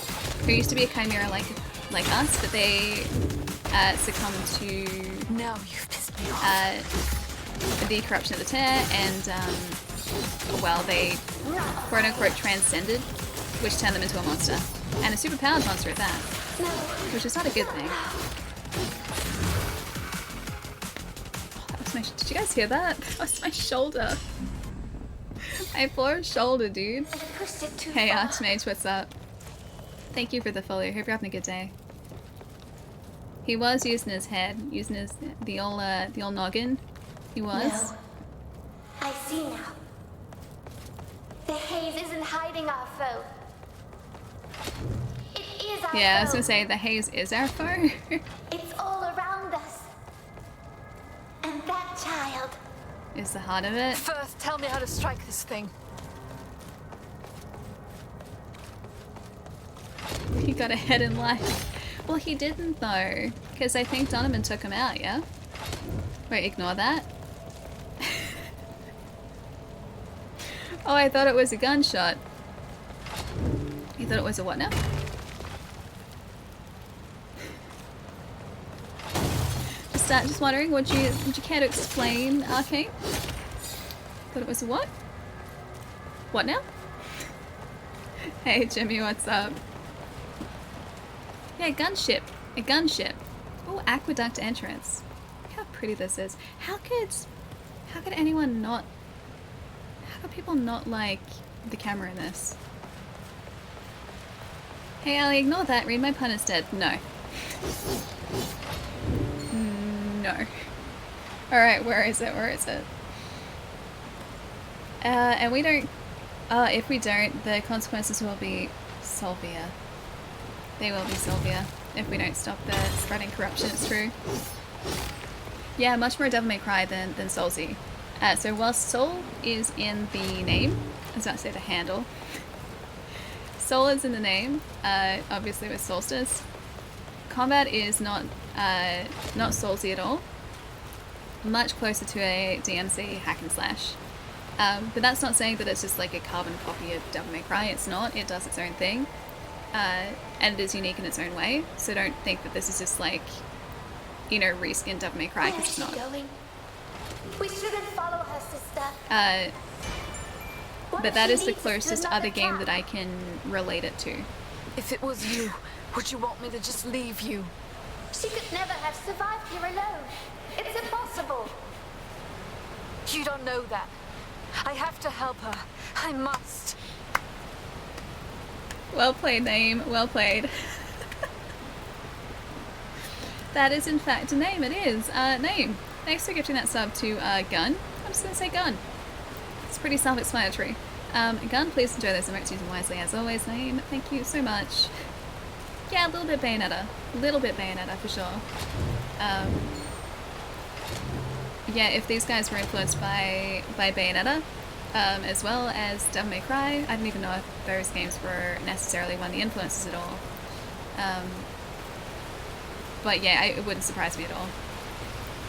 Who used to be a chimera like us, but they succumbed to now you've pissed me off. The corruption of the tear, and well, they quote-unquote transcended, which turned them into a monster. And a superpowered monster at that. Which is not a good thing. That was my did you guys hear that? That was my shoulder. My poor shoulder, dude. Hey Archmage, what's up? Thank you for the follow. Hope you're having a good day. He was using his head, using his the old noggin. He was. No. I see now. The haze isn't hiding our foe. It is our foe. Yeah, I was gonna say the haze is our foe. It's all around us. And that child is the heart of it. First, tell me how to strike this thing. He got ahead in life. Well, he didn't though, because I think Donovan took him out, yeah? Wait, ignore that. Oh, I thought it was a gunshot. You thought it was a what now? Just wondering, would you care to explain, Arcane? Thought it was a what? What now? Hey Jimmy, what's up? Yeah, gunship. A gunship. Oh, aqueduct entrance. Look how pretty this is. How could anyone not... How could people not like the camera in this? Hey Ali, ignore that. Read my pun instead. No. No. Alright, where is it? Where is it? And we don't... if we don't, the consequences will be Solvia. They will be Solvia if we don't stop the spreading corruption, it's true. Yeah, much more Devil May Cry than Soulsy. So while Soul is in the name, I was about to say the handle. Soul is in the name, obviously with Soulstice. Combat is not Soulsy at all. Much closer to a DMC hack and slash. But that's not saying that it's just like a carbon copy of Devil May Cry. It's not. It does its own thing. And it is unique in its own way. So don't think that this is just like, you know, reskin Devil May Cry, because it's not. Going? We shouldn't follow her, sister. But that is the closest other game that I can relate it to. If it was you, would you want me to just leave you? She could never have survived here alone. It's impossible. You don't know that. I have to help her. I must. Well played, Name. Well played. That is in fact a name. It is. Name. Thanks for gifting that sub to Gun. I'm just going to say Gun. It's pretty self-explanatory. Gun, please enjoy those emotes using wisely as always, Name. Thank you so much. Yeah, a little bit Bayonetta. A little bit Bayonetta for sure. Yeah, if these guys were influenced by Bayonetta, as well as Devil May Cry, I didn't even know if those games were necessarily one of the influences at all. But yeah, it wouldn't surprise me at all.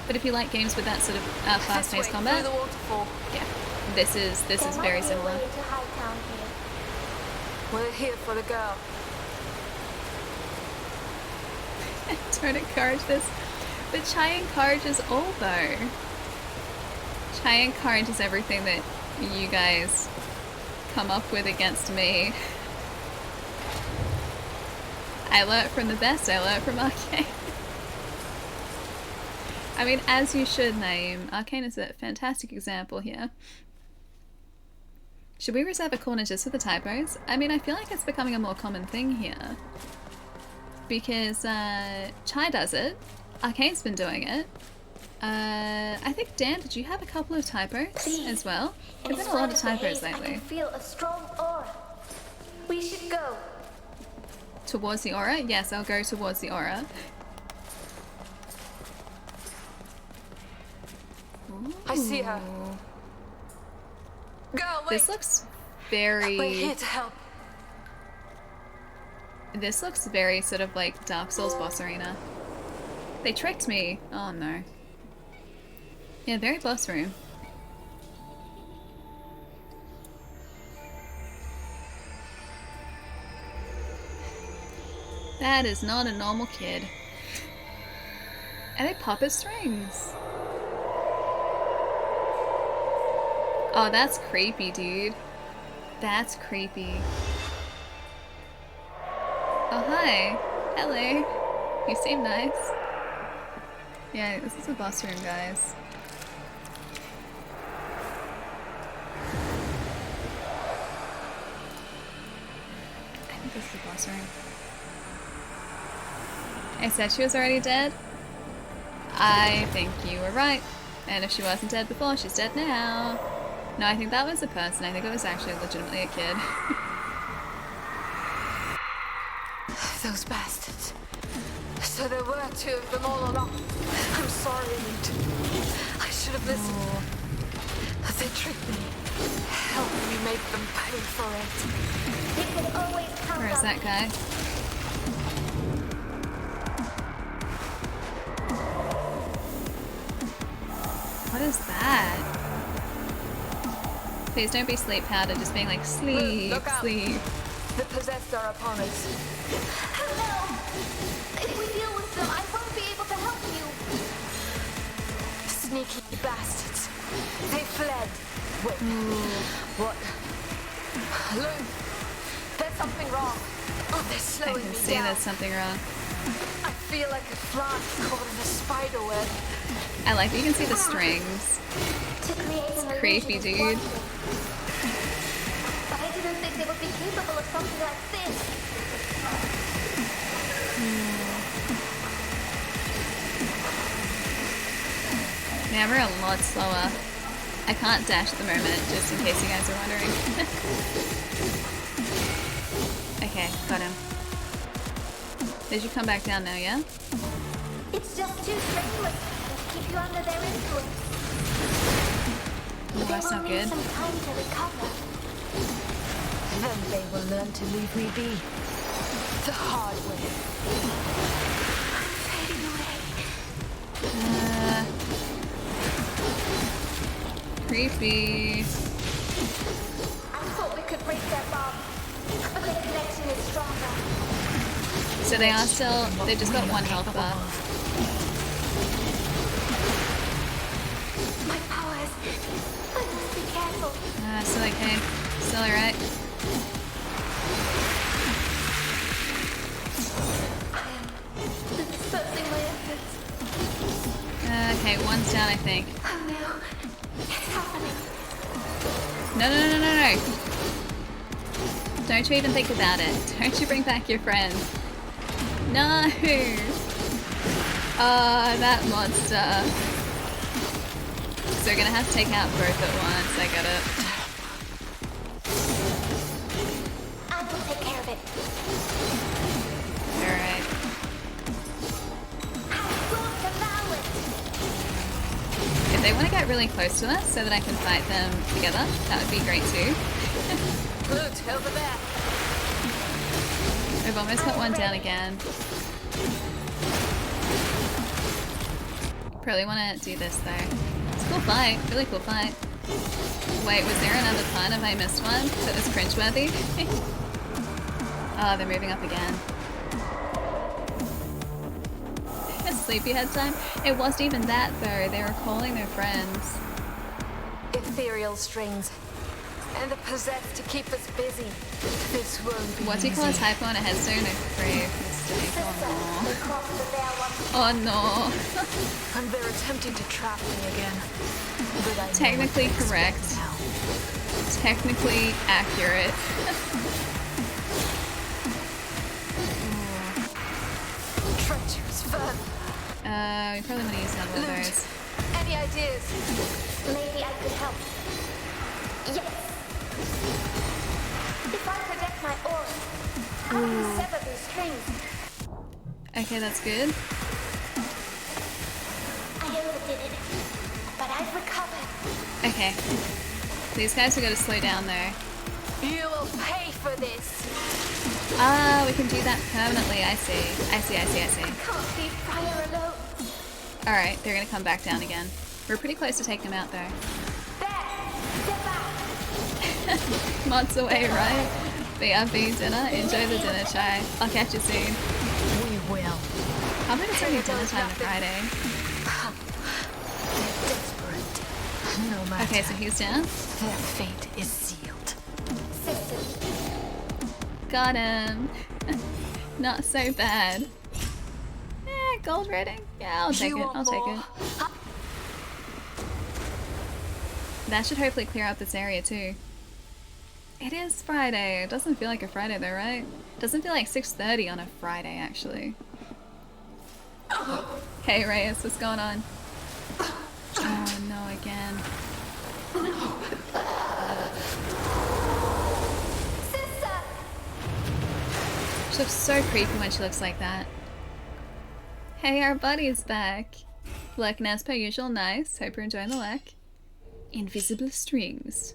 But if you like games with that sort of This way, fast-paced through combat, the waterfall. yeah, this is There might very be a similar. way to Hightown here. We're here for the girl. Don't encourage this. But Chai encourages all though. Chai encourages everything that you guys come up with against me. I learnt from the best, I learnt from Arcane. I mean, as you should, Naeem. Arcane is a fantastic example here. Should we reserve a corner just for the typos? I mean, I feel like it's becoming a more common thing here. Because Chai does it. Arcane's been doing it. I think, Dan, did you have a couple of typos as well? There's been a lot of typos I lately. can feel a strong aura. We should go. Towards the aura? Yes, I'll go towards the aura. I see her. Girl, wait. This looks We're very... here to help. This looks very sort of like Dark Souls boss arena. They tricked me. Oh no. Yeah, very boss room. That is not a normal kid. Are they puppet strings? Oh, that's creepy, dude. That's creepy. Oh, hi. Hello. You seem nice. Yeah, this is a boss room, guys. I think this is a boss room. I said she was already dead. I think you were right. And if she wasn't dead before, she's dead now. No, I think that was a person. I think it was actually legitimately a kid. Those bastards. So there were two of them all along. I'm sorry, Lute. I should have listened. But they tricked me. Help me make them pay for it. You can always count Where is on that me. guy? What is that? Please don't be sleep powder, just being like sleep, Look out. sleep. The possessed are upon us. No! If we deal with them, I won't be able to help you. Sneaky bastards. They fled. Wait. What? Lute, there's something wrong. Oh, they're I slowing can me see down. there's something wrong. I feel like a fly caught in a spider web. I like that you can see the strings. To create an creepy, illusion is dude. one thing. But I didn't think they would be capable of something like this. Yeah, we're a lot slower. I can't dash at the moment, just in case you guys are wondering. Okay, got him. Did you come back down now, yeah? It's just too strenuous to keep you under their influence. Oh, that's They not will need good. some time to recover. Then they will learn to leave me be. The hard way. Fading away. Creepy. I thought we could break their bond, but their connection is stronger. So they are still, they've just got one health bar. My powers. I must be careful. Still okay. Still alright. Dispersing my efforts. Okay, one's down, I think. Oh no. It's happening. No, no, no, no, no, no. Don't you even think about it. Don't you bring back your friend. No! Oh, that monster. So we're gonna have to take out both at once. I get it. I will take care of it. Alright. I'm going to vow it. If they want to get really close to us so that I can fight them together, that would be great too. Lute, over there. We've almost got one down again. Probably want to do this though. It's a cool fight. Really cool fight. Wait, was there another pun? Have I missed one? That was cringeworthy? Oh, they're moving up again. Sleepyhead time? It wasn't even that though. They were calling their friends. Ethereal strings. And the possessed to keep us busy. This won't be What do you call a typo on a headstone? A grave mistake. Oh no. And they're attempting to trap me again. But I Technically correct. Technically accurate. Treacherous vermin. We probably want to use another one of those. Any ideas? Maybe I could help. Yes. If I project my aura, I can sever these strings. Okay, that's good. I overdid it, but I've recovered. Okay. These guys are going to slow down though. You will pay for this. Ah, we can do that permanently. I see. I see. Can't leave Briar alone. Alright, they're going to come back down again. We're pretty close to taking them out though. There, step back. Months away, right? BRB dinner. Enjoy the dinner, Chai. I'll catch you soon. We will. How about it's already dinner time on Friday? Desperate. No matter. Okay, so he's down. Their fate is sealed. Sisters, Got him. Not so bad. Gold rating? Yeah, I'll take it. I'll take it. That should hopefully clear out this area too. It is Friday. It doesn't feel like a Friday though, right? Doesn't feel like 6:30 on a Friday actually. Hey Reyes, what's going on? Oh no, again. sister. She looks so creepy when she looks like that. Hey, our buddy's back. Lurking as per usual, nice. Hope you're enjoying the lurk. Invisible strings.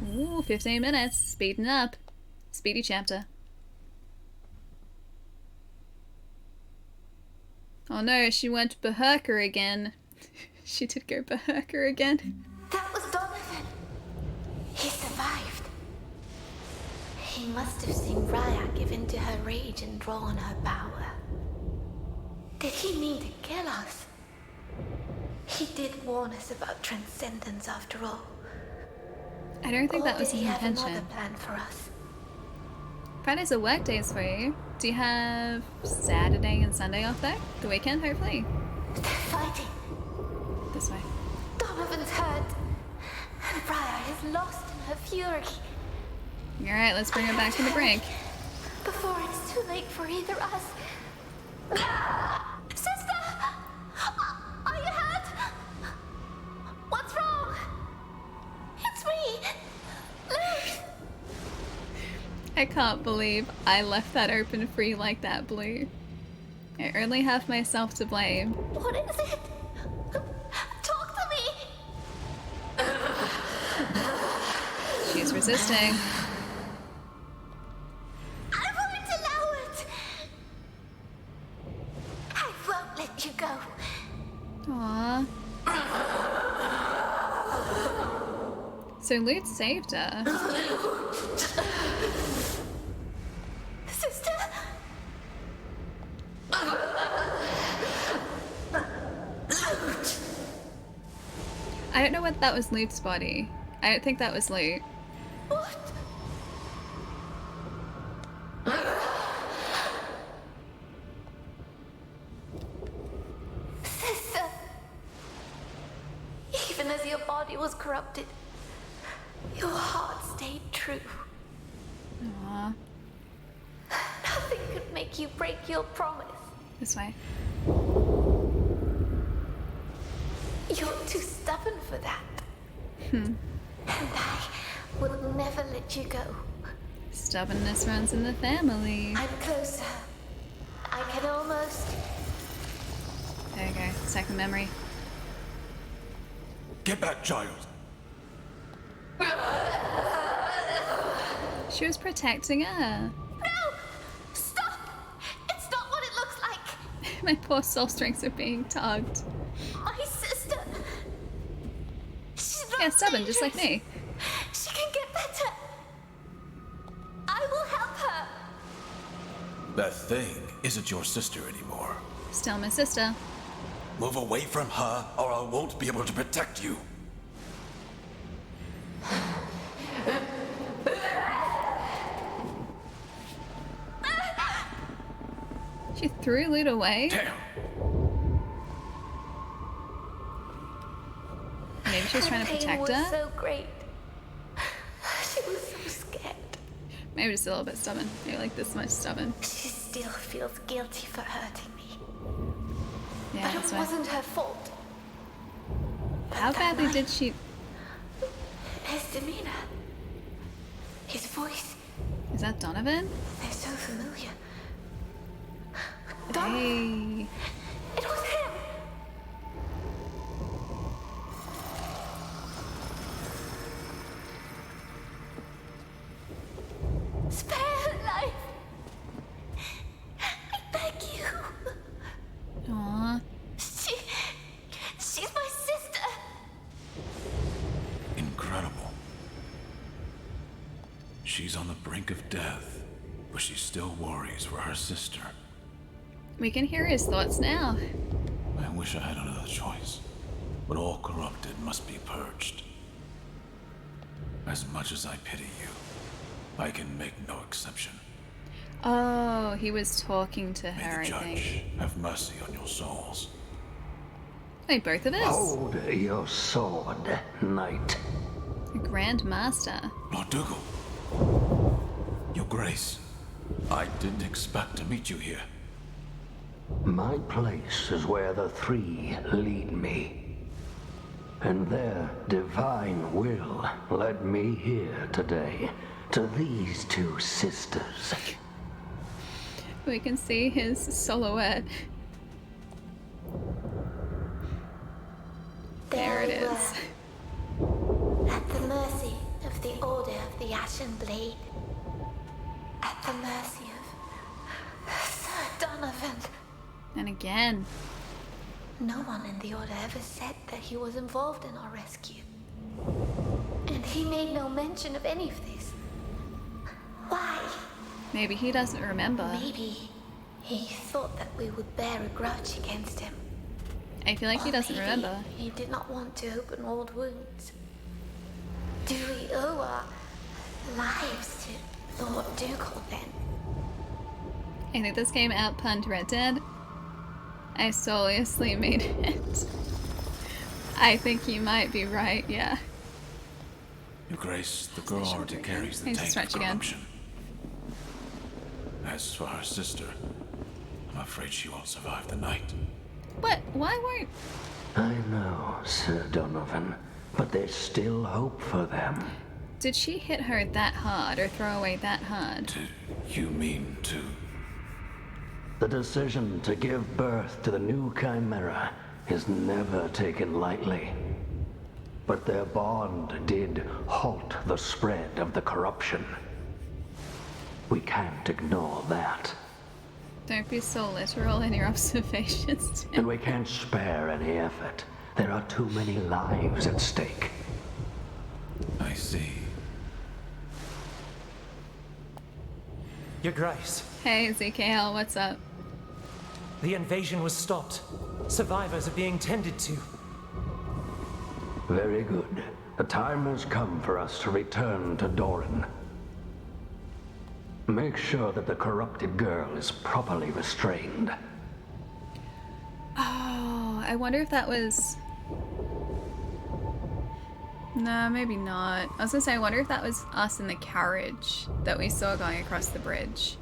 Ooh, 15 minutes. Speeding up. Speedy chapter. Oh no, she went berserker again. She did go berserker again. That was Donovan. He survived. He must have seen Raya give in to her rage and draw on her power. Did he mean to kill us? He did warn us about transcendence after all. I don't think that was Did his he have intention. another plan for us? Fridays are work days for you. Do you have Saturday and Sunday off though? The weekend, hopefully? They're fighting. This way. Donovan's hurt. And Briar is lost in her fury. Alright, let's bring her back to the brink. Before it's too late for either us. Sister! Are you hurt? What's wrong? It's me! Lute! I can't believe I left that open free like that, Blue. I only have myself to blame. What is it? Talk to me! She's resisting. I won't allow it! I won't let you go. Aww. So Lute saved her. Sister? Lute! I don't know whether that was Lute's body. I don't think that was Lute. What? Sister, even as your body was corrupted, your heart stayed true. Aww. Nothing could make you break your promise. This way. You're too stubborn for that. And I will never let you go. Stubbornness runs in the family. I'm closer. I can almost... There you go. Second memory. Get back, child. She was protecting her. No! Stop! It's not what it looks like! My poor soul strings are being tugged. My sister. She's not Yeah, stubborn, just like dangerous. me. She can get better. I will help her. That thing isn't your sister anymore. Still my sister. Move away from her, or I won't be able to protect you. She threw Lute away. Damn! Maybe she was trying to Pain protect was her. so great. She was so scared. Maybe just a little bit stubborn. Maybe like this much stubborn. She still feels guilty for hurting me. Yeah, But that's it why. wasn't her fault. How badly did she? His demeanor. His voice. Is that Donovan? They're so familiar. Hey. It was him. Spare her life. I beg you. Aw. She's my sister. Incredible. She's on the brink of death, but she still worries for her sister. We can hear his thoughts now. I wish I had another choice, but all corrupted must be purged. As much as I pity you, I can make no exception. Oh, he was talking to May her, the I think. judge have mercy on your souls. Wait, both of us? Hold your sword, knight. The Grand Master. Lord Dougal. Your Grace, I didn't expect to meet you here. My place is where the three lead me. And their divine will led me here today, to these two sisters. We can see his silhouette. There it we is. were, at the mercy of the Order of the Ashen Blade. At the mercy of Sir Donovan. And again. No one in the Order ever said that he was involved in our rescue. And he made no mention of any of this. Why? Maybe he doesn't remember. Maybe he thought that we would bear a grudge against him. I feel like he Or doesn't maybe remember. He did not want to open old wounds. Do we owe our lives to Lord Dougal then? I think this game outpunned Red Dead. I solely made it. I think you might be right, yeah. Your Grace, the girl already carries the Needs to taint of stretch again. corruption. As for her sister, I'm afraid she won't survive the night. What? Why won't... I know, Sir Donovan, but there's still hope for them. Did she hit her that hard or throw away that hard? Do you mean to... The decision to give birth to the new Chimera is never taken lightly. But their bond did halt the spread of the corruption. We can't ignore that. Don't be so literal in your observations. And we can't spare any effort. There are too many lives at stake. I see. Your Grace, Hey, ZKL, what's up? the invasion was stopped. Survivors are being tended to. Very good. The time has come for us to return to Doran. Make sure that the corrupted girl is properly restrained. Oh, I wonder if that was... No, maybe not. I was gonna say, I wonder if that was us in the carriage that we saw going across the bridge.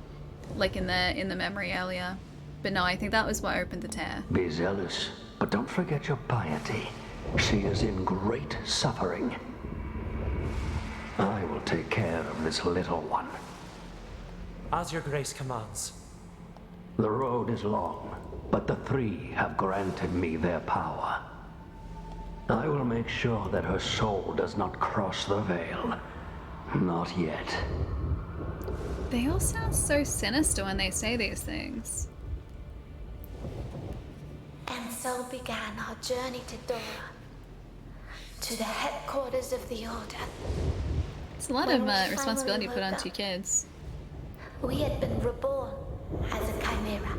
Like in the memory earlier. But no, I think that was what opened the tear. Be zealous, but don't forget your piety. She is in great suffering. I will take care of this little one. As your Grace commands. The road is long, but the three have granted me their power. I will make sure that her soul does not cross the veil. Not yet. They all sound so sinister when they say these things. And so began our journey to Dora, to the headquarters of the Order. It's a lot When of we responsibility finally put on woke two up, kids. we had been reborn as a chimera.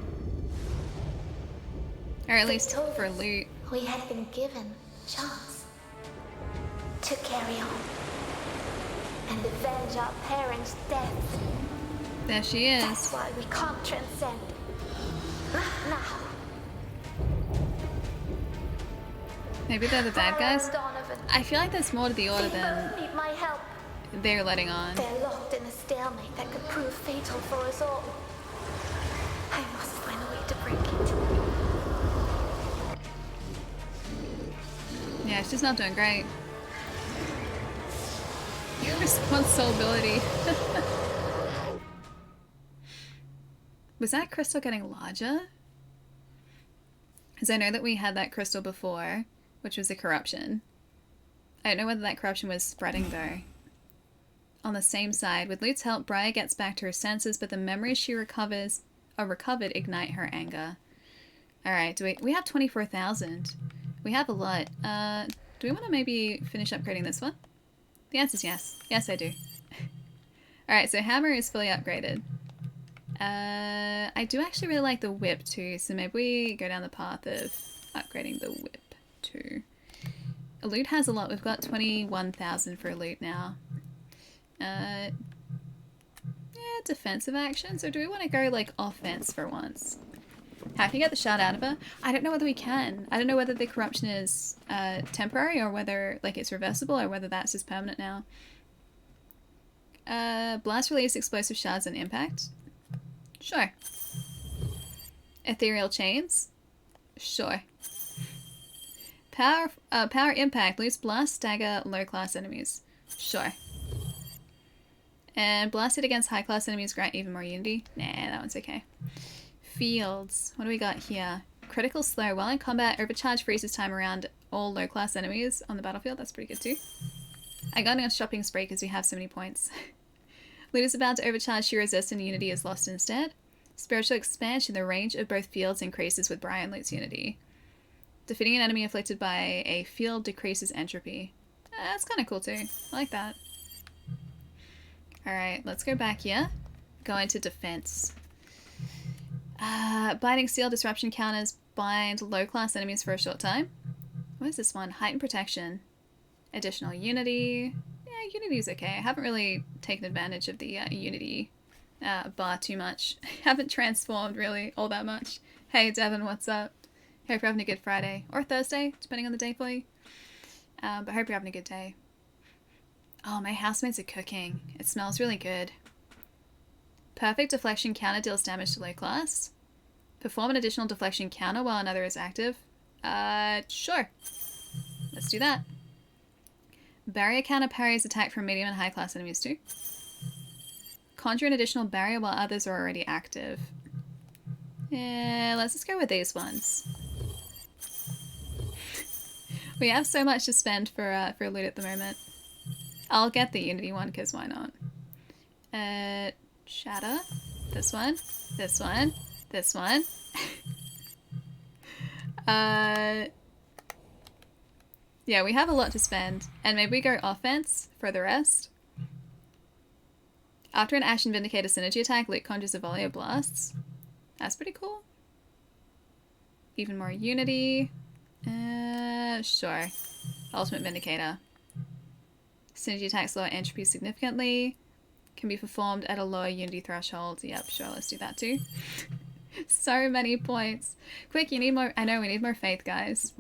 Or at They least told for us Lute. we had been given chance to carry on and avenge our parents' death. There she is. That's why we can't transcend. Not now. Maybe they're the bad Briar guys. and Donovan, I feel like there's more to the Order they than both need my help. they're letting on. They're locked in a stalemate that could prove fatal for us all. I must find a way to break it. Yeah, she's not doing great. Your responsibility. Was that crystal getting larger? Because I know that we had that crystal before, which was a corruption. I don't know whether that corruption was spreading though. On the same side, with Lute's help, Briar gets back to her senses, but the memories she recovered ignite her anger. Alright, we have 24,000. We have a lot. Do we want to maybe finish upgrading this one? The answer is yes. Yes, I do. Alright, so hammer is fully upgraded. I do actually really like the whip too, so maybe we go down the path of upgrading the whip too. A Lute has a lot. We've got 21,000 for a Lute now. Yeah, defensive action. So do we want to go like offense for once? How can you get the shard out of her? I don't know whether we can. I don't know whether the corruption is temporary or whether like it's reversible or whether that's just permanent now. Blast release explosive shards on impact. Sure. Ethereal chains. Sure. Power impact. Loose blast stagger low class enemies. Sure. And blasted against high class enemies grant even more unity. Nah, that one's okay. Fields. What do we got here? Critical slow. While in combat, overcharge freezes time around all low class enemies on the battlefield. That's pretty good too. I got on a shopping spree because we have so many points. Lute is about to overcharge, she resists and unity is lost instead. Spiritual expansion. The range of both fields increases with Briar and Lute's unity. Defeating an enemy afflicted by a field decreases entropy. That's kind of cool too. I like that. Alright, let's go back here. Go into defense. Binding Steel, disruption counters bind low-class enemies for a short time. What is this one? Heightened protection. Additional unity. Yeah, unity's okay. I haven't really taken advantage of the unity bar too much. Haven't transformed really all that much. Hey Devin, what's up? Hope you're having a good Friday. Or Thursday, depending on the day for you. But hope you're having a good day. Oh, my housemates are cooking. It smells really good. Perfect deflection counter deals damage to low class. Perform an additional deflection counter while another is active. Sure. Let's do that. Barrier counter parries attack from medium and high class enemies too. Conjure an additional barrier while others are already active. Yeah, let's just go with these ones. We have so much to spend for Lute at the moment. I'll get the Unity one because why not? Shatter. This one. This one. This one. Yeah, we have a lot to spend. And maybe we go offense for the rest. After an Ashen Vindicator synergy attack, Lute conjures a volley of blasts. That's pretty cool. Even more unity. Sure. Ultimate Vindicator. Synergy attacks lower entropy significantly. Can be performed at a lower unity threshold. Yep, sure, let's do that too. So many points. Quick, you need more. I know, we need more faith, guys.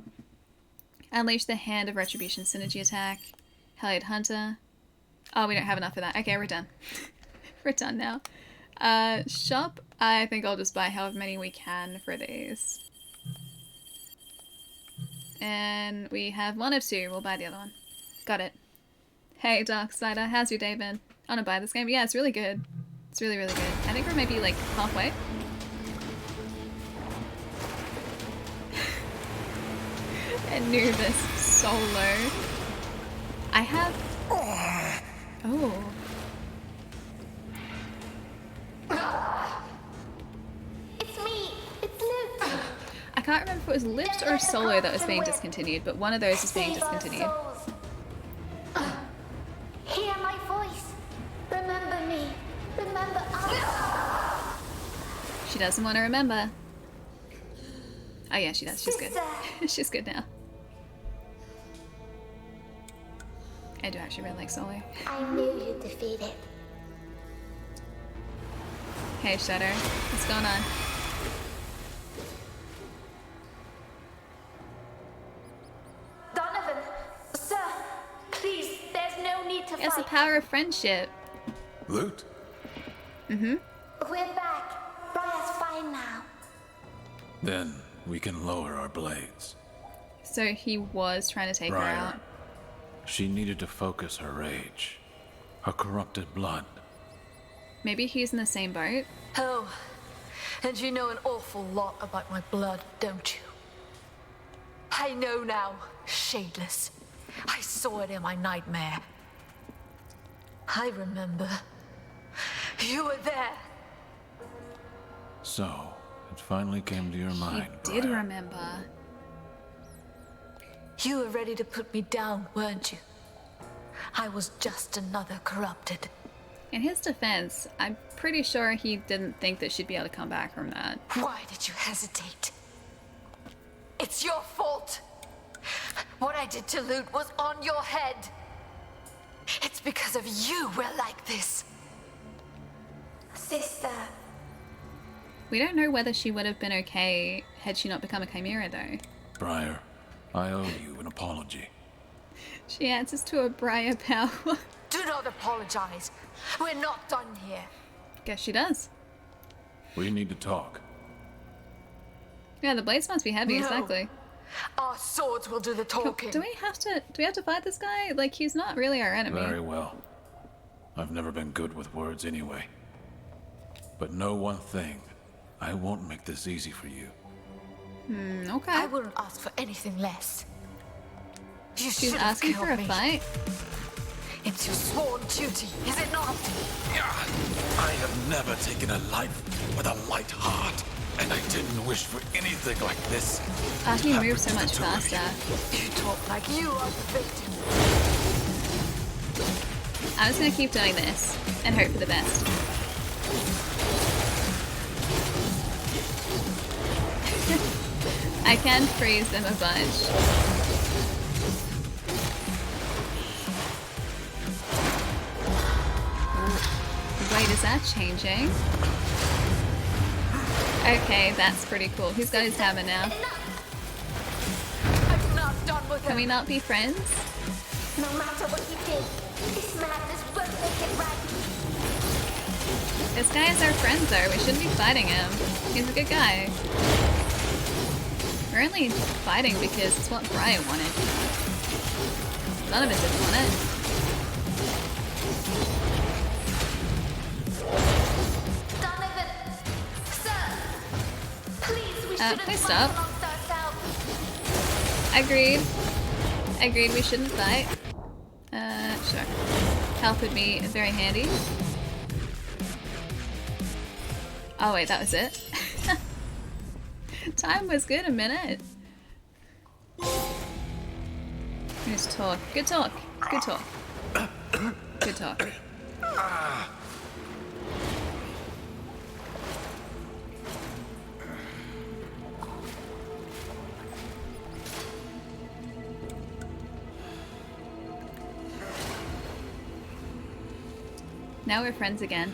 Unleash the Hand of Retribution synergy attack. Helliard Hunter. Oh, we don't have enough of that. Okay, we're done. We're done now. Shop. I think I'll just buy however many we can for these. And we have one of two. We'll buy the other one. Got it. Hey, Darksider. How's your day been? I want to buy this game. Yeah, it's really good. It's really, really good. I think we're maybe like halfway. Anubis solo. I have... Oh. It's me. It's Lute. I can't remember if it was Lips or Solo that was being discontinued, but one of those is being discontinued. Hear my voice. Remember me. Remember us. She doesn't want to remember. Oh yeah, she does. She's good. She's good now. I do actually really like Solo. I knew you'd defeat it. Hey Shudder, what's going on? Donovan, sir, please, there's no need to It's the fight. power of friendship. Lute? Mm-hmm. We're back. Briar's fine now. Then we can lower our blades. So he was trying to take her Briar. out. She needed to focus her rage, her corrupted blood. Maybe he's in the same boat. Oh, and you know an awful lot about my blood, don't you? I know now, Shadeless. I saw it in my nightmare. I remember. You were there. So, it finally came to your mind, He did Briar. remember. You were ready to put me down, weren't you? I was just another corrupted. In his defense, I'm pretty sure he didn't think that she'd be able to come back from that. Why did you hesitate? It's your fault. What I did to Lute was on your head. It's because of you we're like this. Sister. We don't know whether she would have been okay had she not become a chimera, though. Briar, I owe you an apology. She answers to a Briar power. Do not apologize. We're not done here. Guess she does. We need to talk. Yeah, the blades must be heavy, No. exactly. Our swords will do the talking. Do we have to fight this guy? Like, he's not really our enemy. Very well. I've never been good with words anyway. But know one thing. I won't make this easy for you. Okay. I wouldn't ask for anything less. You She's should have asking killed for a me. fight? It's your sworn duty, is it not? I have never taken a life with a light heart, and I didn't wish for anything like this. He to moves so happen much to the two of you. faster. You talk like you are the victim. I'm just gonna keep doing this and hope for the best. I can freeze them a bunch. Wait, is that changing? Okay, that's pretty cool. He's got his hammer now. I'm not done with Can we not be friends? No matter what you did, this madness won't make it right. This guy is our friend though. We shouldn't be fighting him. He's a good guy. We're only fighting because it's what Brian wanted. None of us didn't want it. Donovan, sir, please, we shouldn't please fight stop. amongst ourselves. Agreed. Agreed we shouldn't fight. Sure. Help would be very handy. Oh wait, that was it? Time was good a minute. Just talk. Good talk. Good talk. Good talk. Now we're friends again.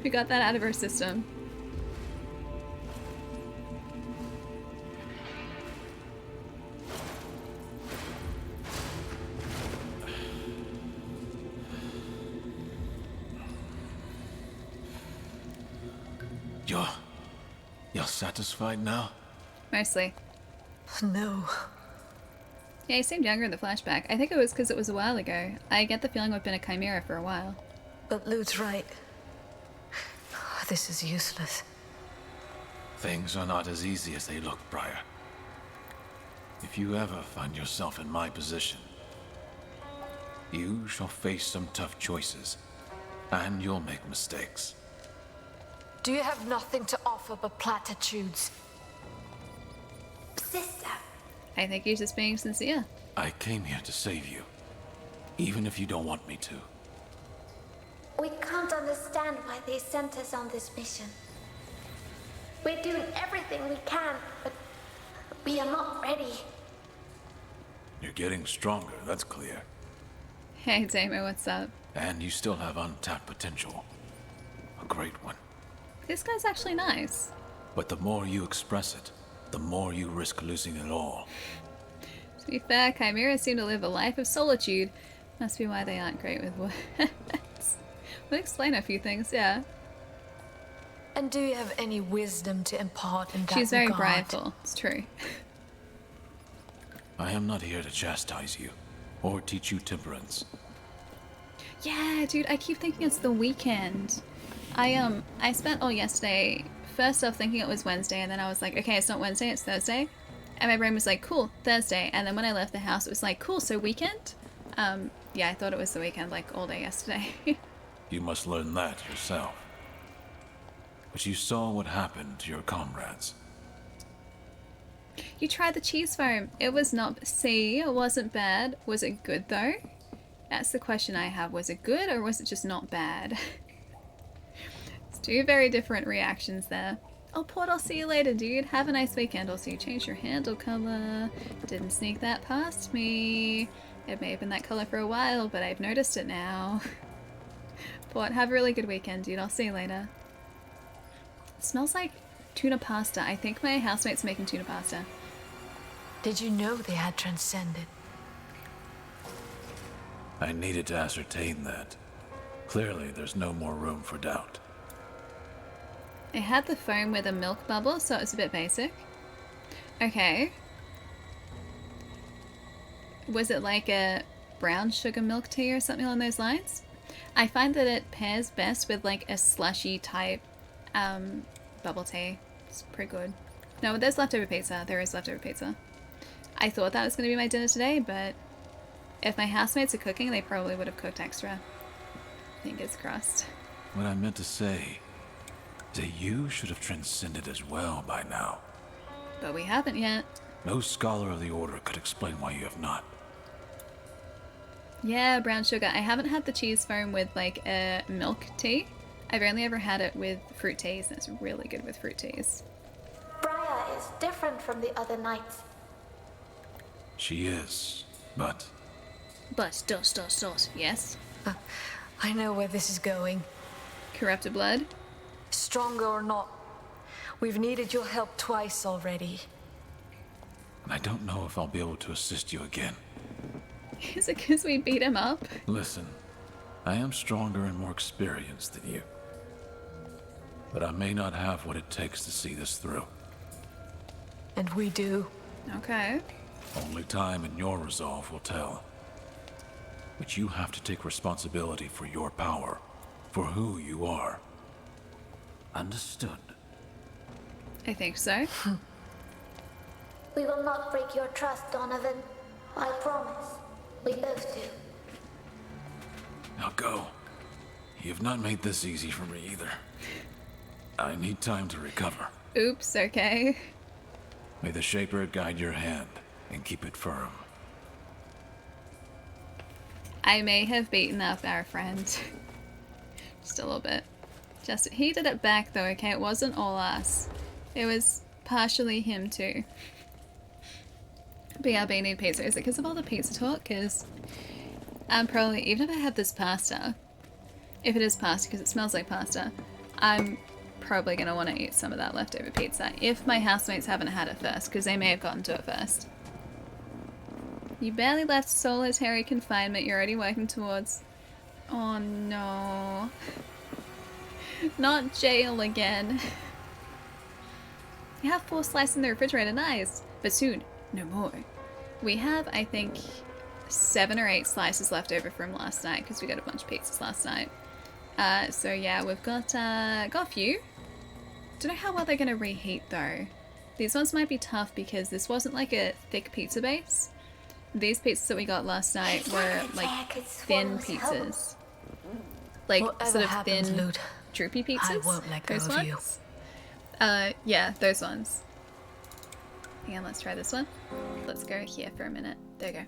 We got that out of our system. You're satisfied now? Mostly. No. Yeah, he seemed younger in the flashback. I think it was because it was a while ago. I get the feeling we've been a chimera for a while. But Lute's right. This is useless. Things are not as easy as they look, Briar. If you ever find yourself in my position, you shall face some tough choices, and you'll make mistakes. Do you have nothing to offer but platitudes? I think he's just being sincere. I came here to save you, even if you don't want me to. We can't understand why they sent us on this mission. We're doing everything we can, but we are not ready. You're getting stronger, that's clear. Hey, Damo, what's up? And you still have untapped potential. A great one. This guy's actually nice. But the more you express it, the more you risk losing it all. To be fair, chimeras seem to live a life of solitude. Must be why they aren't great with words. Would explain a few things, yeah. And do you have any wisdom to impart in that She's very regard? brightful, it's true. I am not here to chastise you, or teach you temperance. Yeah, dude, I keep thinking it's the weekend. I spent all yesterday first off thinking it was Wednesday, and then I was like, okay, it's not Wednesday, it's Thursday. And my brain was like, cool, Thursday. And then when I left the house, it was like, cool, so weekend? Yeah, I thought it was the weekend, like, all day yesterday. You must learn that yourself. But you saw what happened to your comrades. You tried the cheese foam. It was not... See, it wasn't bad. Was it good, though? That's the question I have. Was it good, or was it just not bad? It's two very different reactions there. Oh, Port, I'll see you later, dude. Have a nice weekend. Also, you changed your handle color. Didn't sneak that past me. It may have been that color for a while, but I've noticed it now. Port, have a really good weekend, dude. I'll see you later. It smells like tuna pasta. I think my housemate's making tuna pasta. Did you know they had transcended? I needed to ascertain that. Clearly, there's no more room for doubt. It had the foam with a milk bubble, so it was a bit basic. Okay. Was it like a brown sugar milk tea or something along those lines? I find that it pairs best with like a slushy type bubble tea. It's pretty good. No, there's leftover pizza. There is leftover pizza. I thought that was going to be my dinner today, but if my housemates are cooking, they probably would have cooked extra. Fingers crossed. What I meant to say is that you should have transcended as well by now. But we haven't yet. No scholar of the Order could explain why you have not. Yeah, brown sugar. I haven't had the cheese foam with like a milk tea. I've only ever had it with fruit teas, and it's really good with fruit teas. Briar is different from the other knights. She is, but... But, yes? I know where this is going. Corrupted blood? Stronger or not, we've needed your help twice already. I don't know if I'll be able to assist you again. Is it because we beat him up? Listen, I am stronger and more experienced than you. But I may not have what it takes to see this through. And we do. Okay. Only time and your resolve will tell. But you have to take responsibility for your power, for who you are. Understood? I think so. We will not break your trust, Donovan. I promise. We both do. Now go. You've not made this easy for me either. I need time to recover. Oops, okay. May the Shaper guide your hand and keep it firm. I may have beaten up our friend. Just a little bit. Just he did it back though, okay? It wasn't all us. It was partially him too. But yeah, being need pizza. Is it because of all the pizza talk? Because I'm probably, even if I have this pasta, if it is pasta because it smells like pasta, I'm probably going to want to eat some of that leftover pizza if my housemates haven't had it first, because they may have gotten to it first. You barely left solitary confinement, you're already working towards... Oh no. Not jail again. You have 4 slices in the refrigerator, nice. But soon, no more. We have, I think, 7 or 8 slices left over from last night, because we got a bunch of pizzas last night. So yeah, we've got a few. Don't know how well they're going to reheat though. These ones might be tough because this wasn't like a thick pizza base. These pizzas that we got last night were like thin pizzas. Like Whatever sort of happens, thin, Lute, droopy pizzas. I won't let go those of ones. you. Yeah, those ones. Hang on, let's try this one. Let's go here for a minute. There you go.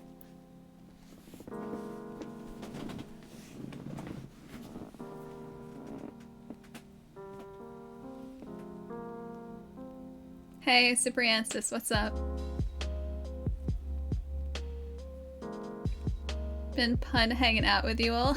Hey, Cypriansis, what's up? Been fun hanging out with you all.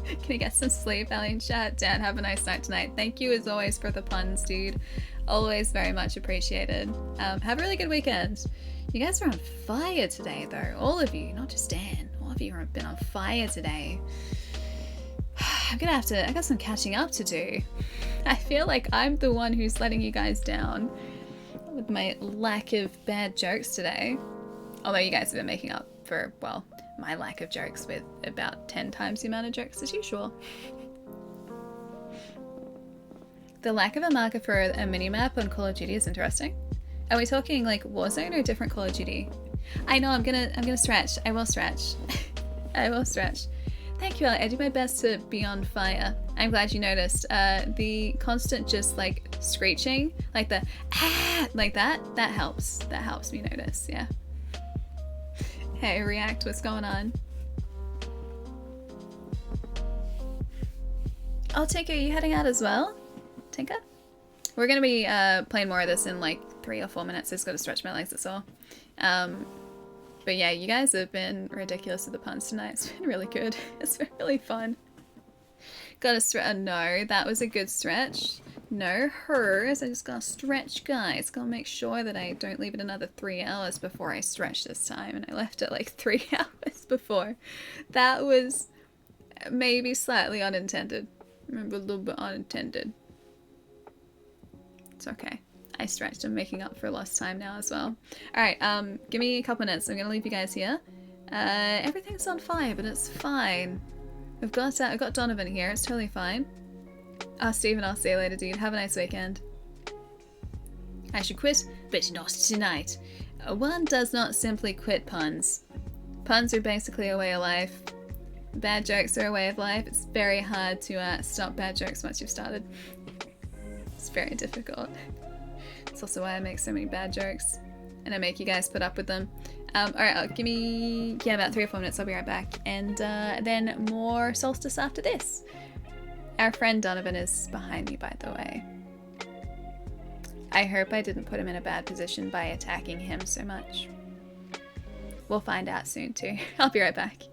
Can you get some sleep, Allie in chat? Dad, have a nice night tonight. Thank you as always for the puns, dude. Always very much appreciated. Have a really good weekend. You guys are on fire today, though. All of you, not just Dan. All of you have been on fire today. I'm gonna have to, I got some catching up to do. I feel like I'm the one who's letting you guys down with my lack of bad jokes today. Although you guys have been making up for, well, my lack of jokes with about 10 times the amount of jokes as usual. The lack of a marker for a minimap on Call of Duty is interesting. Are we talking like Warzone or a different Call of Duty? I know, I'm gonna stretch. I will stretch. I will stretch. Thank you, I do my best to be on fire. I'm glad you noticed. The constant just like screeching, like the ah, like that helps. That helps me notice, yeah. Hey, React, what's going on? Oh, Tinker, are you heading out as well? Tinker? We're gonna be playing more of this in like 3 or 4 minutes. I just gotta stretch my legs, that's all. But yeah, you guys have been ridiculous with the puns tonight. It's been really good. It's been really fun. Gotta stretch. No, that was a good stretch. No hers. I just gotta stretch, guys. Gotta make sure that I don't leave it another 3 hours before I stretch this time. And I left it like 3 hours before. That was maybe slightly unintended. Remember, a little bit unintended. It's okay. I stretched. I'm making up for lost time now as well. Alright, give me a couple minutes. I'm gonna leave you guys here. Everything's on fire, but it's fine. I've got Donovan here. It's totally fine. Oh, Steven, I'll see you later, dude. Have a nice weekend. I should quit, but not tonight. One does not simply quit puns. Puns are basically a way of life. Bad jokes are a way of life. It's very hard to stop bad jokes once you've started. It's very difficult. It's also why I make so many bad jokes. And I make you guys put up with them. Alright, give me about 3 or 4 minutes. I'll be right back. And then more Soulstice after this. Our friend Donovan is behind me, by the way. I hope I didn't put him in a bad position by attacking him so much. We'll find out soon too. I'll be right back.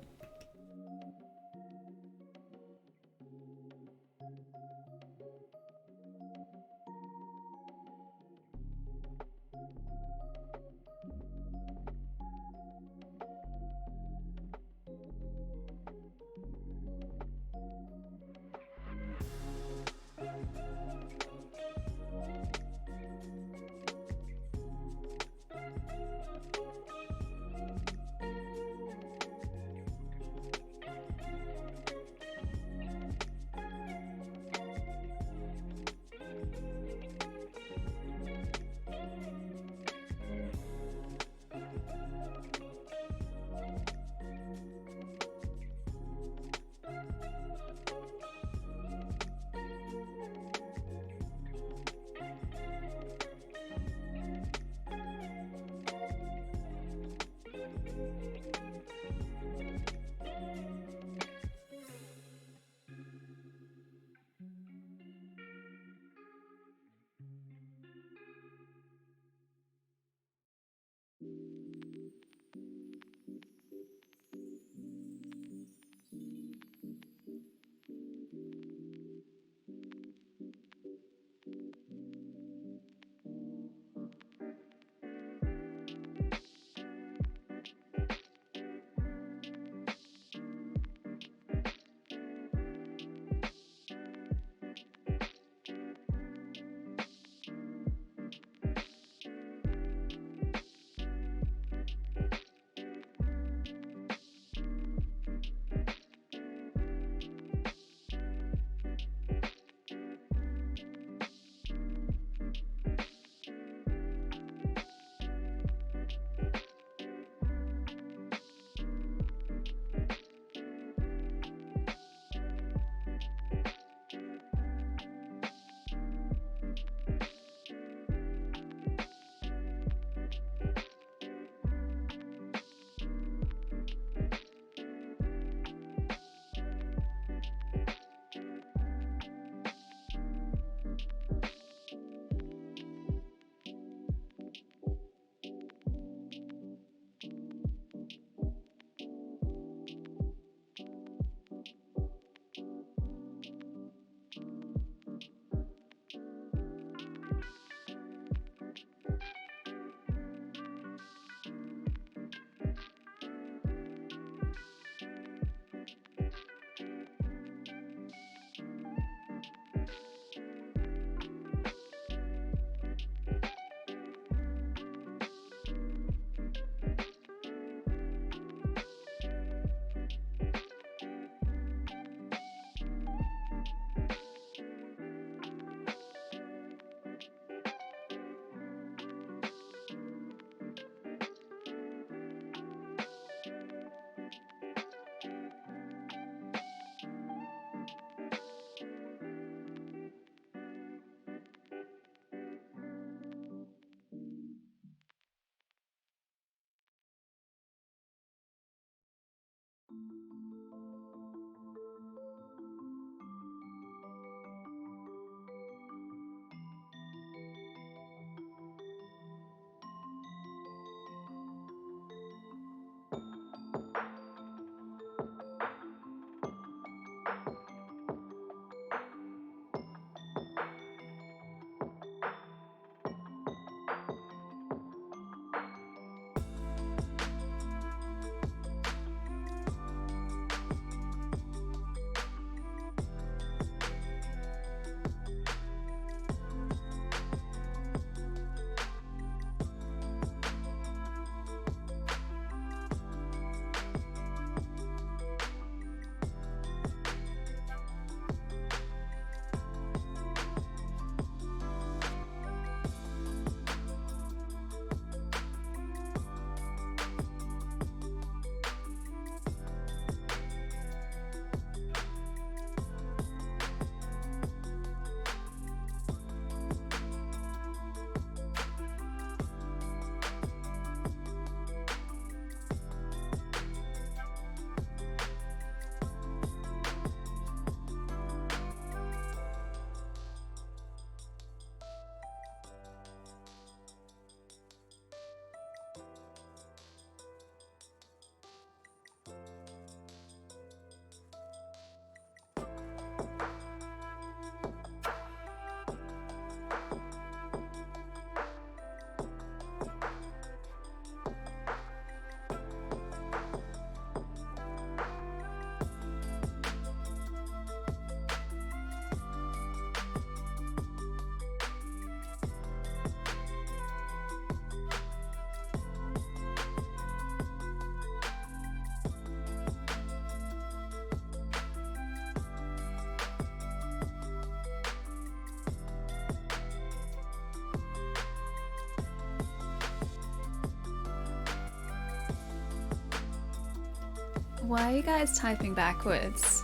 Why are you guys typing backwards?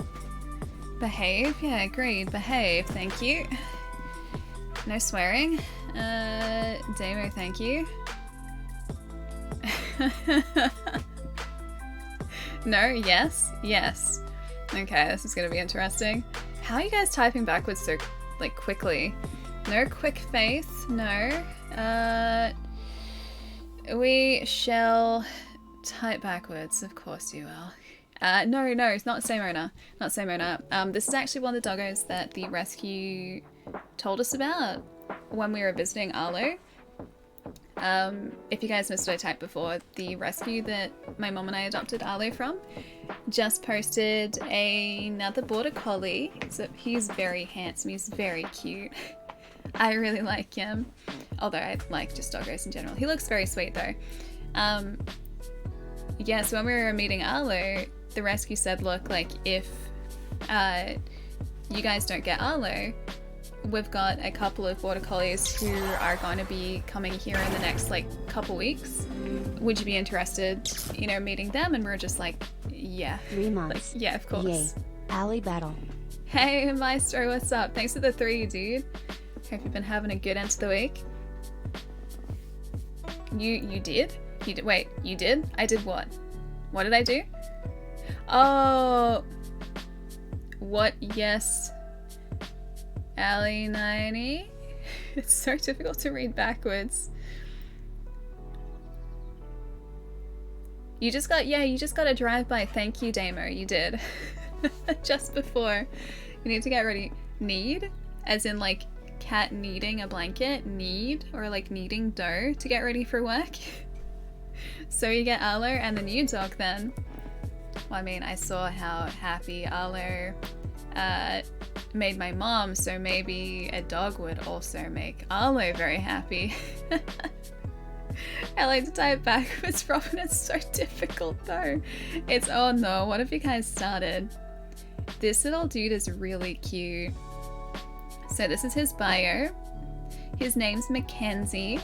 Behave? Yeah, agreed. Behave. Thank you. No swearing. Demo, thank you. No, yes, yes. Okay, this is gonna be interesting. How are you guys typing backwards so, like, quickly? No quick face, no. We shall type backwards, of course you will. No, it's not same owner. Not same owner. This is actually one of the doggos that the rescue told us about when we were visiting Arlo. If you guys missed what I typed before, the rescue that my mom and I adopted Arlo from just posted another border collie. So he's very handsome, he's very cute. I really like him. Although I like just doggos in general. He looks very sweet though. Yeah, so when we were meeting Arlo, the rescue said, look, like, if you guys don't get Arlo, we've got a couple of border collies who are going to be coming here in the next, like, couple weeks. Would you be interested, you know, meeting them? And we're just like, yeah. 3 months. Like, yeah, of course. Yay. Alley battle. Hey, Maestro, what's up? Thanks for the 3, dude. Hope you've been having a good end to the week. You did? You did? Wait, you did? I did what? What did I do? Oh, what? Yes, Ali 90. It's so difficult to read backwards. You just got a drive-by. Thank you, Damo. You did. Just before. You need to get ready. Need? As in, like, cat kneading a blanket? Need? Or, like, kneading dough to get ready for work? So you get Arlo and the new dog then. Well, I mean, I saw how happy Arlo made my mom, so maybe a dog would also make Arlo very happy. I like to type backwards, Robin. It's so difficult though. It's, oh no, what have you guys started? This little dude is really cute. So this is his bio. His name's Mackenzie.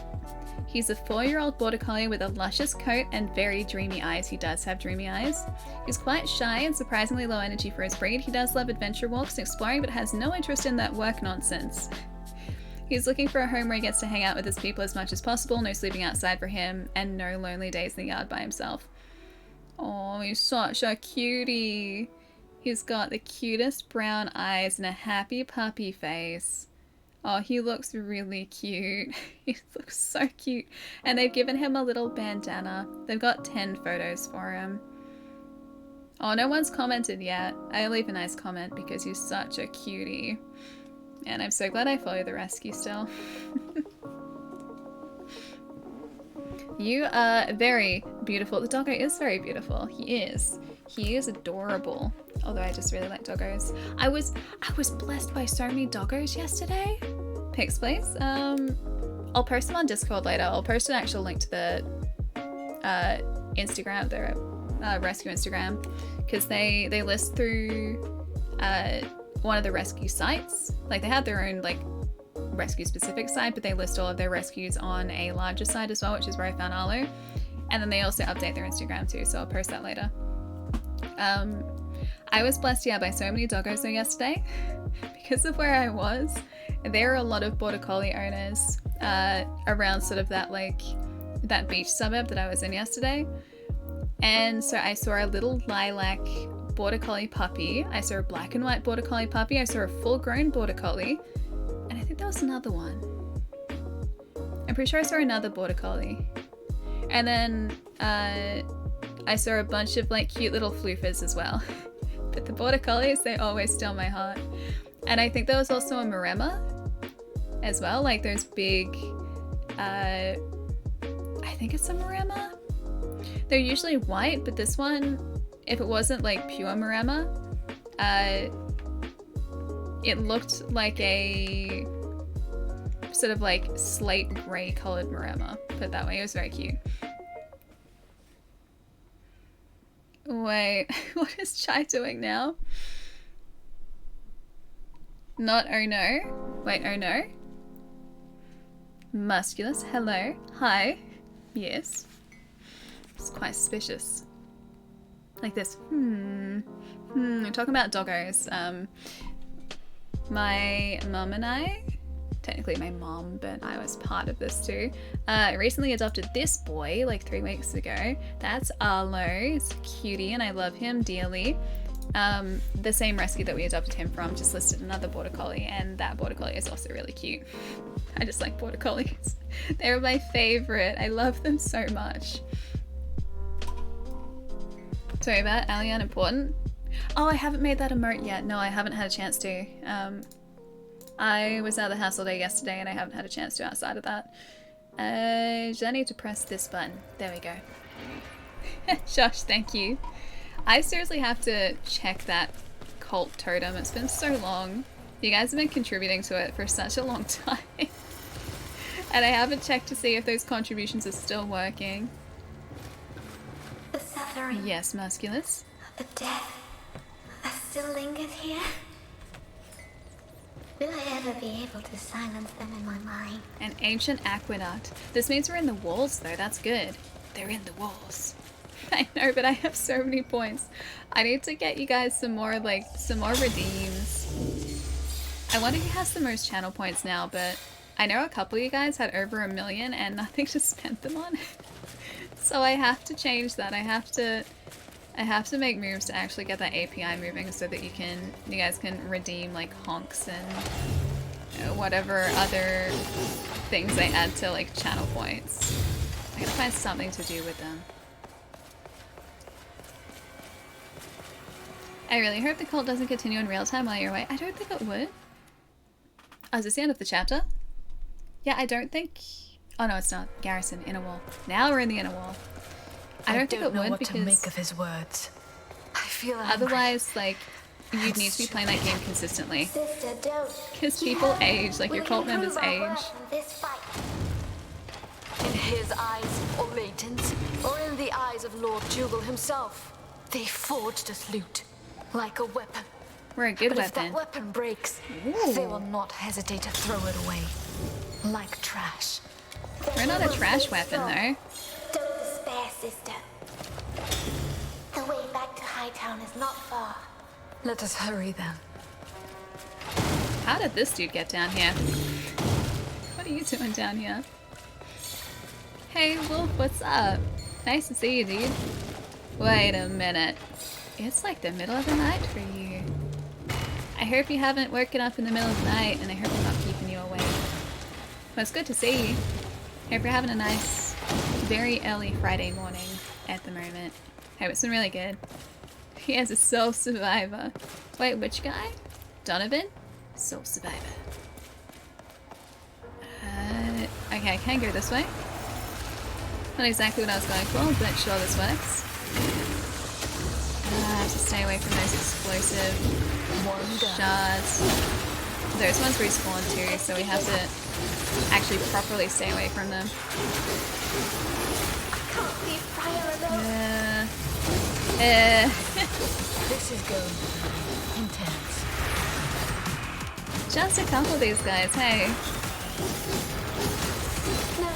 He's a 4-year-old border collie with a luscious coat and very dreamy eyes. He does have dreamy eyes. He's quite shy and surprisingly low energy for his breed. He does love adventure walks and exploring, but has no interest in that work nonsense. He's looking for a home where he gets to hang out with his people as much as possible, no sleeping outside for him, and no lonely days in the yard by himself. Oh, he's such a cutie. He's got the cutest brown eyes and a happy puppy face. Oh, he looks really cute. He looks so cute. And they've given him a little bandana. They've got 10 photos for him. Oh, no one's commented yet. I'll leave a nice comment because he's such a cutie. And I'm so glad I follow the rescue still. You are very beautiful. The doggo is very beautiful. He is. He is adorable. Although I just really like doggos. I was blessed by so many doggos yesterday. Pics, please. I'll post them on Discord later. I'll post an actual link to the Instagram, their rescue Instagram, because they list through one of the rescue sites. Like, they have their own, like, rescue specific site, but they list all of their rescues on a larger site as well, which is where I found Arlo. And then they also update their Instagram too, so I'll post that later. I was blessed, yeah, by so many doggos though yesterday. Because of where I was, there are a lot of border collie owners around sort of that, like, that beach suburb that I was in yesterday. And so I saw a little lilac border collie puppy. I saw a black and white border collie puppy. I saw a full-grown border collie. And I think there was another one. I'm pretty sure I saw another border collie. And then I saw a bunch of, like, cute little floofers as well. But the border collies, they always steal my heart. And I think there was also a Maremma as well, like those big, I think it's a Maremma. They're usually white, but this one, if it wasn't like pure Maremma, it looked like a sort of like slate grey coloured Maremma, put it that way. It was very cute. Wait, what is Chai doing now? Not oh no. Wait, oh no. Musculus, hello. Hi. Yes. It's quite suspicious. Like this. We're talking about doggos. My mum and I, technically my mom, but I was part of this too, recently adopted this boy like 3 weeks ago. That's Arlo. He's a cutie and I love him dearly. The same rescue that we adopted him from just listed another border collie, and that border collie is also really cute. I just like border collies. They're my favorite. I love them so much. Sorry about Alien Important. Oh, I haven't made that emote yet. No, I haven't had a chance to. I was out of the house all day yesterday and I haven't had a chance to outside of that. I need to press this button. There we go. Josh, thank you. I seriously have to check that cult totem. It's been so long. You guys have been contributing to it for such a long time. And I haven't checked to see if those contributions are still working. The suffering. Yes, Musculus. The death that still lingers here. Will I ever be able to silence them in my mind? An ancient aqueduct. This means we're in the walls though, that's good. They're in the walls. I know, but I have so many points. I need to get you guys some more redeems. I wonder who has the most channel points now, but I know a couple of you guys had over 1 million and nothing to spend them on. So I have to change that. I have to make moves to actually get that API moving so that you guys can redeem like honks and whatever other things they add to like channel points. I gotta find something to do with them. I really hope the cult doesn't continue in real time while you're away. I don't think it would. Oh, is this the end of the chapter? Yeah, I don't think... Oh no, it's not. Garrison, inner wall. Now we're in the inner wall. I don't think it know would what because... to make of his words. I feel angry. Otherwise, like, you'd need to be playing that game consistently. Sister, don't. Because people age, like your cult members age. In his eyes, or Layton's, or in the eyes of Lord Jugal himself, they forged us Lute, like a weapon. We're a good but weapon. If that weapon breaks, they will not hesitate to throw it away, like trash. We're not a trash weapon, though. Don't despair, sister. The way back to Hightown is not far. Let us hurry then. How did this dude get down here? What are you doing down here? Hey, Wolf, what's up? Nice to see you, dude. Wait a minute. It's like the middle of the night for you. I hope you haven't woken up in the middle of the night, and I hope I'm not keeping you awake. Well, it's good to see you. Hope you're having a nice, very early Friday morning at the moment. Hope it's been really good. He has a Soul Survivor. Wait, which guy? Donovan? Soul Survivor. Okay, I can go this way. Not exactly what I was going for, but sure this works. I have to stay away from those explosive shards. Those ones respawn too, so we have to actually properly stay away from them. I can't leave Briar alone. This is going intense. Just a couple of these guys, hey.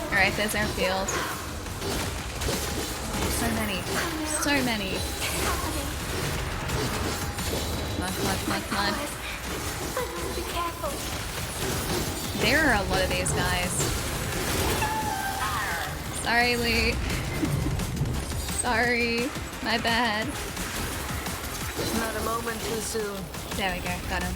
Alright, there's our field. So many. So many. Come on. I must be careful. There are a lot of these guys. Sorry, Lee. Sorry. My bad. Not a moment too soon. There we go. Got him.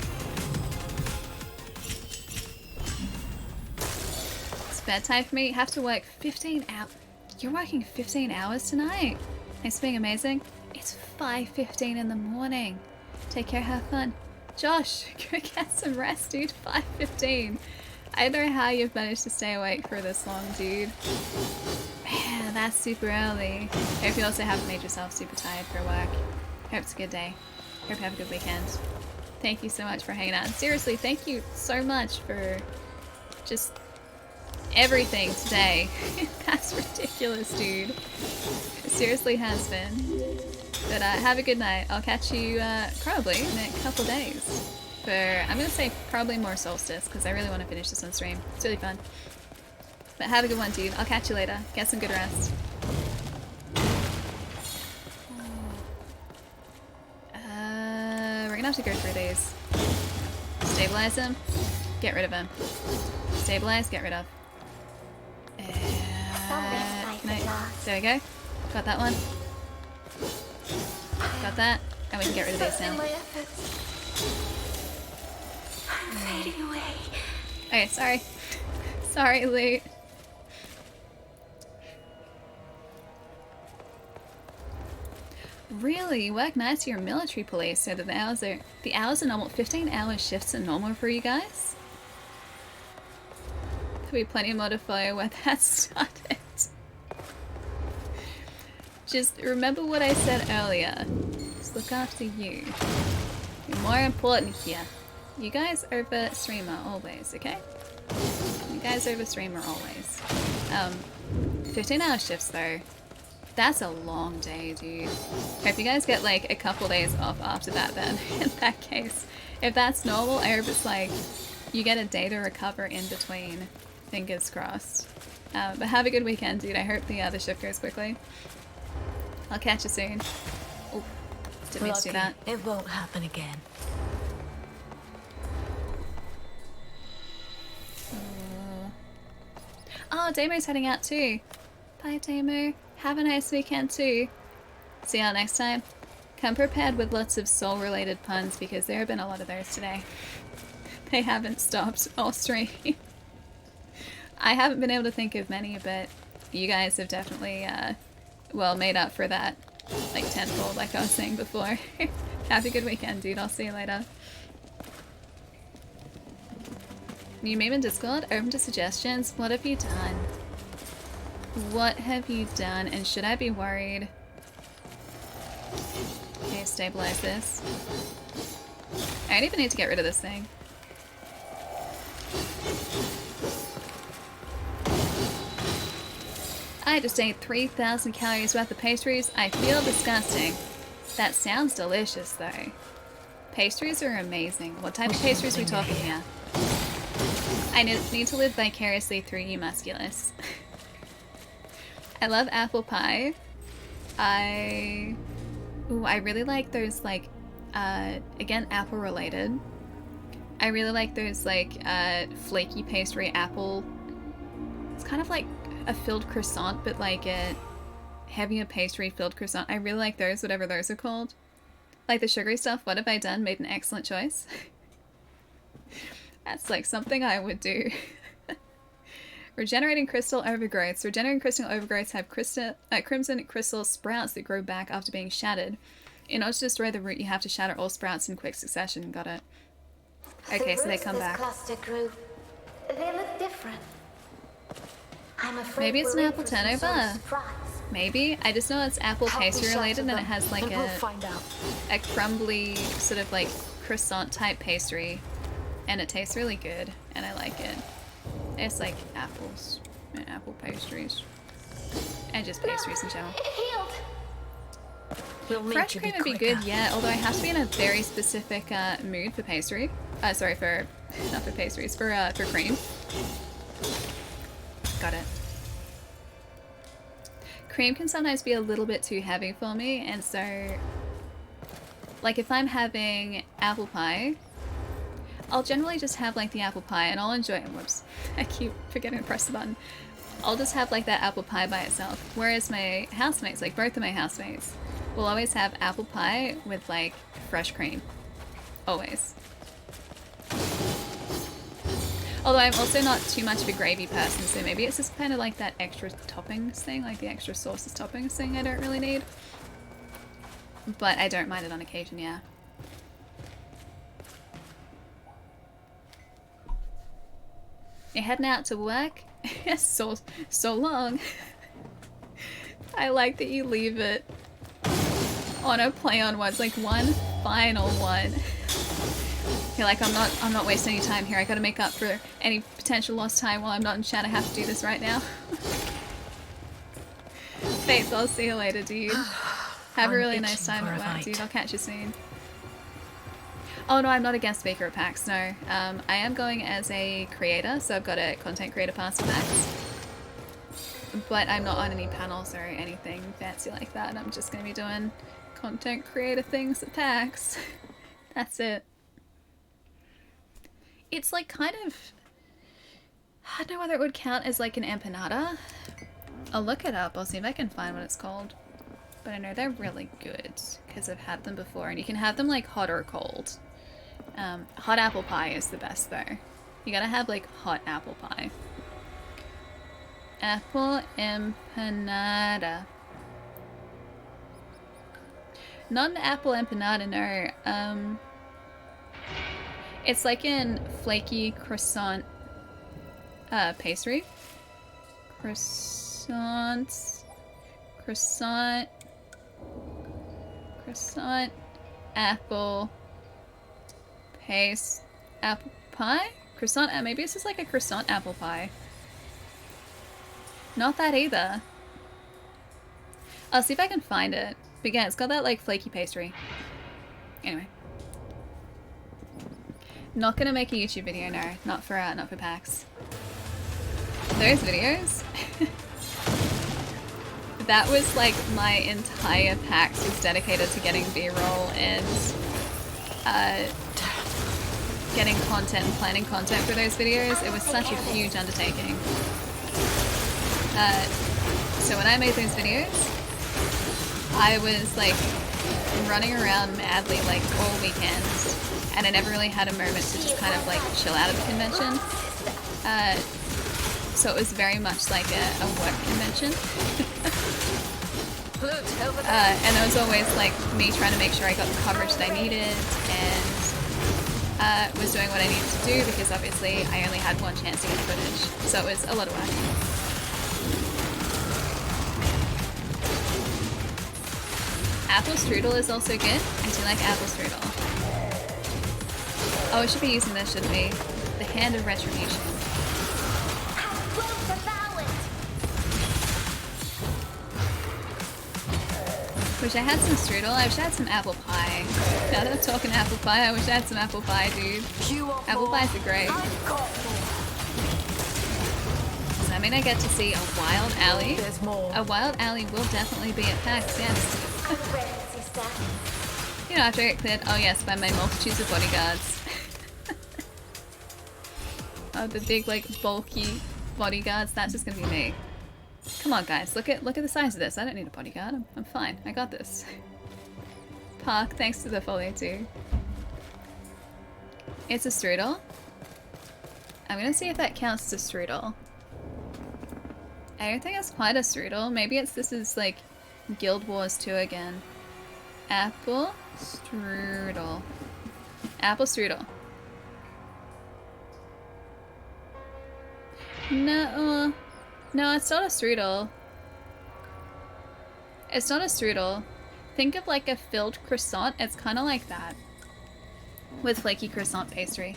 It's bedtime for me. Have to work 15 hours. You're working 15 hours tonight? Thanks for being amazing. It's 5:15 in the morning. Take care, have fun. Josh, go get some rest, dude. 5:15. I don't know how you've managed to stay awake for this long, dude. Man, that's super early. Hope you also haven't made yourself super tired for work. Hope it's a good day. Hope you have a good weekend. Thank you so much for hanging out. And seriously, thank you so much for just everything today. That's ridiculous, dude. It seriously has been. But have a good night. I'll catch you probably in a couple days. For, I'm going to say probably more Soulstice, because I really want to finish this on stream. It's really fun. But have a good one, dude. I'll catch you later. Get some good rest. gonna have to go through these. Stabilize him. Get rid of him. Stabilize, get rid of. There we go. Got that one. Got that. And we can get rid of these now. I'm fading away. Okay, sorry. Sorry, Lute. Really? You work nice to your military police so that the hours are normal. 15-hour shifts are normal for you guys? There'll be plenty more to follow where that started. Just remember what I said earlier. Just look after you. You're more important here. You guys over streamer always, okay? You guys over streamer always. 15-hour shifts though. That's a long day, dude. Hope you guys get like a couple days off after that then, in that case. If that's normal, I hope it's like you get a day to recover in between. Fingers crossed. But have a good weekend, dude. I hope the shift goes quickly. I'll catch you soon. Oh, didn't mean to do that. It won't happen again. Oh, Damo's heading out too. Bye, Damo. Have a nice weekend too. See y'all next time. Come prepared with lots of soul-related puns because there have been a lot of those today. They haven't stopped all stream. I haven't been able to think of many, but you guys have definitely, well, made up for that, like tenfold, like I was saying before. Have a good weekend, dude. I'll see you later. New meme in Discord, open to suggestions. What have you done? What have you done, and should I be worried? Okay, stabilize this. I don't even need to get rid of this thing. I just ate 3,000 calories worth of pastries. I feel disgusting. That sounds delicious though. Pastries are amazing. What type of pastries are we talking here? I need to live vicariously through you, Musculus. I love apple pie. I really like those like, again, apple related. I really like those like flaky pastry apple. It's kind of like a filled croissant, but like a heavier pastry filled croissant. I really like those, whatever those are called. Like the sugary stuff, what have I done? Made an excellent choice. That's like something I would do. Regenerating crystal overgrowths. Regenerating crystal overgrowths have crimson crystal sprouts that grow back after being shattered. In order to destroy the root, you have to shatter all sprouts in quick succession. Got it. Okay, so they come back. Cluster grew. They look different. I'm afraid maybe it's an apple turnover. Maybe. I just know it's apple pastry related and it has like a crumbly sort of like croissant type pastry. And it tastes really good and I like it. It's like apples and apple pastries. And just pastries in general. Fresh cream would be good, yeah, although I have to be in a very specific mood for pastry. Sorry, not for pastries, for cream. Got it. Cream can sometimes be a little bit too heavy for me, and so, like if I'm having apple pie, I'll generally just have like the apple pie and I'll enjoy it. Whoops, I keep forgetting to press the button. I'll just have like that apple pie by itself, whereas my housemates, like both of my housemates, will always have apple pie with like fresh cream. Always. Although I'm also not too much of a gravy person, so maybe it's just kind of like that extra toppings thing, like the extra sauces toppings thing I don't really need. But I don't mind it on occasion, yeah. You're heading out to work? so long. I like that you leave it on a play on words, like one final one. You're like, I'm not wasting any time here. I gotta make up for any potential lost time while I'm not in chat. I have to do this right now. Faith, I'll see you later, dude. Have a really nice time at work, dude. I'll catch you soon. Oh no, I'm not a guest speaker at PAX, no. I am going as a creator, so I've got a content creator pass for PAX. But I'm not on any panels or anything fancy like that. I'm just gonna be doing content creator things at PAX. That's it. It's like kind of... I don't know whether it would count as like an empanada. I'll look it up. I'll see if I can find what it's called. But I know they're really good because I've had them before. And you can have them like hot or cold. Hot apple pie is the best though. You gotta have like hot apple pie. Apple empanada. Not an apple empanada, no. It's like in flaky croissant pastry. Croissant, apple paste, apple pie? Croissant, maybe it's just like a croissant apple pie. Not that either. I'll see if I can find it. But yeah, it's got that like flaky pastry. Anyway. Not gonna make a YouTube video, no. Not for PAX. Those videos? That was like my entire PAX was dedicated to getting B-roll and getting content and planning content for those videos. It was such a huge undertaking. So when I made those videos, I was like running around madly like all weekend, and I never really had a moment to just kind of like chill out of the convention. So it was very much like a work convention. And it was always like me trying to make sure I got the coverage that I needed and was doing what I needed to do because obviously I only had one chance to get footage. So it was a lot of work. Apple strudel is also good. I do like apple strudel. Oh, we should be using this, shouldn't we? The Hand of Retribution. Wish I had some strudel. I wish I had some apple pie. Now that I'm talking apple pie, I wish I had some apple pie, dude. Apple pies are great. Does that mean I get to see a wild alley? A wild alley will definitely be at PAX, yes. You know, after I get cleared, oh yes, by my multitudes of bodyguards. Oh, the big, like, bulky bodyguards, that's just gonna be me. Come on, guys, look at the size of this. I don't need a bodyguard, I'm fine, I got this. Park, thanks to the follow too. It's a strudel. I'm gonna see if that counts as a strudel. I don't think it's quite a strudel. Maybe this is like Guild Wars 2 again. Apple strudel. Apple strudel. No, no, it's not a strudel. It's not a strudel. Think of like a filled croissant. It's kind of like that. With flaky croissant pastry.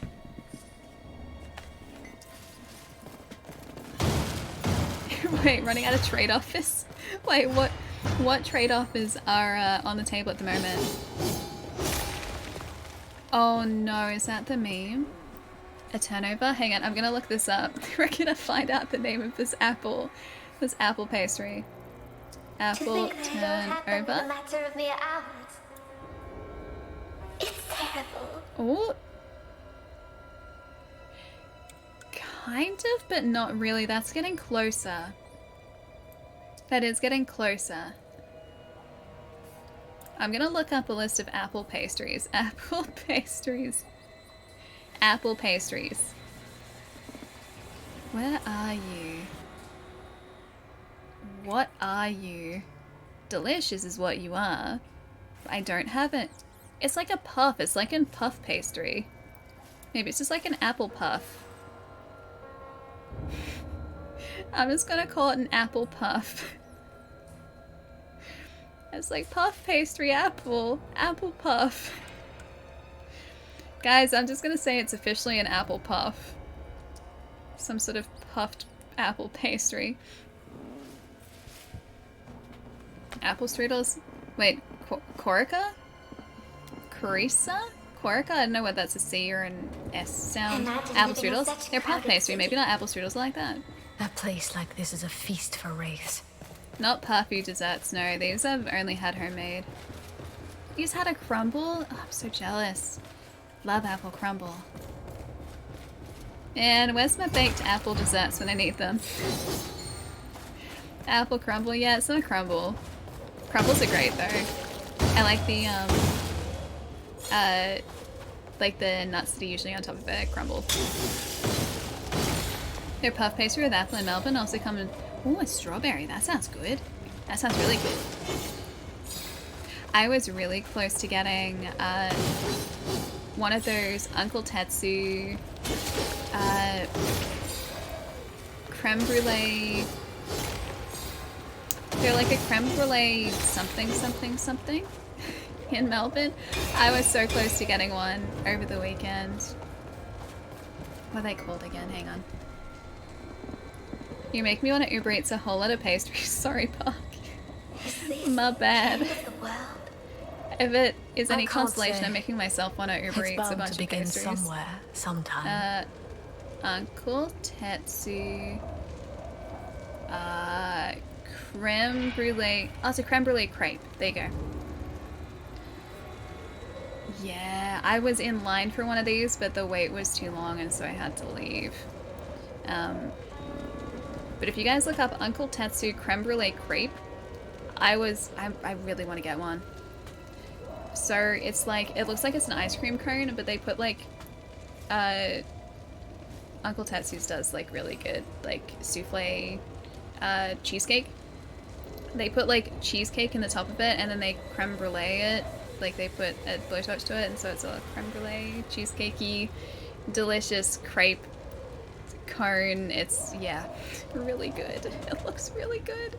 Wait, running out of trade offers? Wait, what trade offers are on the table at the moment? Oh no, is that the meme? A turnover? Hang on, I'm gonna look this up. We're gonna find out the name of this apple pastry. Apple turnover? Matter of mere hours. It's terrible. Oh. Kind of, but not really. That's getting closer. That is getting closer. I'm gonna look up a list of apple pastries. Apple pastries. Apple pastries. Where are you? What are you? Delicious is what you are. I don't have it. It's like a puff. It's like in puff pastry. Maybe it's just like an apple puff. I'm just gonna call it an apple puff. It's like puff pastry apple puff. Guys, I'm just gonna say it's officially an apple puff. Some sort of puffed apple pastry. Apple strudels? Wait, Corica? Carissa? Corica? I don't know whether that's a C or an S sound. Apple strudels? They're puff pastry, maybe not apple strudels like that. A place like this is a feast for Wraiths. Not puffy desserts, no. These I've only had homemade. He's had a crumble? Oh, I'm so jealous. Love apple crumble. And where's my baked apple desserts when I need them? Apple crumble, yeah, it's not a crumble. Crumbles are great though. I like the nuts that are usually on top of a crumble. Their puff pastry with apple in Melbourne also come in. Oh, a strawberry. That sounds good. That sounds really good. I was really close to getting one of those Uncle Tetsu creme brulee. They're like a creme brulee something in Melbourne. I was so close to getting one over the weekend. What are they called again? Hang on. You make me want to Uber Eats a whole lot of pastries. Sorry, Park. My bad. If it is any consolation, I'm making myself want to Uber Eats a bunch of pastries. Somewhere, sometime. Uncle Tetsu. Creme brulee. Oh, it's a creme brulee crepe. There you go. Yeah, I was in line for one of these, but the wait was too long, and so I had to leave. But if you guys look up Uncle Tetsu creme brulee crepe, I really want to get one. So it's like, it looks like it's an ice cream cone, but they put like, Uncle Tetsu's does like really good, like souffle, cheesecake. They put like cheesecake in the top of it, and then they creme brulee it. Like they put a blowtorch to it, and so it's a creme brulee, cheesecakey, delicious crepe cone. It's, yeah, really good. It looks really good.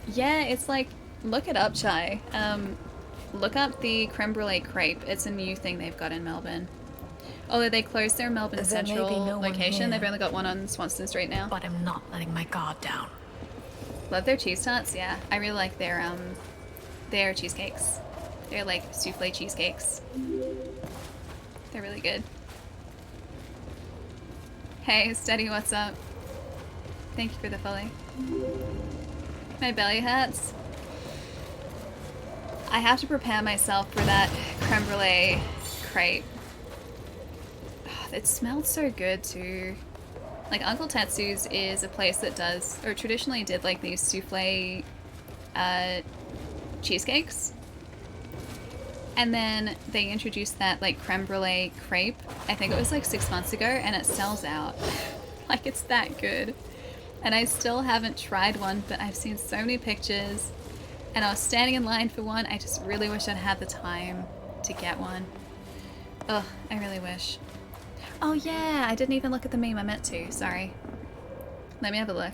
Yeah, it's like, look it up, Chai. Look up the creme brulee crepe. It's a new thing they've got in Melbourne. Although they closed their Melbourne Central location, they've only got one on Swanston Street now. But I'm not letting my guard down. Love their cheese tarts, yeah. I really like their cheesecakes. They're like souffle cheesecakes. They're really good. Hey, Steady, what's up? Thank you for the follow. My belly hurts. I have to prepare myself for that creme brulee crepe. Oh, it smelled so good too. Like Uncle Tetsu's is a place that does, or traditionally did, like these souffle cheesecakes. And then they introduced that like creme brulee crepe. I think it was like 6 months ago, and it sells out. Like it's that good. And I still haven't tried one, but I've seen so many pictures. And I was standing in line for one. I just really wish I'd had the time to get one. Ugh, I really wish. Oh yeah, I didn't even look at the meme. I meant to. Sorry. Let me have a look.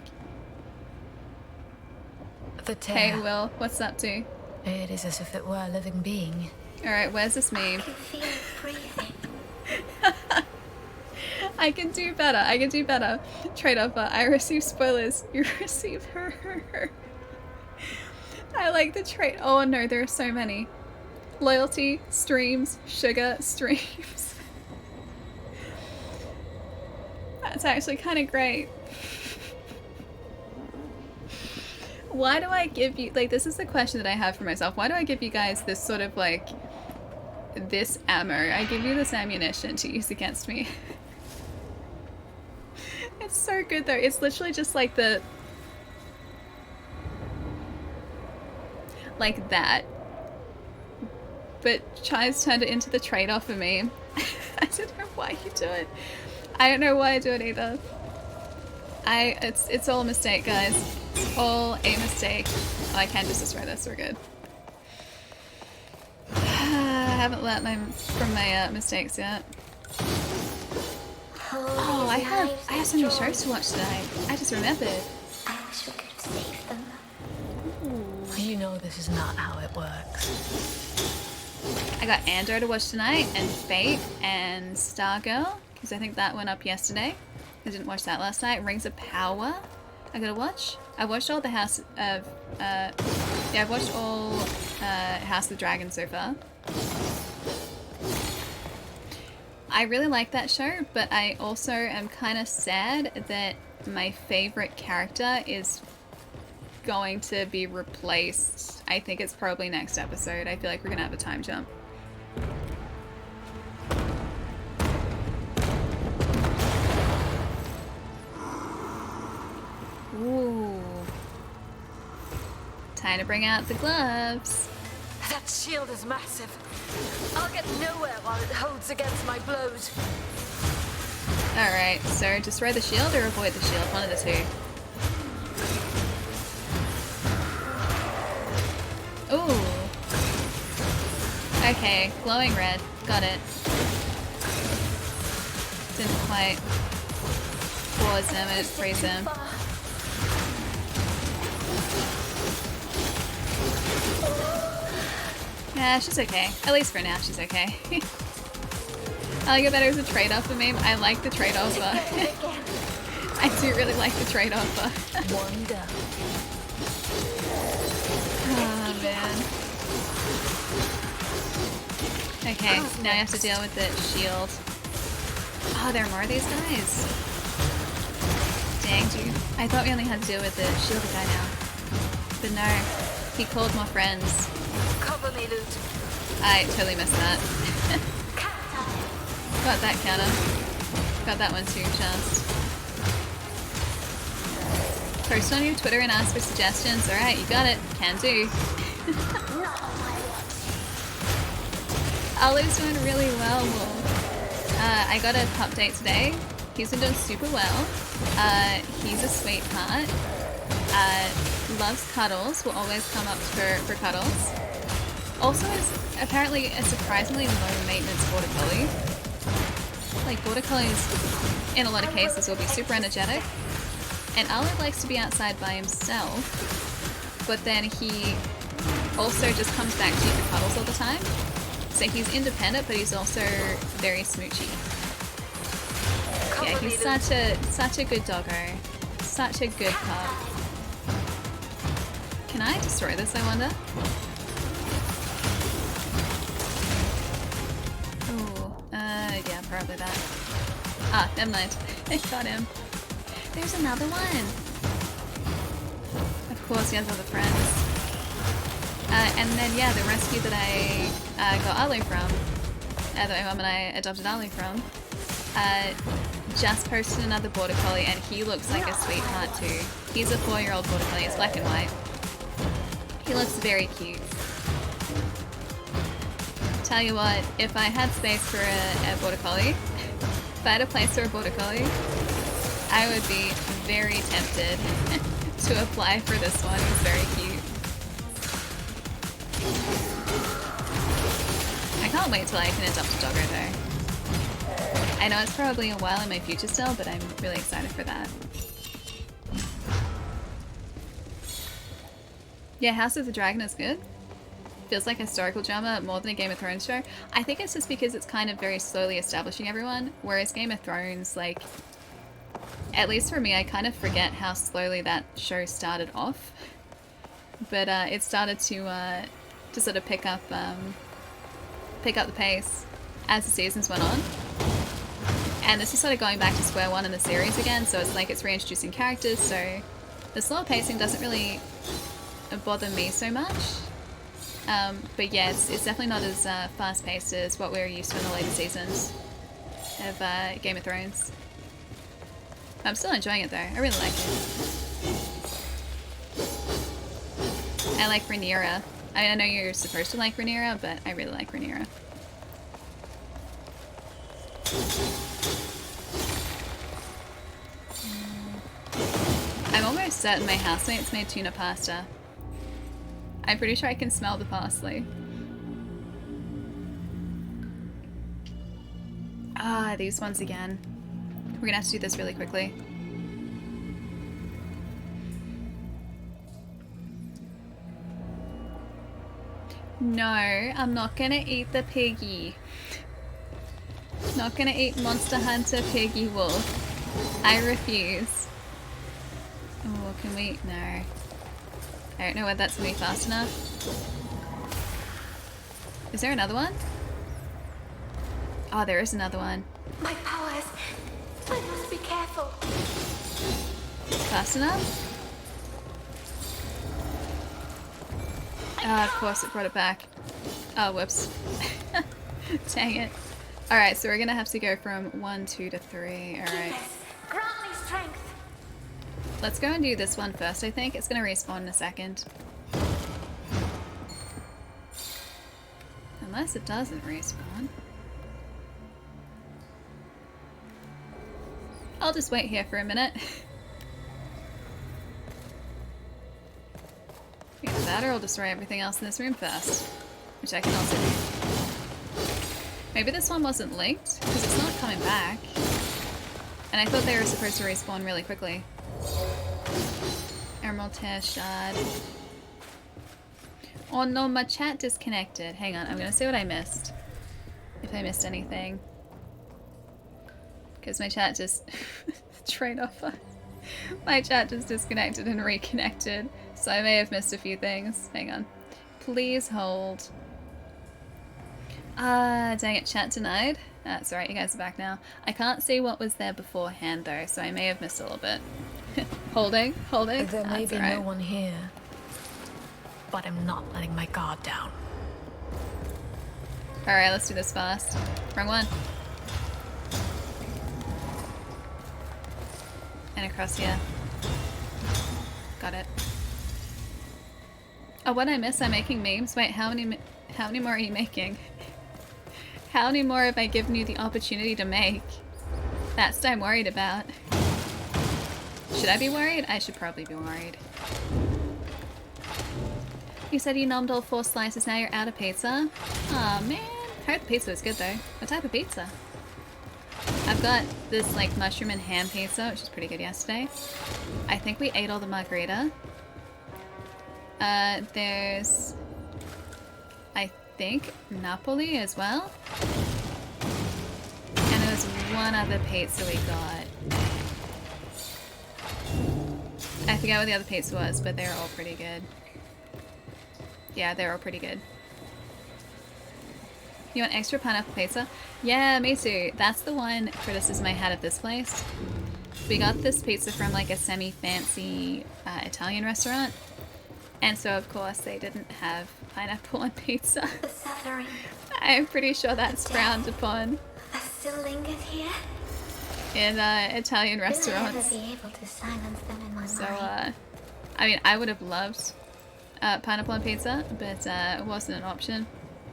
Hey Will, what's up to? It is as if it were a living being. Alright, where's this meme? I can feel it breathing. I can do better. I can do better. Trade offer. I receive spoilers. You receive her. I like the trade. Oh no, there are so many. Loyalty, streams, sugar, streams. That's actually kind of great. Why do I give you, like, this is the question that I have for myself. Why do I give you guys this sort of like, this ammo? I give you this ammunition to use against me. It's so good though. It's literally just like the, like that. But Chai's turned it into the trade-off for me. I don't know why you do it. I don't know why I do it either. It's all a mistake, guys. It's all a mistake. Oh, I can just destroy this. We're good. I haven't learnt from my mistakes yet. Oh, I have so many shows to watch tonight. I just remembered. I wish we could have saved them. Ooh. You know this is not how it works. I got Andor to watch tonight, and Fate, and Stargirl, because I think that went up yesterday. I didn't watch that last night. Rings of Power, I gotta watch. I watched all the House of, I've watched all House of the Dragon so far. I really like that show, but I also am kind of sad that my favorite character is going to be replaced. I think it's probably next episode. I feel like we're gonna have a time jump. Ooh. Time to bring out the gloves. That shield is massive. I'll get nowhere while it holds against my blows. Alright, so destroy the shield or avoid the shield, one of the two. Ooh. Okay, glowing red. Got it. Didn't quite pause him and freeze him. Yeah, she's okay. At least for now, she's okay. I like it that it was a trade-off for me. I like the trade-off. I do really like the trade-off. One down. Oh, man. Okay, now I have to deal with the shield. Oh, there are more of these guys. Dang, dude. I thought we only had to deal with the shielded guy now. But no, he called more friends. Cover me, Lute. I totally missed that. Got that counter. Got that one too, just. Post on your Twitter and ask for suggestions. Alright, you got it. Can do. Ollie's doing really well, I got a update today. He's been doing super well. He's a sweetheart. Loves cuddles. Will always come up for cuddles. Also is apparently a surprisingly low maintenance border collie. Like border collies in a lot of cases will be super energetic. And Ollie likes to be outside by himself. But then he also just comes back to you for cuddles all the time. So he's independent, but he's also very smoochy. Yeah, he's such a good doggo. Such a good pup. Can I destroy this, I wonder? Ooh, yeah, probably that. Ah, never mind. I got him. There's another one. Of course, he has other friends. And then, yeah, the rescue that I got Ollie from, that my mum and I adopted Ollie from, just posted another border collie, and he looks like a sweetheart too. He's a 4-year-old border collie. It's black and white. He looks very cute. Tell you what, if I had space for a border collie, if I had a place for a border collie, I would be very tempted to apply for this one. He's very cute. I can't wait till I can adopt a doggo though. I know it's probably a while in my future still, but I'm really excited for that. Yeah, House of the Dragon is good. Feels like a historical drama more than a Game of Thrones show. I think it's just because it's kind of very slowly establishing everyone, whereas Game of Thrones, like, at least for me, I kind of forget how slowly that show started off. But it started to sort of pick up the pace as the seasons went on. And this is sort of going back to square one in the series again, so it's like it's reintroducing characters, so the slower pacing doesn't really bother me so much. But yeah, it's definitely not as fast-paced as what we were used to in the later seasons of Game of Thrones. I'm still enjoying it though, I really like it. I like Rhaenyra. I mean, I know you're supposed to like Rhaenyra, but I really like Rhaenyra. I'm almost certain my housemates made tuna pasta. I'm pretty sure I can smell the parsley. Ah, these ones again. We're gonna have to do this really quickly. No, I'm not gonna eat the piggy. Not gonna eat Monster Hunter Piggy Wolf. I refuse. Oh, can we? No. I don't know whether that's gonna be fast enough. Is there another one? Oh, there is another one. My powers. I must be careful. Fast enough? Of course it brought it back. Oh, whoops. Dang it. Alright, so we're gonna have to go from 1, 2 to 3. Alright. Grant me strength. Let's go and do this one first, I think. It's gonna respawn in a second. Unless it doesn't respawn. I'll just wait here for a minute. Either that or I'll destroy everything else in this room first. Which I can also do. Maybe this one wasn't linked, because it's not coming back. And I thought they were supposed to respawn really quickly. Emerald Tear Shard. Oh no, my chat disconnected. Hang on, I'm gonna see what I missed. If I missed anything. Because my chat just... trade offer. My chat just disconnected and reconnected. So I may have missed a few things. Hang on. Please hold. Dang it, chat denied. That's alright, you guys are back now. I can't see what was there beforehand though, so I may have missed a little bit. Holding. There may That's be alright. no one here, but I'm not letting my guard down. Alright, let's do this fast. Wrong one. And across here. Got it. Oh, what I miss? I'm making memes. Wait, how many more are you making? How many more have I given you the opportunity to make? That's what I'm worried about. Should I be worried? I should probably be worried. You said you nommed all 4 slices, now you're out of pizza? Aw, man. I heard the pizza was good though. What type of pizza? I've got this like mushroom and ham pizza, which is pretty good yesterday. I think we ate all the margarita. There's... I think Napoli as well. And there was one other pizza we got. I forget what the other pizza was, but they were all pretty good. Yeah, they were all pretty good. You want extra pineapple pizza? Yeah, me too. That's the one criticism I had of this place. We got this pizza from like a semi-fancy Italian restaurant. And so of course they didn't have pineapple on pizza. The suffering. I'm pretty sure that's frowned upon That still lingers here. in Italian Will I ever restaurants. be able to silence them in my So, mind? I mean, I would have loved pineapple on pizza, but it wasn't an option.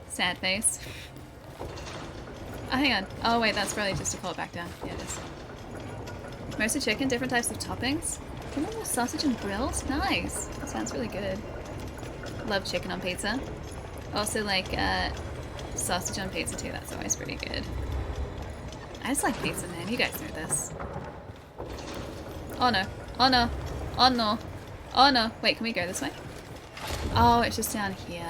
Sad face. Oh, hang on. Oh, wait, that's probably just to call it back down. Yeah, it is. Mostly chicken, different types of toppings. Ooh, sausage and grilled? Nice. That sounds really good. Love chicken on pizza. Also, like, sausage on pizza, too. That's always pretty good. I just like pizza, man. You guys know this. Oh, no. Oh, no. Oh, no. Oh, no. Wait, can we go this way? Oh, it's just down here.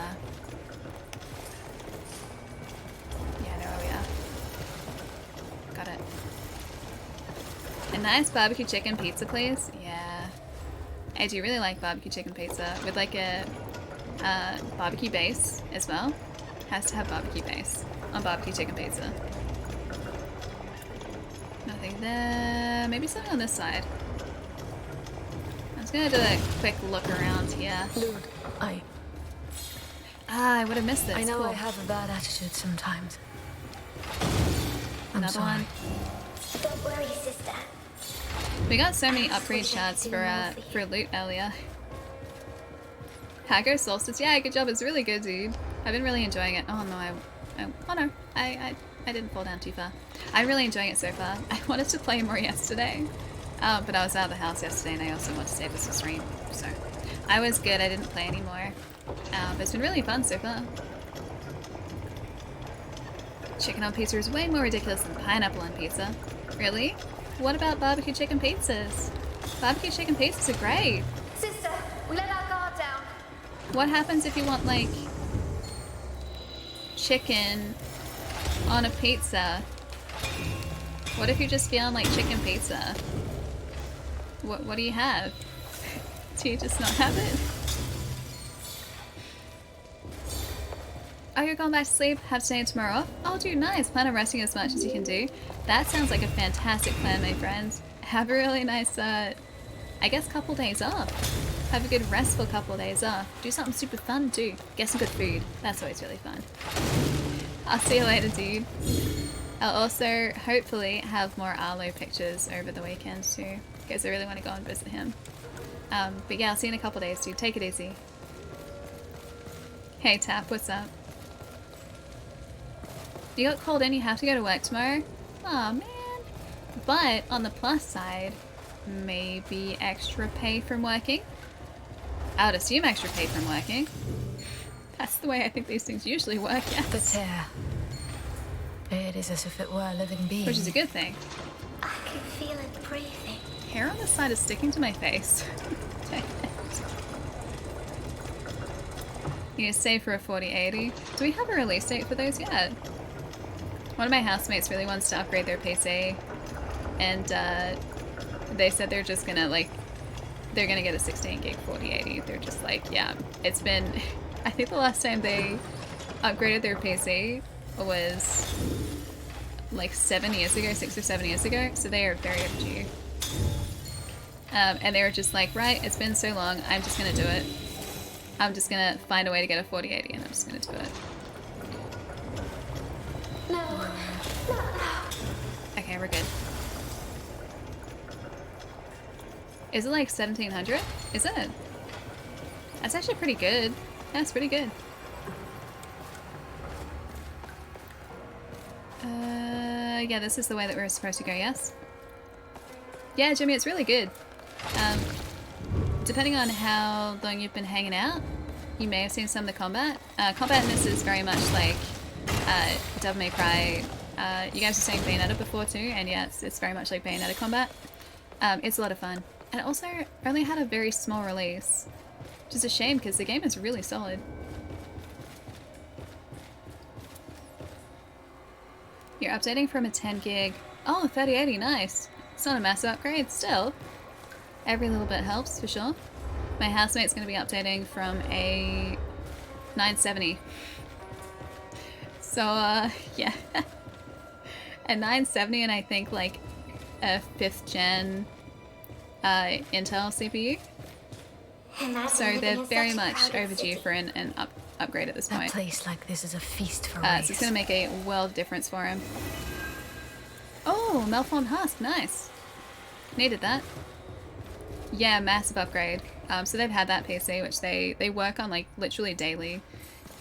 Yeah, I know where we are. Got it. A nice barbecue chicken pizza, please? Yeah. I do really like barbecue chicken pizza with like a barbecue base as well. Has to have barbecue base on barbecue chicken pizza. Nothing there. Maybe something on this side. I'm just gonna do a quick look around here. Lute, I would have missed this. I know Cool. I have a bad attitude sometimes. I'm Another sorry. one. Don't worry, sister. We got so many upgrade shards for loot earlier. How goes Soulstice? Yeah, good job. It's really good, dude. I've been really enjoying it. Oh no, oh no, I didn't fall down too far. I'm really enjoying it so far. I wanted to play more yesterday, but I was out of the house yesterday, and I also want to save this for stream. So I was good. I didn't play anymore, but it's been really fun so far. Chicken on pizza is way more ridiculous than pineapple on pizza. Really? What about barbecue chicken pizzas? Barbecue chicken pizzas are great. Sister, we let our guard down. What happens if you want, like, chicken on a pizza? What if you're just feeling like chicken pizza? What do you have? Do you just not have it? Oh, you're going back to sleep? Have today and tomorrow off? Oh, dude, nice. Plan on resting as much as you can do. That sounds like a fantastic plan, my friends. Have a really nice, I guess, couple days off. Have a good restful couple of days off. Do something super fun too. Get some good food. That's always really fun. I'll see you later, dude. I'll also hopefully have more Arlo pictures over the weekend too, because I really want to go and visit him. But yeah, I'll see you in a couple days, dude. Take it easy. Hey Tap, what's up? You got called in, you have to go to work tomorrow? Aw, man. But on the plus side, maybe extra pay from working. I would assume extra pay from working. That's the way I think these things usually work, yes. The tear. It is as if it were a living being. Which is a good thing. I can feel it breathing. Hair on the side is sticking to my face. Dang it. You save for a 4080. Do we have a release date for those yet? One of my housemates really wants to upgrade their PC, and they said they're just gonna they're gonna get a 16 gig 4080. They're just like, yeah, it's been, I think the last time they upgraded their PC was like 7 years ago, 6 or 7 years ago, so they are very overdue. And they were just like, right, it's been so long, I'm just gonna do it. I'm just gonna find a way to get a 4080 and I'm just gonna do it. No, no, no. Okay, we're good. Is it like 1700? Is it? That's actually pretty good. That's pretty good. Yeah, this is the way that we're supposed to go, yes? Yeah, Jimmy, it's really good. Depending on how long you've been hanging out, you may have seen some of the combat. Combat in this is very much like Devil May Cry. You guys were saying Bayonetta before too, and yeah, it's very much like Bayonetta combat. It's a lot of fun. And it also only had a very small release, which is a shame because the game is really solid. You're updating from a 10 gig. Oh, 3080, nice. It's not a massive upgrade, still. Every little bit helps, for sure. My housemate's going to be updating from a 970. So, yeah. A 970 and I think like a 5th gen Intel CPU. So they're very much overdue for an upgrade at this point. A place like this is a feast for So Wraiths. it's going to make a world of difference for him. Oh, Malformed Husk, nice. Needed that. Yeah, massive upgrade. So they've had that PC, which they work on like literally daily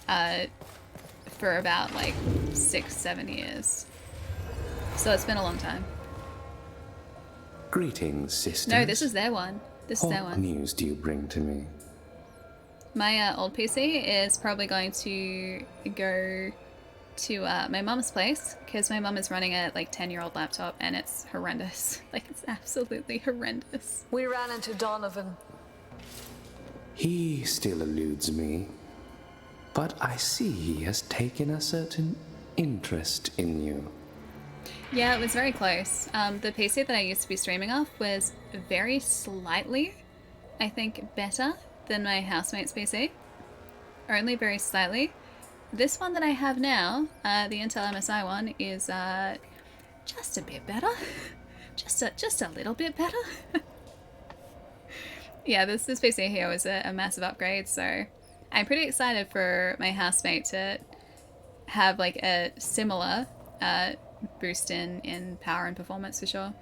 for about like 6-7 years. So it's been a long time. Greetings, sisters. No, this is their one. This is their What one. news do you bring to me? My old PC is probably going to go to my mum's place because my mum is running a like 10-year-old laptop and it's horrendous. Like it's absolutely horrendous. We ran into Donovan. He still eludes me, but I see he has taken a certain interest in you. Yeah, it was very close. The PC that I used to be streaming off was very slightly, I think, better than my housemate's PC. Only very slightly. This one that I have now, the Intel MSI one, is just a bit better. just a little bit better. Yeah, this PC here was a massive upgrade, so I'm pretty excited for my housemate to have like a similar boost in power and performance for sure.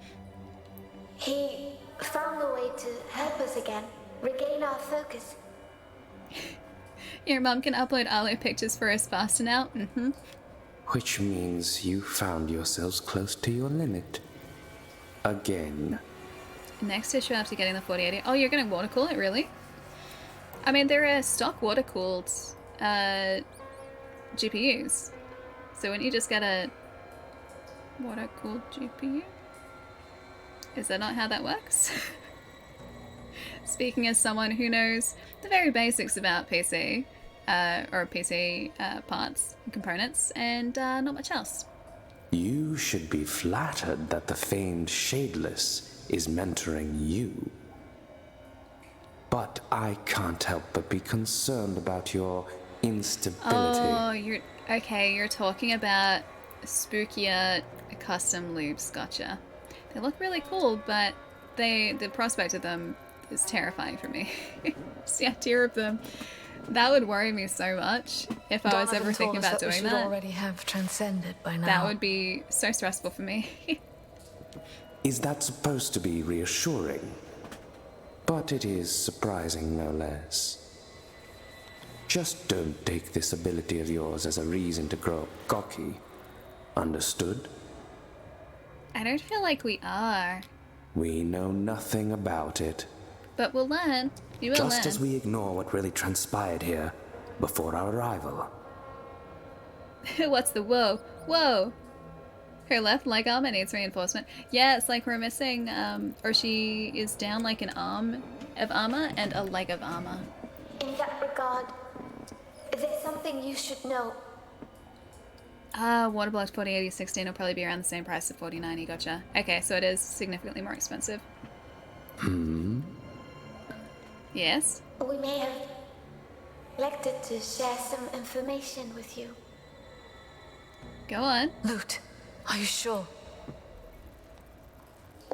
He found a way to help us again, regain our focus. Your mum can upload Arlo pictures for us faster now. Mm-hmm. Which means you found yourselves close to your limit. Again. Next issue after getting the 4080. Oh, you're going to water cool it, really? I mean, there are stock water cooled GPUs. So wouldn't you just get a water cooled GPU? Is that not how that works? Speaking as someone who knows the very basics about PC, or PC parts and components, and not much else. You should be flattered that the famed Shadeless is mentoring you. But I can't help but be concerned about your instability. Oh, you're talking about spookier custom loops, gotcha. They look really cool, but the prospect of them is terrifying for me. Just the idea of them. That would worry me so much if I was Donovan ever thinking told us about that we doing should that. already have transcended by now. That would be so stressful for me. Is that supposed to be reassuring? But it is surprising no less. Just don't take this ability of yours as a reason to grow cocky. Understood? I don't feel like we are. We know nothing about it. But we'll learn. You will Just learn. as we ignore what really transpired here before our arrival. What's the whoa? Whoa! Her left leg armor needs reinforcement. Yeah, it's like we're missing, or she is down like an arm of armor and a leg of armor. In that regard, there's something you should know. Waterblocked 408016 will probably be around the same price as 4090, gotcha. Okay, so it is significantly more expensive. Yes? We may have elected to share some information with you. Go on. Lute, are you sure?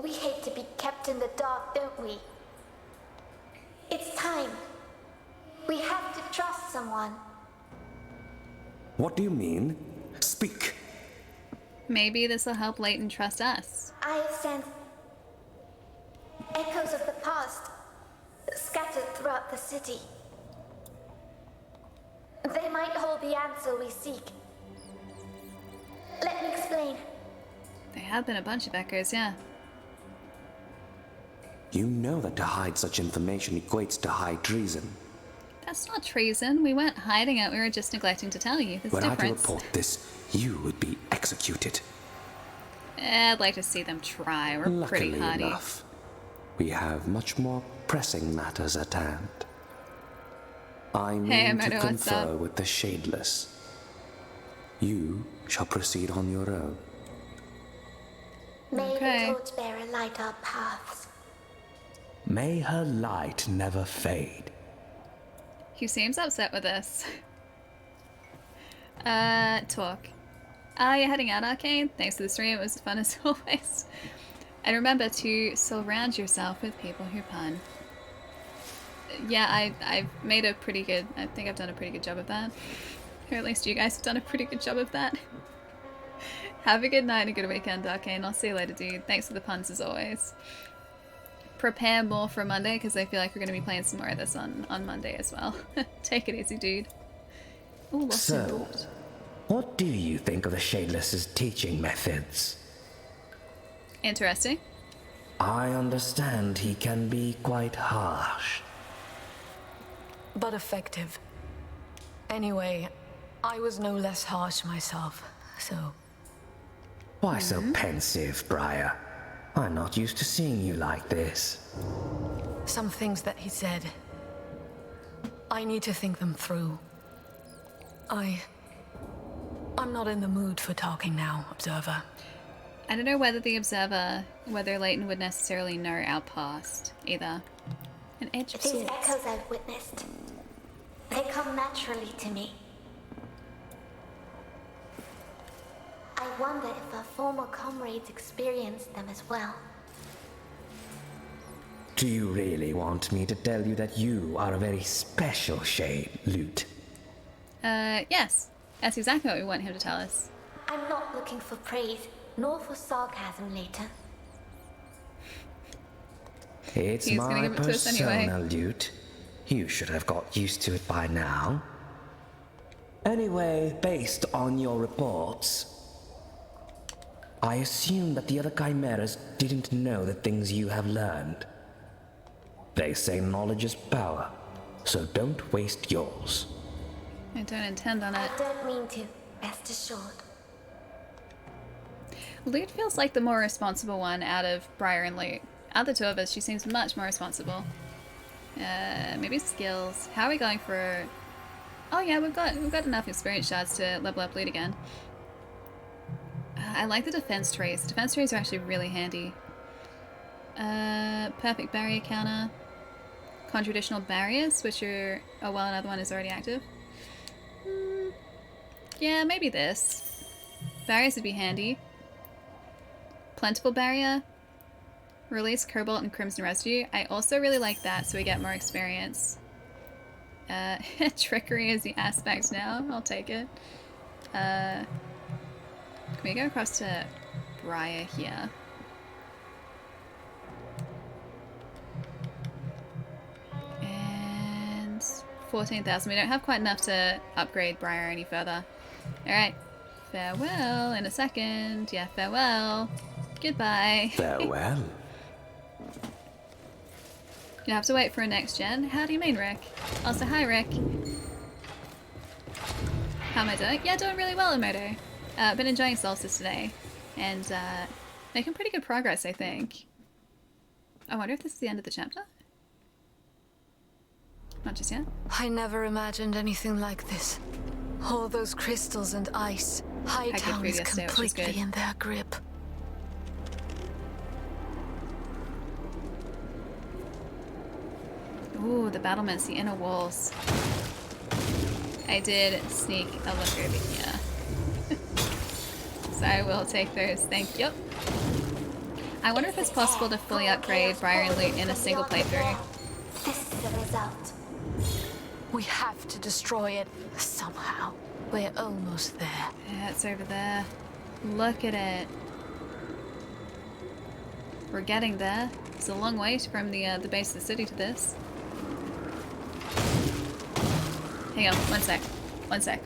We hate to be kept in the dark, don't we? It's time. We have to trust someone. What do you mean? Speak. Maybe this will help Leighton trust us. I have sensed echoes of the past scattered throughout the city. They might hold the answer we seek. Let me explain. There have been a bunch of echoes, yeah. You know that to hide such information equates to high treason. That's not treason. We weren't hiding it. We were just neglecting to tell you. There's Were a I to difference. report this, you would be executed. I'd like to see them try. We're pretty Luckily hardy. enough, we have much more pressing matters at hand. I mean to Moto, what's confer up? with the Shadeless. You shall proceed on your own. May Okay. the torchbearer light our paths. May her light never fade. He seems upset with us. Talk. You're heading out, Arcane? Thanks for the stream, it was fun as always. And remember to surround yourself with people who pun. Yeah, I've made a pretty good, I think I've done a pretty good job of that. Or at least you guys have done a pretty good job of that. Have a good night and a good weekend, Arcane. I'll see you later, dude. Thanks for the puns as always. Prepare more for Monday, because I feel like we're going to be playing some more of this on Monday as well. Take it easy, dude. Ooh, what's So, involved? what do you think of the Shadeless's teaching methods? Interesting. I understand he can be quite harsh. But effective. Anyway, I was no less harsh myself, so... Why so pensive, Briar? I'm not used to seeing you like this. Some things that he said, I need to think them through. I'm not in the mood for talking now, Observer. I don't know whether the Observer, whether Leighton would necessarily know our past, either. An edge of These sorts. echoes I've witnessed, they come naturally to me. I wonder if our former comrades experienced them as well. Do you really want me to tell you that you are a very special shade, Lute? Yes. That's exactly what we want him to tell us. I'm not looking for praise, nor for sarcasm later. It's He's gonna my give it to us anyway. persona, Lute. You should have got used to it by now. Anyway, based on your reports, I assume that the other chimeras didn't know the things you have learned. They say knowledge is power, so don't waste yours. I don't intend on I it. don't mean to, rest assured. Lute feels like the more responsible one out of Briar and Lute. Out of the two of us, she seems much more responsible. Maybe skills. How are we going for... Oh yeah, we've got enough experience shards to level up Lute again. I like the defense trees. Defense trees are actually really handy. Perfect barrier counter. Contraditional barriers, which are... Oh well, another one is already active. Yeah, maybe this. Barriers would be handy. Plentiful barrier. Release Cobalt and Crimson Residue. I also really like that, so we get more experience. Trickery is the aspect now. I'll take it. Can we go across to Briar here? And 14,000. We don't have quite enough to upgrade Briar any further. Alright. Farewell in a second. Yeah, farewell. Goodbye. Farewell. You have to wait for a next gen. How do you mean, Rick? Also, hi, Rick. How am I doing? Yeah, doing really well, Emoto. Been enjoying Soulstice today. And, making pretty good progress, I think. I wonder if this is the end of the chapter? Not just yet. I never imagined anything like this. All those crystals and ice. Hightown is completely in their grip. Ooh, the battlements, the inner walls. I did sneak a look over here. So I will take those, thank you. I wonder if it's possible to fully upgrade Briar and Lute in a single playthrough. This is the result. We have to destroy it somehow. We're almost there. Yeah, it's over there. Look at it. We're getting there. It's a long way from the base of the city to this. Hang on, one sec. One sec.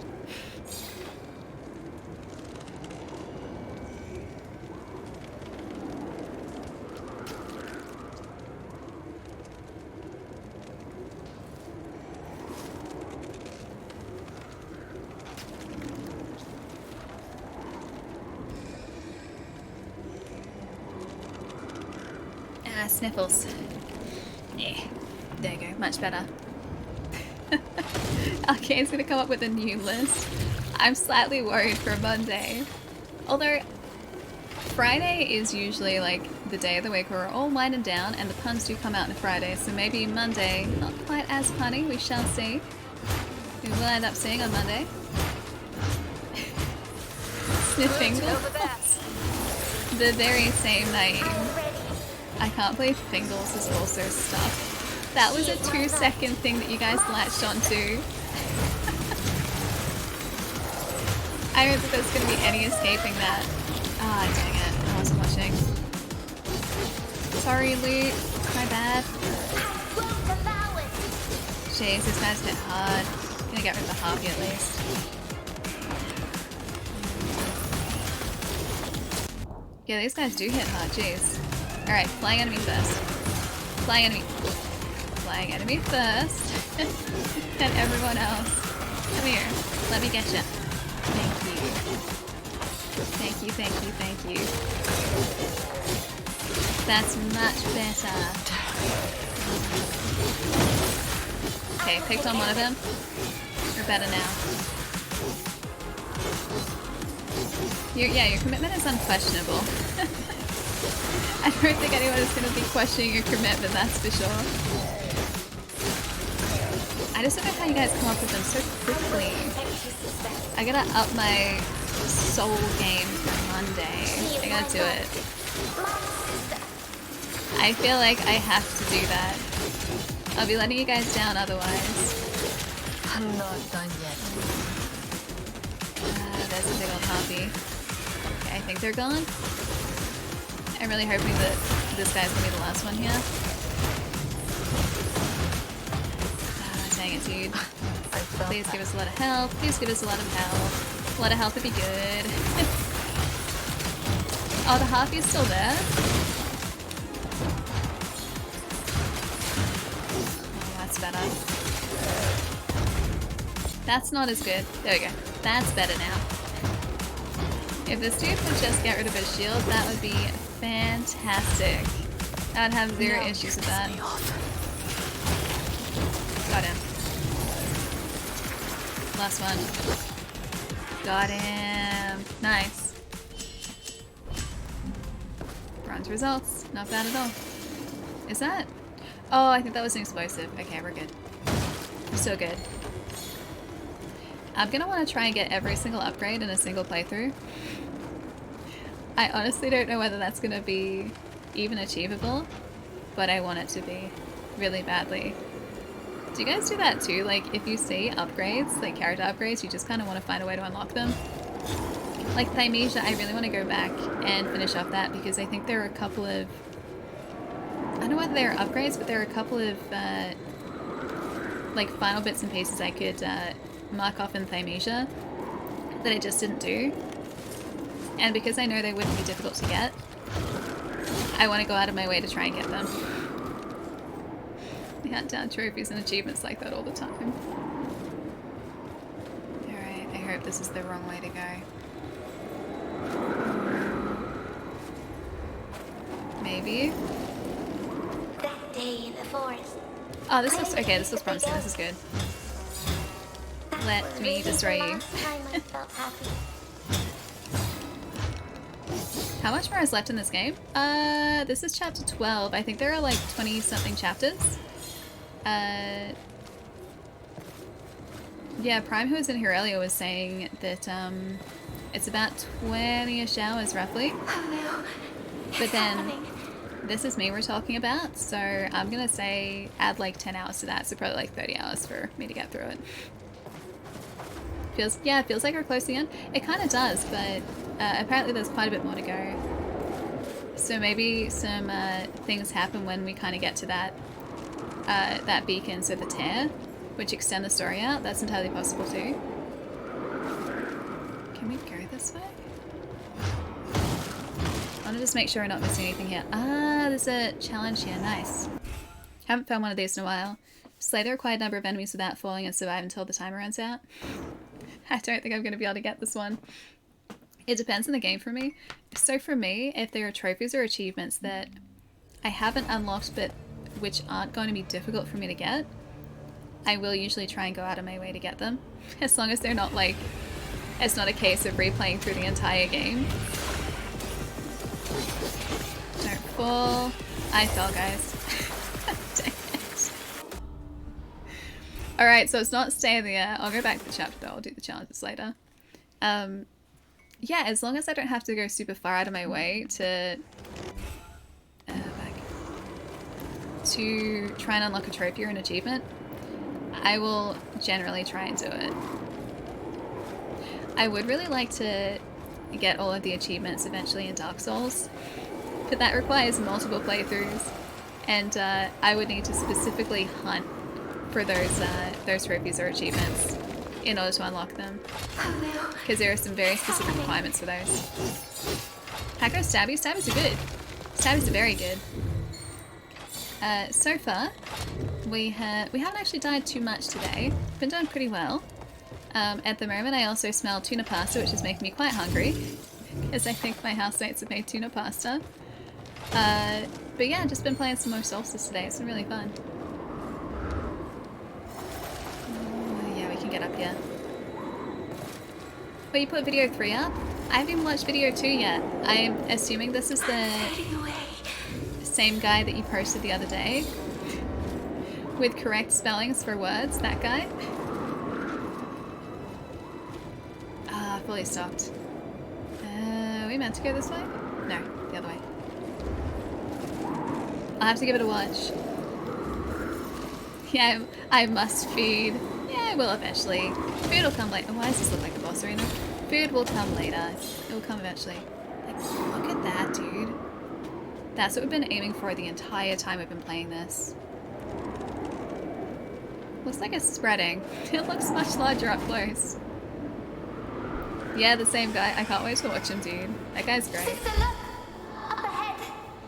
Sniffles. Yeah, there you go, much better. Arcane's gonna come up with a new list. I'm slightly worried for Monday. Although, Friday is usually like the day of the week where we're all winding down and the puns do come out on Friday, so maybe Monday, not quite as punny, we shall see. We will end up seeing on Monday. Sniffing the very same name. I can't believe Fingles is also stuck. That was a 2-second thing that you guys latched onto. I don't think there's going to be any escaping that. Ah, dang it. I wasn't watching. Sorry, Lute. My bad. Jeez, this guy's hit hard. Gonna get rid of the harpy at least. Yeah, these guys do hit hard, jeez. Alright, flying enemy first. Flying enemy. Flying enemy first. And everyone else. Come here. Let me get you. Thank you. Thank you, thank you, thank you. That's much better. Okay, picked on one of them. You're better now. Yeah, your commitment is unquestionable. I don't think anyone is going to be questioning your commitment, that's for sure. I just don't know how you guys come up with them so quickly. I gotta up my soul game for Monday. I gotta do it. I feel like I have to do that. I'll be letting you guys down otherwise. I'm not done yet. There's a big old harpy. Okay, I think they're gone. I'm really hoping that this guy's gonna be the last one here. Dang it, dude. Please give us a lot of health. Please give us a lot of health. A lot of health would be good. Oh, the harpy is still there? Oh, that's better. That's not as good. There we go. That's better now. If this dude could just get rid of his shield, that would be fantastic. I would have zero issues with that. Got him. Last one. Got him. Nice. Bronze results. Not bad at all. Is that? Oh, I think that was an explosive. Okay, we're good. We're so good. I'm gonna want to try and get every single upgrade in a single playthrough. I honestly don't know whether that's gonna be even achievable, but I want it to be really badly. Do you guys do that too? Like, if you see upgrades, like character upgrades, you just kind of want to find a way to unlock them? Like Thymesia, I really want to go back and finish off that because I think there are a couple of... I don't know whether they're upgrades, but there are a couple of like final bits and pieces I could mark off in Thymesia that I just didn't do. And because I know they wouldn't be difficult to get, I want to go out of my way to try and get them. We hunt down trophies and achievements like that all the time. Alright, I hope this is the wrong way to go. Maybe? That day in the forest. Oh, this looks okay. This looks promising. This is good. Let me destroy you. How much more is left in this game? This is chapter 12. I think there are like 20 something chapters. Yeah, Prime, who was in here earlier, was saying that it's about 20-ish hours roughly. But then this is me we're talking about, so I'm gonna say add like 10 hours to that, so probably like 30 hours for me to get through it. Feels like we're close to the end. It kind of does, but apparently there's quite a bit more to go. So maybe some things happen when we kind of get to that that beacon, so the tear, which extend the story out. That's entirely possible too. Can we go this way? I want to just make sure we're not missing anything here. Ah, there's a challenge here. Nice. Haven't found one of these in a while. Slay the required number of enemies without falling and survive until the timer runs out. I don't think I'm going to be able to get this one. It depends on the game for me. So for me, if there are trophies or achievements that I haven't unlocked but which aren't going to be difficult for me to get, I will usually try and go out of my way to get them. As long as they're not like, it's not a case of replaying through the entire game. Don't fall. I fell, guys. Dang it. Alright, so it's not stay there. I'll go back to the chapter though. I'll do the challenges later. Yeah, as long as I don't have to go super far out of my way to try and unlock a trophy or an achievement, I will generally try and do it. I would really like to get all of the achievements eventually in Dark Souls, but that requires multiple playthroughs, and I would need to specifically hunt for those trophies or achievements in order to unlock them, because there are some very specific requirements for those. How goes Stabbies? Stabbies are good. Stabbies are very good. So far, we haven't actually died too much today. Been doing pretty well. At the moment, I also smell tuna pasta, which is making me quite hungry, because I think my housemates have made tuna pasta. But yeah, just been playing some more Soulstice today. It's been really fun. Yeah, we can get up here. But you put video 3 up? I haven't even watched video 2 yet. I'm assuming this is the same guy that you posted the other day with correct spellings for words, that guy. Fully stocked. Are we meant to go this way? No, the other way. I'll have to give it a watch. Yeah, I must feed. Yeah, I will eventually. Food will come later. Why does this look like a boss arena? Food will come later. It will come eventually. Like, look at that, dude. That's what we've been aiming for the entire time we've been playing this. Looks like it's spreading. It looks much larger up close. Yeah, the same guy. I can't wait to watch him, dude. That guy's great. Sister, look! Up ahead!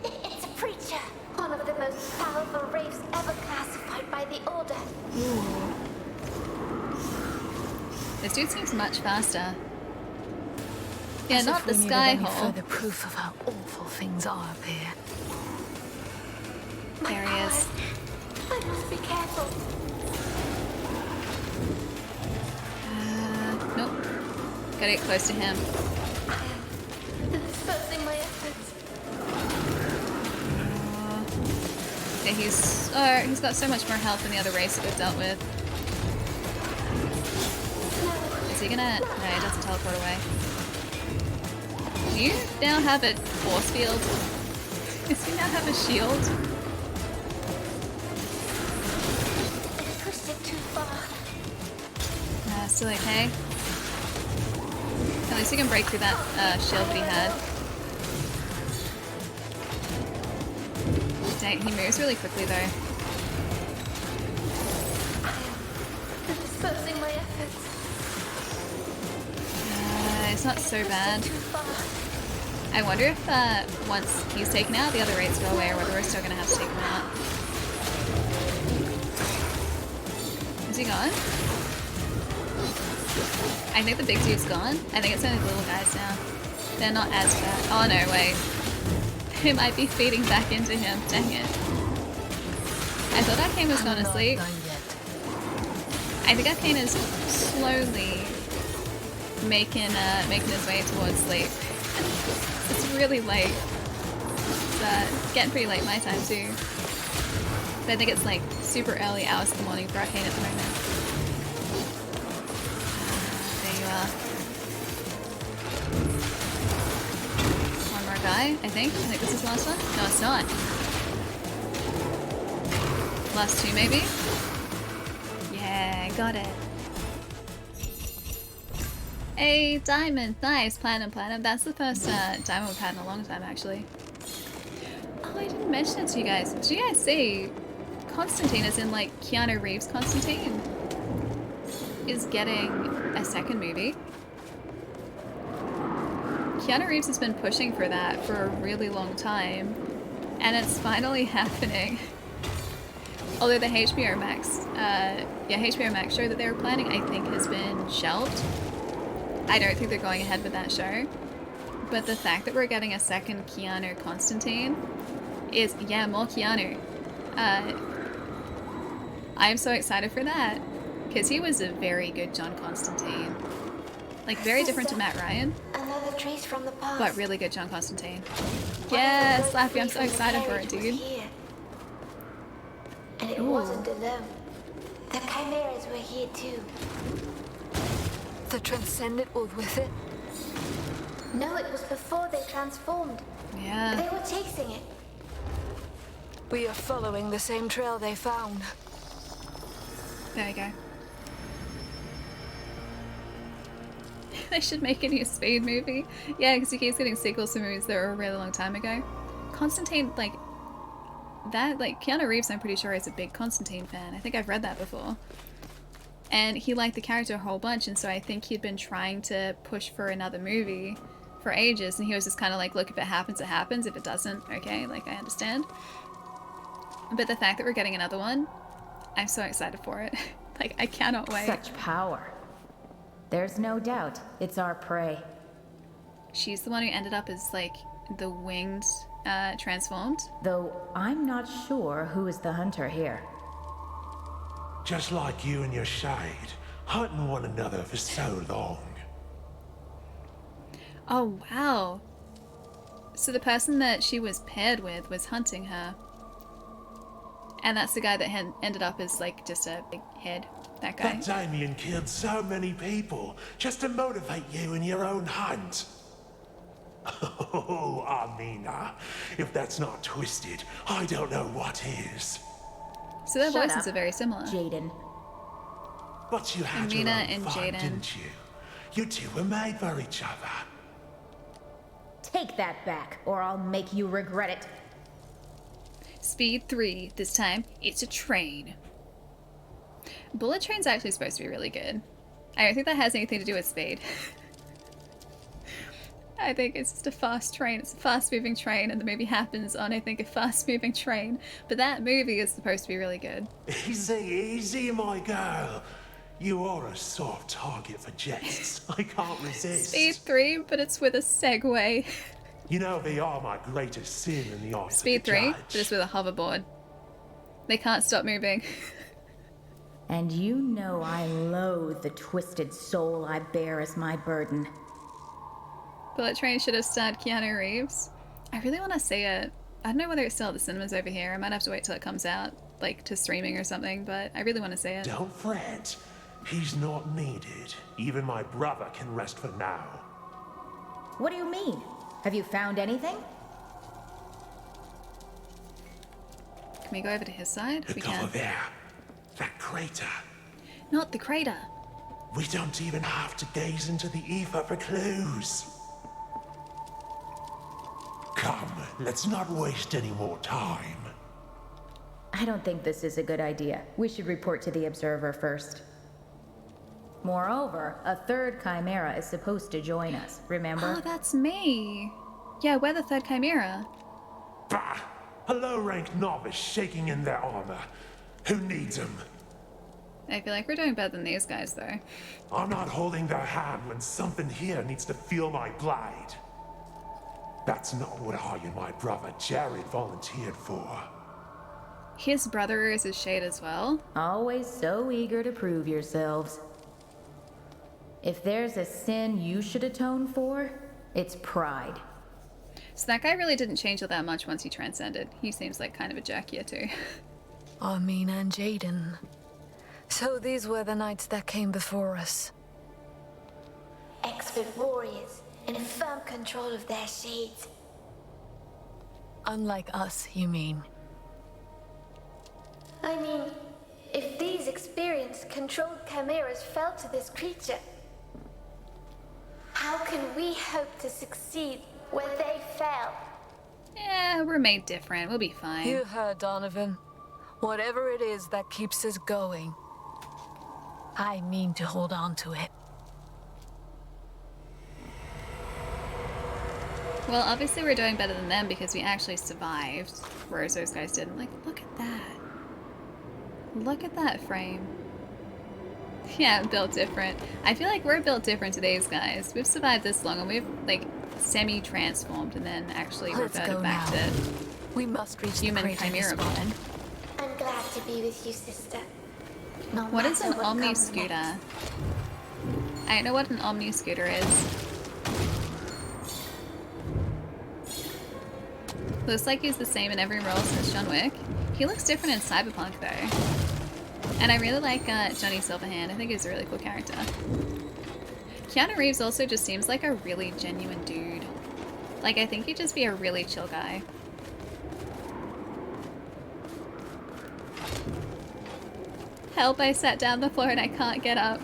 It's a preacher! One of the most powerful wraiths ever classified by the Order. Ooh. This dude seems much faster. Yeah, As not if the we needed sky any hole. further proof of how awful things are up here. There he is. I must be careful. Nope. Gotta get close to him. Dispersing my efforts. Yeah, he's got so much more health than the other race that we've dealt with. Is he gonna... No, he doesn't teleport away. Do you now have a force field? Does he now have a shield? It pushed it too far. Still okay. At least he can break through that shield that he had. Dang, he moves really quickly though. I'm dispersing my efforts. It's not so bad. Too far. I wonder if once he's taken out, the other Wraiths go away, or whether we're still gonna have to take him out. Is he gone? I think the big dude's gone. I think it's only the little guys now. They're not as bad. Oh no, wait. It might be feeding back into him. Dang it. I thought Arcane was gone to sleep. I think Arcane is slowly making his way towards sleep. It's really late. It's getting pretty late my time too. But I think it's like super early hours of the morning for Arcane at the moment. There you are. One more guy, I think. I think this is the last one. No, it's not. Last two maybe? Yeah, got it. A diamond, nice, platinum. That's the first diamond we've had in a long time, actually. Oh, I didn't mention it to you guys. Did you guys see Constantine, as in like Keanu Reeves Constantine, is getting a second movie? Keanu Reeves has been pushing for that for a really long time, and it's finally happening. Although the HBO Max show that they were planning, I think, has been shelved. I don't think they're going ahead with that show. But the fact that we're getting a second Keanu Constantine is, yeah, more Keanu. I am so excited for that. Because he was a very good John Constantine. Like, very different to Matt Ryan. Another trace from the past. But really good John Constantine. Yes, Slappy, I'm so excited for it, dude. And it wasn't alone. The chimeras were here too. The Transcendent were with it? No, it was before they transformed. Yeah. They were chasing it. We are following the same trail they found. There we go. They should make a new Speed movie. Yeah, because he keeps getting sequels to movies that were a really long time ago. Constantine, like, Keanu Reeves, I'm pretty sure, is a big Constantine fan. I think I've read that before. And he liked the character a whole bunch, and so I think he'd been trying to push for another movie for ages, and he was just kind of like, look, if it happens, it happens. If it doesn't, okay, like, I understand. But the fact that we're getting another one, I'm so excited for it. Like, I cannot wait. Such power. There's no doubt it's our prey. She's the one who ended up as, like, the winged, transformed. Though I'm not sure who is the hunter here. Just like you and your shade, hunting one another for so long. Oh, wow. So the person that she was paired with was hunting her. And that's the guy that ended up as, like, just a big head. That guy. That Damien killed so many people just to motivate you in your own hunt. Oh, Amina, if that's not twisted, I don't know what is. So their Shut voices up, are very similar. Jaden. But you had Amina your own and fun, Jaden. didn't you? You two were made for each other. Take that back, or I'll make you regret it. Speed 3. This time, it's a train. Bullet Train's actually supposed to be really good. I don't think that has anything to do with speed. I think it's just a fast train. It's a fast-moving train, and the movie happens on, I think, a fast-moving train. But that movie is supposed to be really good. Easy, my girl. You are a soft target for jests. I can't resist. Speed 3, but it's with a Segway. You know they are my greatest sin in the eyes Speed of the 3, judge. but it's with a hoverboard. They can't stop moving. And you know I loathe the twisted soul I bear as my burden. Bullet Train should have starred Keanu Reeves. I really want to see it. I don't know whether it's still at the cinemas over here. I might have to wait till it comes out, like, to streaming or something, but I really want to see it. Don't fret. He's not needed. Even my brother can rest for now. What do you mean? Have you found anything? we go over to his side? We Look over can. there. That crater. Not the crater. We don't even have to gaze into the ether for clues. Come, let's not waste any more time. I don't think this is a good idea. We should report to the Observer first. Moreover, a third Chimera is supposed to join us, remember? Oh, that's me. Yeah, we're the third Chimera. Bah! A low-ranked novice shaking in their armor. Who needs them? I feel like we're doing better than these guys, though. I'm not holding their hand when something here needs to feel my blade. That's not what I and my brother Jared volunteered for. His brother is his shade as well. Always so eager to prove yourselves. If there's a sin you should atone for, it's pride. So that guy really didn't change all that much once he transcended. He seems like kind of a jerk here too. Armin and Jaden. So these were the knights that came before us. Expert warriors in firm control of their shades. Unlike us, you mean? I mean, if these experienced controlled chimeras fell to this creature, how can we hope to succeed where they fell? Yeah, we're made different. We'll be fine. You heard, Donovan. Whatever it is that keeps us going, I mean to hold on to it. Well, obviously we're doing better than them because we actually survived, whereas those guys didn't. Like, look at that. Look at that frame. Yeah, built different. I feel like we're built different to these guys. We've survived this long and we've, like, semi-transformed and then actually reverted back to we must reach human the chimera. I'm glad to be with you, sister. No What is an matter what Omni comes Scooter? next. I don't know what an Omni Scooter is. Looks like he's the same in every role since John Wick. He looks different in Cyberpunk though. And I really like Johnny Silverhand. I think he's a really cool character. Keanu Reeves also just seems like a really genuine dude. Like, I think he'd just be a really chill guy. Help, I sat down on the floor and I can't get up.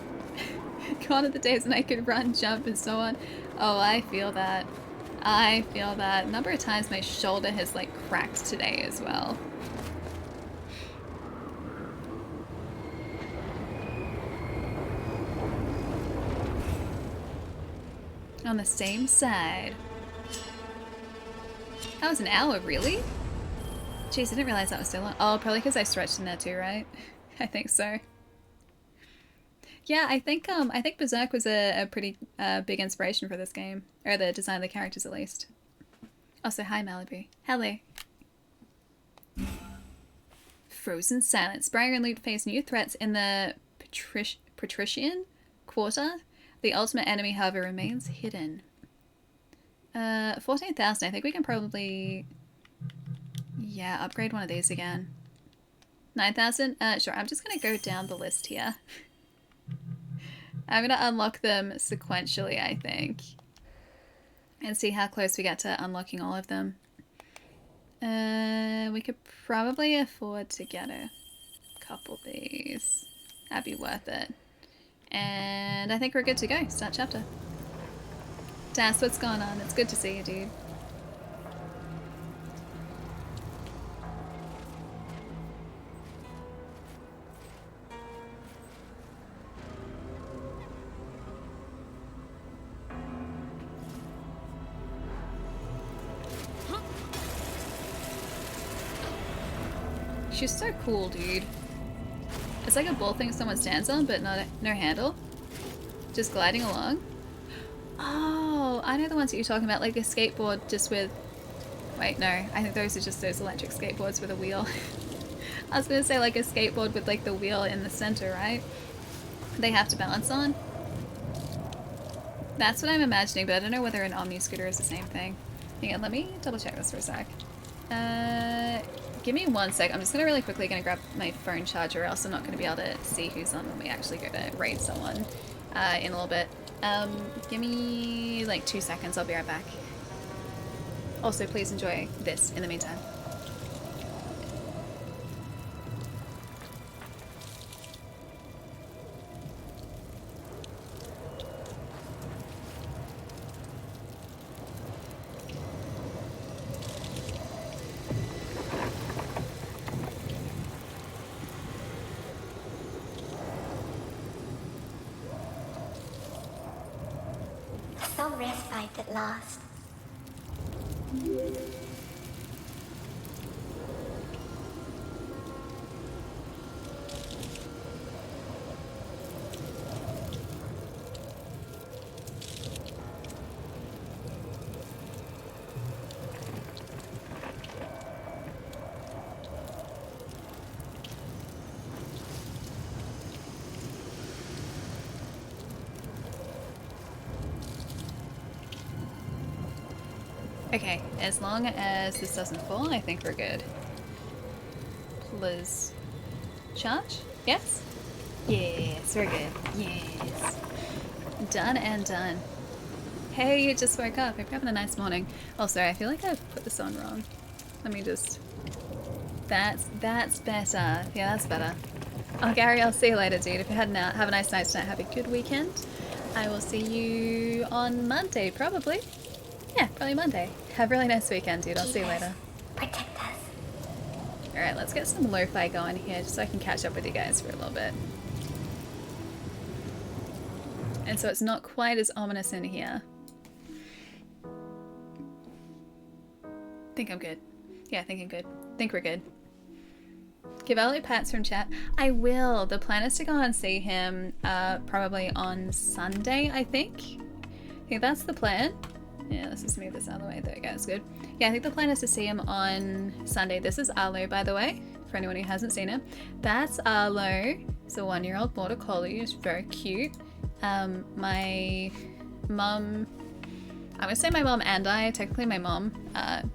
Gone are the days when I could run, jump, and so on. Oh, I feel that. I feel that. A number of times my shoulder has, like, cracked today as well. On the same side. That was an hour, really? Jeez, I didn't realize that was so long. Oh, probably because I stretched in there too, right? I think so. Yeah, I think Berserk was a pretty big inspiration for this game. Or the design of the characters, at least. Also, hi, Malibu. Hello. Frozen Silence. Briar and Lute face new threats in the Patrician Quarter. The ultimate enemy, however, remains hidden. 14,000. I think we can probably... Yeah, upgrade one of these again. 9,000? Sure, I'm just going to go down the list here. I'm going to unlock them sequentially, I think. And see how close we get to unlocking all of them. We could probably afford to get a couple of these. That'd be worth it. And I think we're good to go. Start chapter. Das, what's going on? It's good to see you, dude. She's so cool, dude. It's like a ball thing someone stands on, but no handle. Just gliding along. Oh, I know the ones that you're talking about, like a skateboard just with... Wait, no. I think those are just those electric skateboards with a wheel. I was gonna say like a skateboard with like the wheel in the center, right? They have to balance on. That's what I'm imagining, but I don't know whether an Omni Scooter is the same thing. Hang on, let me double check this for a sec. Give me 1 sec. I'm just gonna really quickly grab my phone charger, or else I'm not gonna be able to see who's on when we actually go to raid someone in a little bit. Give me like 2 seconds. I'll be right back. Also, please enjoy this in the meantime. some respite at last. Okay, as long as this doesn't fall, I think we're good. Liz. Charge? Yes? Yes, we're good. Yes. Done and done. Hey, you just woke up. Hope you're having a nice morning. Oh, sorry, I feel like I've put this on wrong. Let me just... That's better. Yeah, that's better. Oh, Gary, I'll see you later, dude. If you're heading out, have a nice night tonight. Have a good weekend. I will see you on Monday, probably. Yeah, probably Monday. Have a really nice weekend, dude. I'll see you later. Protect us. Alright, let's get some lo-fi going here just so I can catch up with you guys for a little bit. And so it's not quite as ominous in here. Think I'm good. Yeah, I think I'm good. Think we're good. Give Elliot pats from chat. I will. The plan is to go and see him probably on Sunday, I think. I think that's the plan. Yeah, let's just move this out of the way. There we go, it's good. Yeah, I think the plan is to see him on Sunday. This is Arlo, by the way, for anyone who hasn't seen him. That's Arlo. It's a 1-year-old border collie. It's very cute. My mum, I'm going to say my mum and I, technically my mum,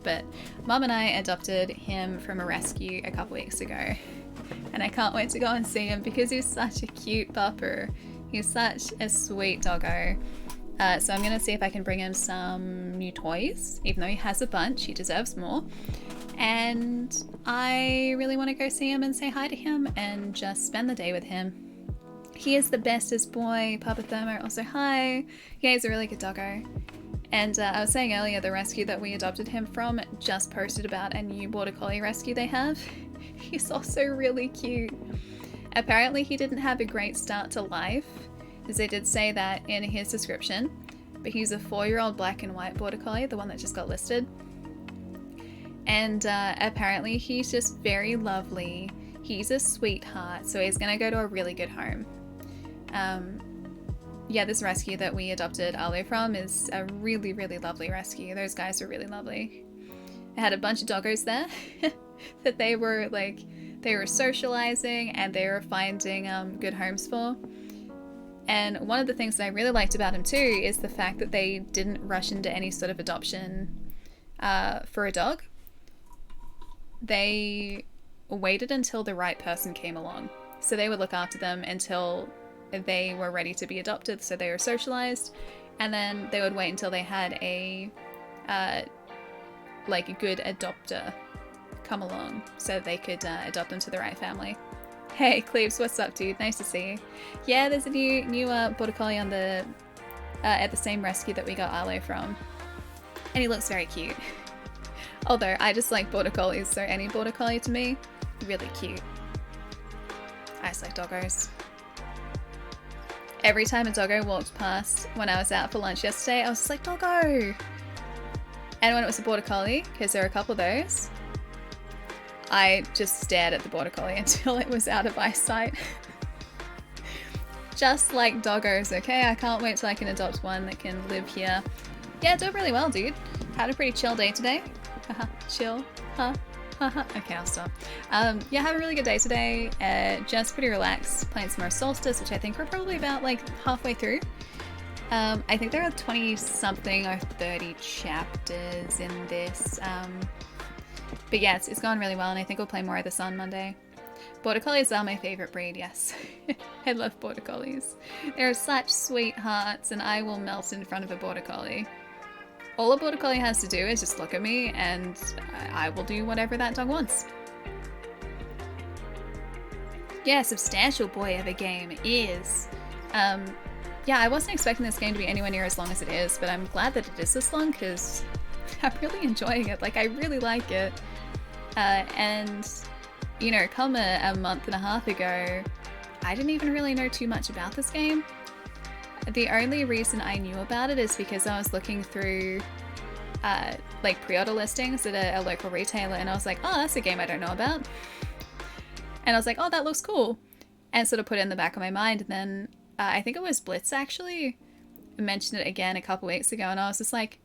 but mum and I adopted him from a rescue a couple weeks ago. And I can't wait to go and see him because he's such a cute pupper. He's such a sweet doggo. So I'm going to see if I can bring him some new toys. Even though he has a bunch, he deserves more. And I really want to go see him and say hi to him and just spend the day with him. He is the bestest boy. Papa Thermo also hi. Yeah, he's a really good doggo. And I was saying earlier, the rescue that we adopted him from just posted about a new border collie rescue they have. He's also really cute. Apparently he didn't have a great start to life, as they did say that in his description, but he's a 4-year-old black and white border collie, the one that just got listed. And apparently he's just very lovely. He's a sweetheart, so he's gonna go to a really good home. Yeah, this rescue that we adopted Arlo from is a really, really lovely rescue. Those guys are really lovely. I had a bunch of doggos there that they were socializing and they were finding good homes for. And one of the things that I really liked about him too is the fact that they didn't rush into any sort of adoption for a dog. They waited until the right person came along. So they would look after them until they were ready to be adopted, so they were socialized, and then they would wait until they had a good adopter come along so they could adopt them to the right family. Hey Cleves, what's up, dude? Nice to see you. Yeah, there's a new border collie on the at the same rescue that we got Arlo from, and he looks very cute. Although I just like border collies, so any border collie to me, really cute. I just like doggos. Every time a doggo walked past when I was out for lunch yesterday, I was just like, doggo! And when it was a border collie, because there are a couple of those, I just stared at the border collie until it was out of eyesight. Just like doggos, okay? I can't wait till I can adopt one that can live here. Yeah, doing really well, dude. Had a pretty chill day today. Haha, chill. Huh? Okay, I'll stop. Yeah, had a really good day today. Just pretty relaxed, playing some more Soulstice, which I think we're probably about like halfway through. I think there are 20-something or 30 chapters in this. But yeah, it's gone really well, and I think we'll play more of this on Monday. Border Collies are my favorite breed, yes. I love Border Collies. They're such sweethearts, and I will melt in front of a Border Collie. All a Border Collie has to do is just look at me, and I will do whatever that dog wants. Yeah, substantial boy of a game it is. Yeah, I wasn't expecting this game to be anywhere near as long as it is, but I'm glad that it is this long, because I'm really enjoying it. Like, I really like it. And, you know, come a month and a half ago, I didn't even really know too much about this game. the only reason I knew about it is because I was looking through like pre-order listings at a local retailer, and I was like, oh, that's a game I don't know about. And I was like, oh, that looks cool. And sort of put it in the back of my mind. And then I think it was Blitz actually mentioned it again a couple weeks ago, and I was just like,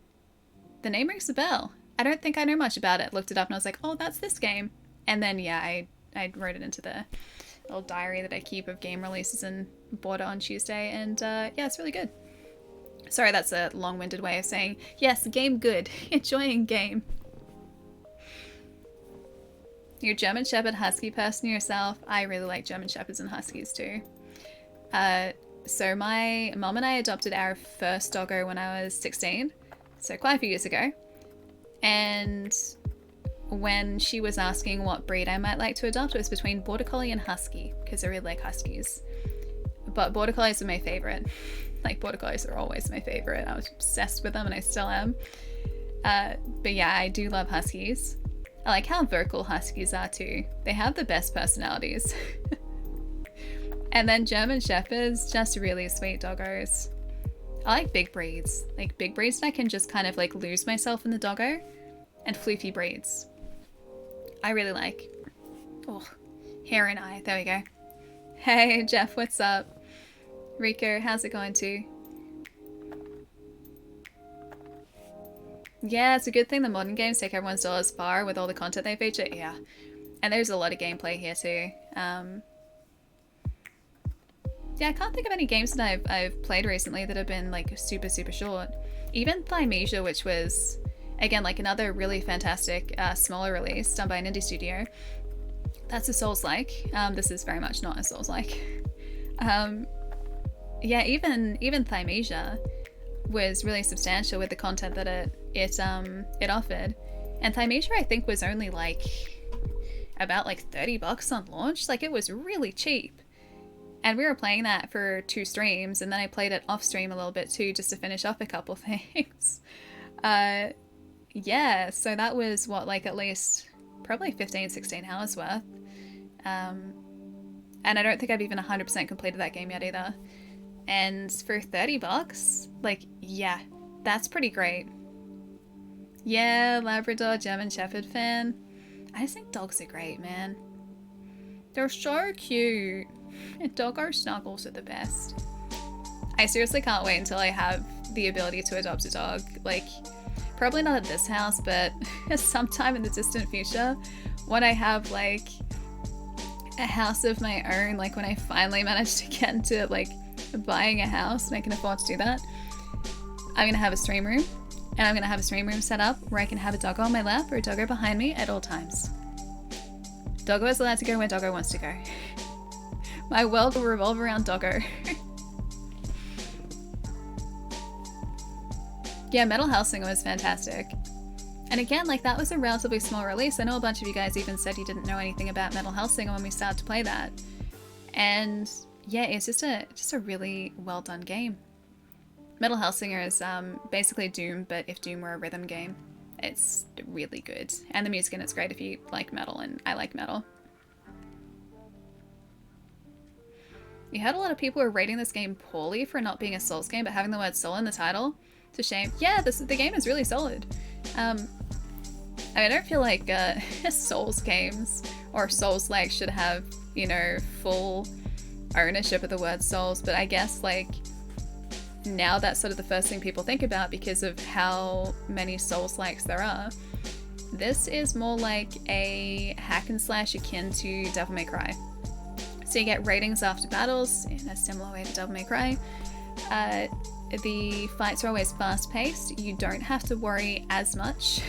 the name rings a bell. I don't think I know much about it. Looked it up and I was like, oh, that's this game. And then yeah, I wrote it into the little diary that I keep of game releases and bought it on Tuesday, and yeah, it's really good. Sorry, that's a long-winded way of saying yes, game good. Enjoying game. You're a German Shepherd Husky person yourself. I really like German Shepherds and Huskies too. So my mom and I adopted our first doggo when I was 16, so quite a few years ago. And when she was asking what breed I might like to adopt, it was between Border Collie and Husky, because I really like Huskies. But Border Collies are my favorite. Like, Border Collies are always my favorite. I was obsessed with them and I still am. But yeah, I do love Huskies. I like how vocal Huskies are too. They have the best personalities. And then German Shepherds, just really sweet doggos. I like big breeds. Like big breeds that I can just kind of like lose myself in the doggo. And floofy breeds. I really like. Oh, hair and eye. There we go. Hey, Jeff, what's up? Rico, how's it going too? Yeah, it's a good thing the modern games take everyone's dollars far with all the content they feature. Yeah. And there's a lot of gameplay here too. Yeah, I can't think of any games that I've played recently that have been like super short. Even Thymesia, which was, again, like another really fantastic smaller release done by an indie studio. That's a Souls-like. This is very much not a Souls-like. Yeah, even Thymesia was really substantial with the content that it offered. And Thymesia, I think, was only like about like $30 on launch. Like, it was really cheap. And we were playing that for 2 streams, and then I played it off stream a little bit too, just to finish off a couple things. Yeah, so that was what, like at least probably 15-16 hours worth. And I don't think I've even 100% completed that game yet either. And for $30, like, yeah, that's pretty great. Yeah, Labrador, German Shepherd fan. I just think dogs are great, man. They're so cute. And doggo snuggles are the best. I seriously can't wait until I have the ability to adopt a dog. Like, probably not at this house, but sometime in the distant future, when I have like a house of my own, like when I finally manage to get into like buying a house and I can afford to do that, I'm gonna have a stream room, and I'm gonna have a stream room set up where I can have a doggo on my lap or a doggo behind me at all times. Doggo is allowed to go where doggo wants to go. My world will revolve around doggo. Yeah, Metal Hellsinger was fantastic. And again, like, that was a relatively small release. I know a bunch of you guys even said you didn't know anything about Metal Hellsinger when we started to play that. And yeah, it's just a really well done game. Metal Hellsinger is basically Doom, but if Doom were a rhythm game. It's really good. And the music in it's great if you like metal, and I like metal. You heard a lot of people were rating this game poorly for not being a Souls game, but having the word soul in the title. It's a shame. Yeah, the game is really solid. I don't feel like Souls games or Souls-like should have, you know, full ownership of the word Souls, but I guess, like, now that's sort of the first thing people think about because of how many Souls-likes there are. This is more like a hack and slash akin to Devil May Cry. So you get ratings after battles in a similar way to Devil May Cry. The fights are always fast-paced. You don't have to worry as much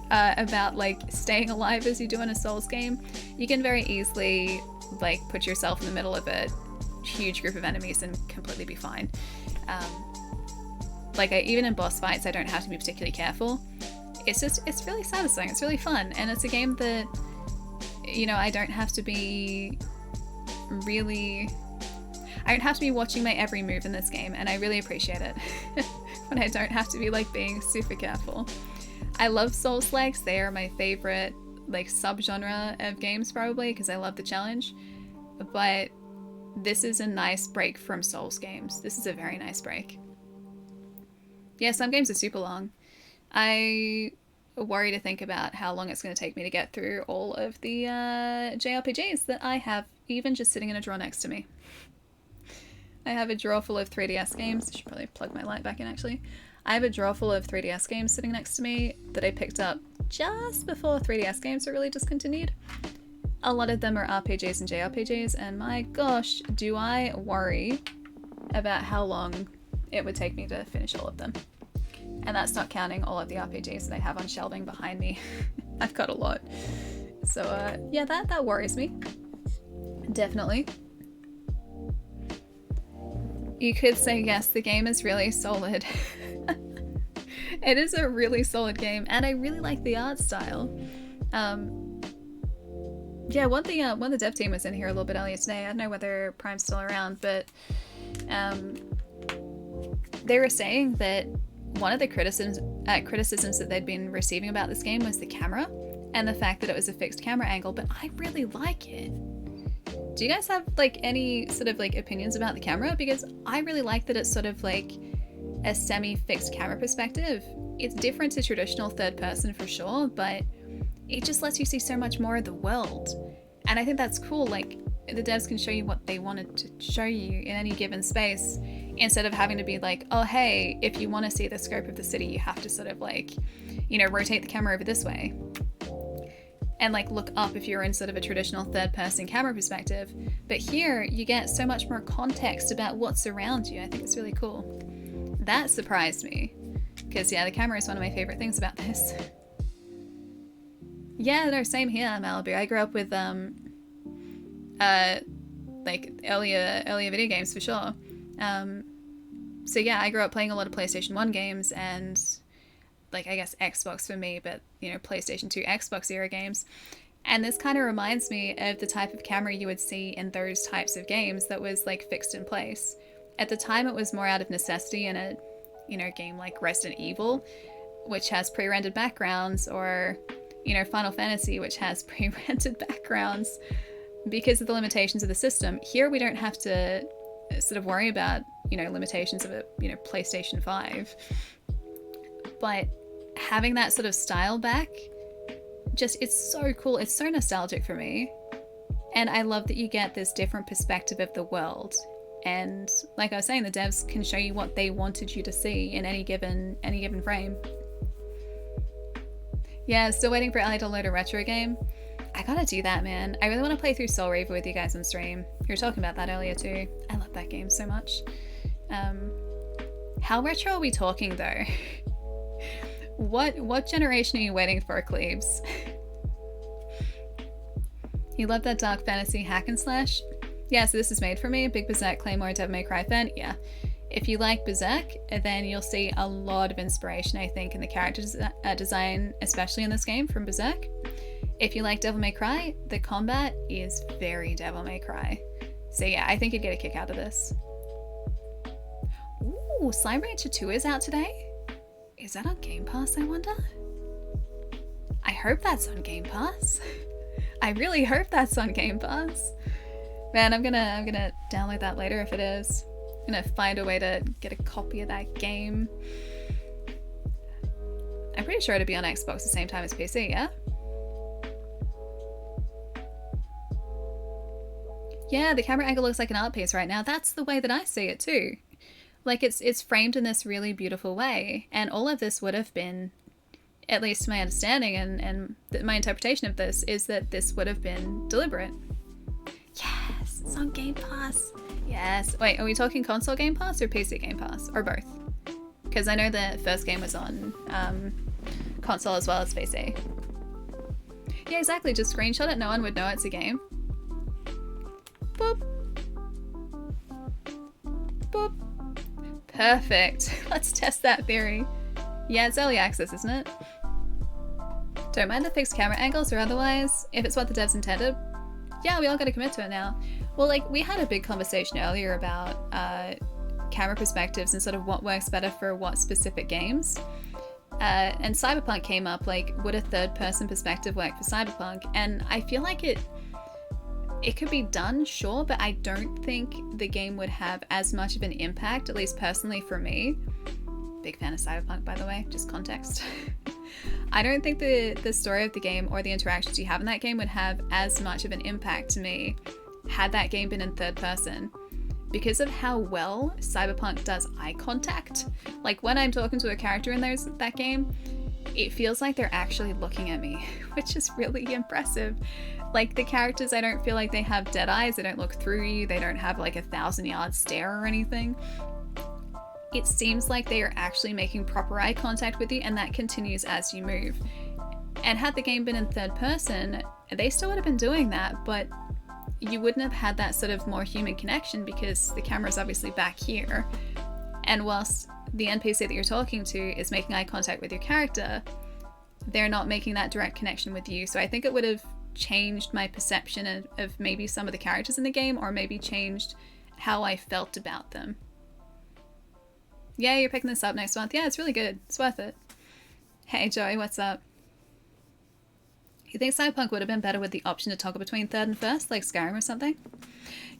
about like staying alive as you do in a Souls game. You can very easily like put yourself in the middle of a huge group of enemies and completely be fine. Even in boss fights, I don't have to be particularly careful. It's really satisfying. It's really fun, and it's a game that, you know, I don't have to be watching my every move in this game, and I really appreciate it when I don't have to be like being super careful. I love Souls-likes. They are my favorite like subgenre of games probably because I love the challenge. But this is a nice break from Souls games. This is a very nice break. Yeah, some games are super long. I worry to think about how long it's going to take me to get through all of the JRPGs that I have even just sitting in a drawer next to me. I have a drawer full of 3DS games. I should probably plug my light back in actually. I have a drawer full of 3DS games sitting next to me that I picked up just before 3DS games were really discontinued. A lot of them are RPGs and JRPGs, and my gosh, do I worry about how long it would take me to finish all of them. And that's not counting all of the RPGs that I have on shelving behind me. I've got a lot. So yeah, that worries me. Definitely. You could say yes, the game is really solid. It is a really solid game, and I really like the art style. Yeah, one the dev team was in here a little bit earlier today. I don't know whether Prime's still around, but they were saying that one of the criticisms that they'd been receiving about this game was the camera and the fact that it was a fixed camera angle, but I really like it. Do you guys have like any sort of like opinions about the camera? Because I really like that it's sort of like a semi-fixed camera perspective. It's different to traditional third person for sure, but it just lets you see so much more of the world. And I think that's cool. Like, the devs can show you what they wanted to show you in any given space, instead of having to be like, oh hey, if you want to see the scope of the city, you have to sort of like, you know, rotate the camera over this way. And like look up if you're in sort of a traditional third person camera perspective. But here you get so much more context about what's around you. I think it's really cool. That surprised me. Because yeah, the camera is one of my favorite things about this. Yeah, no, same here, Malibu. I grew up with like earlier video games for sure. So yeah, I grew up playing a lot of PlayStation 1 games and like I guess Xbox for me, but you know, PlayStation 2, Xbox era games. And this kind of reminds me of the type of camera you would see in those types of games that was like fixed in place. At the time it was more out of necessity in a, you know, game like Resident Evil, which has pre-rendered backgrounds, or you know, Final Fantasy, which has pre-rendered backgrounds because of the limitations of the system. Here we don't have to sort of worry about, you know, limitations of a, you know, PlayStation 5. But having that sort of style back, just, it's so cool. It's so nostalgic for me. And I love that you get this different perspective of the world. And like I was saying, the devs can show you what they wanted you to see in any given frame. Yeah, still waiting for Ellie to load a retro game. I gotta do that, man. I really want to play through Soul Reaver with you guys on stream. You were talking about that earlier too. I love that game so much. How retro are we talking though? What generation are you waiting for, Cleaves? You love that dark fantasy hack and slash? Yeah, so this is made for me. Big Berserk, Claymore, Devil May Cry fan. Yeah. If you like Berserk, then you'll see a lot of inspiration, I think, in the character design, especially in this game, from Berserk. If you like Devil May Cry, the combat is very Devil May Cry. So yeah, I think you'd get a kick out of this. Ooh, Slime Rancher 2 is out today? Is that on Game Pass, I wonder? I hope that's on Game Pass. I really hope that's on Game Pass. Man, I'm gonna download that later if it is. I'm gonna find a way to get a copy of that game. I'm pretty sure it'll be on Xbox the same time as PC, yeah? Yeah, the camera angle looks like an art piece right now. That's the way that I see it too. Like it's framed in this really beautiful way, and all of this would have been, at least my understanding and my interpretation of this, is that this would have been deliberate. Yes, it's on Game Pass. Yes. Wait, are we talking console Game Pass or PC Game Pass? Or both? Because I know the first game was on console as well as PC. Yeah, exactly. Just screenshot it. No one would know it's a game. Boop. Boop. Perfect. Let's test that theory. Yeah, it's early access, isn't it? Don't mind the fixed camera angles or otherwise, if it's what the devs intended. Yeah, we all gotta commit to it now. Well, like, we had a big conversation earlier about camera perspectives and sort of what works better for what specific games. And Cyberpunk came up, like, would a third-person perspective work for Cyberpunk? And I feel like it it could be done, sure, but I don't think the game would have as much of an impact, at least personally for me. Big fan of Cyberpunk, by the way, just context. I don't think the story of the game or the interactions you have in that game would have as much of an impact to me had that game been in third person, because of how well Cyberpunk does eye contact. Like when I'm talking to a character in that game, it feels like they're actually looking at me, which is really impressive. Like the characters, I don't feel like they have dead eyes, they don't look through you, they don't have like a 1,000-yard stare or anything. It seems like they are actually making proper eye contact with you, and that continues as you move. And had the game been in third person, they still would have been doing that, but you wouldn't have had that sort of more human connection because the camera's obviously back here. And whilst the NPC that you're talking to is making eye contact with your character, they're not making that direct connection with you. So I think it would have changed my perception of maybe some of the characters in the game, or maybe changed how I felt about them. Yeah, you're picking this up next month. Yeah, it's really good. It's worth it. Hey, Joey, what's up? You think Cyberpunk would have been better with the option to toggle between third and first, like Skyrim or something?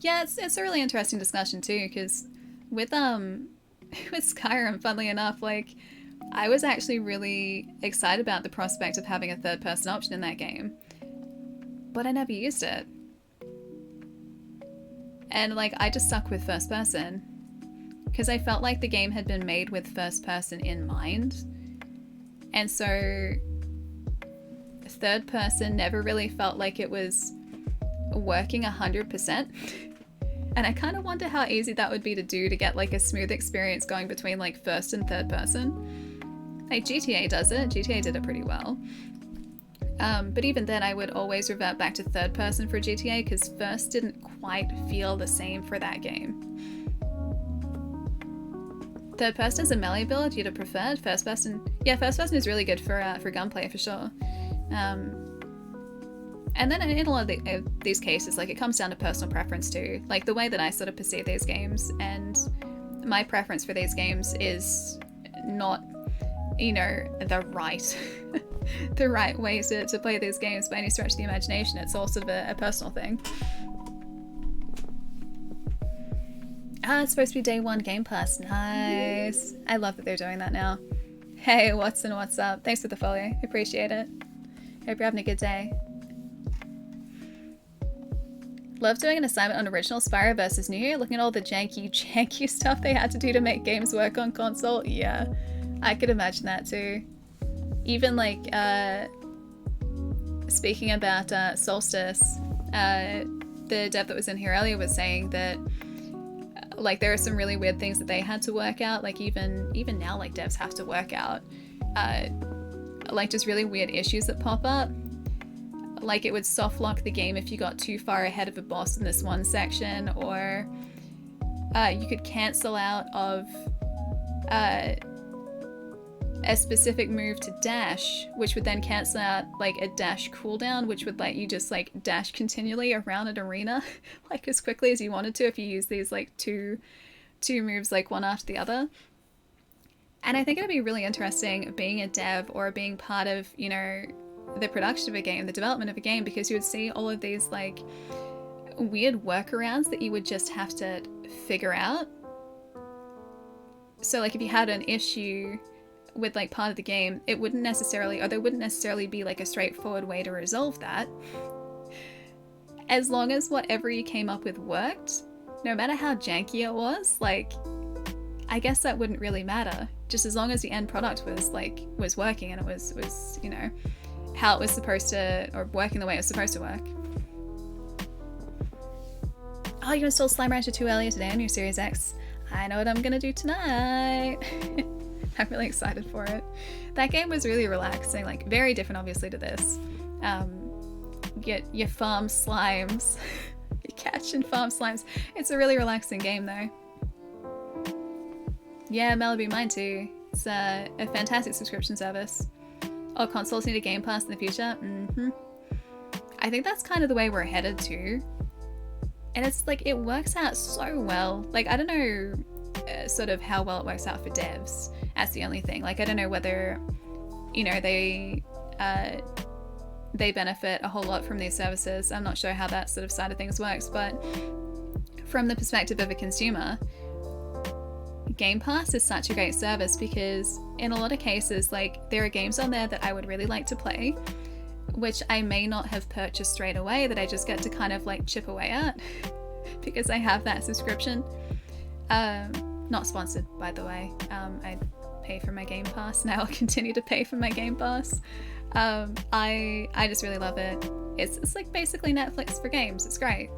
Yeah, it's a really interesting discussion too, because with Skyrim, funnily enough, like I was actually really excited about the prospect of having a third person option in that game, but I never used it. And like I just stuck with first person because I felt like the game had been made with first person in mind. And so third person never really felt like it was working 100%. And I kind of wonder how easy that would be to do to get like a smooth experience going between like first and third person. Like GTA does it. GTA did it pretty well. But even then I would always revert back to third person for GTA because first didn't quite feel the same for that game. Third person is a melee build, you'd have preferred. First person, yeah, first person is really good for gunplay for sure. And then in a lot of these cases, like it comes down to personal preference too. Like the way that I sort of perceive these games, and my preference for these games is not, you know, the right way to play these games by any stretch of the imagination. It's also a personal thing. It's supposed to be day one Game Pass. Nice. I love that they're doing that now. Hey, Watson, what's up? Thanks for the follow. Appreciate it. Hope you're having a good day. Love doing an assignment on original Spyro versus New, looking at all the janky stuff they had to do to make games work on console. Yeah, I could imagine that too. Even like, speaking about Soulstice, the dev that was in here earlier was saying that like there are some really weird things that they had to work out. Like even now, like devs have to work out like just really weird issues that pop up. Like it would soft lock the game if you got too far ahead of a boss in this one section, or you could cancel out of a specific move to dash, which would then cancel out like a dash cooldown, which would let you just like dash continually around an arena like as quickly as you wanted to if you use these like two moves like one after the other. And I think it'd be really interesting being a dev or being part of, you know, the production of a game, the development of a game, because you would see all of these like weird workarounds that you would just have to figure out. So like if you had an issue with like part of the game, it wouldn't necessarily, or there wouldn't necessarily be like a straightforward way to resolve that. As long as whatever you came up with worked, no matter how janky it was, like I guess that wouldn't really matter. Just as long as the end product was working and it was, you know, how it was supposed to, or working the way it was supposed to work. Oh, you installed Slime Rancher 2 earlier today on your Series X. I know what I'm gonna do tonight. I'm really excited for it. That game was really relaxing, like very different obviously to this. You farm slimes. You catch and farm slimes. It's a really relaxing game though. Yeah, Malibu, mine too. It's a fantastic subscription service. Oh, consoles need a Game Pass in the future? Mm-hmm. I think that's kind of the way we're headed to. And it's like, it works out so well. Like, I don't know sort of how well it works out for devs. That's the only thing. Like, I don't know whether, you know, they they benefit a whole lot from these services. I'm not sure how that sort of side of things works, but from the perspective of a consumer, Game Pass is such a great service because in a lot of cases, like, there are games on there that I would really like to play, which I may not have purchased straight away, that I just get to kind of like chip away at because I have that subscription. Not sponsored, by the way. I pay for my Game Pass, and I will continue to pay for my Game Pass. I just really love it. It's like basically Netflix for games. It's great.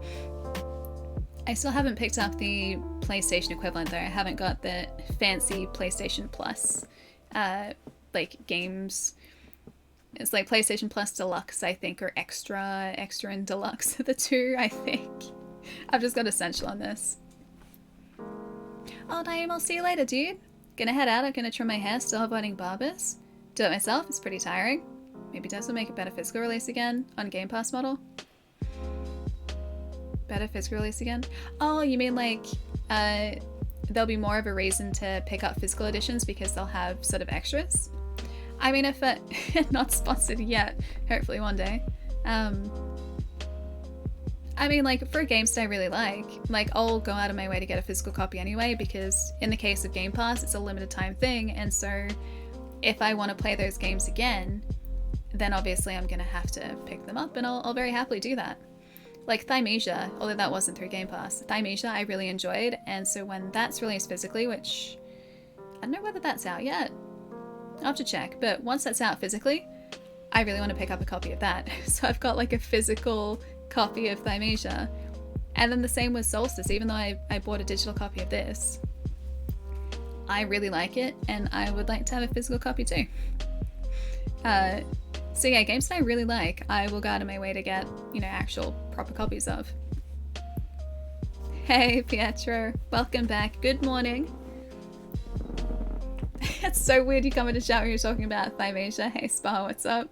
I still haven't picked up the PlayStation equivalent though. I haven't got the fancy PlayStation Plus like games. It's like PlayStation Plus Deluxe, I think, or Extra and Deluxe are the two, I think. I've just got Essential on this. Oh, Naeem, I'll see you later, dude. Gonna head out, I'm gonna trim my hair, still avoiding barbers. Do it myself, it's pretty tiring. Maybe Des will make a better physical release again on Game Pass model. Better physical release again? Oh, you mean like there'll be more of a reason to pick up physical editions because they'll have sort of extras? I mean, if it not sponsored yet, hopefully one day. I mean, like, for games that I really like, I'll go out of my way to get a physical copy anyway, because in the case of Game Pass, it's a limited time thing, and so if I want to play those games again, then obviously I'm going to have to pick them up, and I'll very happily do that. Like Thymesia, although that wasn't through Game Pass, Thymesia I really enjoyed, and so when that's released physically, which I don't know whether that's out yet, I'll have to check, but once that's out physically, I really want to pick up a copy of that. So I've got like a physical copy of Thymesia, and then the same with Soulstice. Even though I bought a digital copy of this, I really like it, and I would like to have a physical copy too. So yeah, games that I really like, I will go out of my way to get, you know, actual proper copies of. Hey Pietro, welcome back. Good morning. It's so weird you come in to chat when you're talking about Thymesia. Hey Spa, what's up?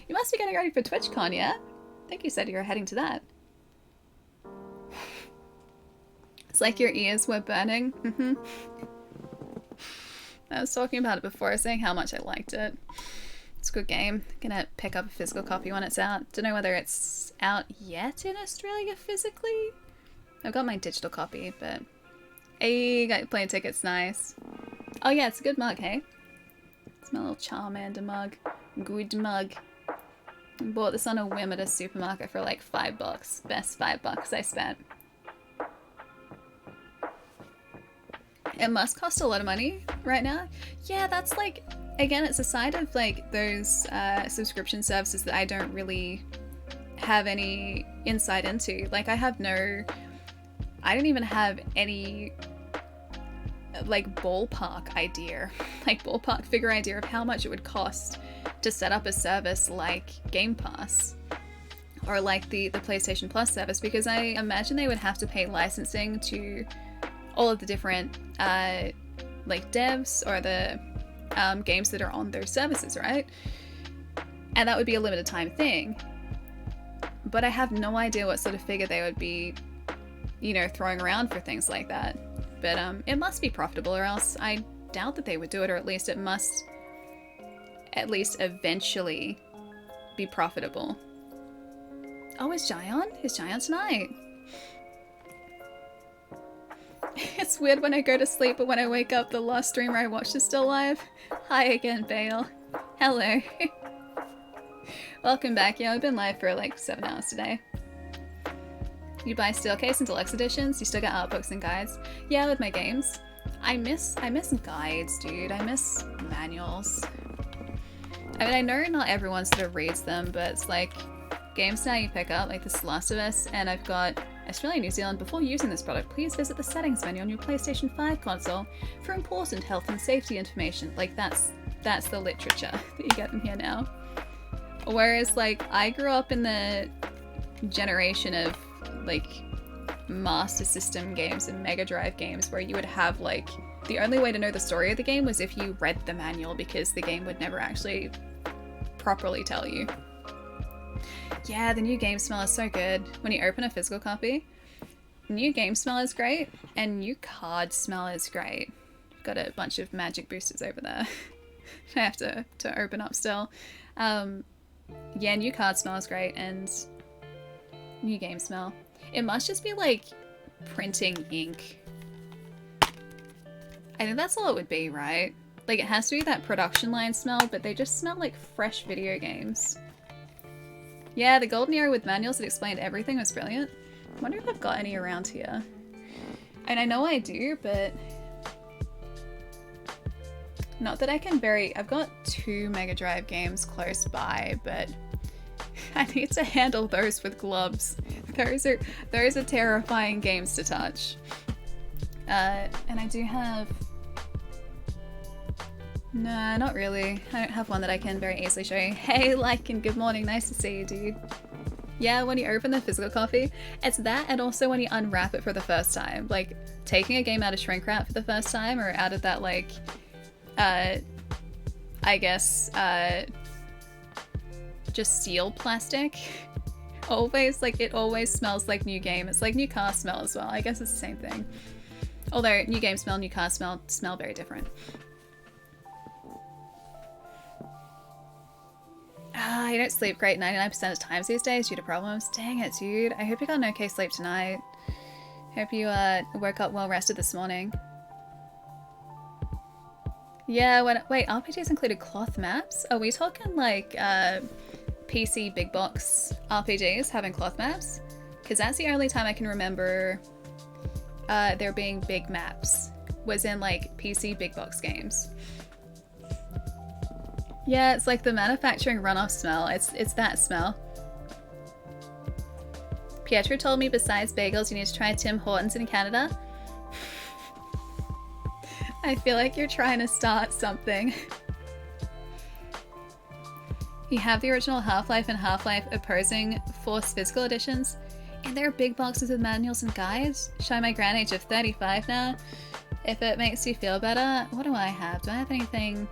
You must be getting ready for TwitchCon, yeah? I think you said you were heading to that. It's like your ears were burning. I was talking about it before, saying how much I liked it. It's a good game. Gonna pick up a physical copy when it's out. Don't know whether it's out yet in Australia physically. I've got my digital copy, but hey, got your plane tickets, nice. Oh yeah, it's a good mug, hey? It's my little Charmander mug. Good mug. I bought this on a whim at a supermarket for like $5. Best $5 I spent. It must cost a lot of money right now. Yeah, that's like, again, it's a side of like those subscription services that I don't really have any insight into. Like I don't even have any like ballpark figure idea of how much it would cost to set up a service like Game Pass or like the PlayStation Plus service, because I imagine they would have to pay licensing to all of the different like devs or the games that are on their services, right? And that would be a limited time thing. But I have no idea what sort of figure they would be, you know, throwing around for things like that. But it must be profitable, or else I doubt that they would do it, or at least it must at least eventually be profitable. Oh, is Gion? Is Gion tonight? It's weird when I go to sleep, but when I wake up, the last streamer I watched is still live. Hi again, Bale. Hello. Welcome back. Yeah, I've been live for like 7 hours today. You buy Steelcase and Deluxe editions? You still get art books and guides? Yeah, with my games. I miss guides, dude. I miss manuals. I mean, I know not everyone sort of reads them, but it's like games now you pick up, like The Last of Us, and I've got Australia, New Zealand. Before using this product, please visit the settings menu on your PlayStation 5 console for important health and safety information. Like that's the literature that you get in here now. Whereas like I grew up in the generation of like Master System games and Mega Drive games where you would have like the only way to know the story of the game was if you read the manual, because the game would never actually properly tell you. Yeah, the new game smell is so good. When you open a physical copy, new game smell is great, and new card smell is great. Got a bunch of magic boosters over there. I have to open up still. Yeah, new card smells great, and new game smell. It must just be like printing ink. I think that's all it would be, right? Like, it has to be that production line smell, but they just smell like fresh video games. Yeah, the golden era with manuals that explained everything was brilliant. I wonder if I've got any around here. And I know I do, but not that I can I've got 2 Mega Drive games close by, but I need to handle those with gloves. Those are terrifying games to touch. And I do have... Nah, not really. I don't have one that I can very easily show you. Hey, Lycan, good morning. Nice to see you, dude. Yeah, when you open the physical copy, it's that, and also when you unwrap it for the first time. Like, taking a game out of shrink wrap for the first time, or out of that, like, I guess, just sealed plastic. Always, like, it always smells like new game. It's like new car smell as well. I guess it's the same thing. Although, new game smell, new car smell very different. I don't sleep great 99% of times these days due to problems. Dang it, dude. I hope you got an okay sleep tonight. Hope you woke up well rested this morning. Yeah, wait, RPGs included cloth maps? Are we talking like PC big box RPGs having cloth maps? Because that's the only time I can remember there being big maps, was in like PC big box games. Yeah, it's like the manufacturing runoff smell. It's that smell. Pietro told me besides bagels, you need to try Tim Hortons in Canada. I feel like you're trying to start something. You have the original Half-Life and Half-Life opposing Force physical editions, and there are big boxes with manuals and guides. Show my grand age of 35 now. If it makes you feel better, what do I have? Do I have anything?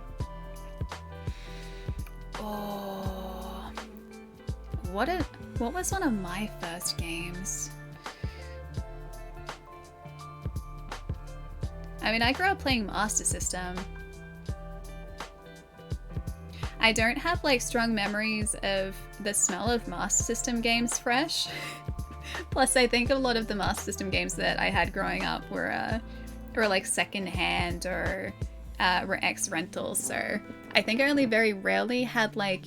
Oh, what was one of my first games? I mean, I grew up playing Master System. I don't have like strong memories of the smell of Master System games fresh. Plus, I think a lot of the Master System games that I had growing up were like secondhand or were ex-rentals, so I think I only very rarely had like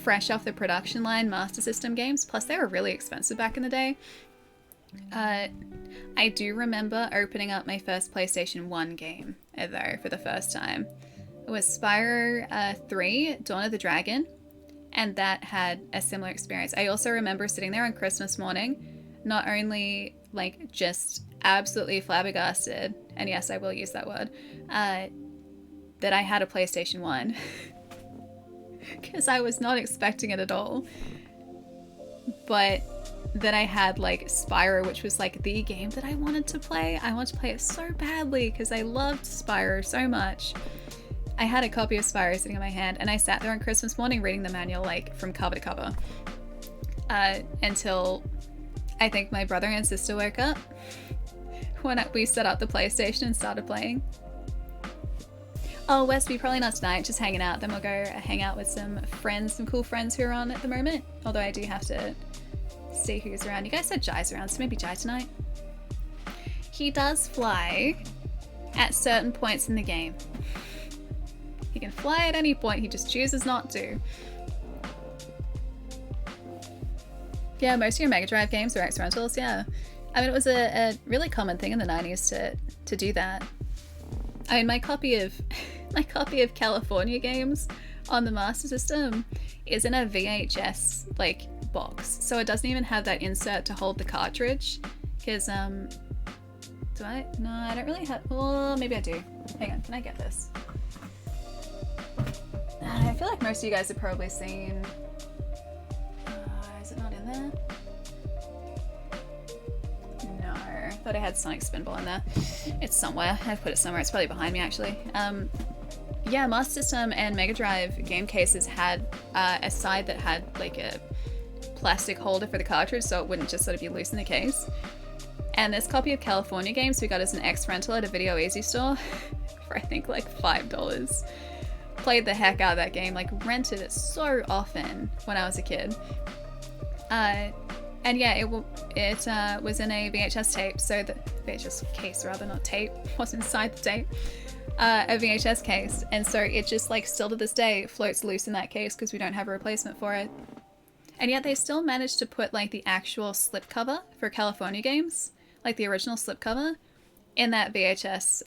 fresh off the production line Master System games, plus they were really expensive back in the day. I do remember opening up my first PlayStation 1 game, though, for the first time. It was Spyro 3, Dawn of the Dragon, and that had a similar experience. I also remember sitting there on Christmas morning, not only like just absolutely flabbergasted, and yes, I will use that word, that I had a PlayStation 1. Because I was not expecting it at all. But then I had like Spyro, which was like the game that I wanted to play. I wanted to play it so badly because I loved Spyro so much. I had a copy of Spyro sitting in my hand, and I sat there on Christmas morning reading the manual like from cover to cover. Until I think my brother and sister woke up when we set up the PlayStation and started playing. Oh, Westby, probably not tonight, just hanging out. Then we'll go hang out with some friends, some cool friends who are on at the moment. Although I do have to see who's around. You guys said Jai's around, so maybe Jai tonight. He does fly at certain points in the game. He can fly at any point, he just chooses not to. Yeah, most of your Mega Drive games are ex-rentals, yeah. I mean, it was a really common thing in the 90s to do that. I mean, my copy of California games on the Master System is in a VHS like box, so it doesn't even have that insert to hold the cartridge. Because do I? No, I don't really have. Well, maybe I do. Hang on, can I get this? I feel like most of you guys have probably seen. Is it not in there? No, I thought I had Sonic Spinball in there. It's somewhere. I've put it somewhere. It's probably behind me, actually. Yeah, Master System and Mega Drive game cases had a side that had like a plastic holder for the cartridge, so it wouldn't just sort of be loose in the case. And this copy of California games we got as an ex-rental at a Video Easy store for I think like $5. played the heck out of that game, like rented it so often when I was a kid. And yeah, it was in a VHS tape, so the VHS case rather, not tape, was inside the tape, a VHS case, and so it just like still to this day floats loose in that case because we don't have a replacement for it. And yet they still managed to put like the actual slipcover for California games, like the original slipcover, in that VHS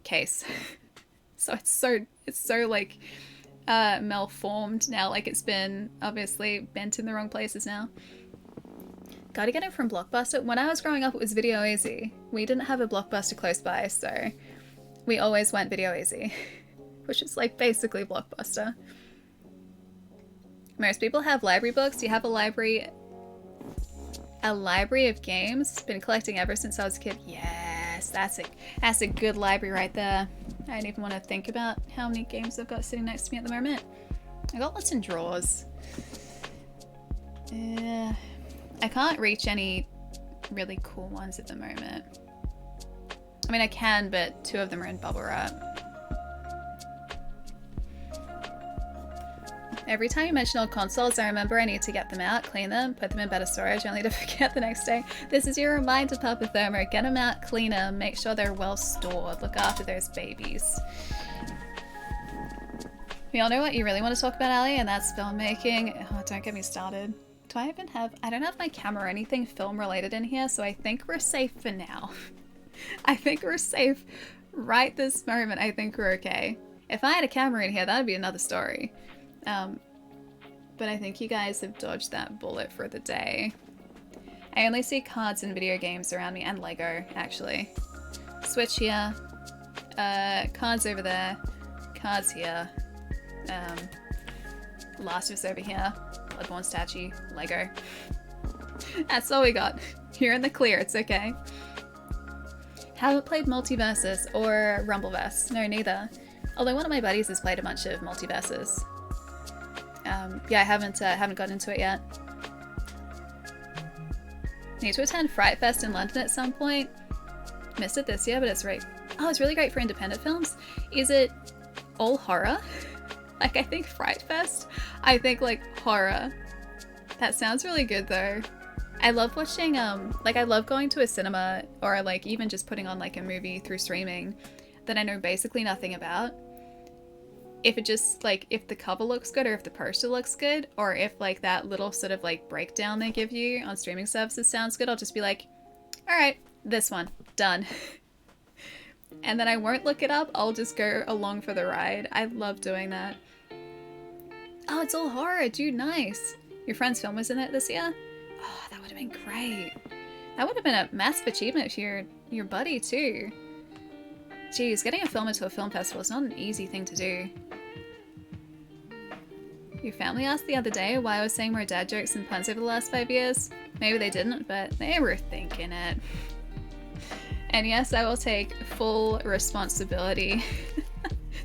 case. So it's so like malformed now, like it's been obviously bent in the wrong places now. Gotta get it from Blockbuster. When I was growing up, it was Video Easy. We didn't have a Blockbuster close by, so we always went Video Easy, which is like basically Blockbuster. Most people have library books. Do you have a library of games? Been collecting ever since I was a kid. Yes, that's a good library right there. I don't even want to think about how many games I've got sitting next to me at the moment. I got lots in drawers. I can't reach any really cool ones at the moment. I mean, I can, but 2 of them are in bubble wrap. Every time you mention old consoles, I remember I need to get them out, clean them, put them in better storage, only to forget the next day. This is your reminder, Papa Thermo. Get them out, clean them, make sure they're well stored. Look after those babies. We all know what you really want to talk about, Ali, and that's filmmaking. Oh, don't get me started. I don't have my camera or anything film related in here, so I think we're safe for now. I think we're safe right this moment. I think we're okay. If I had a camera in here, that would be another story. But I think you guys have dodged that bullet for the day. I only see cards and video games around me, and Lego, actually. Switch here. Cards over there. Cards here. Last of Us over here. Bloodborne statue, Lego. That's all we got. You're in the clear, it's okay. Haven't played Multiversus or Rumbleverse. No, neither. Although one of my buddies has played a bunch of Multiverses. Yeah, I haven't gotten into it yet. Need to attend Fright Fest in London at some point. Missed it this year, but it's right. Oh, it's really great for independent films. Is it all horror? Like, I think Fright Fest. I think, like, horror. That sounds really good, though. I love watching, like, I love going to a cinema, or, like, even just putting on, like, a movie through streaming that I know basically nothing about. If it just, like, if the cover looks good, or if the poster looks good, or if, like, that little sort of, like, breakdown they give you on streaming services sounds good, I'll just be like, alright, this one, done. And then I won't look it up, I'll just go along for the ride. I love doing that. Oh, it's all horror, dude, nice. Your friend's film was in it this year? Oh, that would have been great. That would have been a massive achievement for your buddy, too. Jeez, getting a film into a film festival is not an easy thing to do. Your family asked the other day why I was saying more dad jokes and puns over the last 5 years. Maybe they didn't, but they were thinking it. And yes, I will take full responsibility.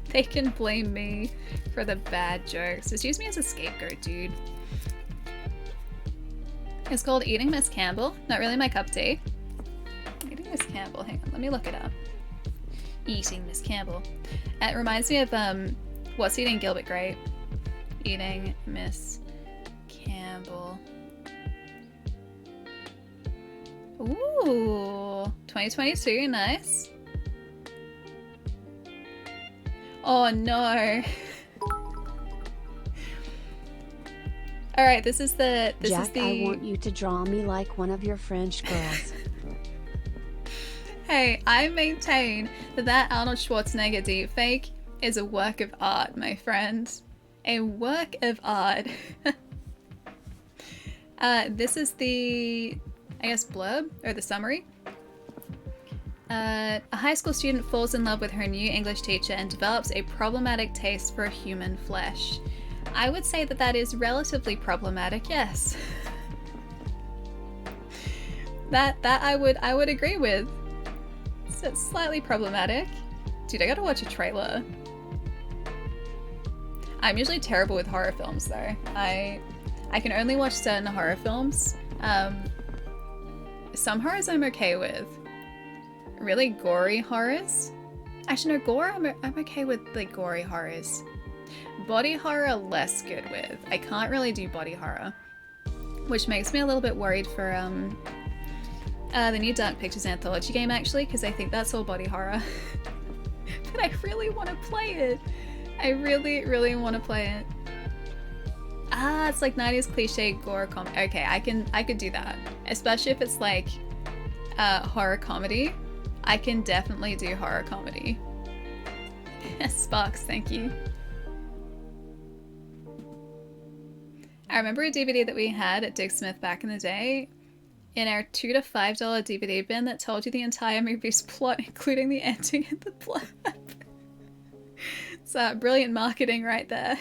They can blame me for the bad jokes. Just use me as a scapegoat, dude. It's called Eating Miss Campbell. Not really my cup of tea. Eating Miss Campbell. Hang on, let me look it up. Eating Miss Campbell. It reminds me of What's Eating Gilbert Grape. Eating Miss Campbell. Ooh, 2022, nice. Oh no. All right, this is the. Jack, I want you to draw me like one of your French girls. Hey, I maintain that Arnold Schwarzenegger deepfake is a work of art, my friend. A work of art. This is the, I guess, blurb, or the summary. A high school student falls in love with her new English teacher and develops a problematic taste for human flesh. I would say that is relatively problematic, yes. that I would agree with. So it's slightly problematic. Dude, I gotta watch a trailer. I'm usually terrible with horror films though. I can only watch certain horror films. Some horrors I'm okay with. Really gory horrors, Actually, no, gore, I'm okay with like gory horrors. Body horror, less good with. I can't really do body horror, which makes me a little bit worried for the new Dark Pictures anthology game, actually, because I think that's all body horror. But I really want to play it. I really, really want to play it. Ah, it's like 90s cliche gore comedy. Okay, I could do that, especially if it's like horror comedy. I can definitely do horror comedy. Sparks, thank you. I remember a DVD that we had at Dick Smith back in the day in our $2 to $5 DVD bin that told you the entire movie's plot, including the ending and the blurb. It's brilliant marketing right there.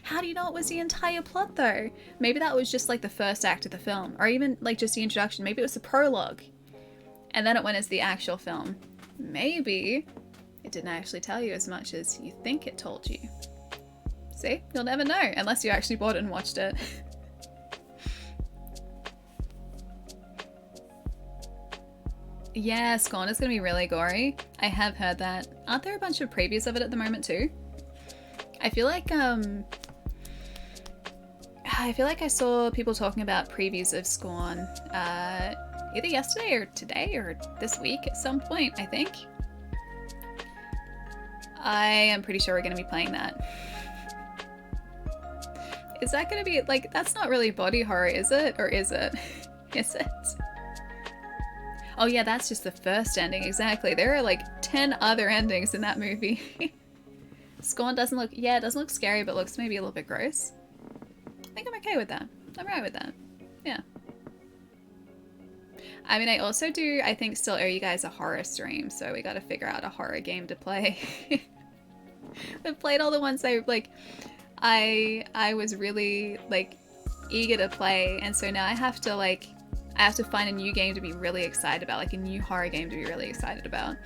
How do you know it was the entire plot though? Maybe that was just like the first act of the film, or even like just the introduction. Maybe it was the prologue, and then it went as the actual film. Maybe it didn't actually tell you as much as you think it told you. See? You'll never know unless you actually bought it and watched it. Yeah, Scorn is going to be really gory. I have heard that. Aren't there a bunch of previews of it at the moment too? I feel like I saw people talking about previews of Scorn either yesterday or today or this week at some point, I think. I am pretty sure we're going to be playing that. Is that going to be, like, that's not really body horror, is it? Or is it? Is it? Oh yeah, that's just the first ending, exactly. There are like 10 other endings in that movie. Scorn doesn't look, yeah, it doesn't look scary, but looks maybe a little bit gross. I think I'm okay with that. I'm right with that. Yeah. I mean, I also do, I think, still owe you guys a horror stream, so we gotta figure out a horror game to play. I've played all the ones I was really, like, eager to play, and so now I have to find a new game to be really excited about, like a new horror game to be really excited about.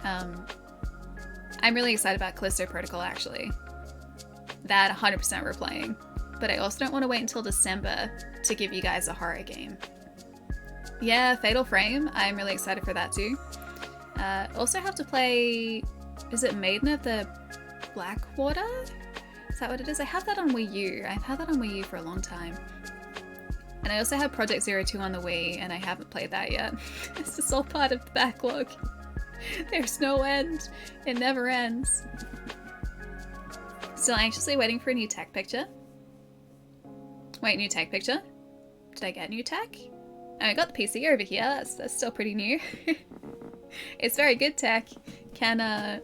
I'm really excited about Callisto Protocol, actually. That 100% we're playing. But I also don't want to wait until December to give you guys a horror game. Yeah, Fatal Frame. I'm really excited for that too. Also have to play... Is it Maiden of the Blackwater? Is that what it is? I have that on Wii U. I've had that on Wii U for a long time. And I also have Project Zero 2 on the Wii, and I haven't played that yet. It's just all part of the backlog. There's no end. It never ends. Still anxiously waiting for a new tech picture. Wait, new tech picture? Did I get new tech? Oh, I got the PC over here. That's still pretty new. It's very good tech. Can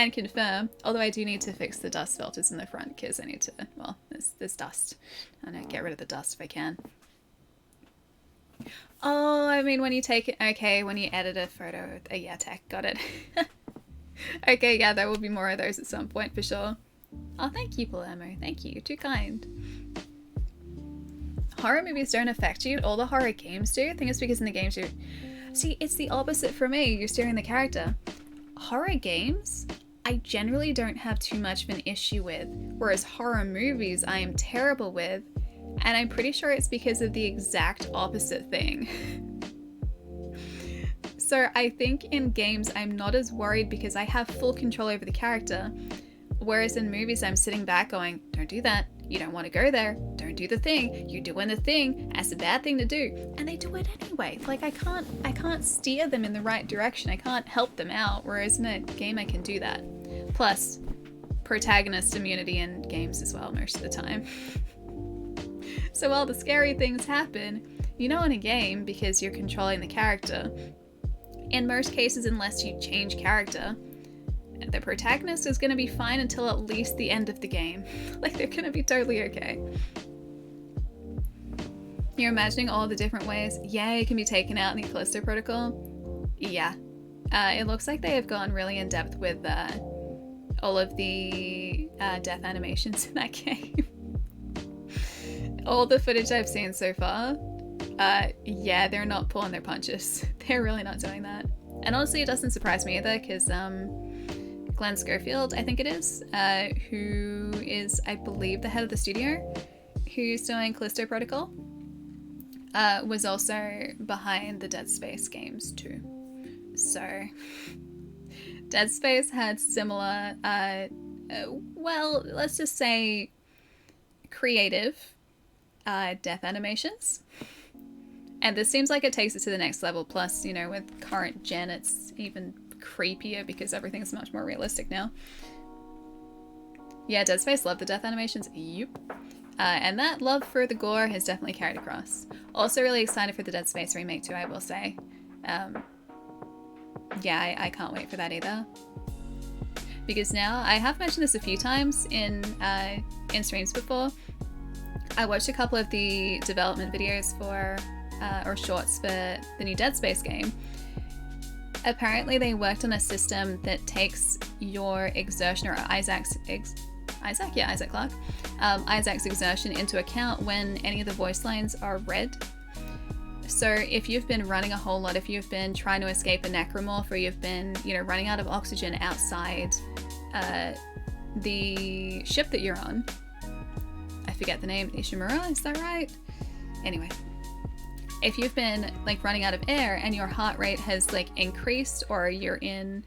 confirm. Although I do need to fix the dust filters in the front because I need to, well, there's dust. I know, get rid of the dust if I can. Oh, I mean when you take it, okay, when you edit a photo, yeah, tech, got it. Okay, yeah, there will be more of those at some point for sure. Oh, thank you, Palermo, thank you, too kind. Horror movies don't affect you, all the horror games do. I think it's because in the games you... See, it's the opposite for me, you're steering the character. Horror games, I generally don't have too much of an issue with, whereas horror movies I am terrible with, and I'm pretty sure it's because of the exact opposite thing. So I think in games I'm not as worried because I have full control over the character, whereas in movies I'm sitting back going, don't do that, you don't want to go there, don't do the thing, you're doing the thing, that's a bad thing to do, and they do it anyway. Like I can't steer them in the right direction, I can't help them out, whereas in a game I can do that. Plus, protagonist immunity in games as well most of the time. So while the scary things happen, you know in a game, because you're controlling the character, in most cases unless you change character, the protagonist is going to be fine until at least the end of the game. Like they're going to be totally okay. You're imagining all the different ways, yeah, it can be taken out in the Callisto Protocol. Yeah. It looks like they have gone really in depth with all of the death animations in that game. All the footage I've seen so far, yeah, they're not pulling their punches. They're really not doing that. And honestly, it doesn't surprise me either, because Glenn Schofield, I think it is, who is, I believe, the head of the studio, who's doing Callisto Protocol, was also behind the Dead Space games too. So, Dead Space had similar, well, let's just say creative death animations. And this seems like it takes it to the next level. Plus, you know, with current gen, it's even creepier because everything's much more realistic now. Yeah, Dead Space loved the death animations. Yep. And that love for the gore has definitely carried across. Also really excited for the Dead Space remake too, I will say. Yeah, I can't wait for that either. Because now, I have mentioned this a few times in streams before. I watched a couple of the development videos for, or shorts for the new Dead Space game. Apparently they worked on a system that takes your exertion, or Isaac Clarke, Isaac's exertion into account when any of the voice lines are read. So if you've been running a whole lot, if you've been trying to escape a necromorph, or you've been, you know, running out of oxygen outside the ship that you're on, I forget the name, Ishimura, is that right? Anyway, if you've been like running out of air and your heart rate has like increased, or you're in,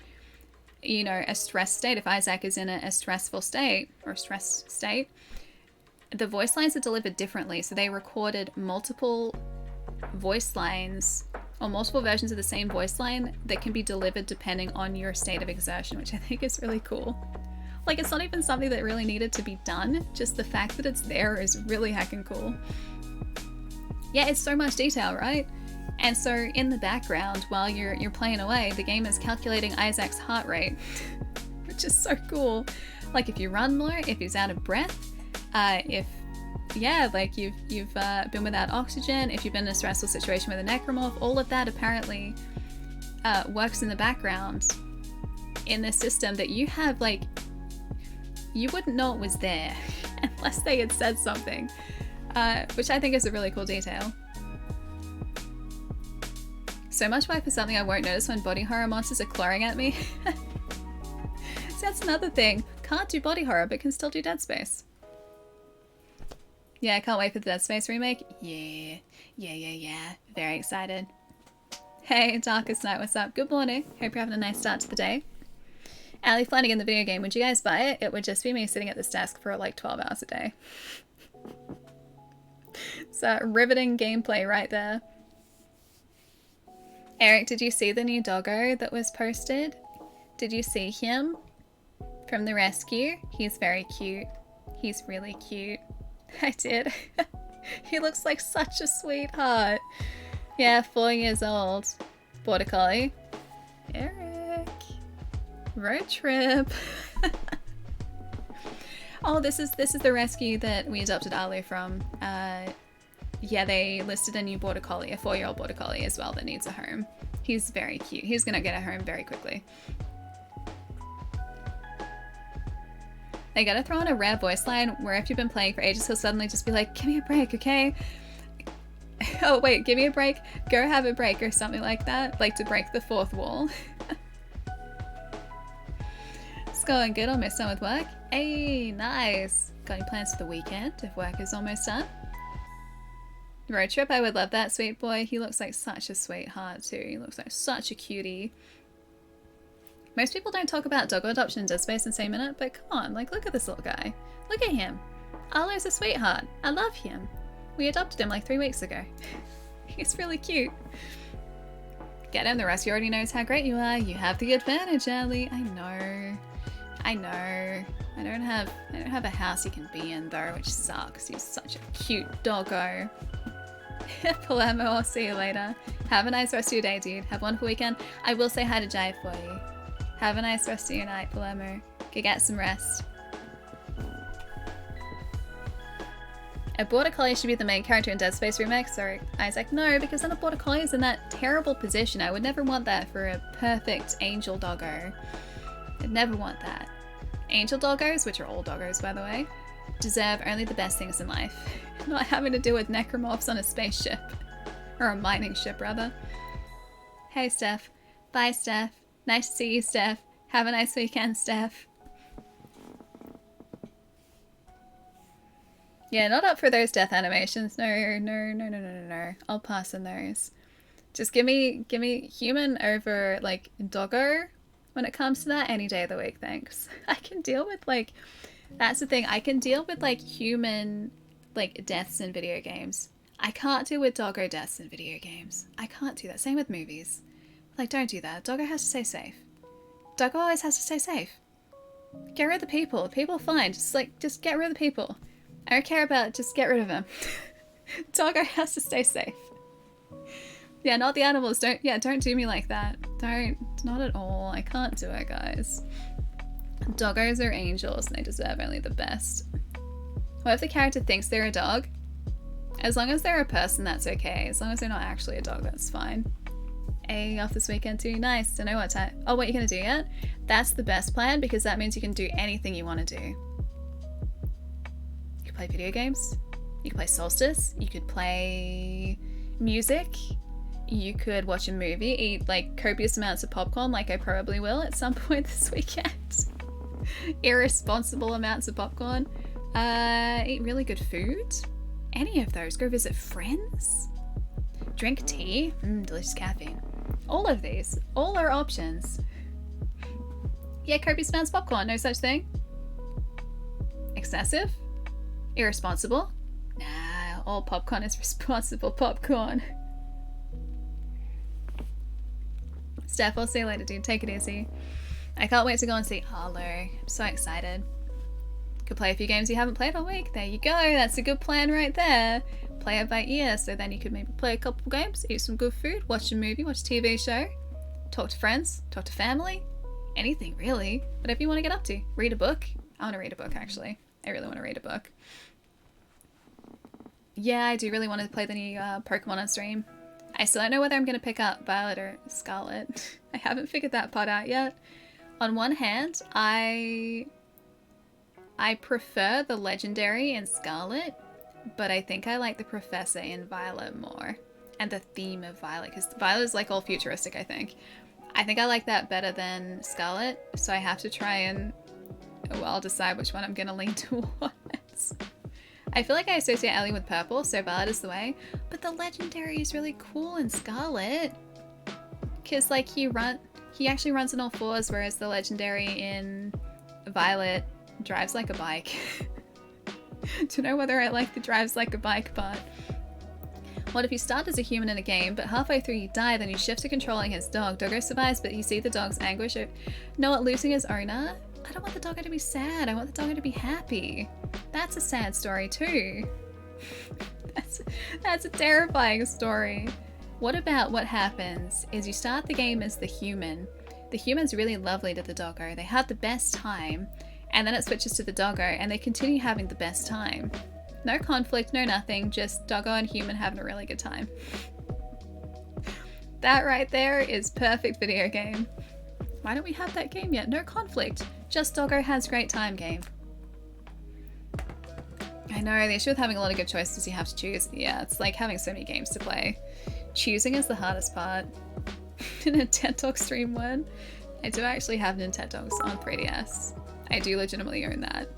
you know, a stressed state, if Isaac is in a stressful state or stressed state, the voice lines are delivered differently. So they recorded multiple voice lines, or multiple versions of the same voice line that can be delivered depending on your state of exertion, which I think is really cool. Like, it's not even something that really needed to be done, just the fact that it's there is really heckin' cool. Yeah, it's so much detail, right? And so in the background, while you're playing away, the game is calculating Isaac's heart rate, which is so cool. Like, if you run more, if he's out of breath, if like you've been without oxygen, if you've been in a stressful situation with a necromorph, all of that apparently works in the background in this system that you have, like, you wouldn't know it was there unless they had said something, which I think is a really cool detail. So much why for something I won't notice when body horror monsters are clawing at me. So that's another thing. Can't do body horror, but can still do Dead Space. Yeah, I can't wait for the Dead Space remake. Yeah. Very excited. Hey, Darkest Night, what's up? Good morning. Hope you're having a nice start to the day. Ali Flanagan, the video game, would you guys buy it? It would just be me sitting at this desk for like 12 hours a day. So, riveting gameplay right there. Eric, did you see the new doggo that was posted? Did you see him from the rescue? He's very cute. He's really cute. I did. He looks like such a sweetheart. Yeah, 4 years old. Border Collie. Eric. Road trip. Oh, this is the rescue that we adopted Alu from. Yeah, they listed a new Border Collie, a 4-year-old Border Collie as well that needs a home. He's very cute. He's gonna get a home very quickly. They gotta throw in a rare voice line where if you've been playing for ages, he'll suddenly just be like, give me a break, okay? Oh wait, give me a break, go have a break, or something like that. Like to break the fourth wall. It's going good, almost done with work. Hey, nice. Got any plans for the weekend if work is almost done? Road trip, I would love that, sweet boy. He looks like such a sweetheart too. He looks like such a cutie. Most people don't talk about doggo adoption in Dead Space in the same minute, but come on, like, look at this little guy. Look at him. Arlo's a sweetheart. I love him. We adopted him like 3 weeks ago. He's really cute. Get him, the rest of you already knows how great you are. You have the advantage, Ali. I know. I don't have a house you can be in though, which sucks. He's such a cute doggo. Palermo, I'll see you later. Have a nice rest of your day, dude. Have a wonderful weekend. I will say hi to Jai for you. Have a nice rest of your night, Palermo. Go get some rest. A Border Collie should be the main character in Dead Space remake. Sorry, Isaac. No, because then a Border Collie is in that terrible position. I would never want that for a perfect angel doggo. I'd never want that. Angel doggos, which are all doggos by the way, deserve only the best things in life. Not having to deal with necromorphs on a spaceship. Or a mining ship, rather. Hey, Steph. Bye, Steph. Nice to see you, Steph. Have a nice weekend, Steph. Yeah, not up for those death animations. No. I'll pass on those. Just give me human over like doggo when it comes to that any day of the week, thanks. I can deal with like, that's the thing, I can deal with like human like deaths in video games. I can't deal with doggo deaths in video games. I can't do that. Same with movies. Like, don't do that. Doggo has to stay safe. Doggo always has to stay safe. Get rid of the people. The people are fine. Just get rid of the people. I don't care about, just get rid of them. Doggo has to stay safe. Yeah, not the animals. Don't do me like that. Not at all. I can't do it, guys. Doggos are angels and they deserve only the best. What if the character thinks they're a dog? As long as they're a person, that's okay. As long as they're not actually a dog, that's fine. Hey, off this weekend too. Nice. Don't know what time. Oh, what you're gonna do yet? That's the best plan because that means you can do anything you want to do. You can play video games. You can play Soulstice. You could play music. You could watch a movie. Eat like copious amounts of popcorn, like I probably will at some point this weekend. Irresponsible amounts of popcorn. Eat really good food. Any of those. Go visit friends. Drink tea. Delicious caffeine. All of these. All are options. Yeah, copious amounts of popcorn. No such thing. Excessive? Irresponsible? Nah, all popcorn is responsible popcorn. Steph, I'll see you later, dude. Take it easy. I can't wait to go and see Harlow. I'm so excited. Could play a few games you haven't played all week. There you go. That's a good plan right there. Play it by ear, so then you could maybe play a couple games, eat some good food, watch a movie, watch a TV show, talk to friends, talk to family, anything really. Whatever you want to get up to. Read a book. I want to read a book, actually. I really want to read a book. Yeah, I do really want to play the new Pokemon on stream. I still don't know whether I'm going to pick up Violet or Scarlet. I haven't figured that part out yet. On one hand, I prefer the legendary in Scarlet, but I think I like the professor in Violet more. And the theme of Violet, because Violet is like all futuristic, I think. I think I like that better than Scarlet, so I have to try and, well, decide which one I'm going to lean towards. I feel like I associate Ellie with purple, so Violet is the way. But the legendary is really cool in Scarlet. Because like he actually runs on all fours, whereas the legendary in Violet drives like a bike. Don't know whether I like the drives like a bike part. What if you start as a human in a game, but halfway through you die, then you shift to controlling his dog. Doggo survives, but you see the dog's anguish of not losing his owner. I don't want the doggo to be sad. I want the doggo to be happy. That's a sad story too. That's a terrifying story. What about what happens is you start the game as the human. The human's really lovely to the doggo. They have the best time. And then it switches to the doggo and they continue having the best time. No conflict, no nothing, just doggo and human having a really good time. That right there is perfect video game. Why don't we have that game yet? No conflict, just doggo has great time game. I know, the issue with having a lot of good choices is you have to choose. Yeah, it's like having so many games to play. Choosing is the hardest part. Nintendo stream one. I do actually have Nintendogs on 3DS. I do legitimately own that.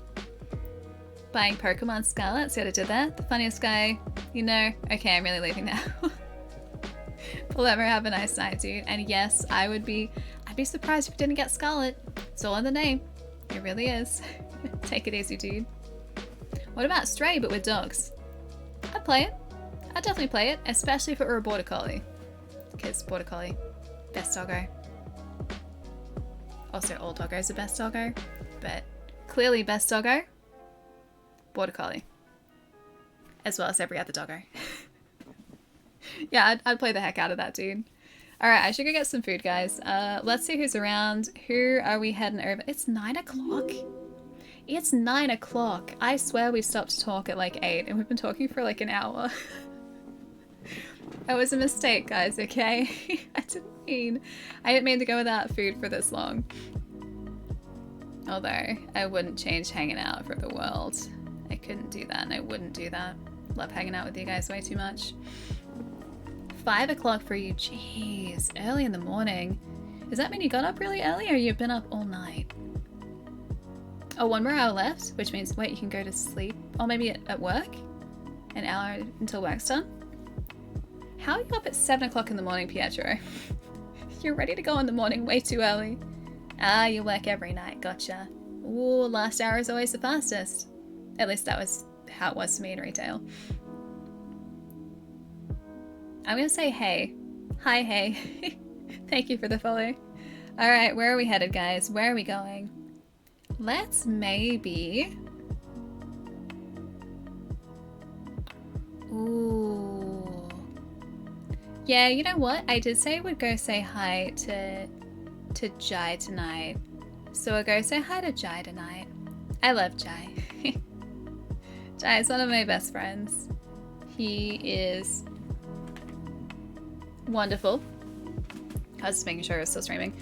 Buying Pokemon Scarlet, see what I did there? The funniest guy, you know. Okay, I'm really leaving now. We'll ever have a nice night, dude. And yes, I'd be surprised if you didn't get Scarlet. It's all in the name. It really is. Take it easy, dude. What about Stray, but with dogs? I'd play it. I'd definitely play it, especially if it were a Border Collie. Because Border Collie, best doggo. Also, all doggos are best doggo. But clearly best doggo, Border Collie. As well as every other doggo. Yeah, I'd play the heck out of that, dude. Alright, I should go get some food, guys. Let's see who's around. Who are we heading over? It's 9 o'clock? It's 9 o'clock. I swear we stopped to talk at like 8 and we've been talking for like an hour. That was a mistake, guys, okay? I didn't mean to go without food for this long. Although, I wouldn't change hanging out for the world. I couldn't do that and I wouldn't do that. Love hanging out with you guys way too much. 5 o'clock for you, jeez, early in the morning. Does that mean you got up really early or you've been up all night? Oh, 1 more hour left, which means, wait, you can go to sleep. Or maybe at work? An hour until work's done? How are you up at 7 o'clock in the morning, Pietro? You're ready to go in the morning way too early. Ah, you work every night, gotcha. Ooh, last hour is always the fastest. At least that was how it was for me in retail. I'm gonna say hey. Hi, hey. Thank you for the follow. Alright, where are we headed, guys? Where are we going? Let's maybe... Ooh. Yeah, you know what? I did say we'd go say hi to Jai tonight. So we'll go say hi to Jai tonight. I love Jai. Jai is one of my best friends. He is wonderful. I was just making sure I was still streaming.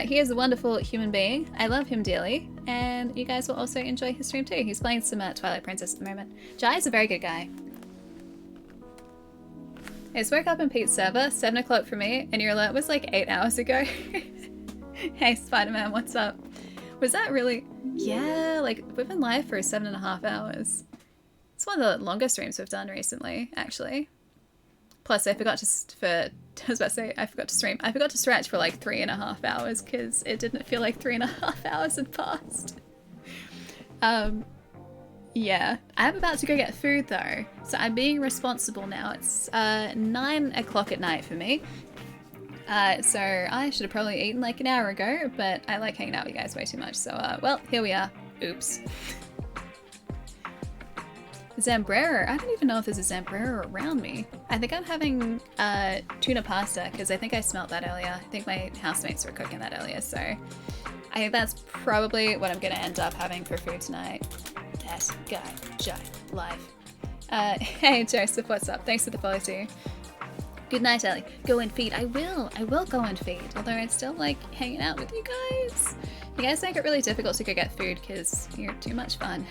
He is a wonderful human being. I love him dearly. And you guys will also enjoy his stream too. He's playing some Twilight Princess at the moment. Jai is a very good guy. I just woke up in Pete's server, 7 o'clock for me, and your alert was like 8 hours ago. Hey Spider-Man, what's up? Was that really? Yeah, like we've been live for 7.5 hours. It's one of the longest streams we've done recently, actually. Plus I forgot to I forgot to stream. I forgot to stretch for like 3.5 hours because it didn't feel like 3.5 hours had passed. Yeah, I'm about to go get food though, so I'm being responsible now. It's 9 o'clock at night for me. So I should have probably eaten like an hour ago, but I like hanging out with you guys way too much. So, well, here we are. Oops. Zambrero. I don't even know if there's a Zambrero around me. I think I'm having tuna pasta because I think I smelt that earlier. I think my housemates were cooking that earlier, so I think that's probably what I'm going to end up having for food tonight. That guy, Jai, live. Hey Joseph, what's up? Thanks for the follow too. Good night, Ellie. Go and feed. I will go and feed. Although I still like hanging out with you guys. You guys make it really difficult to go get food because you're too much fun.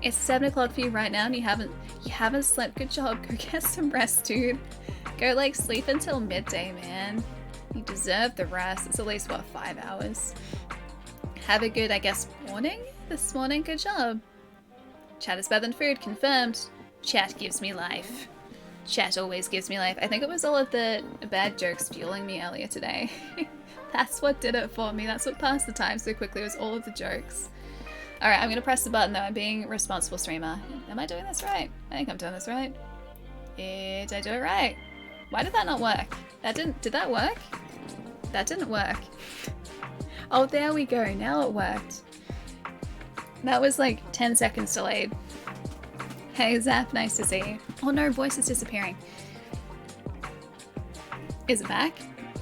It's 7 o'clock for you right now and you haven't slept. Good job. Go get some rest, dude. Go like sleep until midday, man. You deserve the rest. It's at least what, 5 hours. Have a good, I guess, morning this morning. Good job. Chat is better than food. Confirmed. Chat gives me life. Chat always gives me life. I think it was all of the bad jokes fueling me earlier today. That's what did it for me. That's what passed the time so quickly, was all of the jokes. Alright, I'm gonna press the button though. I'm being a responsible streamer. Am I doing this right? I think I'm doing this right. Did I do it right? Why did that not work? Did that work? That didn't work. Oh, there we go. Now it worked. That was like 10 seconds delayed. Hey Zap, nice to see you. Oh no, voice is disappearing. Is it back?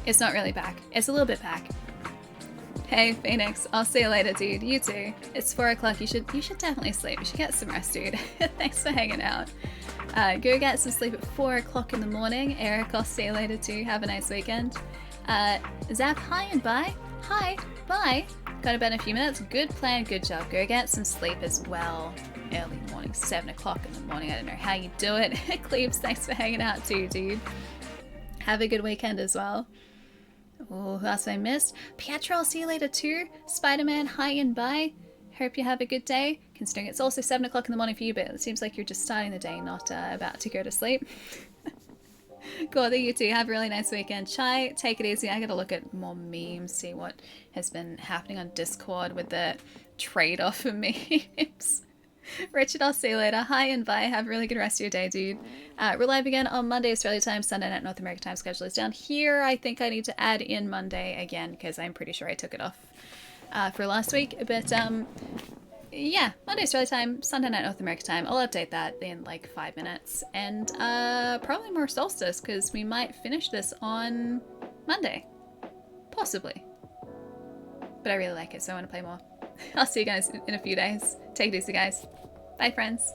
It's not really back. It's a little bit back. Hey Phoenix, I'll see you later, dude. You too. It's 4 o'clock. You should definitely sleep. You should get some rest, dude. Thanks for hanging out. Go get some sleep at 4 o'clock in the morning. Eric, I'll see you later too. Have a nice weekend. Zap, hi and bye. Hi, bye. Got to bed in a few minutes. Good plan, good job. Go get some sleep as well. Early morning, 7 o'clock in the morning. I don't know how you do it. Cleaves, thanks for hanging out too, dude. Have a good weekend as well. Oh, who else I missed? Pietro, I'll see you later too. Spider-Man, hi and bye. Hope you have a good day. Considering it's also 7 o'clock in the morning for you, but it seems like you're just starting the day, not about to go to sleep. Cool, you too. Have a really nice weekend. Chai, take it easy. I gotta look at more memes, see what has been happening on Discord with the trade-off of memes. Richard, I'll see you later. Hi and bye. Have a really good rest of your day, dude. We're live again on Monday, Australia time, Sunday night, North America time. Schedule is down here. I think I need to add in Monday again because I'm pretty sure I took it off for last week. But yeah, Monday, Australia time, Sunday night, North America time. I'll update that in like 5 minutes. And probably more Soulstice because we might finish this on Monday. Possibly. But I really like it, so I want to play more. I'll see you guys in a few days. Take it easy, guys. Bye, friends.